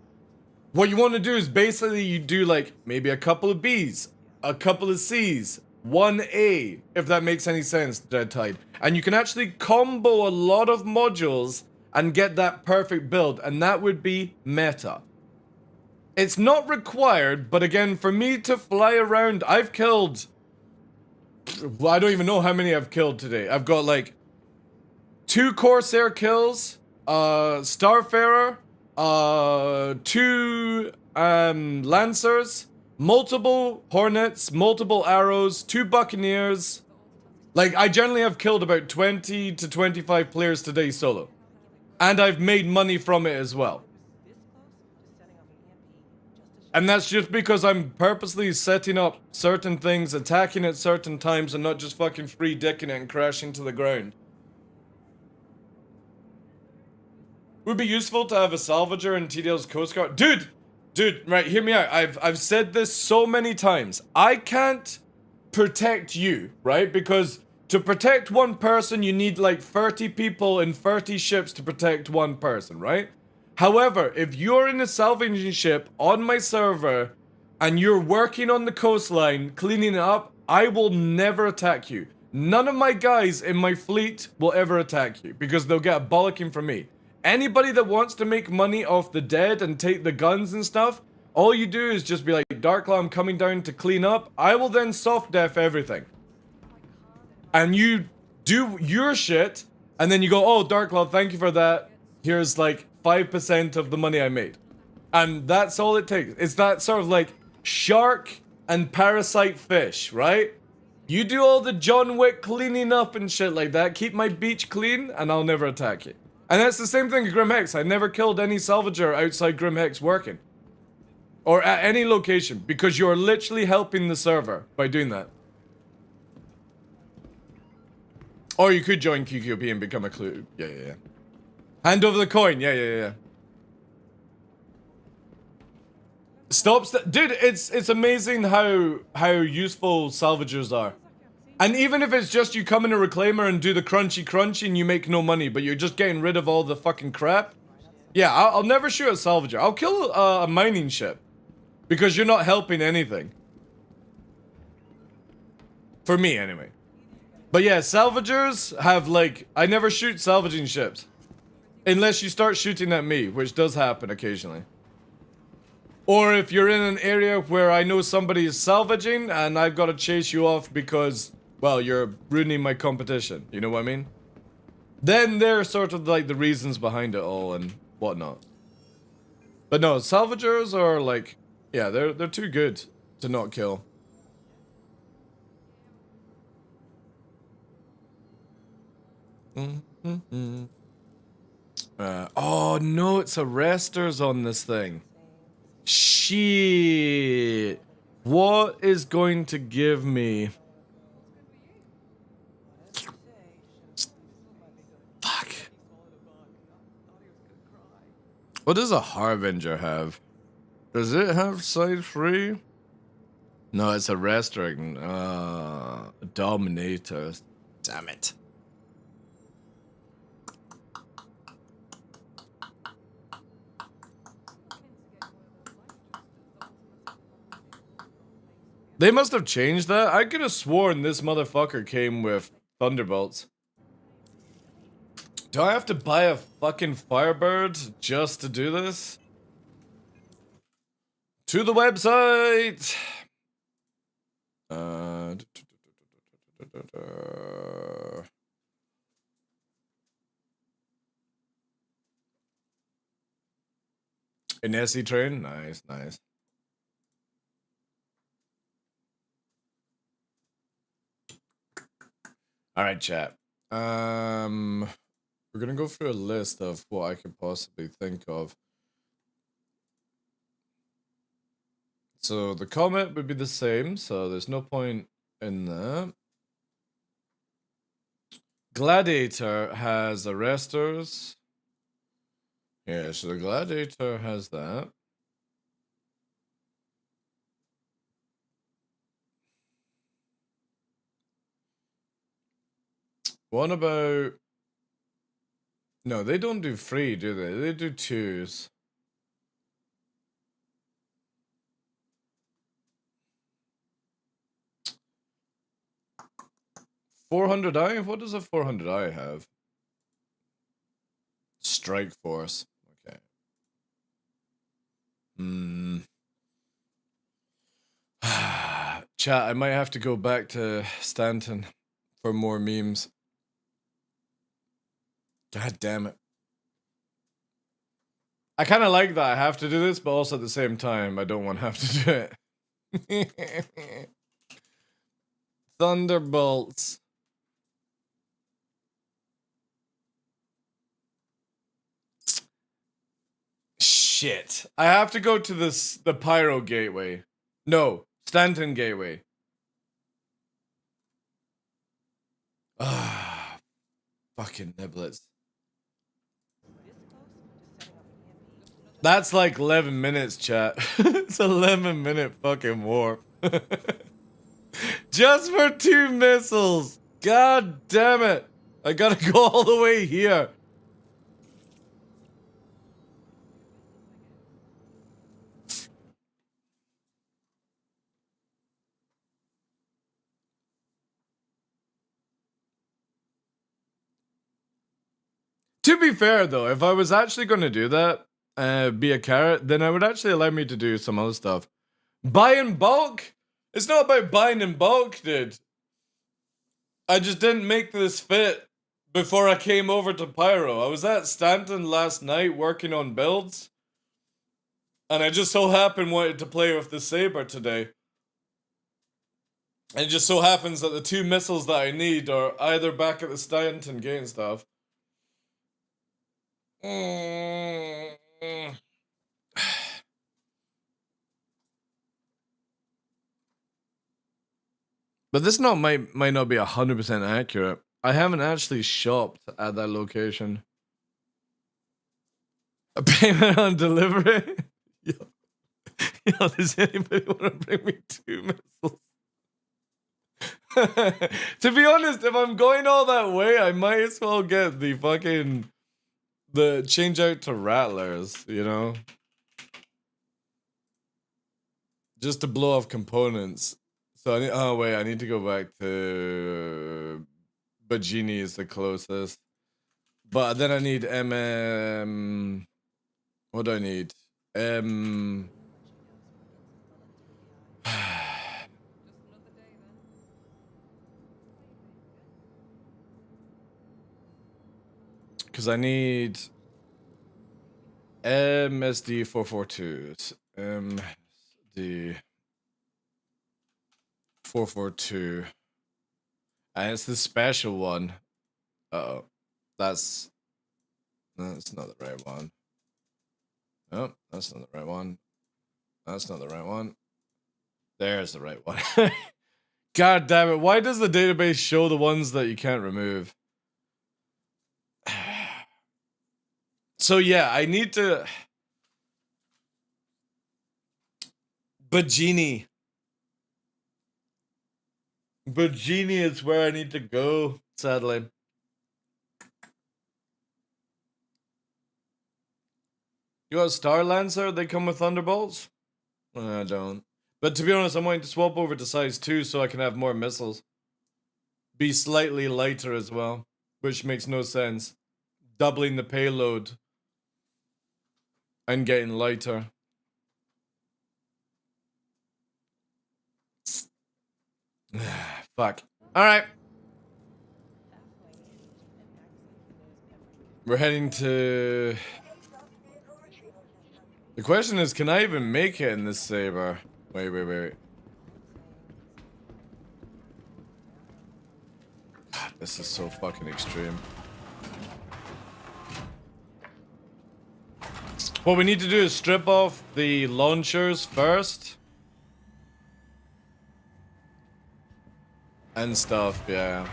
what you want to do is basically you do like maybe a couple of Bs, a couple of Cs, one A, if that makes any sense, Dead Tide. And you can actually combo a lot of modules and get that perfect build, and that would be meta. It's not required, but again, for me to fly around, I've killed... Well, I don't even know how many I've killed today. I've got like 2 Corsair kills, Starfarer, 2 Lancers, multiple Hornets, multiple Arrows, 2 Buccaneers. Like, I generally have killed about 20 to 25 players today solo. And I've made money from it as well. And that's just because I'm purposely setting up certain things, attacking at certain times, and not just fucking free dicking it and crashing to the ground. Would be useful to have a salvager in TDL's Coast Guard. Dude, right, hear me out. I've said this so many times. I can't protect you, right? Because to protect one person, you need like 30 people and 30 ships to protect one person, right? However, if you're in a salvaging ship on my server and you're working on the coastline, cleaning it up, I will never attack you. None of my guys in my fleet will ever attack you because they'll get a bollocking from me. Anybody that wants to make money off the dead and take the guns and stuff, all you do is just be like, TheDarkLaw, I'm coming down to clean up. I will then soft def everything. And you do your shit, and then you go, oh, TheDarkLaw, thank you for that. Here's like 5% of the money I made. And that's all it takes. It's that sort of like shark and parasite fish, right? You do all the John Wick cleaning up and shit like that. Keep my beach clean and I'll never attack you. And that's the same thing with Grim Hex. I never killed any salvager outside Grim Hex working. Or at any location. Because you're literally helping the server by doing that. Or you could join QQP and become a clue. Yeah. Hand over the coin. Yeah. Dude, it's amazing how useful salvagers are. And even if it's just you come in a reclaimer and do the crunchy and you make no money, but you're just getting rid of all the fucking crap. Yeah, I'll never shoot a salvager. I'll kill a mining ship. Because you're not helping anything. For me, anyway. But yeah, salvagers have like... I never shoot salvaging ships. Unless you start shooting at me, which does happen occasionally. Or if you're in an area where I know somebody is salvaging and I've got to chase you off because, well, you're ruining my competition. You know what I mean? Then they're sort of like the reasons behind it all and whatnot. But no, salvagers are like, yeah, they're too good to not kill. Oh no, it's arresters on this thing. Shit. What is going to give me? Fuck. What does a Harbinger have? Does it have side 3? No, it's a restoring. Dominator. Damn it. They must have changed that. I could have sworn this motherfucker came with Thunderbolts. Do I have to buy a fucking Firebird just to do this? To the website! An SE train? Nice. Alright, chat. We're gonna go through a list of what I could possibly think of. So the comment would be the same, so there's no point in that. Gladiator has arresters. Yeah, so the Gladiator has that. What about... No, they don't do free, do they? They do twos. $400i? What does a $400i have? Strike Force. Okay. Chat, I might have to go back to Stanton for more memes. God damn it. I kind of like that I have to do this, but also at the same time, I don't want to have to do it. Thunderbolts. Shit. I have to go to the Pyro Gateway. No, Stanton Gateway. Ah, fucking niblets. That's like 11 minutes, chat. It's 11-minute fucking warp. Just for 2 missiles. God damn it. I gotta go all the way here. To be fair, though, if I was actually going to do that, be a carrot, then I would actually allow me to do some other stuff. Buy in bulk? It's not about buying in bulk, dude. I just didn't make this fit before I came over to Pyro. I was at Stanton last night working on builds, and I just so happened wanted to play with the Saber today. And it just so happens that the 2 missiles that I need are either back at the Stanton gate and stuff. But this might not be 100% accurate. I haven't actually shopped at that location. A payment on delivery? Yo, does anybody want to bring me 2 missiles? To be honest, if I'm going all that way, I might as well get the change out to Rattlers, you know? Just to blow off components. So I need to go back to Bagini is the closest. But then I need what do I need? Because I need MSD 442s. MSD 442. And it's the special one. Uh-oh. That's not the right one. No, that's not the right one. That's not the right one. There's the right one. God damn it. Why does the database show the ones that you can't remove? So yeah, I need to... Bagini. Bagini is where I need to go, sadly. You got Star Lancer? They come with Thunderbolts? I don't. But to be honest, I'm wanting to swap over to size 2 so I can have more missiles. Be slightly lighter as well, which makes no sense. Doubling the payload and getting lighter. Fuck. Alright. We're heading to... The question is, can I even make it in this Saber? Wait. God, this is so fucking extreme. What we need to do is strip off the launchers first. And stuff, yeah.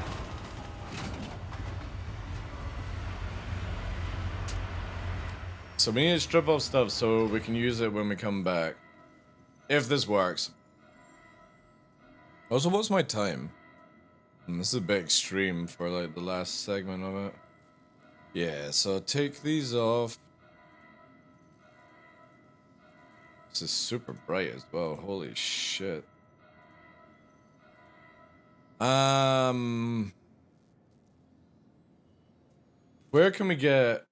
So we need to strip off stuff so we can use it when we come back. If this works. Also, what's my time? This is a bit extreme for like the last segment of it. Yeah, so take these off. This is super bright as well. Holy shit. Where can we get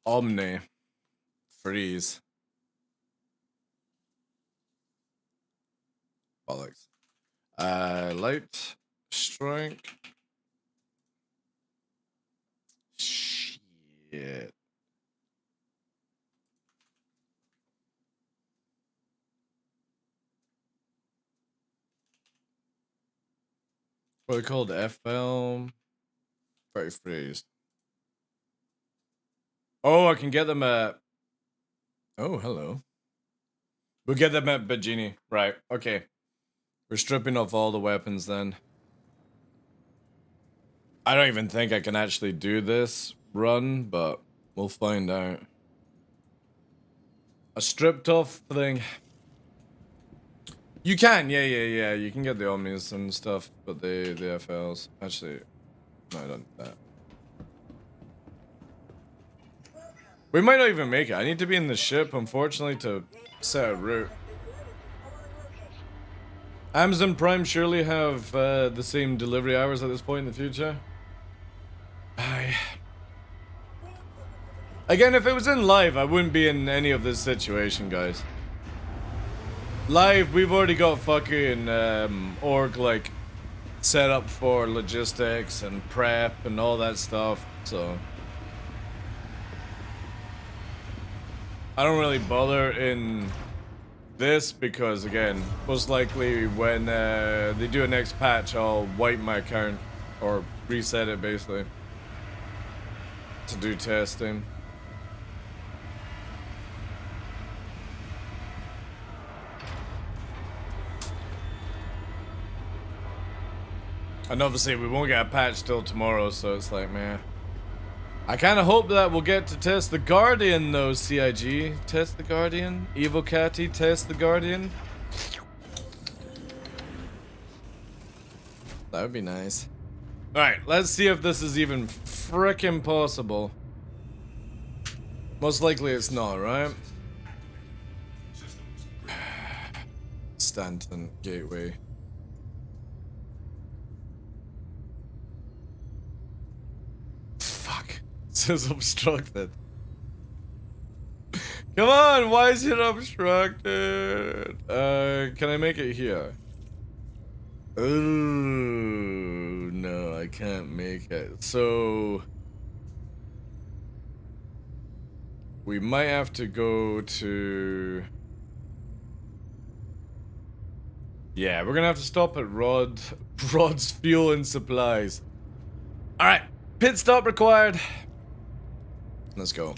Omni freeze? Bollocks. Light strike. Shit. What are they called? FL? Very freeze. Oh, I can get them at... Oh, hello. We'll get them at Bajini. Right, okay. We're stripping off all the weapons then. I don't even think I can actually do this run, but we'll find out. A stripped off thing. You can, yeah. You can get the Omnis and stuff, but the FLs. Actually, no, I don't do that. We might not even make it. I need to be in the ship, unfortunately, to set a route. Amazon Prime surely have the same delivery hours at this point in the future. Again, if it was in live, I wouldn't be in any of this situation, guys. Live, we've already got fucking org like set up for logistics and prep and all that stuff, so I don't really bother in this because, again, most likely when they do a next patch, I'll wipe my account or reset it basically to do testing. And obviously we won't get a patch till tomorrow, so it's like, man. I kind of hope that we'll get to test the Guardian though, CIG. Test the Guardian. Evil Catty, test the Guardian. That would be nice. Alright, let's see if this is even frickin' possible. Most likely it's not, right? Stanton Gateway. It says obstructed. Come on, why is it obstructed? Can I make it here? Oh, no, I can't make it. So we might have to go to... Yeah, we're gonna have to stop at Rod's Fuel and Supplies. Alright, pit stop required. Let's go.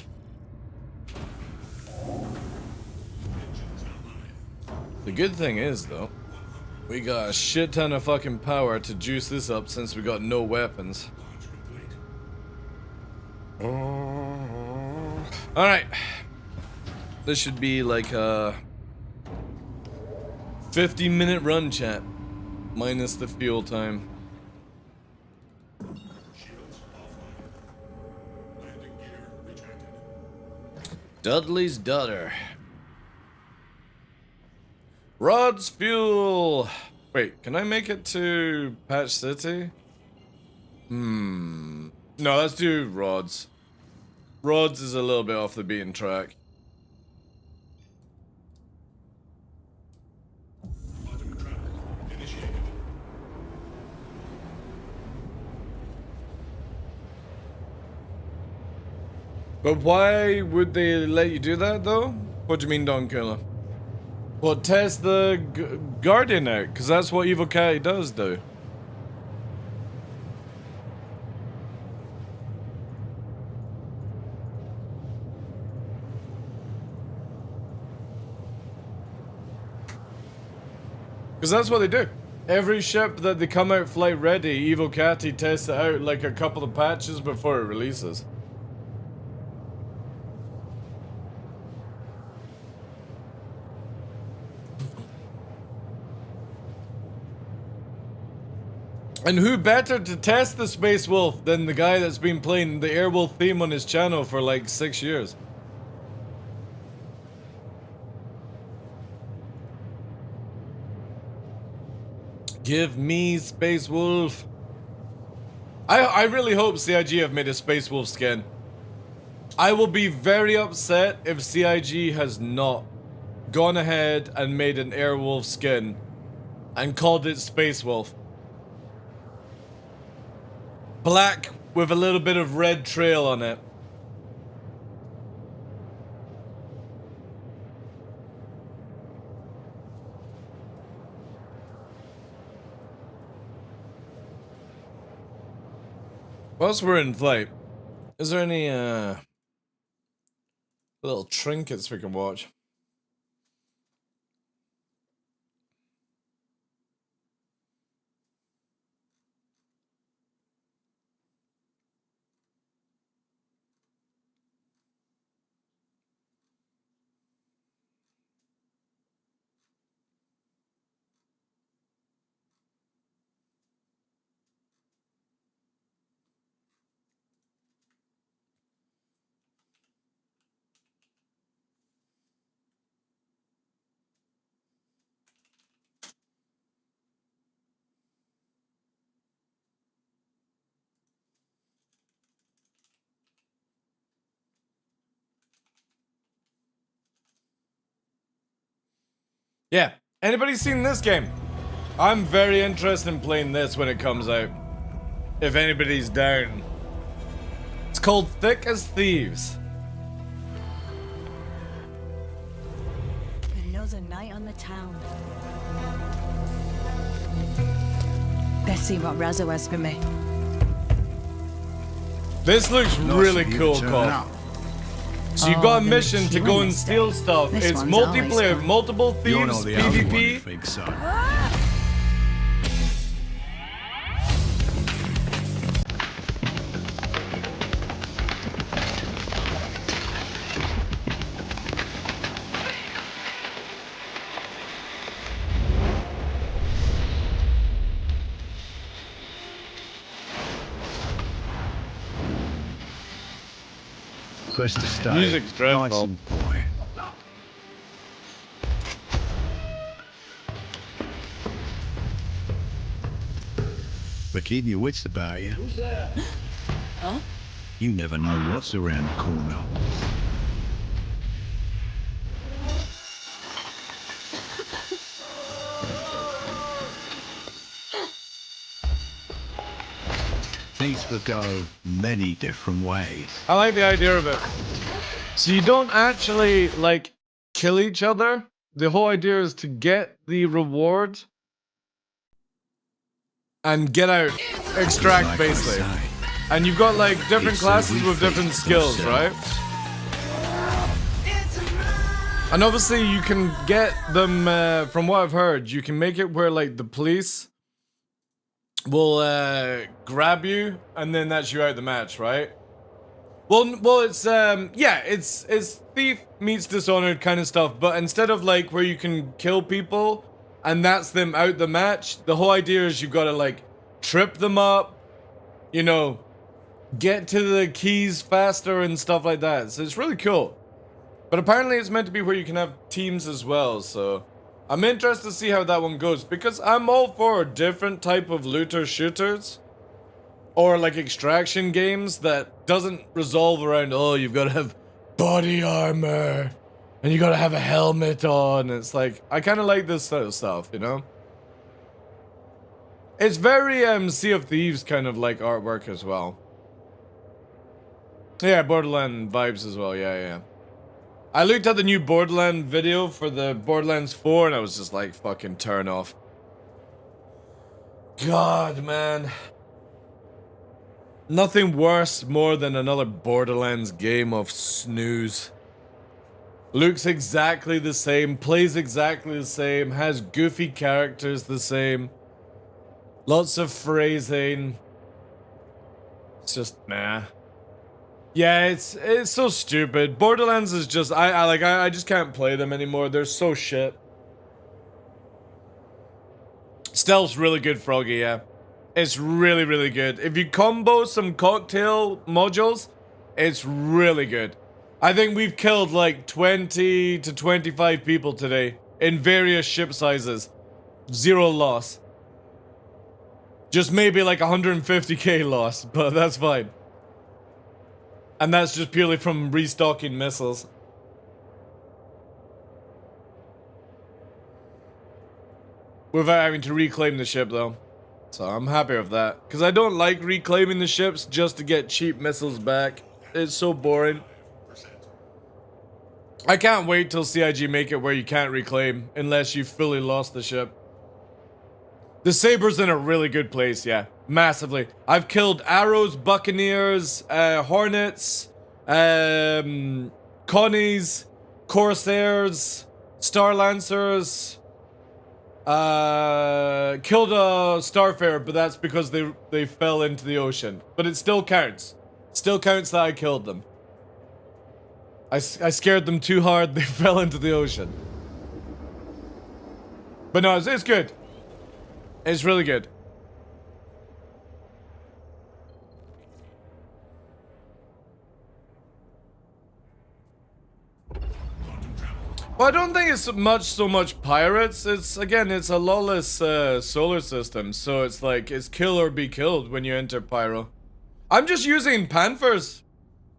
The good thing is, though, we got a shit ton of fucking power to juice this up since we got no weapons. Alright. This should be like a 50-minute run, chat. Minus the fuel time. Dudley's daughter. Rod's Fuel. Wait, can I make it to Patch City? No, let's do Rod's. Rod's is a little bit off the beaten track. But why would they let you do that, though? What do you mean, Don Killer? Well, test the Guardian out, because that's what Evil Catty does, though. Because that's what they do. Every ship that they come out flight ready, Evo Catty tests it out like a couple of patches before it releases. And who better to test the Space Wolf than the guy that's been playing the Airwolf theme on his channel for like 6 years? Give me Space Wolf. I really hope CIG have made a Space Wolf skin. I will be very upset if CIG has not gone ahead and made an Airwolf skin and called it Space Wolf. Black with a little bit of red trail on it. Whilst we're in flight, is there any little trinkets we can watch? Yeah, anybody seen this game? I'm very interested in playing this when it comes out. If anybody's down. It's called Thick as Thieves. Another night on the town. Let's see what Razzo has for me. This looks really cool, Cole. So you've got a mission to go and steal stuff. It's multiplayer, multiple thieves, PvP. Press the start. Music's dreadful. Boy. But keep your wits about you. Who's there? Huh? You never know what's around the corner. Things could go many different ways. I like the idea of it. So you don't actually, like, kill each other. The whole idea is to get the reward and get out, extract, Like basically. I say, And you've got, like, different it's classes so we with different face skills, right? themselves. And obviously you can get them, from what I've heard, you can make it where, like, the police will grab you and then that's you out the match, right? Well, it's yeah, it's thief meets dishonored kind of stuff, but instead of like where you can kill people and that's them out the match, the whole idea is you've got to like trip them up, you know, get to the keys faster and stuff like that. So it's really cool. But apparently it's meant to be where you can have teams as well, so I'm interested to see how that one goes, because I'm all for a different type of looter shooters or like extraction games that doesn't resolve around, oh, you've got to have body armor and you got to have a helmet on. It's like, I kind of like this sort of stuff, you know? It's very Sea of Thieves kind of like artwork as well. Yeah, Borderlands vibes as well, yeah. I looked at the new Borderlands video for the Borderlands 4 and I was just like, fucking turn off. God, man. Nothing worse more than another Borderlands game of snooze. Looks exactly the same, plays exactly the same, has goofy characters the same. Lots of phrasing. It's just nah. Yeah, it's so stupid. Borderlands is just I just can't play them anymore. They're so shit. Stealth's really good, Froggy, yeah. It's really, really good. If you combo some cocktail modules, it's really good. I think we've killed like 20 to 25 people today in various ship sizes. 0 loss. Just maybe like 150k loss, but that's fine. And that's just purely from restocking missiles. Without having to reclaim the ship though. So I'm happy with that. Because I don't like reclaiming the ships just to get cheap missiles back. It's so boring. I can't wait till CIG make it where you can't reclaim unless you fully lost the ship. The Saber's in a really good place, yeah. Massively. I've killed Arrows, Buccaneers, Hornets, Connies, Corsairs, Star Lancers. Killed a Starfarer, but that's because they fell into the ocean. But it still counts. Still counts that I killed them. I scared them too hard, they fell into the ocean. But no, it's good. It's really good. Well, I don't think it's so much pirates. It's a lawless solar system, so it's like it's kill or be killed when you enter Pyro. I'm just using Panthers,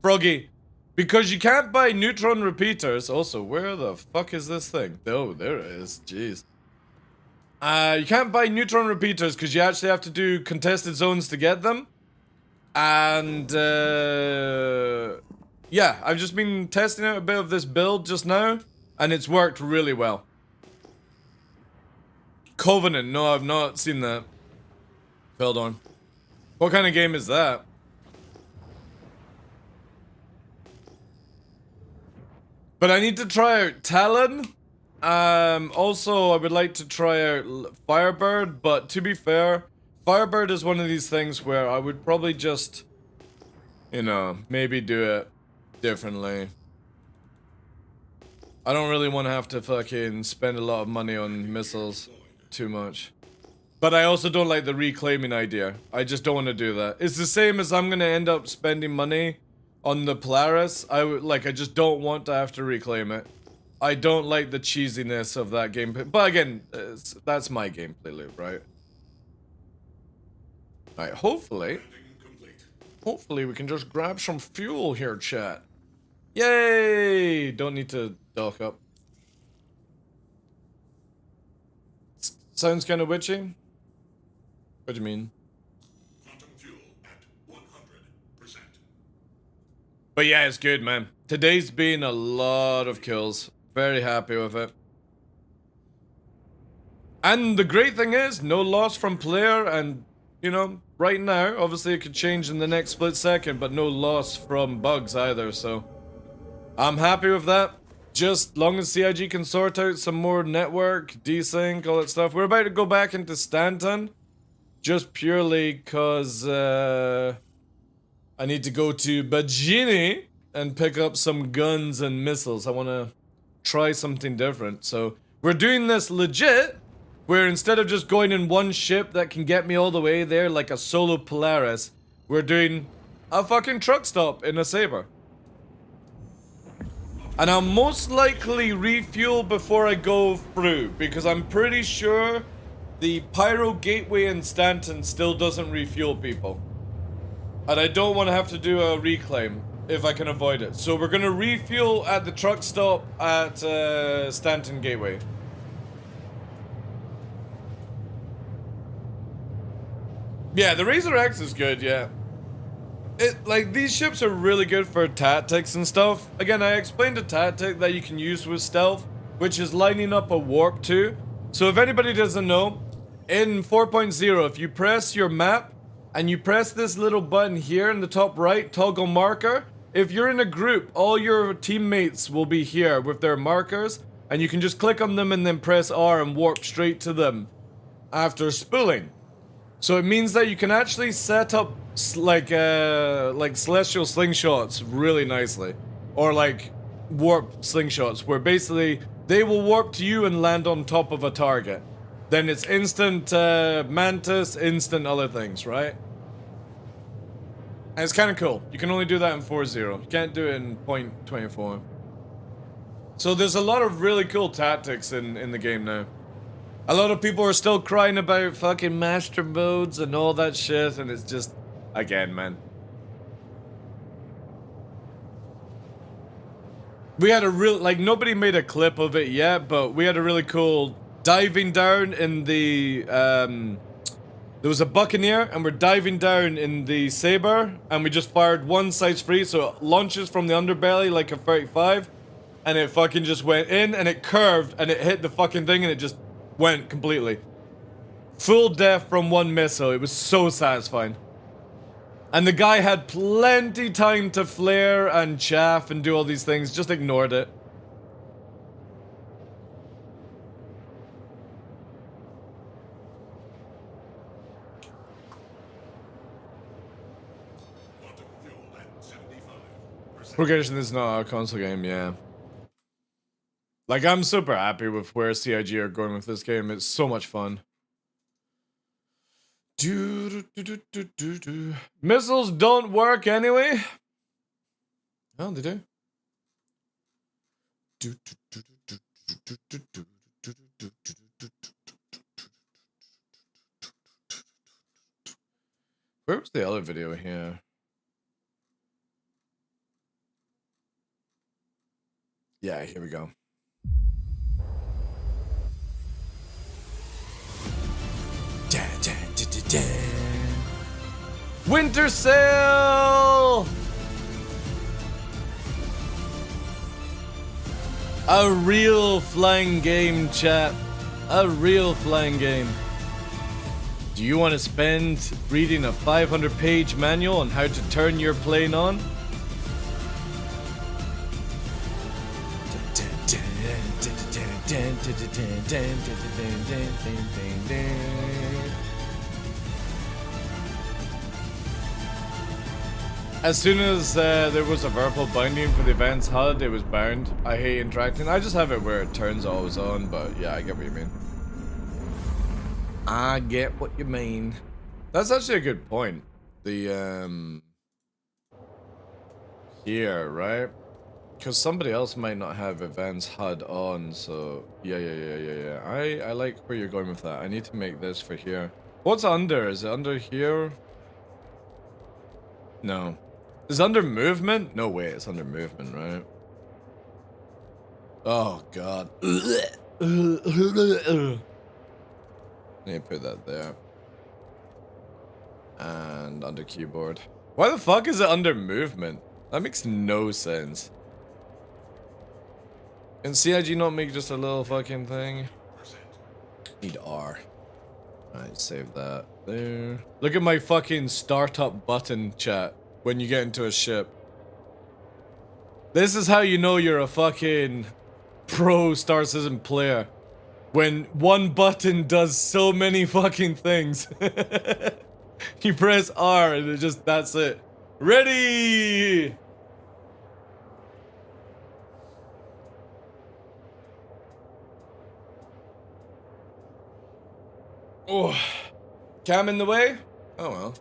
Froggy, because you can't buy neutron repeaters. Also, where the fuck is this thing? Oh, there it is. Jeez. You can't buy neutron repeaters because you actually have to do contested zones to get them. And yeah, I've just been testing out a bit of this build just now. And it's worked really well. Covenant. No, I've not seen that. Hold on. What kind of game is that? But I need to try out Talon. Also, I would like to try out Firebird. But to be fair, Firebird is one of these things where I would probably just, you know, maybe do it differently. I don't really want to have to fucking spend a lot of money on missiles too much. But I also don't like the reclaiming idea. I just don't want to do that. It's the same as I'm going to end up spending money on the Polaris. I just don't want to have to reclaim it. I don't like the cheesiness of that gameplay. But again, that's my gameplay loop, right? Alright, hopefully we can just grab some fuel here, chat. Yay! Don't need to dock up. Sounds kind of witchy. What do you mean? Quantum fuel at 100%. But yeah, it's good, man. Today's been a lot of kills. Very happy with it. And the great thing is, no loss from player, and, you know, right now, obviously it could change in the next split second, but no loss from bugs either, so I'm happy with that. Just long as CIG can sort out some more network, desync, all that stuff. We're about to go back into Stanton. Just purely because I need to go to Bajini and pick up some guns and missiles. I want to try something different. So we're doing this legit, where instead of just going in one ship that can get me all the way there like a solo Polaris, we're doing a fucking truck stop in a Saber. And I'll most likely refuel before I go through, because I'm pretty sure the Pyro Gateway in Stanton still doesn't refuel people. And I don't want to have to do a reclaim if I can avoid it. So we're going to refuel at the truck stop at Stanton Gateway. Yeah, the Razor X is good, yeah. These ships are really good for tactics and stuff. Again, I explained a tactic that you can use with stealth, which is lining up a warp 2. So if anybody doesn't know, in 4.0, if you press your map, and you press this little button here in the top right, toggle marker, if you're in a group, all your teammates will be here with their markers, and you can just click on them and then press R and warp straight to them after spooling. So it means that you can actually set up like celestial slingshots really nicely, or like warp slingshots, where basically they will warp to you and land on top of a target. Then it's instant mantis, instant other things, right? And it's kind of cool. You can only do that in 4.0. You can't do it in 0.24. So there's a lot of really cool tactics in the game now. A lot of people are still crying about fucking master modes and all that shit, and it's just, again, man. We had a real, like, nobody made a clip of it yet, but we had a really cool diving down in the, there was a buccaneer, and we're diving down in the saber, and we just fired one sights free, so it launches from the underbelly like a 35, and it fucking just went in, and it curved, and it hit the fucking thing, and it just went completely. Full death from one missile. It was so satisfying. And the guy had plenty time to flare and chaff and do all these things, just ignored it. Quantum fuel at 75%. Progression is not a console game, yeah. Like, I'm super happy with where CIG are going with this game. It's so much fun. Missiles don't work anyway. Oh, they do. Where was the other video here? Yeah, here we go. Winter sale! A real flying game, chat. A real flying game. Do you want to spend reading a 500-page manual on how to turn your plane on? As soon as there was a purple binding for the event's HUD, it was bound. I hate interacting. I just have it where it turns always on, but yeah, I get what you mean. I get what you mean. That's actually a good point. The, here, right? Because somebody else might not have events HUD on, so yeah. I like where you're going with that. I need to make this for here. What's under? Is it under here? No. Is it under movement? No way, it's under movement, right? Oh god. Need to put that there. And under keyboard. Why the fuck is it under movement? That makes no sense. Can CIG not make just a little fucking thing? Need R. Alright, save that there. Look at my fucking startup button, chat, when you get into a ship. This is how you know you're a fucking pro Star Citizen player. When one button does so many fucking things. You press R and it just, that's it. Ready! Oh, cam in the way? Oh well.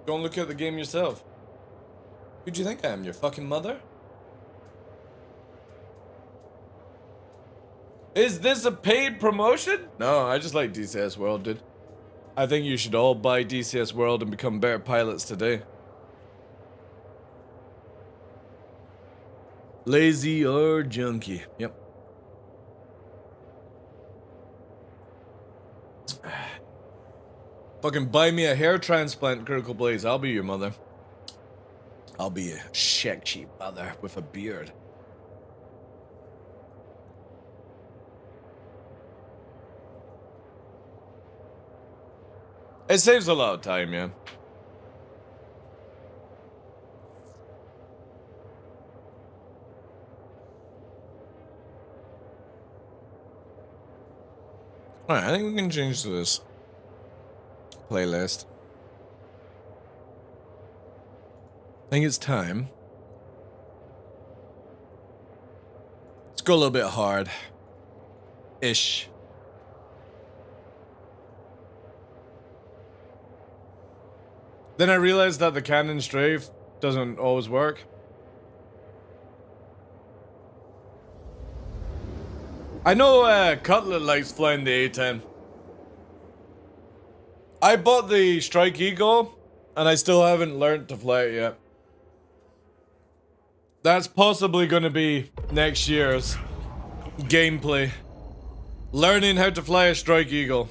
Go and look at the game yourself. Who do you think I am, your fucking mother? Is this a paid promotion? No, I just like DCS World, dude. I think you should all buy DCS World and become better pilots today. Lazy or junkie. Yep. Fucking buy me a hair transplant, Critical Blaze. I'll be your mother. I'll be a sexy mother with a beard. It saves a lot of time, yeah. Alright, I think we can change this. playlist. I think it's time. Let's go a little bit hard. Ish. Then I realized that the cannon strafe doesn't always work. I know Cutlet likes flying the A-10. I bought the Strike Eagle, and I still haven't learned to fly it yet. That's possibly going to be next year's gameplay. Learning how to fly a Strike Eagle.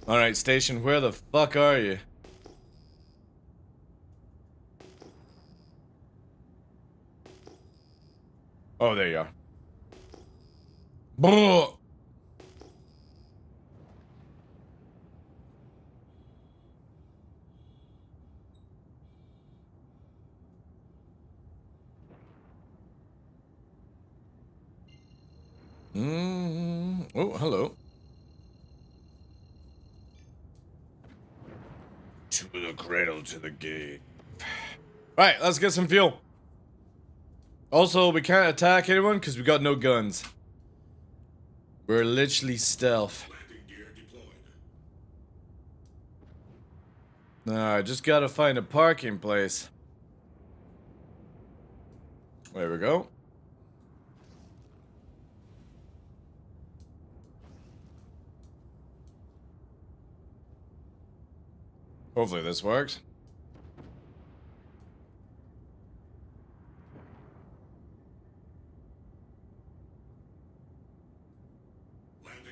Alright, station, where the fuck are you? Oh, there you are. Brrr. Oh, hello. To the cradle, to the gate. Right, let's get some fuel. Also, we can't attack anyone because we got no guns. We're literally stealth. Landing gear deployed. Nah, I just gotta find a parking place. There we go. Hopefully this works.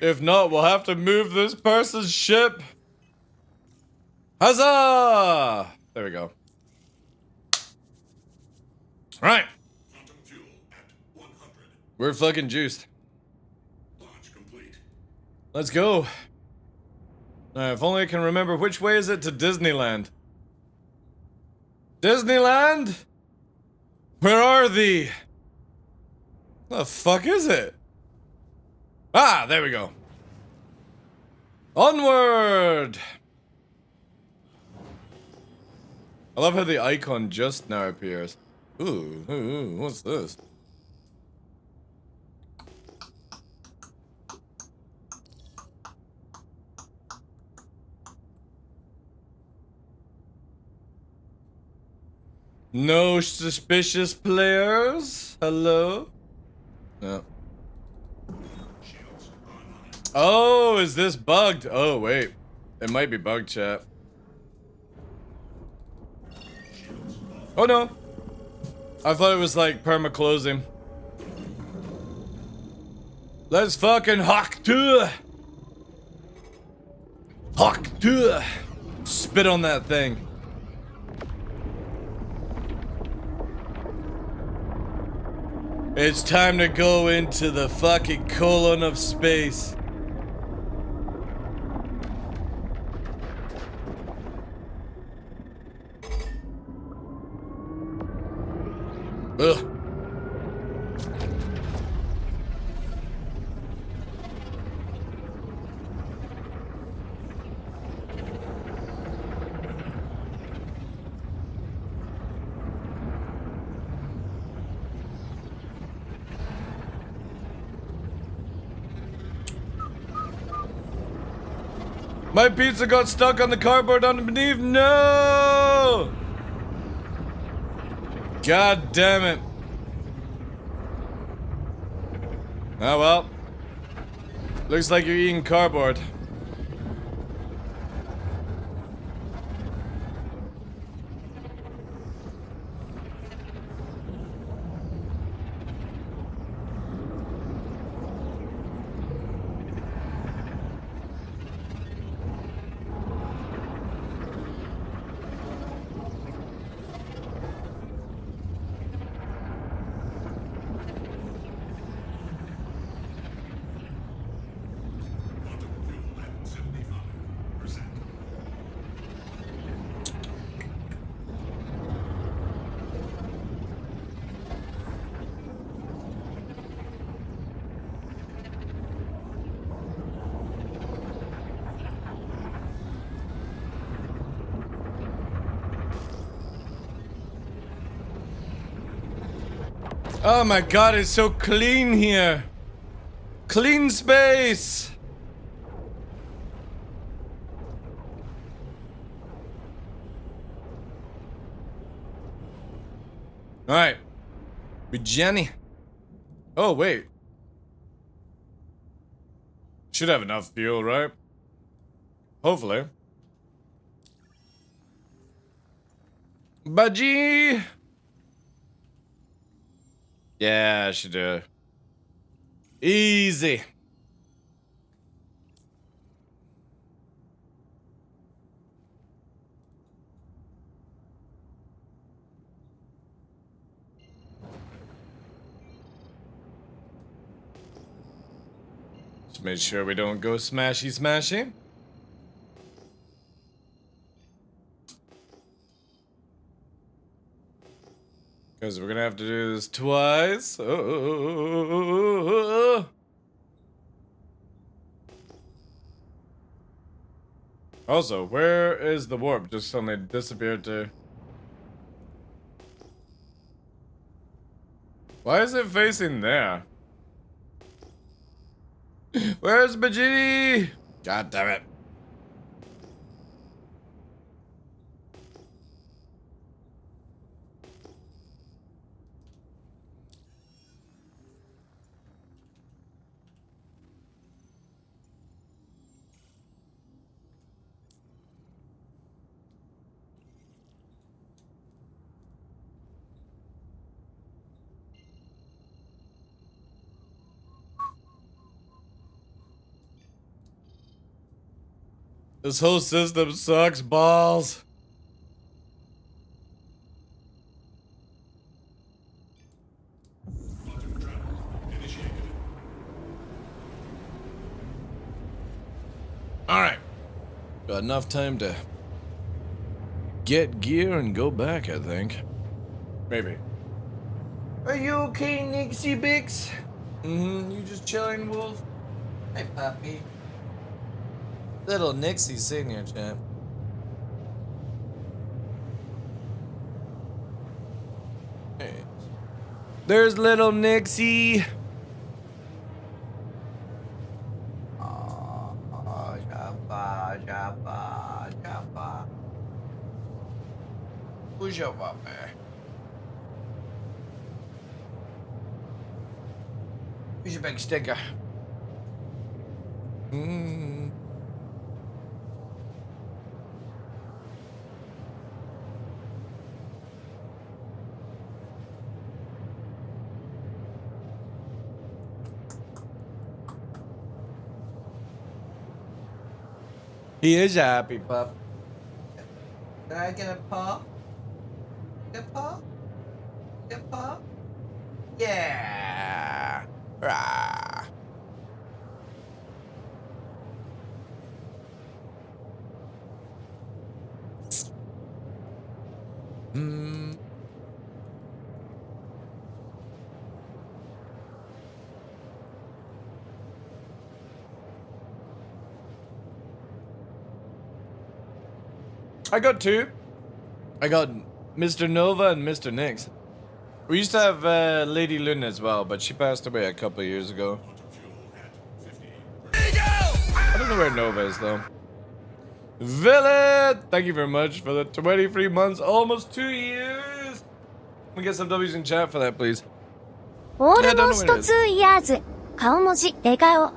If not, we'll have to move this person's ship. Huzzah! There we go. Right. Quantum fuel at 100. We're fucking juiced. Launch complete. Let's go. If only I can remember which way is it to Disneyland. Disneyland? Where are thee? The fuck is it? Ah, there we go. Onward! I love how the icon just now appears. Ooh, what's this? No suspicious players? Hello? No. Shields online. Oh, is this bugged? Oh, wait. It might be bugged, chat. Oh, no. I thought it was like perma-closing. Let's fucking hawk to. Hawk to. Spit on that thing. It's time to go into the fucking colon of space. Ugh. My pizza got stuck on the cardboard underneath. No! God damn it. Oh well. Looks like you're eating cardboard. Oh my god, it's so clean here. Clean space. Alright. With Jenny. Oh, wait. Should have enough fuel, right? Hopefully. Budgie! Yeah, I should do it. Easy. Just make sure we don't go smashy smashy. Because we're gonna have to do this twice. Also, where is the warp? Just suddenly disappeared to. Why is it facing there? Where's Bajini? God damn it. This whole system sucks balls. Quantum travel initiated. Alright. Got enough time to get gear and go back, I think. Maybe. Are you okay, Nixie Bix? You just chilling, Wolf? Hey, puppy. Little Nixie's sitting here, champ. Hey. There's little Nixie. Jabba. Who's your puppy? Who's your big sticker? He is a happy pup. Can I get a paw? Get a paw? Get a paw? Yeah. Rah. I got two. I got Mr. Nova and Mr. Nix. We used to have Lady Luna as well, but she passed away a couple of years ago. Quantum fuel at 50. I don't know where Nova is though. Villain! Thank you very much for the 23 months, almost 2 years. Can we get some W's in chat for that, please? オールモスト2 years 顔文字デカオ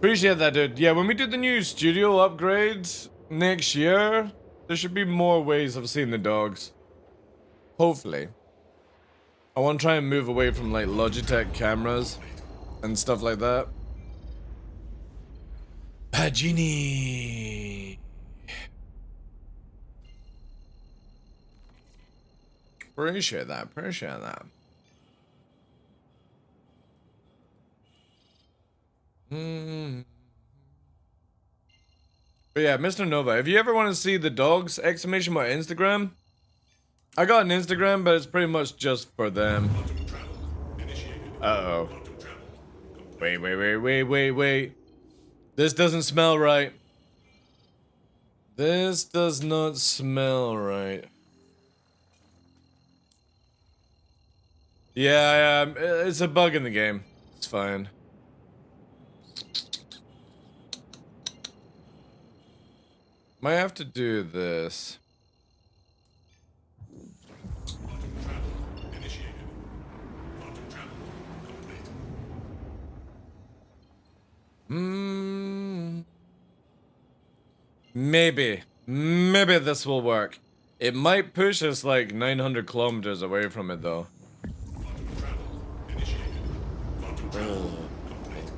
Appreciate that, dude. Yeah, when we do the new studio upgrades next year, there should be more ways of seeing the dogs. Hopefully. I want to try and move away from like Logitech cameras and stuff like that. Pagini. Appreciate that. Appreciate that. But yeah, Mr. Nova, if you ever want to see the dogs, exclamation mark Instagram. I got an Instagram, but it's pretty much just for them. Quantum travel initiated. Uh-oh. Quantum travel complete. Wait. This doesn't smell right. This does not smell right. Yeah, it's a bug in the game. It's fine. Might have to do this. Quantum travel initiated. Quantum travel complete. Maybe this will work. It might push us like 900 kilometers away from it though. Quantum travel initiated. Quantum travel complete.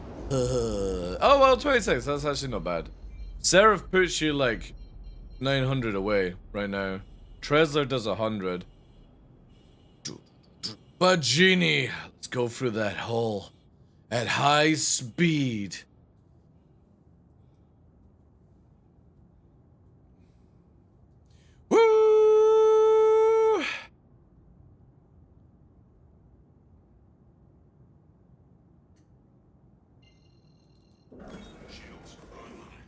Oh well, 26. That's actually not bad. Seraph puts you like 900 away right now. Tresler does 100. But Genie, let's go through that hole at high speed. Woo! Shields online.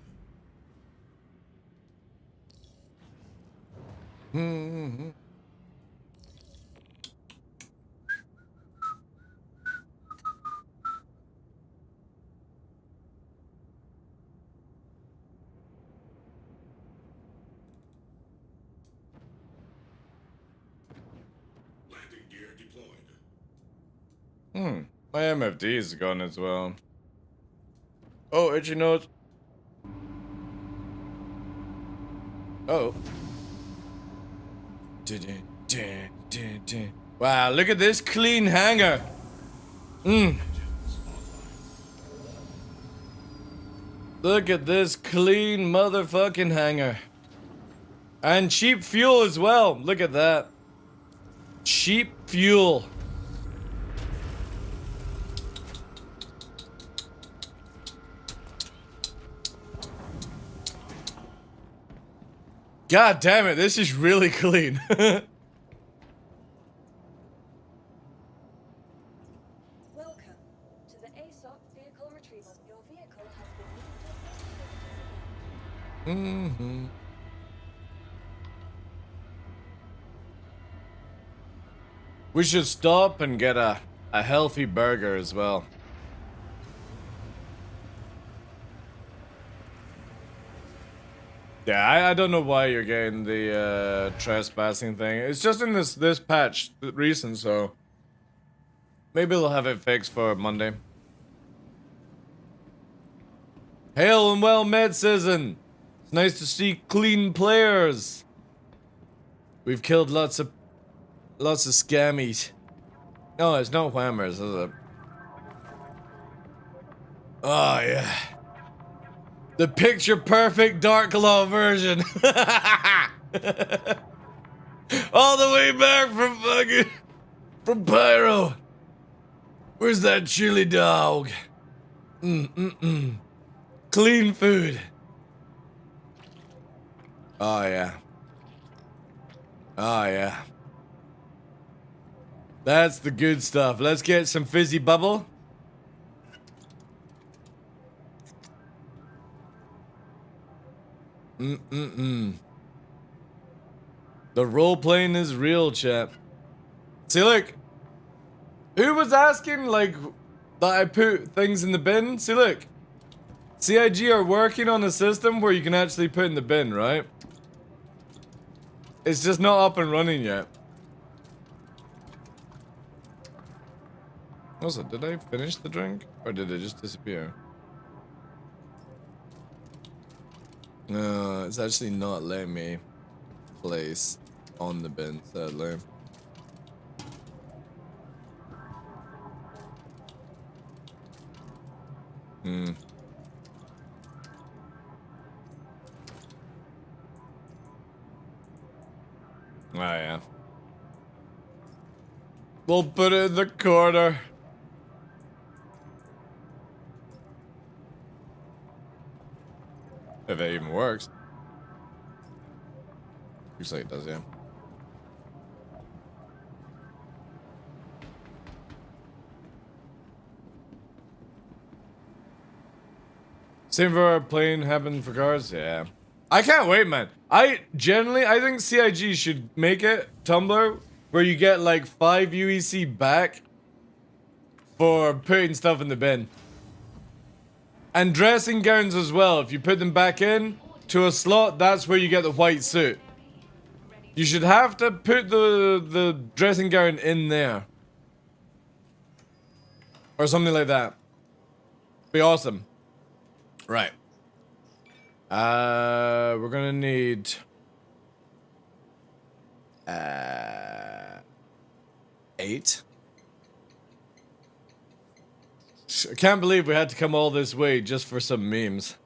Landing gear deployed. My MFD is gone as well. Oh, itchy nose. Oh. Wow, look at this clean hangar. Look at this clean motherfucking hangar. And cheap fuel as well. Look at that. Cheap fuel. God damn it, this is really clean. Welcome to the ASOP vehicle retrieval. Your vehicle has been moved to We should stop and get a healthy burger as well. Yeah, I don't know why you're getting the trespassing thing. It's just in this patch recent, so maybe they'll have it fixed for Monday. Hail and well met, Citizen. It's nice to see clean players. We've killed lots of scammies. No, it's no whammers, is it? Oh yeah. The picture perfect TheDarkLaw version. All the way back from Pyro. Where's that chili dog? Clean food. Oh yeah. Oh yeah. That's the good stuff. Let's get some fizzy bubble. The role playing is real, chat. See, look. Who was asking, like, that I put things in the bin? See, look. CIG are working on a system where you can actually put in the bin, right? It's just not up and running yet. Also, did I finish the drink? Or did it just disappear? No, it's actually not letting me place on the bin, sadly. Oh yeah. We'll put it in the corner. If it even works. Looks like it does, yeah. Same for playing Heaven for Cars, yeah. I can't wait, man. I think CIG should make it, Tumblr, where you get like 5 UEC back for putting stuff in the bin. And dressing gowns as well. If you put them back in to a slot, that's where you get the white suit. You should have to put the dressing gown in there. Or something like that. Be awesome. Right. We're gonna need 8. I can't believe we had to come all this way just for some memes.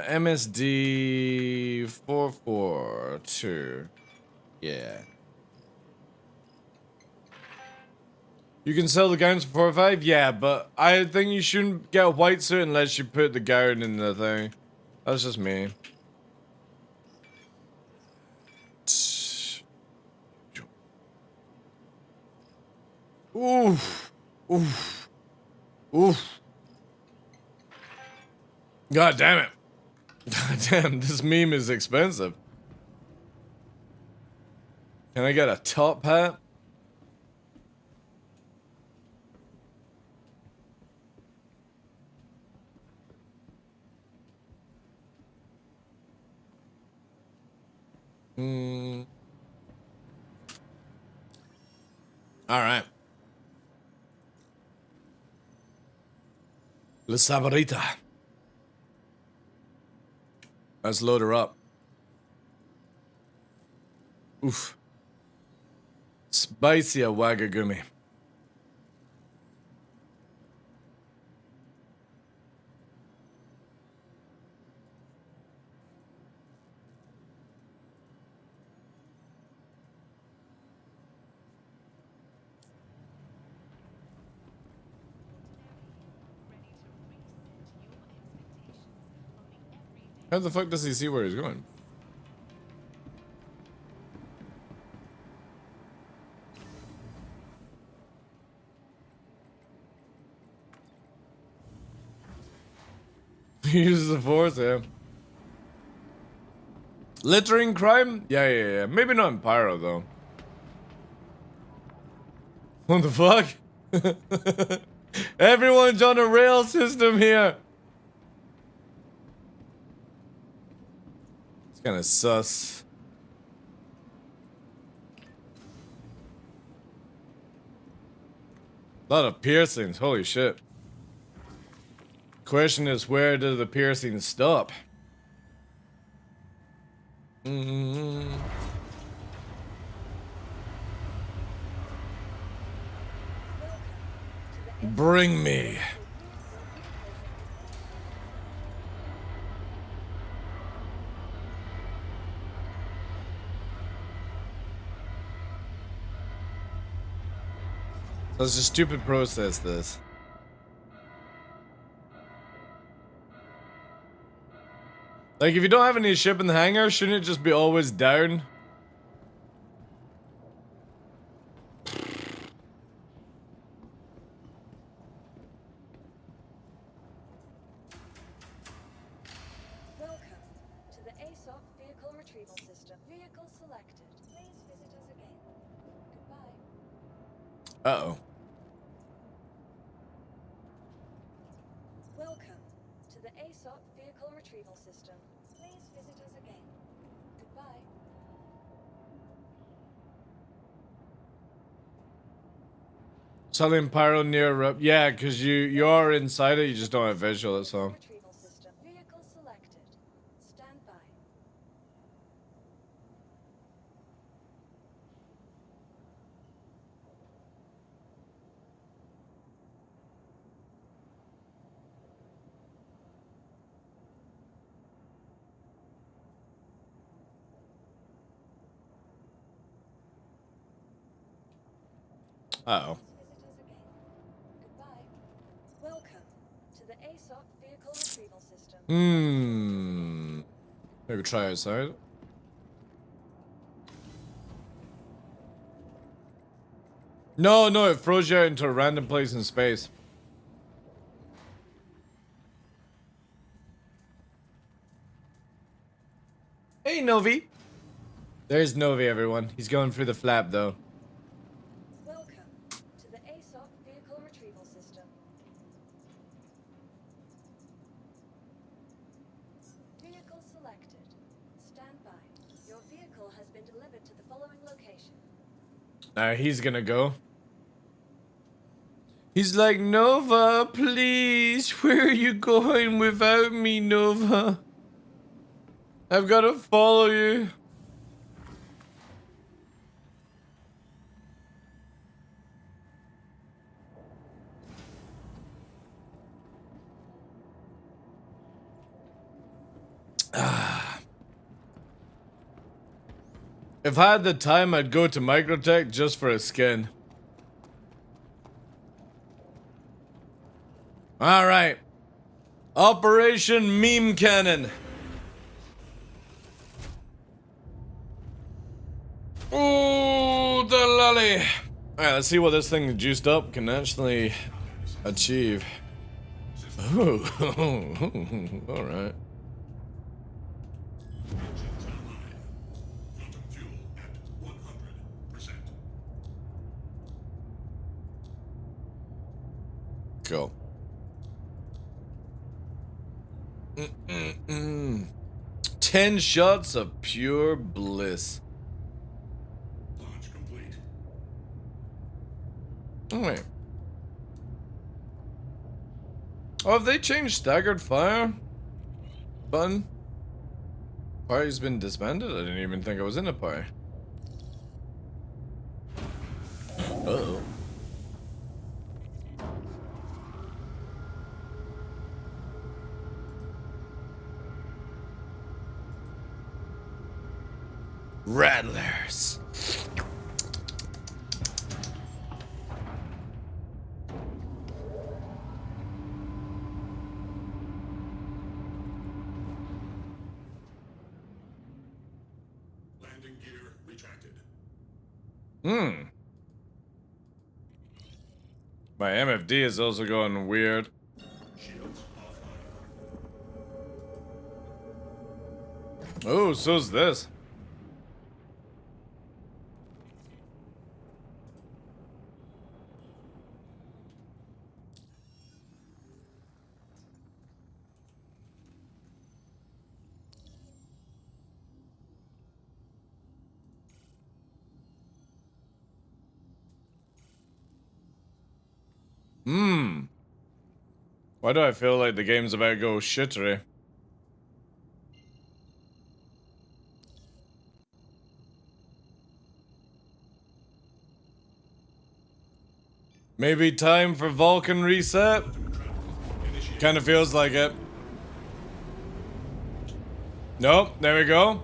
MSD 442. Yeah. You can sell the gowns for 4 or 5? Yeah, but I think you shouldn't get a white suit unless you put the gown in the thing. That's just me. Oof. Oof. Oof. God damn it. God damn, this meme is expensive. Can I get a top hat? All right. La Sabarita. Let's load her up. Oof. Spicy wagagumi. How the fuck does he see where he's going? He uses the force, yeah. Littering crime? Yeah. Maybe not in Pyro, though. What the fuck? Everyone's on a rail system here. It's kind of sus. A lot of piercings, holy shit. Question is, where do the piercings stop? Bring me. That's a stupid process, this. Like, if you don't have any ship in the hangar, shouldn't it just be always down? Welcome to the ASOC vehicle retrieval system. Vehicle selected. Please visit us again. Goodbye. Uh-oh. Welcome to the ASOC vehicle retrieval system. Please visit us again. Goodbye. Something pyro near yeah, because you are inside it, you just don't have visual, that's all. Retrieval system. Vehicle selected. Stand by. Uh-oh. Visit us again. Goodbye. Welcome to the ASOC vehicle retrieval system. Maybe try outside. No, it throws you out into a random place in space. Novi. There's Novi, everyone. He's going through the flap, though. Welcome to the ASOC vehicle retrieval system. Vehicle selected. Stand by. Your vehicle has been delivered to the following location. He's gonna go. He's like, Nova, please, where are you going without me, Nova? I've got to follow you. If I had the time, I'd go to Microtech just for a skin. Alright. Operation Meme Cannon. Ooh, the lolly. Alright, let's see what this thing juiced up can actually achieve. Ooh, alright. Engines online. Quantum fuel at 100%. Go. 10 shots of pure bliss. Launch complete. Alright. Oh, have they changed staggered fire? Button? Party's been disbanded? I didn't even think I was in a party. Uh-oh. Rattlers. Landing gear retracted. My MFD is also going weird. Shields offline. Oh, so's this. Why do I feel like the game's about to go shittery? Maybe time for Vulcan reset? Kind of feels like it. Nope, there we go.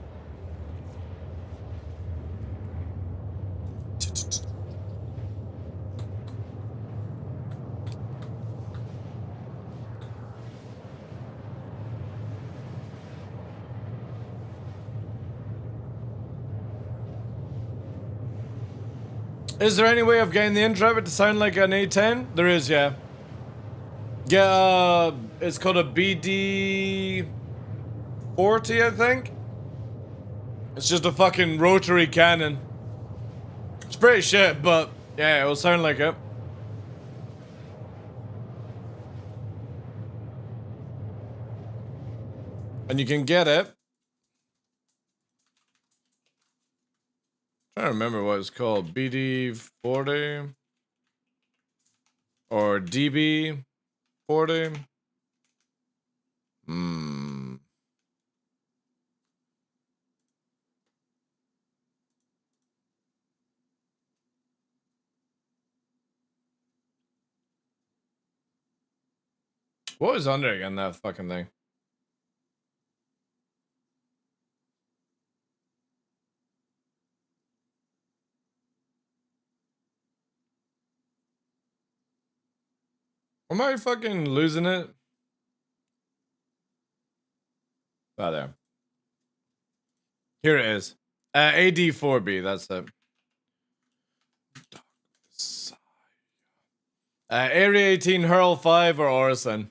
Is there any way of getting the Intrepid to sound like an A10? There is, yeah. Yeah, it's called a BD-40, I think. It's just a fucking rotary cannon. It's pretty shit, but yeah, it'll sound like it. And you can get it. I don't remember what it's called. BD-40 or DB-40. What was under again, that fucking thing? Am I fucking losing it? Oh, there. Here it is. AD4B, that's it. Area 18, Hurl 5, or Orison.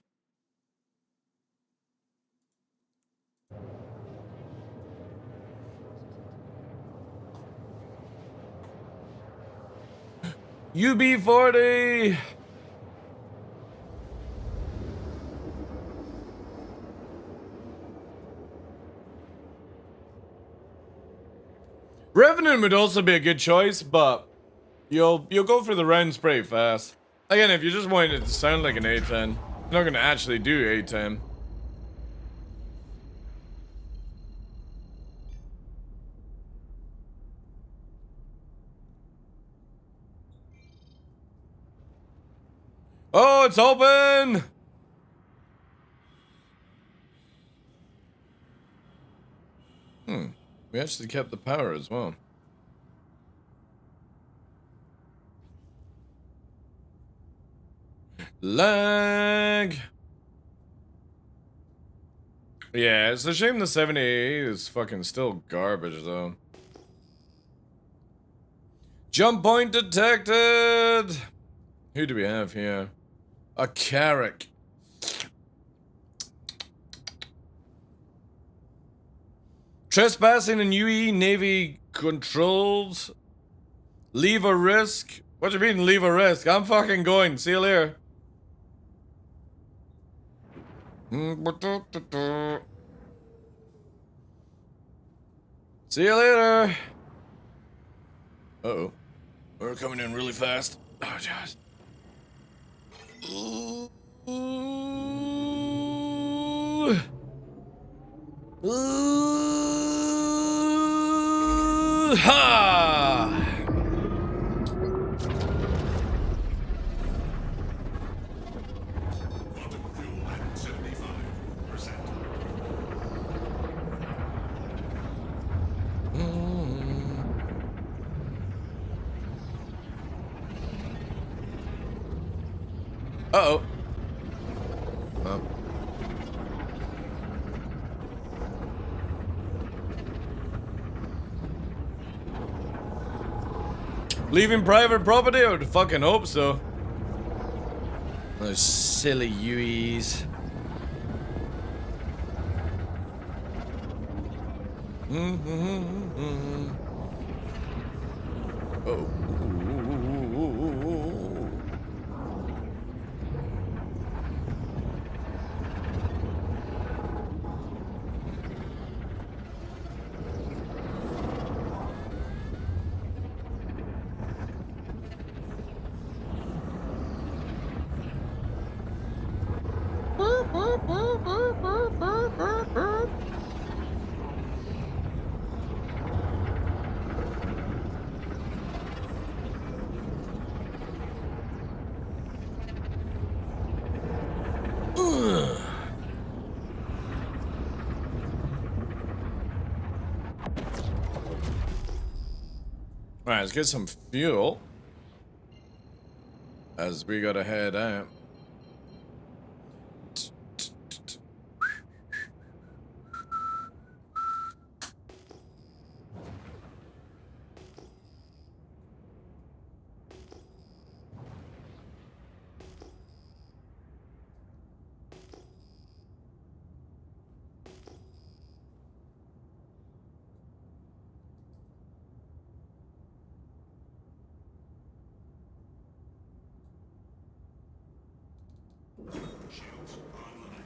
UB40. Revenant would also be a good choice, but you'll go for the rounds pretty fast. Again, if you just wanted it to sound like an A10, you're not gonna actually do A10. Oh, it's open! We actually kept the power as well. Lag! Yeah, it's a shame the 78 is fucking still garbage, though. Jump point detected! Who do we have here? A Carrick. Trespassing in UE Navy controls. Leave a risk. What do you mean, leave a risk? I'm fucking going. See you later. See you later. Uh-oh. We're coming in really fast. Oh, gosh. Ha! Quantum fuel at 75%. Uh-oh. Leaving private property? I would fucking hope so. Those silly UEs. Oh. Alright, let's get some fuel. As we gotta head out. Shields online.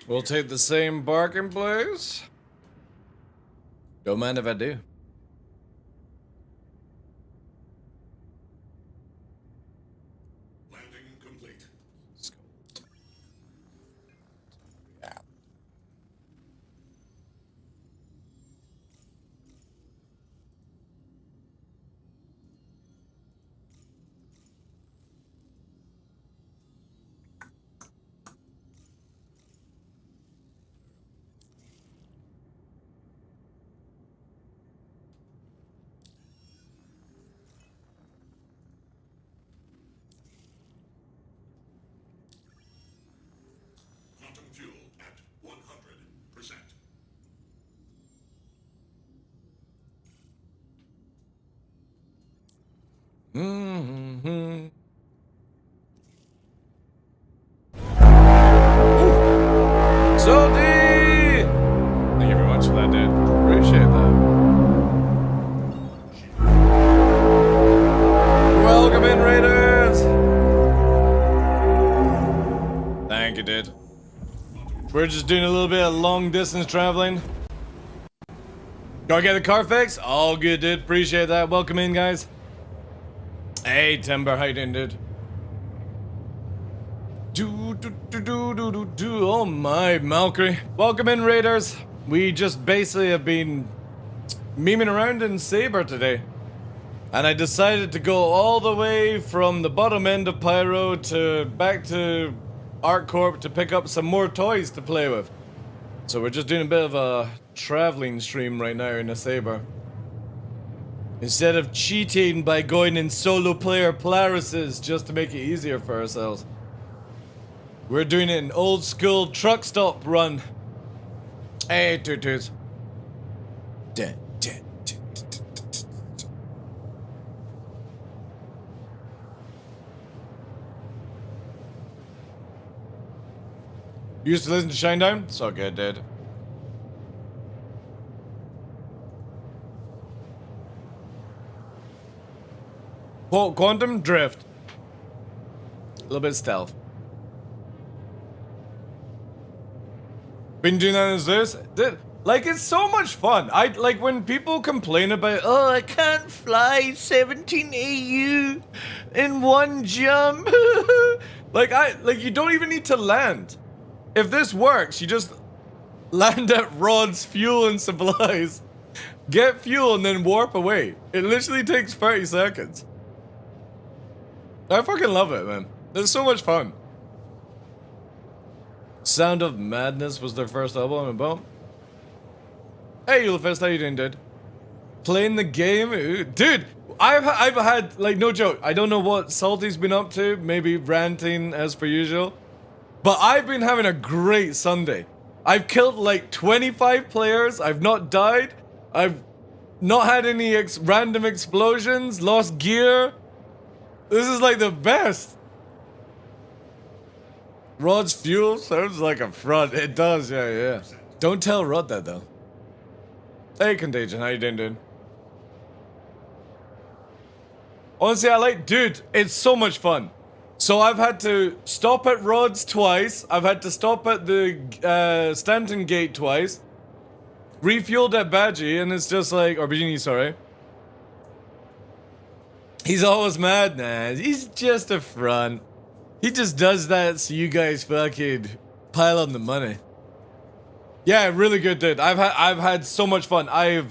We'll take the same barking place. Don't mind if I do. Landing complete. Let's go. Yeah. Mm-hmm. Salty! Thank you very much for that, dude. Appreciate that. Welcome in, Raiders! Thank you, dude. We're just doing a little bit of long distance traveling. Gotta get the car fixed? All good, dude. Appreciate that. Welcome in, guys. Hey, Timber. How you doing, dude? Oh my, Malkery. Welcome in, Raiders. We just basically have been memeing around in Saber today. And I decided to go all the way from the bottom end of Pyro to back to ArcCorp to pick up some more toys to play with. So we're just doing a bit of a traveling stream right now in a Saber. Instead of cheating by going in solo player Polaris's just to make it easier for ourselves. We're doing it in old school truck stop run. Hey, toot. You used to listen to Shinedown? So good, dude. Quantum Drift. A little bit of stealth. Been doing that as this? Dude, like, it's so much fun. I like when people complain about, oh, I can't fly 17 AU in one jump. Like, you don't even need to land. If this works, you just land at Rod's fuel and supplies, get fuel, and then warp away. It literally takes 30 seconds. I fucking love it, man. It's so much fun. Sound of Madness was their first album, and boom. Hey, Ulfest, how you doing, dude? Playing the game? Ooh, dude, I've had, like, no joke, I don't know what Salty's been up to, maybe ranting as per usual, but I've been having a great Sunday. I've killed, like, 25 players, I've not died, I've not had any random explosions, lost gear. This is, like, the best. Rod's fuel sounds like a front. It does, yeah. Don't tell Rod that, though. Hey, Contagion, how you doing, dude? Honestly, dude, it's so much fun. So I've had to stop at Rod's twice. I've had to stop at the Stanton Gate twice. Refueled at Badgie, and it's just like, or Bajini, sorry. He's always mad. Nah, he's just a front. He just does that so you guys fucking pile on the money. Yeah, really good, dude. I've had so much fun. I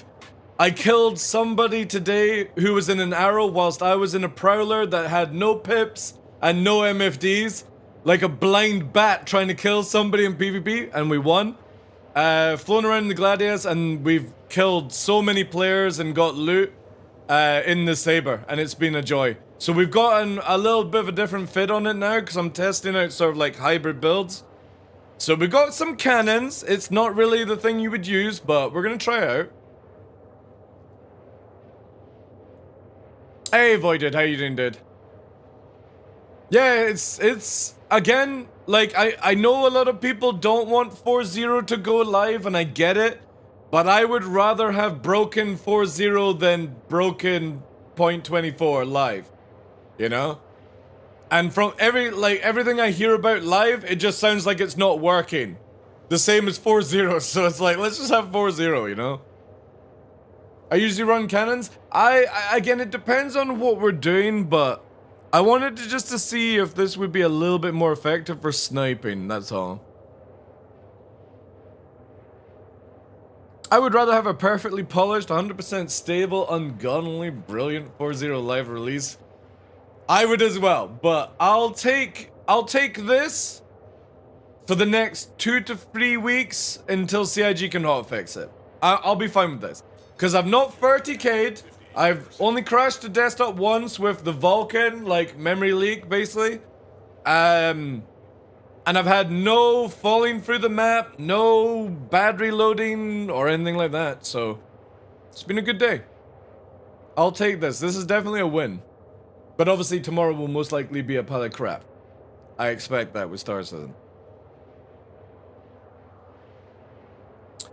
killed somebody today who was in an arrow whilst I was in a prowler that had no pips and no MFDs. Like a blind bat trying to kill somebody in PvP, and we won. Flown around in the Gladius, and we've killed so many players and got loot in the Saber, and it's been a joy. So we've gotten a little bit of a different fit on it now, because I'm testing out sort of like hybrid builds. So we got some cannons. It's not really the thing you would use, but we're gonna try it out. Hey, Voided, how you doing, dude? Yeah, it's again, like, I know a lot of people don't want 4.0 to go live, and I get it, but I would rather have broken 4.0 than broken 0.24 live, you know? And from everything I hear about live, it just sounds like it's not working. The same as 4.0, so it's like, let's just have 4.0, you know? I usually run cannons. Again, it depends on what we're doing, but I wanted to see if this would be a little bit more effective for sniping, that's all. I would rather have a perfectly polished, 100% stable, ungunnily brilliant 4.0 live release. I would as well, but I'll take this for the next 2 to 3 weeks until CIG can hotfix it. I'll be fine with this. Because I've not 30k'd, I've only crashed the desktop once with the Vulcan, like, memory leak, basically. And I've had no falling through the map, no bad reloading, or anything like that, so it's been a good day. I'll take this. This is definitely a win. But obviously tomorrow will most likely be a pile of crap. I expect that with Star Citizen.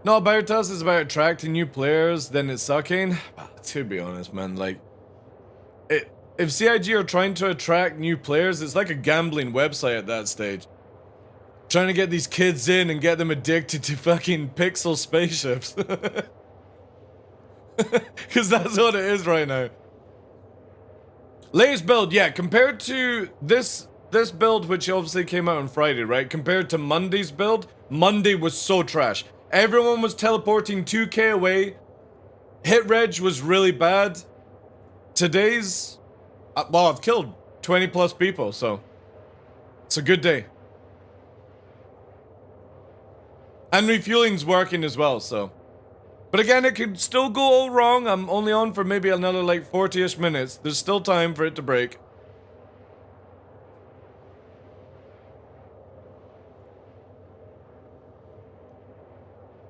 Not about us, it's about attracting new players, then it's sucking. To be honest, man, like, if CIG are trying to attract new players, it's like a gambling website at that stage. Trying to get these kids in and get them addicted to fucking pixel spaceships. Because that's what it is right now. Latest build, yeah, compared to this build, which obviously came out on Friday, right? Compared to Monday's build, Monday was so trash. Everyone was teleporting 2k away. Hit reg was really bad. Today's... well, I've killed 20 plus people, so... it's a good day. And refueling's working as well, so... but again, it could still go all wrong. I'm only on for maybe another like 40-ish minutes. There's still time for it to break.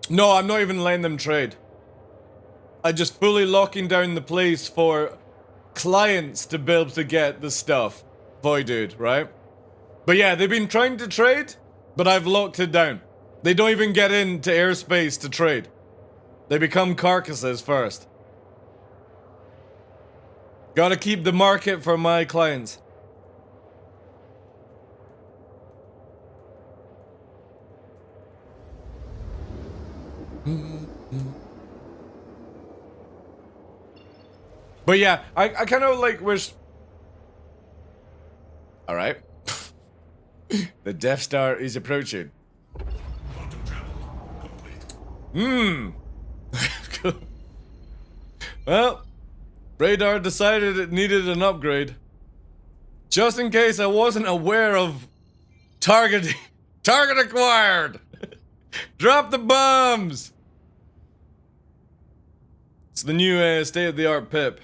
No, I'm not even letting them trade. I'm just fully locking down the place for clients to be able to get the stuff. Voided, right? But yeah, they've been trying to trade, but I've locked it down. They don't even get into airspace to trade. They become carcasses first. Gotta keep the market for my clients. But yeah, I kind of like wish... Alright. The Death Star is approaching. Quantum travel complete. Well, radar decided it needed an upgrade. Just in case I wasn't aware of targeting. Target acquired! Drop the bombs! It's the new state-of-the-art pip.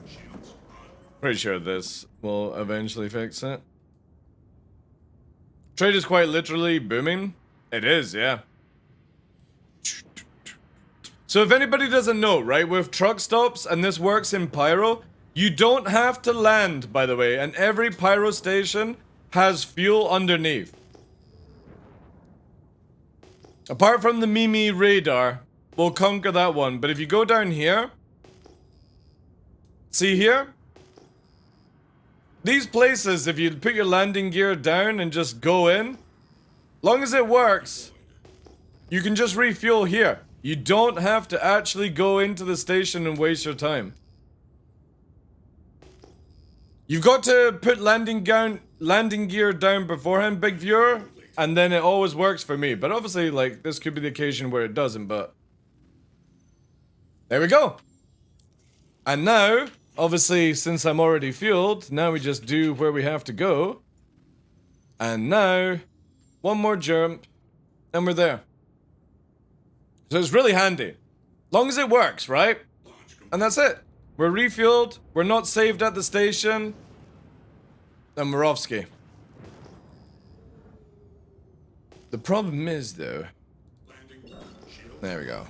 Shields on. Pretty sure this will eventually fix it. Trade is quite literally booming. It is, yeah. So if anybody doesn't know, right, with truck stops, and this works in Pyro, you don't have to land, by the way, and every Pyro station has fuel underneath. Apart from the Mimi radar, we'll conquer that one, but if you go down here, see here? These places, if you put your landing gear down and just go in, long as it works, you can just refuel here. You don't have to actually go into the station and waste your time. You've got to put landing gear down beforehand, big viewer, and then it always works for me. But obviously, like, this could be the occasion where it doesn't, but... there we go! And now, obviously, since I'm already fueled, now we just do where we have to go. And now, one more jump, and we're there. So it's really handy. Long as it works, right? And that's it. We're refueled, we're not saved at the station, and we're off ski. The problem is, though... there we go.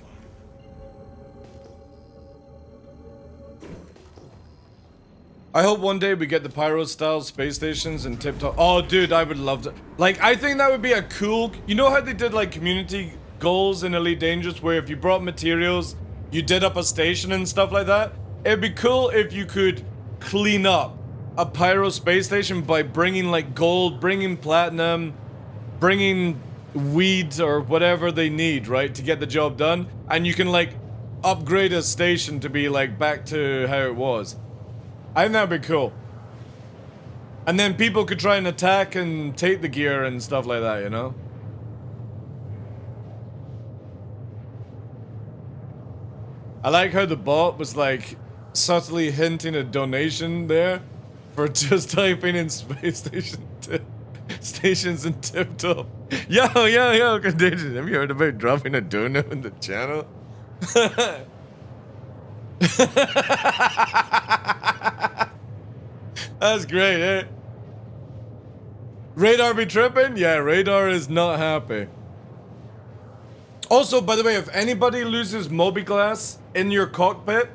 I hope one day we get the Pyro-style space stations and tip-top... oh, dude, I would love to... like, I think that would be a cool... you know how they did, like, community goals in Elite Dangerous, where if you brought materials, you did up a station and stuff like that? It'd be cool if you could clean up a Pyro space station by bringing, like, gold, bringing platinum, bringing weeds or whatever they need, right, to get the job done. And you can, like, upgrade a station to be, like, back to how it was. I think that'd be cool. And then people could try and attack and take the gear and stuff like that, you know? I like how the bot was, like, subtly hinting a donation there for just typing in space station stations and tip-top. Yo, Contagious, have you heard about dropping a dono in the channel? That's great, eh? Radar be tripping? Yeah, Radar is not happy. Also, by the way, if anybody loses Moby Glass in your cockpit,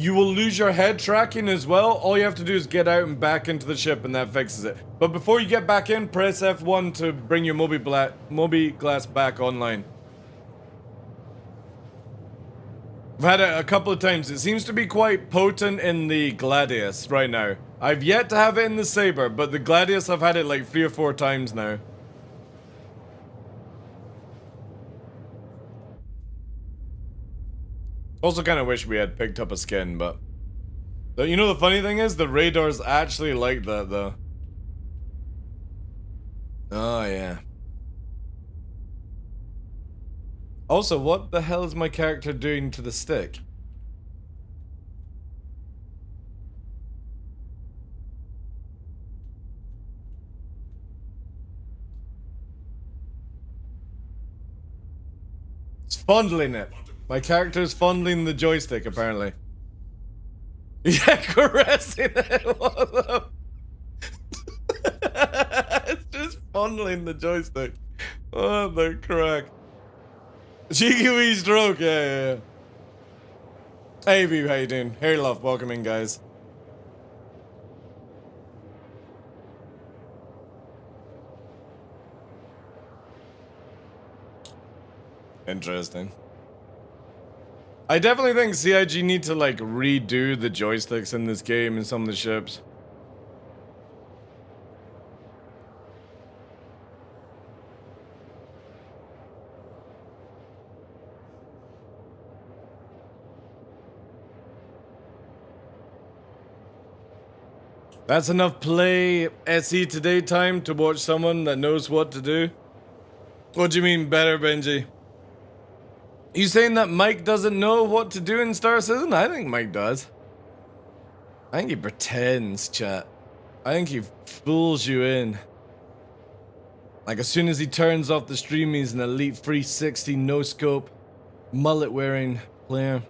you will lose your head tracking as well. All you have to do is get out and back into the ship and that fixes it. But before you get back in, press F1 to bring your Mobi glass back online. I've had it a couple of times. It seems to be quite potent in the Gladius right now. I've yet to have it in the Saber, but the Gladius I've had it like 3 or 4 times now. Also kind of wish we had picked up a skin, but... You know the funny thing is, the radars actually like that, though. Oh, yeah. Also, what the hell is my character doing to the stick? It's fondling it. My character's fondling the joystick, apparently. Yeah, caressing it. What the... It's just fondling the joystick. What the crack? Cheeky wee stroke, yeah. Hey, B, how you doing? Hey, love, welcome in, guys. Interesting. I definitely think CIG need to, like, redo the joysticks in this game in some of the ships. That's enough play SE today time to watch someone that knows what to do? What do you mean better, Benji? You saying that Mike doesn't know what to do in Star Citizen? I think Mike does. I think he pretends, chat. I think he fools you in. Like as soon as he turns off the stream, he's an elite 360 no scope, mullet wearing player.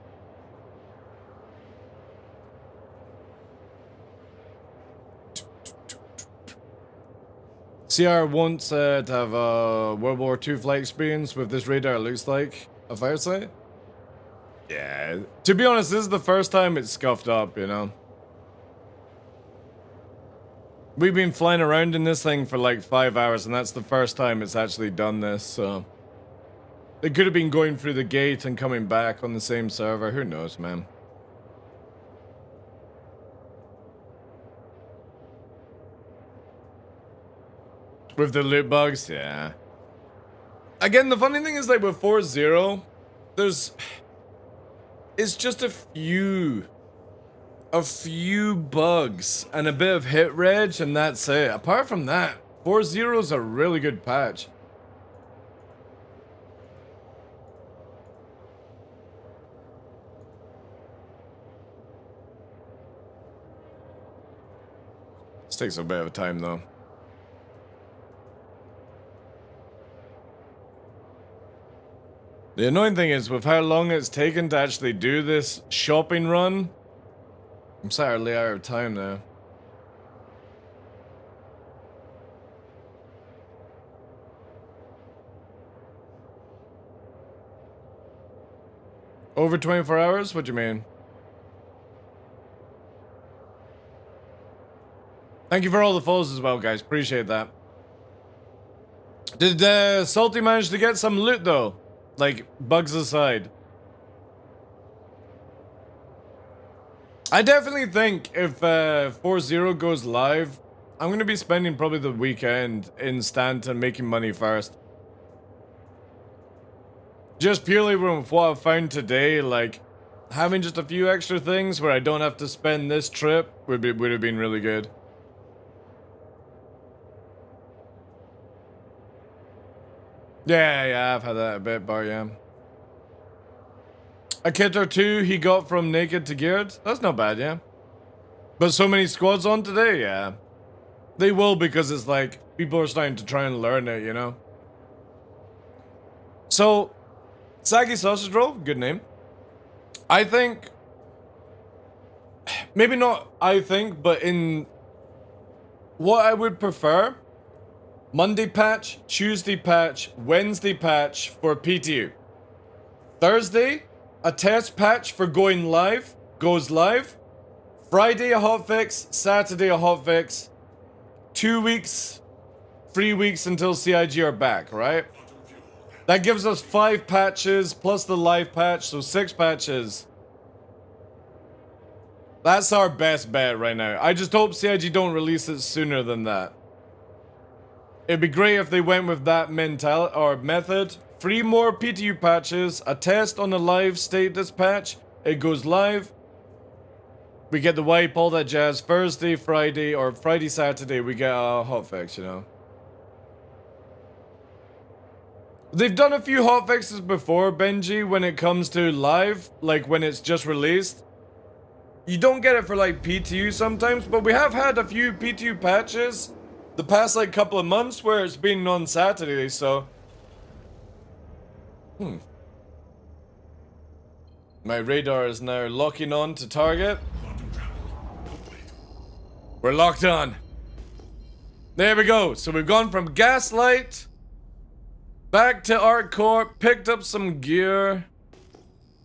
CR wants to have a World War II flight experience with this radar. It looks like a fire site. Yeah, to be honest, this is the first time it's scuffed up, you know. We've been flying around in this thing for like 5 hours, and that's the first time it's actually done this, so... It could have been going through the gate and coming back on the same server, who knows, man. With the loot bugs, yeah. Again, the funny thing is, like, with 4.0, there's... It's just a few bugs and a bit of hit reg, and that's it. Apart from that, 4.0 is a really good patch. This takes a bit of time, though. The annoying thing is, with how long it's taken to actually do this shopping run, I'm sadly out of time now. Over 24 hours? What do you mean? Thank you for all the follows as well, guys. Appreciate that. Did Salty manage to get some loot, though? Like, bugs aside. I definitely think if 4.0 goes live, I'm going to be spending probably the weekend in Stanton making money first. Just purely with what I've found today, like, having just a few extra things where I don't have to spend this trip would have been really good. Yeah, I've had that a bit, but yeah. A kit or two he got from Naked to Geared. That's not bad, yeah. But so many squads on today, yeah. They will, because it's like, people are starting to try and learn it, you know? So, Saggy Sausage Roll, good name. I think... Maybe not I think, but in... What I would prefer... Monday patch, Tuesday patch, Wednesday patch for PTU. Thursday, a test patch for going live. goes live. Friday a hotfix, Saturday a hotfix. 2 weeks, 3 weeks until CIG are back, right? That gives us 5 patches plus the live patch, so 6 patches. That's our best bet right now. I just hope CIG don't release it sooner than that. It'd be great if they went with that method. 3 more PTU patches, a test on the live status patch. It goes live. We get the wipe, all that jazz. Thursday, Friday, or Friday, Saturday, we get a hotfix, you know. They've done a few hotfixes before, Benji, when it comes to live, like when it's just released. You don't get it for like PTU sometimes, but we have had a few PTU patches the past like couple of months where it's been on Saturday, so. My radar is now locking on to target. We're locked on. There we go. So we've gone from Gaslight back to Artcore, picked up some gear.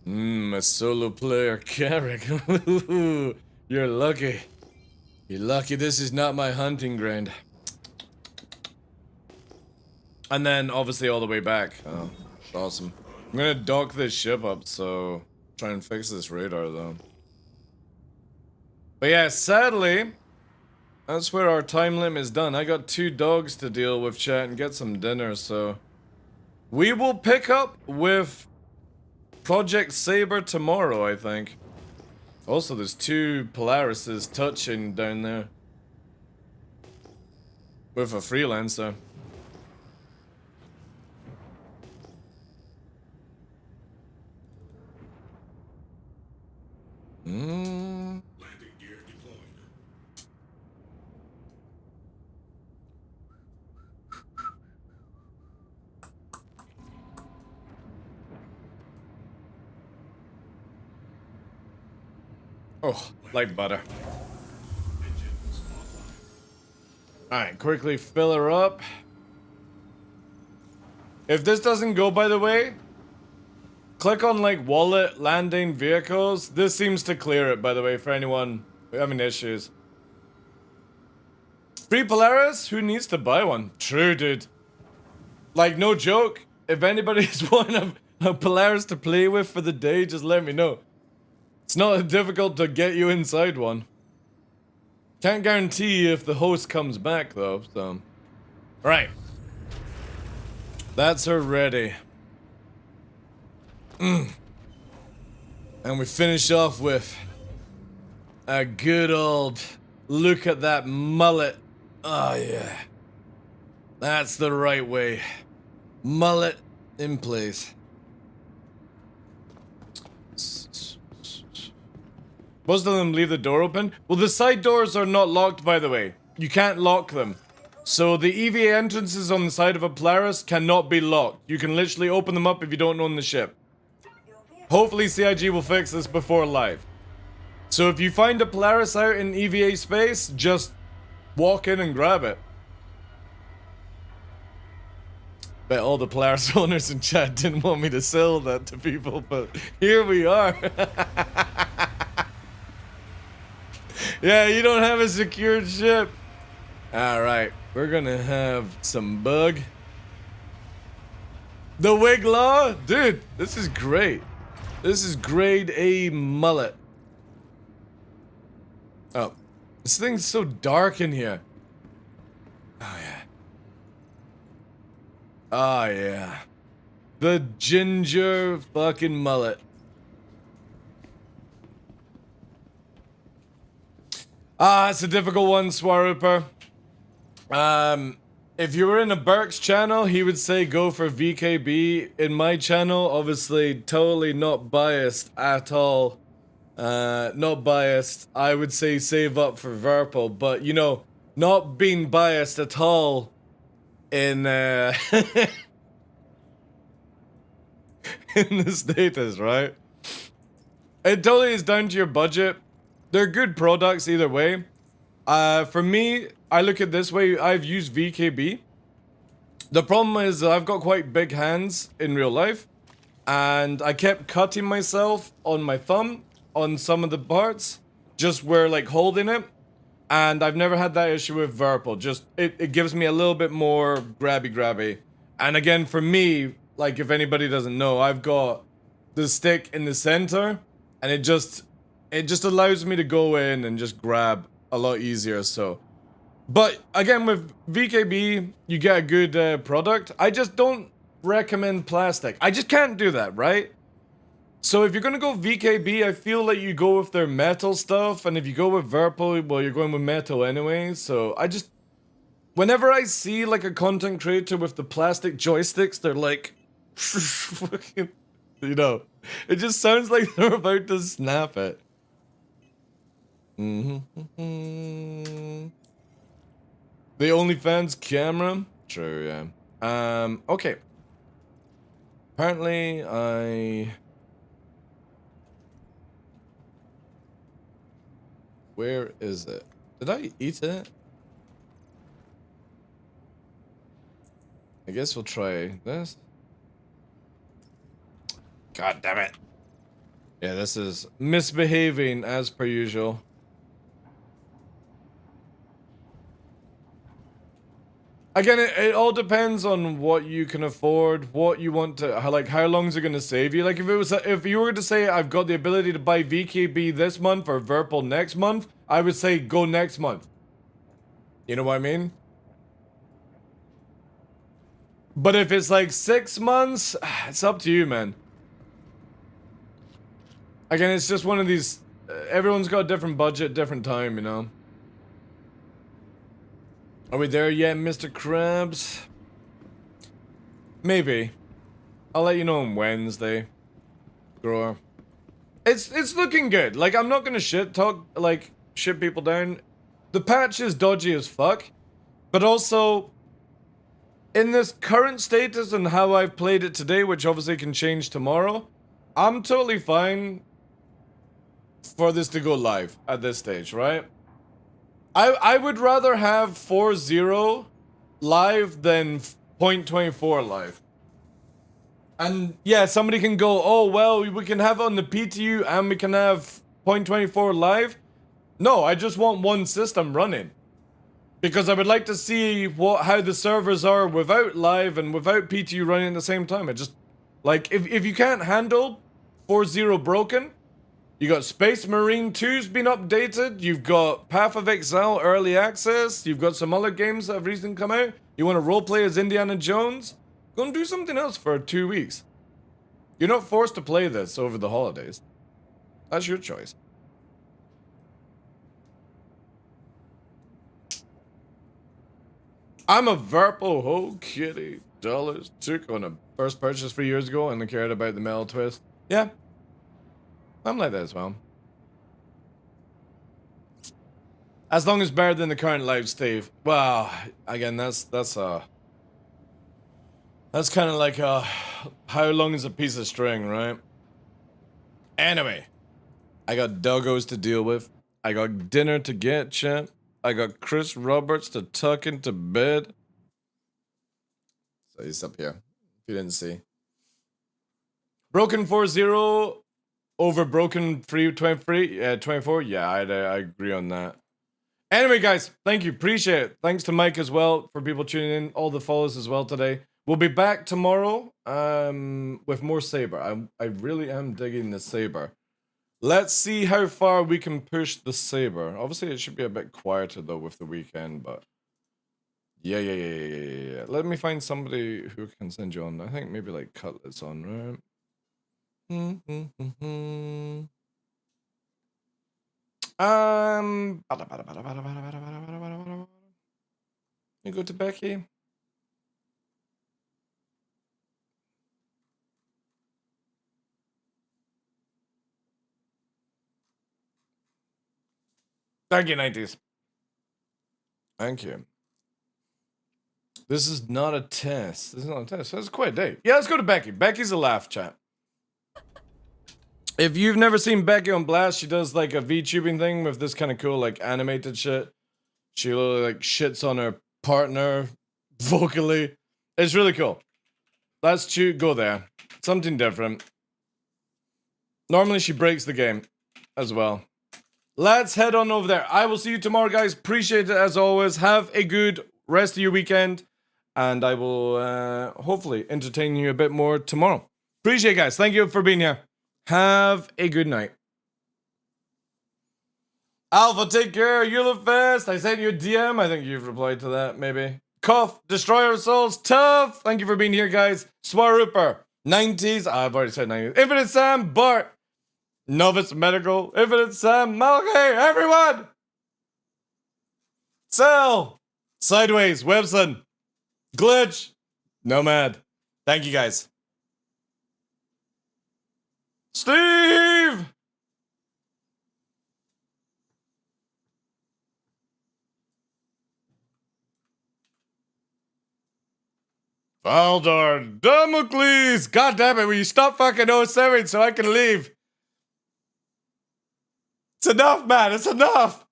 A solo player Carrick. You're lucky. You're lucky this is not my hunting ground. And then obviously all the way back. Oh, awesome. I'm gonna dock this ship up, so try and fix this radar though. But yeah, sadly, that's where our time limit is done. I got 2 dogs to deal with, chat, and get some dinner, so we will pick up with Project Saber tomorrow, I think. Also, there's 2 Polarises touching down there with a freelancer. Landing gear deployed. Oh, like butter. Alright, quickly fill her up. If this doesn't go, by the way, click on like wallet, landing, vehicles. This seems to clear it, by the way, for anyone having issues. Free Polaris? Who needs to buy one? True, dude. Like, no joke. If anybody's wanting a Polaris to play with for the day, just let me know. It's not difficult to get you inside one. Can't guarantee if the host comes back, though, so. Right. That's her ready. And we finish off with a good old look at that mullet. Oh yeah. That's the right way. Mullet in place. Most of them leave the door open. Well, the side doors are not locked, by the way. You can't lock them. So the EVA entrances on the side of a Polaris cannot be locked. You can literally open them up if you don't own the ship. Hopefully CIG will fix this before live. So if you find a Polaris out in EVA space, just walk in and grab it. Bet all the Polaris owners in chat didn't want me to sell that to people, but here we are. Yeah, you don't have a secured ship. Alright, we're gonna have some bug. The TheDarkLaw? Dude, this is great. This is grade A mullet. Oh, this thing's so dark in here. Oh yeah. Oh yeah. The ginger fucking mullet. Ah, it's a difficult one, Swaruper. If you were in a Burke's channel, he would say go for VKB. In my channel, obviously, totally not biased at all. Not biased. I would say save up for Verpal, but you know, not being biased at all in in the status, right? It totally is down to your budget. They're good products either way. For me, I look at it this way. I've used VKB. The problem is I've got quite big hands in real life, and I kept cutting myself on my thumb on some of the parts, just where like holding it. And I've never had that issue with Verpal. Just, it gives me a little bit more grabby. And again, for me, like if anybody doesn't know, I've got the stick in the center, and it just allows me to go in and just grab a lot easier, so. But again, with VKB, you get a good product. I just don't recommend plastic. I just can't do that, right? So if you're gonna go VKB, I feel like you go with their metal stuff, and if you go with Verpal, well, you're going with metal anyway. So I just, whenever I see like a content creator with the plastic joysticks, they're like, fucking, you know, it just sounds like they're about to snap it. The OnlyFans camera? True, yeah. Okay. Apparently, where is it? Did I eat it? I guess we'll try this. God damn it. Yeah, this is misbehaving as per usual. Again, it all depends on what you can afford, what you want to, how long is it going to save you? Like if you were to say I've got the ability to buy VKB this month or Verpal next month, I would say go next month. You know what I mean? But if it's like 6 months, it's up to you, man. Again, it's just one of these, everyone's got a different budget, different time, you know? Are we there yet, Mr. Krabs? Maybe. I'll let you know on Wednesday. Grower. It's looking good. Like, I'm not gonna shit people down. The patch is dodgy as fuck. But also, in this current status and how I've played it today, which obviously can change tomorrow, I'm totally fine for this to go live at this stage, right? I would rather have 4.0 live than 0.24 live. And yeah, somebody can go, oh, well, we can have it on the PTU and we can have 0.24 live. No, I just want one system running. Because I would like to see how the servers are without live and without PTU running at the same time. It just, like, if you can't handle 4.0 broken, you got Space Marine 2's been updated, you've got Path of Exile Early Access, you've got some other games that have recently come out, you want to roleplay as Indiana Jones? Go and do something else for 2 weeks. You're not forced to play this over the holidays. That's your choice. I'm a Verpal ho kitty. Dollars took on a first purchase 3 years ago and I cared about the metal twist. Yeah. I'm like that as well. As long as better than the current live state. Well, again, that's kind of like how long is a piece of string, right? Anyway, I got doggos to deal with. I got dinner to get, chat. I got Chris Roberts to tuck into bed. So he's up here. If you didn't see. Broken 4.0 over Broken 3.23, 24. Yeah, I agree on that. Anyway, guys, thank you. Appreciate it. Thanks to Mike as well for people tuning in. All the follows as well today. We'll be back tomorrow with more Saber. I really am digging the Saber. Let's see how far we can push the Saber. Obviously, it should be a bit quieter, though, with the weekend, but... Yeah. Let me find somebody who can send you on. I think maybe, like, Cutlet's on, right? You go to Becky. Thank you, 90s. Thank you. This is not a test. This is not a test. That's quite a day. Yeah, let's go to Becky. Becky's a laugh, chat. If you've never seen Becky on Blast, she does like a VTubing thing with this kind of cool like animated shit. She literally like shits on her partner vocally. It's really cool. Let's go there. Something different. Normally she breaks the game. as well. Let's head on over there. I will see you tomorrow, guys. Appreciate it as always. Have a good rest of your weekend. And I will hopefully entertain you a bit more tomorrow. Appreciate it, guys. Thank you for being here. Have a good night. Alpha, take care. Eulafest. I sent you a DM. I think you've replied to that, maybe. Cough, Destroyer of Souls, Tough. Thank you for being here, guys. Swaruper, 90s. I've already said 90s. Infinite Sam, Bart, Novice Medical, Infinite Sam, Malky, everyone. Cell, Sideways, Webson, Glitch, Nomad. Thank you, guys. Steve. Valdor, Damocles! God damn it, will you stop fucking 07 so I can leave? It's enough, man, it's enough!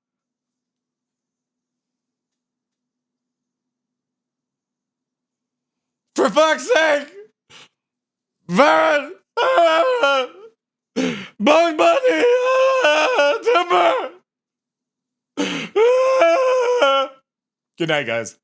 For fuck's sake! Baron! Bug Bunny! Timber! Good night, guys.